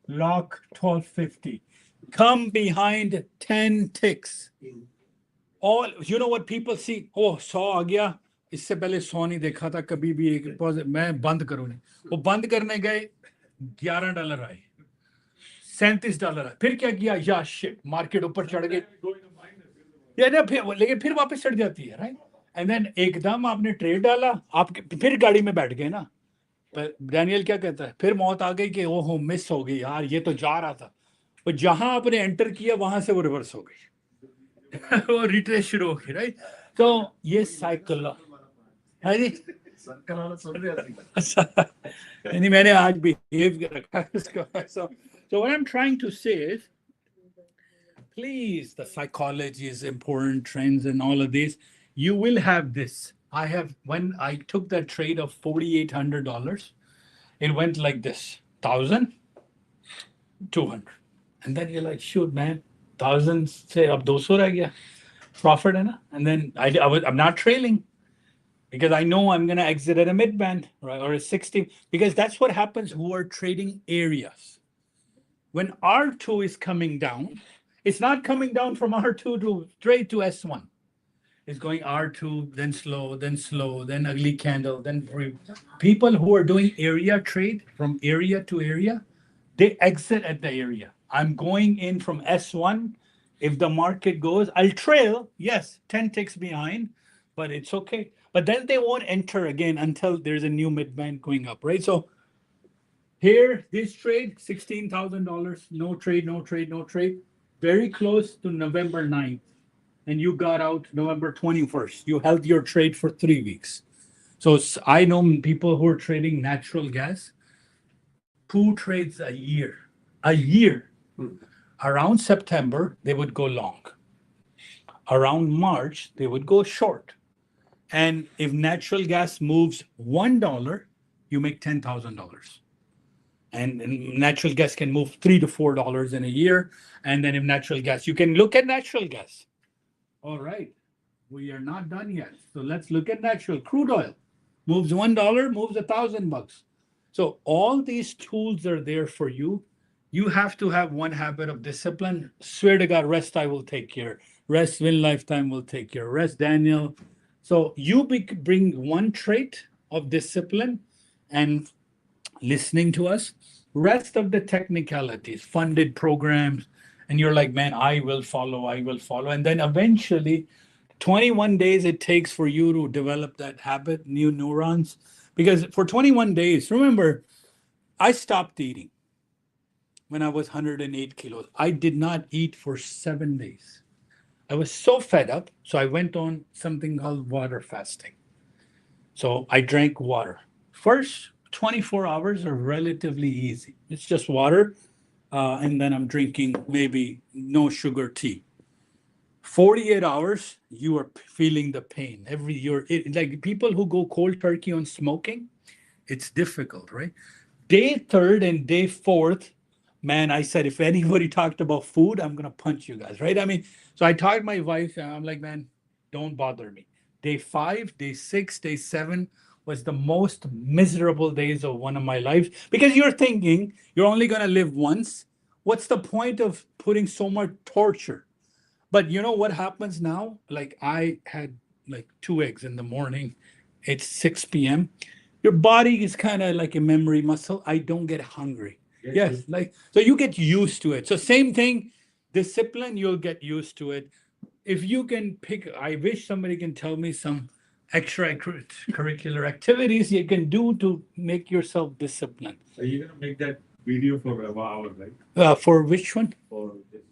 lock 1250. Come behind 10 ticks. All you know what people see? Oh, 100 आ गया. इससे पहले 100 नहीं देखा था कभी भी एक deposit मैं बंद करूँ नहीं. वो बंद करने गए $11 आए. $37 आए. फिर क्या किया? या शिट मार्केट ऊपर चढ़ गए. या ना फिर वापस चढ़ जाती है, राइट? एंड देन एकदम आपने ट्रेड डाला, आप फिर गाड़ी में बैठ गए ना. डैनियल क्या कहता है? फिर मौत आ गई कि ओहो मिस हो गई यार, ये तो जा रहा था. और जहां आपने एंटर किया वहां से वो रिवर्स हो गई. वो रिट्रेस शुरू हो गई, राइट? तो ये साइकिल है जी. नहीं मैंने आज बिहेव रखा इसको. So what I'm trying to say is, please, the psychology is important, trends and all of this. You will have this. When I took that trade of $4,800, it went like this: 1,000, 200. And then you're like, shoot, man, 1,000 say ab 200 reh gaya. Profit, hai na? And then I'm not trailing because I know I'm going to exit at a midband, right? Or a 60, because that's what happens who are trading areas. When R2 is coming down, it's not coming down from R2 to straight to S1. It's going R2, then slow, then ugly candle, then people who are doing area trade from area to area, they exit at the area. I'm going in from S1. If the market goes, I'll trail. Yes, 10 ticks behind, but it's okay. But then they won't enter again until there's a new midband going up, right? So here, this trade, $16,000, no trade. Very close to November 9th. And you got out November 21st. You held your trade for 3 weeks. So I know people who are trading natural gas, 2 trades a year. Around September, they would go long. Around March, they would go short. And if natural gas moves $1, you make $10,000. And natural gas can move $3 to $4 in a year. And then if natural gas, you can look at natural gas. All right, we are not done yet. So let's look at natural crude oil. Moves $1, moves $1,000. So all these tools are there for you. You have to have one habit of discipline. Swear to God, rest I will take care. Rest Win Lifetime will take care. Rest Daniel. So you bring one trait of discipline and listening to us. Rest of the technicalities, funded programs, and you're like, man, I will follow. And then eventually, 21 days it takes for you to develop that habit, new neurons. Because for 21 days, remember, I stopped eating when I was 108 kilos. I did not eat for 7 days. I was so fed up. So I went on something called water fasting. So I drank water. First 24 hours are relatively easy. It's just water. And then I'm drinking maybe no sugar tea. 48 hours, you are feeling the pain. Like people who go cold turkey on smoking, it's difficult, right? Day 3rd and day 4th, man, I said, if anybody talked about food, I'm going to punch you guys, right? I mean, so I told my wife, I'm like, man, don't bother me. Day 5, day 6, day 7 was the most miserable days of one of my lives, because you're thinking you're only going to live once. What's the point of putting so much torture? But you know what happens now? Like I had like 2 eggs in the morning. It's 6 p.m. Your body is kind of like a memory muscle. I don't get hungry. Yes, like, so you get used to it. So same thing, discipline, you'll get used to it. If you can pick, I wish somebody can tell me some extracurricular activities you can do to make yourself disciplined. So you're gonna make that video for an hour, right? For which one? For this.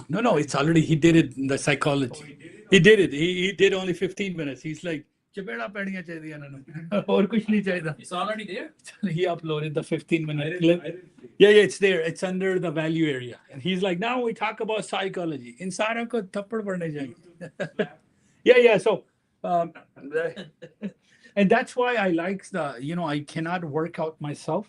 No, it's already, he did it in the psychology. He did it. He did only 15 minutes. He's like, "Chapeda padniya chahiye na, no." Aur kuch nahi chahiye. It's already there? He uploaded the 15-minute clip. Yeah, it's there. It's under the value area. And he's like, now we talk about psychology. In सारों को थप्पड़ पड़ने चाहिए. Yeah. So, and that's why I like I cannot work out myself.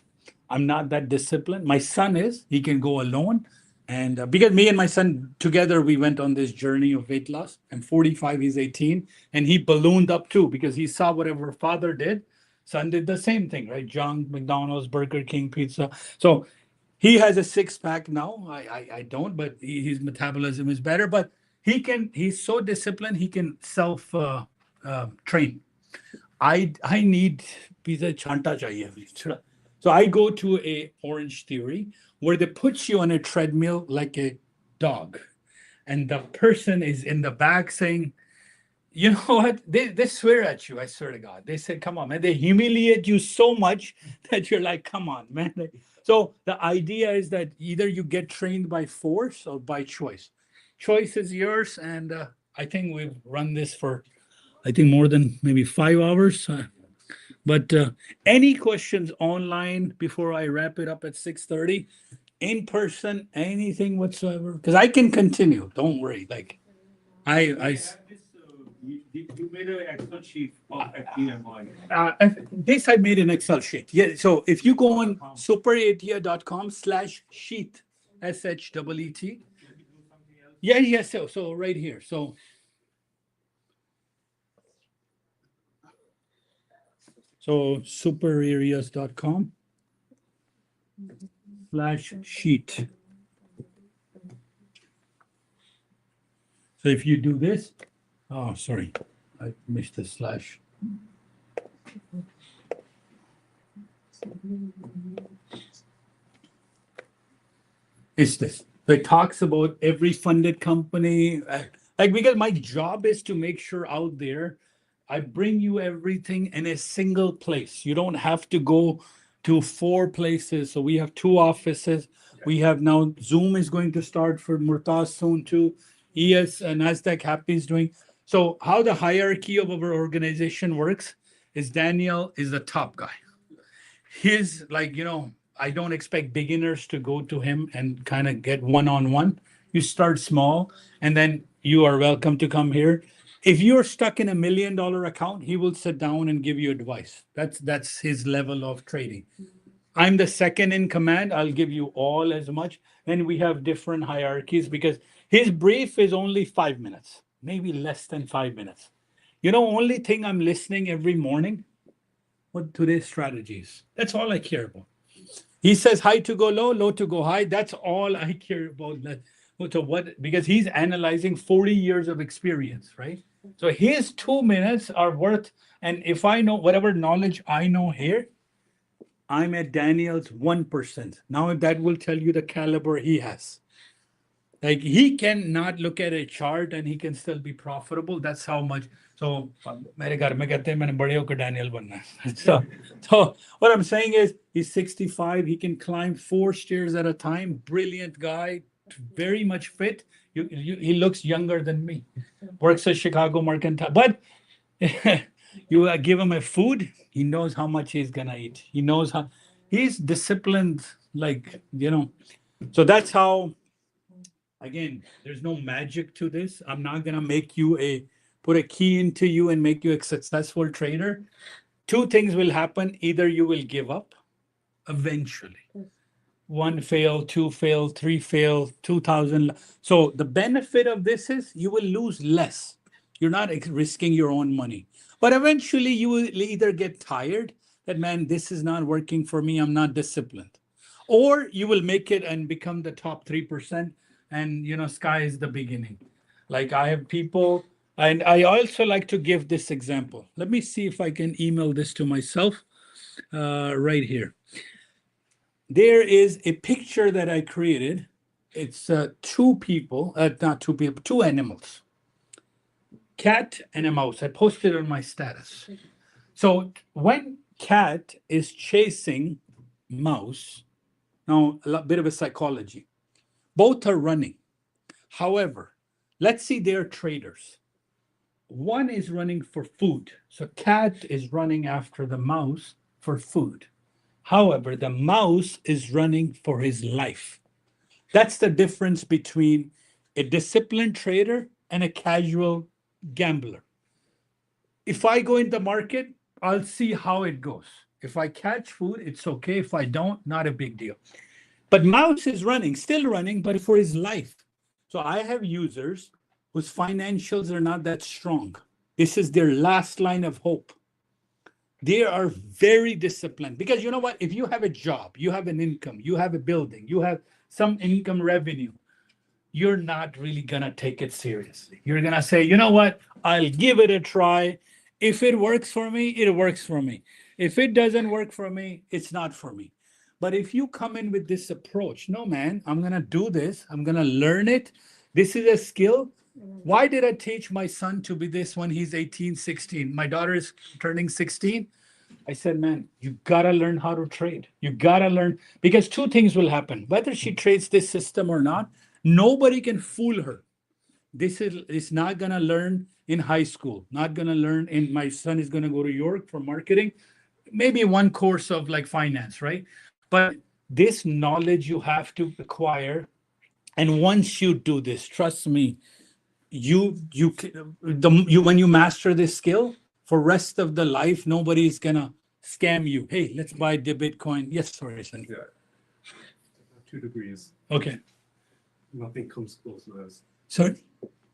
I'm not that disciplined. My son is. He can go alone. And because me and my son together, we went on this journey of weight loss. I'm 45, he's 18. And he ballooned up too because he saw whatever father did. Son did the same thing, right? Junk, McDonald's, Burger King, pizza. So he has a 6-pack now. I don't, but his metabolism is better. But he's so disciplined, he can self-train. I need pizza chanta chahiye. So I go to a Orange Theory where they put you on a treadmill like a dog. And the person is in the back saying, you know what? They swear at you, I swear to God. They say, come on, man. They humiliate you so much that you're like, come on, man. So the idea is that either you get trained by force or by choice. Choice is yours. And I think we've run this for, more than maybe 5 hours. But any questions online before I wrap it up at 6:30? In person, anything whatsoever? Because I can continue. Don't worry. Like, You made an Excel sheet of FTMO. this I made an Excel sheet. Yeah. So if you go on superatia.com/sheet, SHEET. Yeah. So right here. So superareas.com/sheet. So if you do this, oh, sorry, I missed the slash. It's this. So it talks about every funded company. Because my job is to make sure out there, I bring you everything in a single place. You don't have to go to 4 places. So we have 2 offices. We have now Zoom is going to start for Murtaz soon too. Nasdaq Happy is doing. So how the hierarchy of our organization works is Daniel is the top guy. He's like, I don't expect beginners to go to him and kind of get one-on-one. You start small and then you are welcome to come here. If you're stuck in $1 million account, he will sit down and give you advice. That's his level of trading. I'm the second in command. I'll give you all as much. Then we have different hierarchies because his brief is only 5 minutes, maybe less than 5 minutes. Only thing I'm listening every morning, what today's strategies. That's all I care about. He says high to go low, low to go high. That's all I care about. So what? Because he's analyzing 40 years of experience, right? So his 2 minutes are worth, and if I know whatever knowledge I know here, I'm at Daniel's 1%. Now that will tell you the caliber he has. Like he cannot look at a chart and he can still be profitable. That's how much. So मेरे घर में कहते हैं मैंने बड़े होकर Daniel बनना है. So what I'm saying is he's 65. He can climb 4 stairs at a time. Brilliant guy, very much fit. He looks younger than me. Works at Chicago Mercantile. But you give him a food, he knows how much he's gonna eat. He knows how he's disciplined, So that's how. Again, there's no magic to this. I'm not gonna make you put a key into you and make you a successful trader. 2 things will happen. Either you will give up eventually. 1 fail, 2 fail, 3 fail, 2,000. So the benefit of this is you will lose less. You're not risking your own money. But eventually you will either get tired that, man, this is not working for me. I'm not disciplined. Or you will make it and become the top 3%. And, sky is the beginning. Like I have people, and I also like to give this example. Let me see if I can email this to myself right here. there is a picture that I created. It's two people, not two people, two animals, cat and a mouse. I posted it on my status. So when cat is chasing mouse, now a bit of a psychology, both are running. However, let's see they're traders. One is running for food. So cat is running after the mouse for food. However, the mouse is running for his life. That's the difference between a disciplined trader and a casual gambler. If I go in the market, I'll see how it goes. If I catch food, it's okay. If I don't, not a big deal. But mouse is running, still running, but for his life. So I have users whose financials are not that strong. This is their last line of hope. They are very disciplined because you know what? If you have a job, you have an income, you have a building, you have some income revenue, you're not really gonna take it seriously. You're gonna say, you know what? I'll give it a try. If it works for me, it works for me. If it doesn't work for me, it's not for me. But if you come in with this approach, no, man, I'm gonna do this, I'm gonna learn it. This is a skill. Why did I teach my son to be this when he's 18, 16? My daughter is turning 16. I said, man, you gotta learn how to trade. You gotta learn, because two things will happen. Whether she trades this system or not, nobody can fool her. This is not gonna learn in high school, not gonna learn in, my son is gonna go to York for marketing, maybe one course of like finance, right? But this knowledge you have to acquire. And once you do this, trust me, when you master this skill, for rest of the life, nobody's gonna scam you. Hey, let's buy the Bitcoin. Yes, sorry, son. Yeah. 2 degrees. Okay. Nothing comes close to us. Sorry?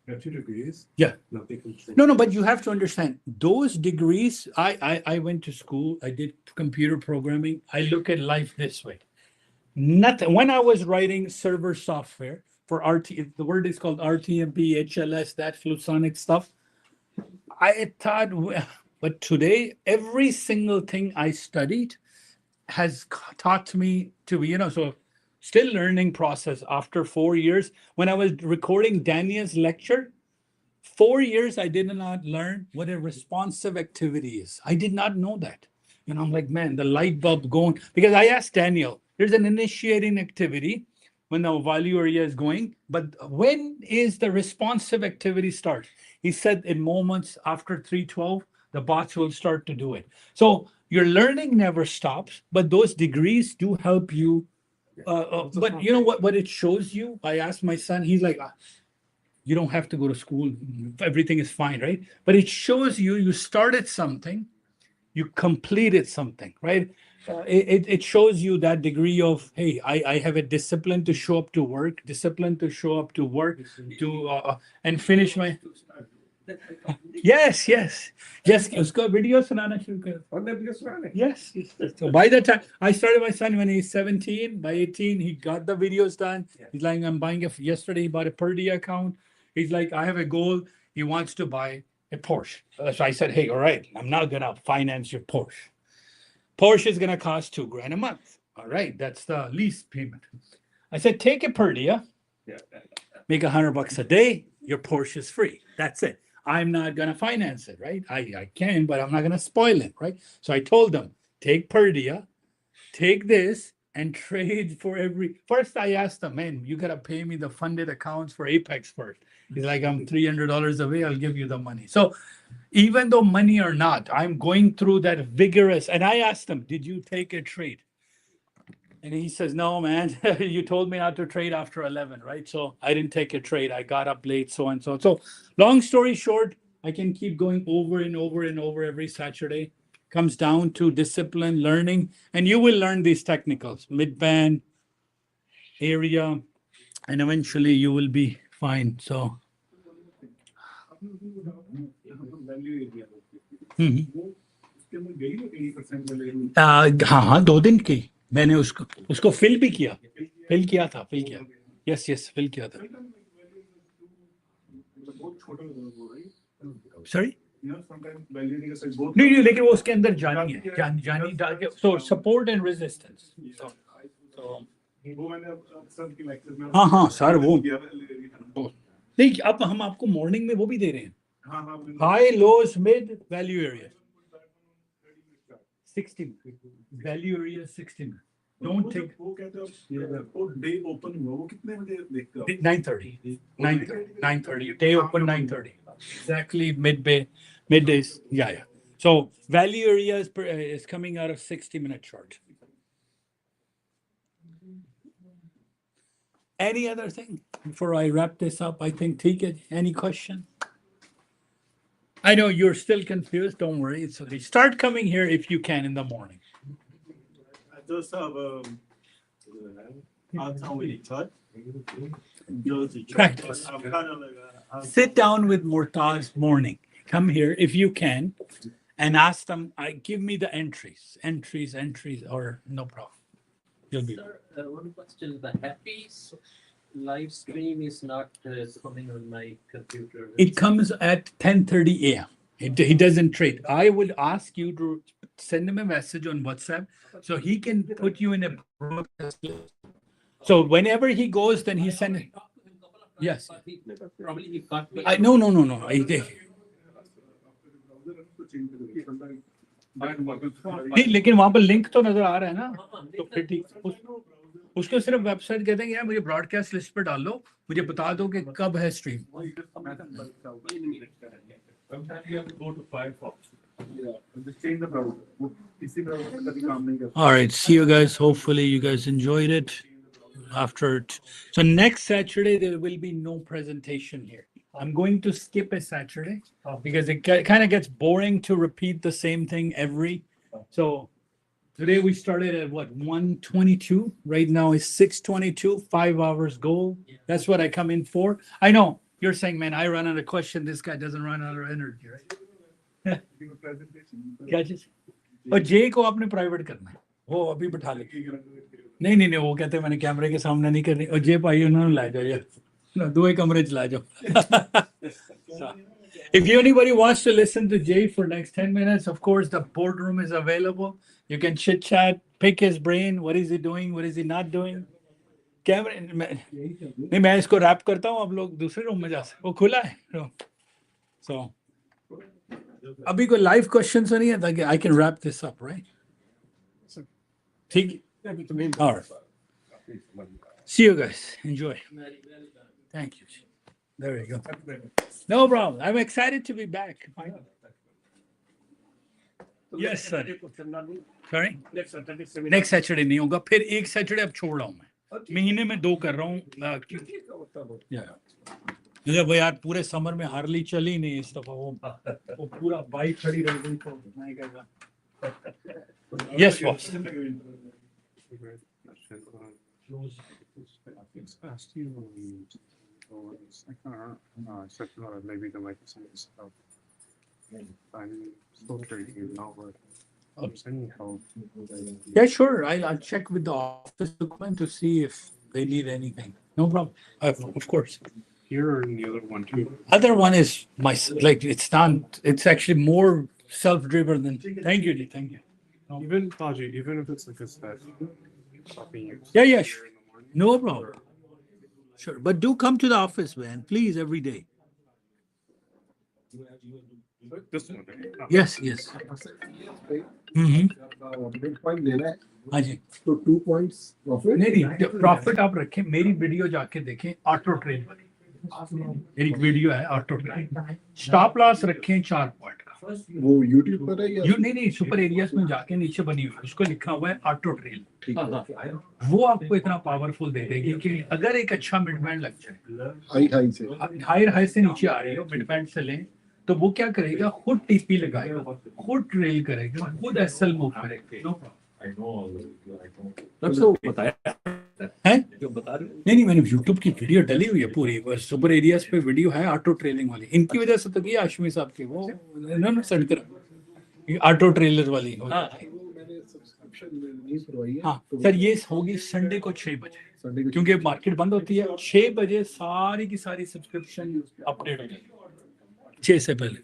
We have 2 degrees. Yeah. Nothing comes close. No, but you have to understand those degrees. I went to school. I did computer programming. I look at life this way. Nothing. When I was writing server software for RT, the word is called RTMP, HLS, that Flusonic stuff. I thought, but today, every single thing I studied has taught me to be, so still learning process after 4 years. When I was recording Daniel's lecture, 4 years, I did not learn what a responsive activity is. I did not know that. And I'm like, man, the light bulb going, because I asked Daniel, there's an initiating activity when the value area is going, but when is the responsive activity start? He said in moments after 312, the bots will start to do it. So your learning never stops, but those degrees do help you. But you know what it shows you? I asked my son, he's like, you don't have to go to school. Everything is fine, right? But it shows you started something, you completed something, right? It shows you that degree of, hey, I have a discipline to show up to work, and finish my. Yes. Usko video sunana shuru kar. Yes. So by the time I started my son when he's 17, by 18 he got the videos done. He's like, I'm buying yesterday he bought a per day account. He's like, I have a goal. He wants to buy a Porsche. So I said, hey, all right, I'm not gonna finance your Porsche. Porsche is gonna cost $2,000 a month. All right, that's the lease payment. I said, take a per day, make $100 a day. Your Porsche is free. That's it. I'm not gonna finance it, right? I can, but I'm not gonna spoil it, right? So I told them, take per day, take this and trade for every. First, I asked them, man, you gotta pay me the funded accounts for Apex first. He's like, I'm $300 away. I'll give you the money. So even though money or not, I'm going through that vigorous. And I asked him, did you take a trade? And he says, no, man, you told me not to trade after 11, right? So I didn't take a trade. I got up late, so and so. So long story short, I can keep going over and over and over every Saturday. Comes down to discipline, learning, and you will learn these technicals, midband, area, and eventually you will be fine. So. हाँ 2 दिन की मैंने उसको fill भी किया yes fill किया था sorry नहीं लेकिन वो उसके अंदर जानी डाल के so support and resistance वो मैंने सर की लेक्चर में हाँ हाँ सर वो किया है। नहीं अब हम आपको मॉर्निंग में वो भी दे रहे हैं हाँ हाँ high lows mid value area 60 value area 60 don't think वो कहते हो वो डे ओपन हुआ वो कितने बजे देखते हो 9:30 9:30 day open 9:30 exactly middays yeah so value area is coming out of 60-minute chart. Any other thing before I wrap this up? I think take it. Any question? I know you're still confused. Don't worry. It's okay. Start coming here if you can in the morning. I just have hard time with each other. Practice. I'm kind of like Sit down with Murtaz morning. Come here if you can and ask them, give me the entries, or no problem. You'll be. Sir, one question, the Happy's live stream is not coming on my computer. It comes at 10:30 a.m. He doesn't trade. I would ask you to send him a message on WhatsApp so he can put you in a broadcast list. So whenever he goes, then he send it. Yes. Probably he can't be. No. नहीं लेकिन वहां पर link तो नजर आ रहा है ना तो फिर ठीक उसको सिर्फ वेबसाइट कहते हैं यार मुझे ब्रॉडकास्ट लिस्ट पे डाल दो मुझे बता दो कि कब है stream. All right, see you guys. Hopefully you guys enjoyed it. So next Saturday there will be no presentation here. I'm going to skip a Saturday because it kind of gets boring to repeat the same thing every. So today we started at what 1:22. Right now is 6:22. 5 hours goal. That's what I come in for. I know you're saying, man, I run out of question. This guy doesn't run out of energy, right? क्या चीज? और जे को आपने private करना है वो अभी बिठा ले नहीं वो कहते हैं मैंने कैमरे के सामने नहीं करनी और जे भाई उन्होंने ला जाओ यार दो कमरे च ला जाओ. If anybody wants to listen to Jay for next 10 minutes, of course the boardroom is available. You can chit chat, pick his brain. What is he doing? What is he not doing? कैमरे नहीं मैं इसको rap करता हूँ आप लोग दूसरे room में जा सकते वो खुला है. So अभी कोई लाइव क्वेश्चन तो नहीं है ताकि I can wrap this up, right? ठीक. All right. See you guys. Enjoy. Thank you. There you go. No problem. I'm excited to be back. Yes, sir. Sorry? Next Saturday नहीं होगा फिर एक Saturday अब छोड़ रहा हूँ मैं महीने में 2 कर रहा हूँ मुझे वो यार पूरे समर में हार्ली चली नहीं इस दफा वो पूरा बाइक खड़ी रह गई तो नहीं करेगा. Yes, boss. maybe the microservice stuff. I'm still trading it now, but I'm sending help. Yeah, sure. I'll check with the office document to see if they need anything. No problem. Of course. Here and the other one too. Other one is like it's not. It's actually more self-driven than. Thank you, thank you. Even Taji, even if it's like a set, stopping you. Yeah, sure. No problem. Sure, but do come to the office, man, please, every day. This one, right? Yes. Big point लेना है हाँ जी. तो 2 points profit नहीं profit आप रखें मेरी video जाके देखें ऑटो ट्रेड वाली मेरी वीडियो है ऑटो ट्रेड स्टॉप लॉस रखें 4 पॉइंट का वो YouTube पर है या नहीं सुपर एरियाज में जाके नीचे बनी हुई है उसको लिखा हुआ है ऑटो ट्रेड. ठीक है वो आपको इतना पावरफुल दे देगी कि अगर एक अच्छा मिड बैंड लग जाए हाई से हाई से नीचे आ रही हो मिड बैंड से लें तो वो क्या करेगा खुद टीपी लगाएगा खुद ट्रेल करेगा खुद एसएल मूव करेगा. बताया है नहीं मैंने YouTube की वीडियो डली हुई है पूरी बस सुपर एरियाज पे वीडियो है ऑटो ट्रेलिंग वाली इनकी वजह से तो किया आशमी साहब की वो इन्होंने सेंड करा ऑटो ट्रेलर वाली. मैंने सब्सक्रिप्शन नहीं करवाई है हाँ सर ये होगी संडे को 6 बजे संडे को क्योंकि मार्केट बंद होती है 6 बजे सारी की सारी सब्सक्रिप्शन अपडेट हो जाएगी 6 से पहले.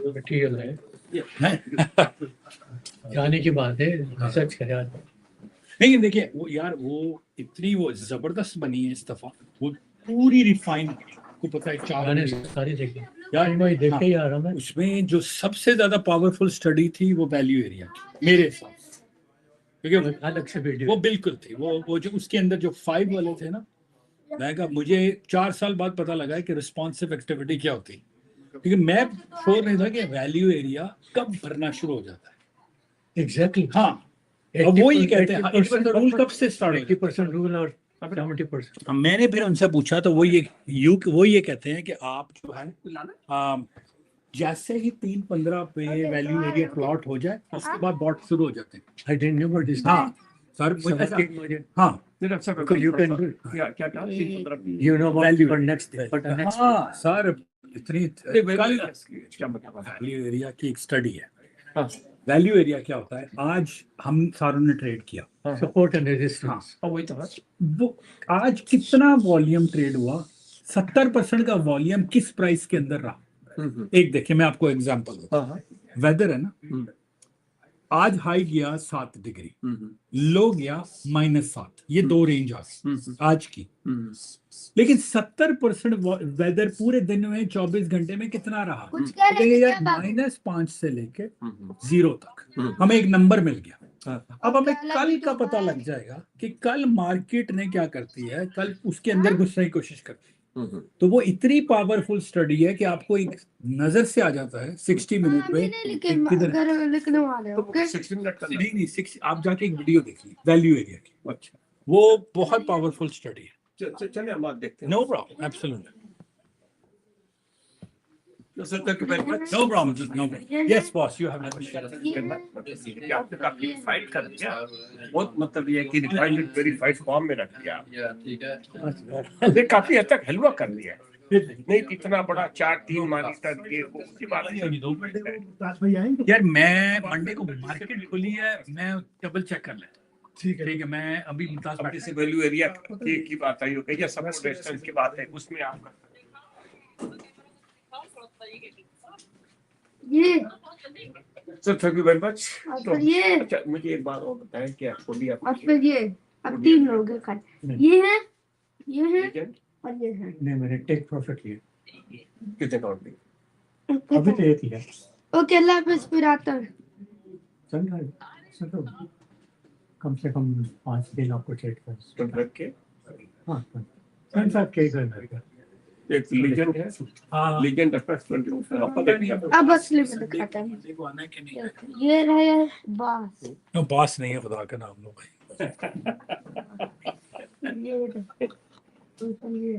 मटेरियल है जाने की बात है, रिसर्च करें आदमी। नहीं देखिए वो यार वो इतनी वो जबरदस्त बनी है इस दफा, वो पूरी रिफाइन को पता है मैंने चार सारी देखी यार मैं देख के ही आ रहा हूँ मैं। उसमें जो सबसे ज्यादा पावरफुल स्टडी थी वो वैल्यू एरिया की मेरे हिसाब से, क्योंकि अलग से वीडियो वो बिल्कुल थी वो जो उसके अंदर जो 5 वाले थे ना, मैं कहा मुझे 4 साल बाद पता लगा है कि रिस्पॉन्सिव एक्टिविटी क्या होती है, क्योंकि मैं श्योर नहीं था कि वैल्यू एरिया कब भरना शुरू हो जाता है। एग्जैक्टली हाँ अब वो ये कहते हैं रूल कब से स्टार्ट होता है 80% रूल और 70%। मैंने फिर उनसे पूछा तो वो ये कहते हैं कि आप जो है जैसे ही 3-15 पे वैल्यू एरिया प्लॉट हो जाए उसके बाद बॉट शुरू हो जाते हैं। I didn't know what is हाँ सर हाँ you can do you know what Value. for next day for the next हाँ सर इतनी कल वैल्यू एरिया की एक स्टडी है। वैल्यू एरिया क्या होता है, आज हम सारों ने ट्रेड किया support and resistance। वही तो वो आज कितना वॉल्यूम ट्रेड हुआ, 70% का वॉल्यूम किस प्राइस के अंदर रहा। एक देखिए मैं आपको एग्जांपल दूं, वेदर है ना, आज हाई गया 7 डिग्री, लो गया -7, ये 2 रेंज आ गई आज की, लेकिन 70% वेदर पूरे दिन में 24 घंटे में कितना रहा, यार -5 से लेके 0 तक हमें एक नंबर मिल गया। अब हमें कल का पता लग जाएगा कि कल मार्केट ने क्या करती है, कल उसके अंदर घुसने की कोशिश करती है। तो वो इतनी पावरफुल स्टडी है कि आपको एक नजर से आ जाता है 60 मिनट पे किधर लिखने वाले हो 60 मिनट का नहीं 60, आप जाके एक वीडियो देखिए वैल्यू एरिया की, अच्छा वो बहुत पावरफुल स्टडी है। चलिए हम बात देखते हैं। No problem absolutely sir thank you very much. No problem no yes boss you have आपने काफी फाइट कर दिया, बहुत मतलब ये है कि रिफाइंड वेरीफाइड फॉर्म में रख दिया ठीक है। ये काफी हद तक हलवा कर दिया नहीं, इतना बड़ा 4-3 मॉनिटर दिए वो उसकी बात नहीं होगी। यार मैं मंडे को मार्केट खुली है, मैं डबल चेक कर लेता हूं। ठीक है मैं अभी अब जैसे वैल्यू एरिया की बात आई हो गई या सपोर्ट रेजिस्टेंस की बात है, उसमें आप ये sir thank you very much. तो ये अच्छा मुझे एक बात और बताएं कि आपको भी और फिर ये अब 3 लोग हैं खाली, ये है और ये है। नहीं मैंने टेक प्रॉफिट लिया कितने काउंट में अभी तो एक ही है। ओके अल्लाह हाफिज़, फिर आता है। चल रहा है चलो कम से कम 5 दिन आपको ट्रेड कर तो रख के हाँ सर साहब क्या कर एक लीजेंड है, लीजेंड एफएस 20 आपको देखिए अब असली में दिखाता है। ये रहा यार बॉस, नो बॉस नहीं है, खुदा का नाम लो भाई। ये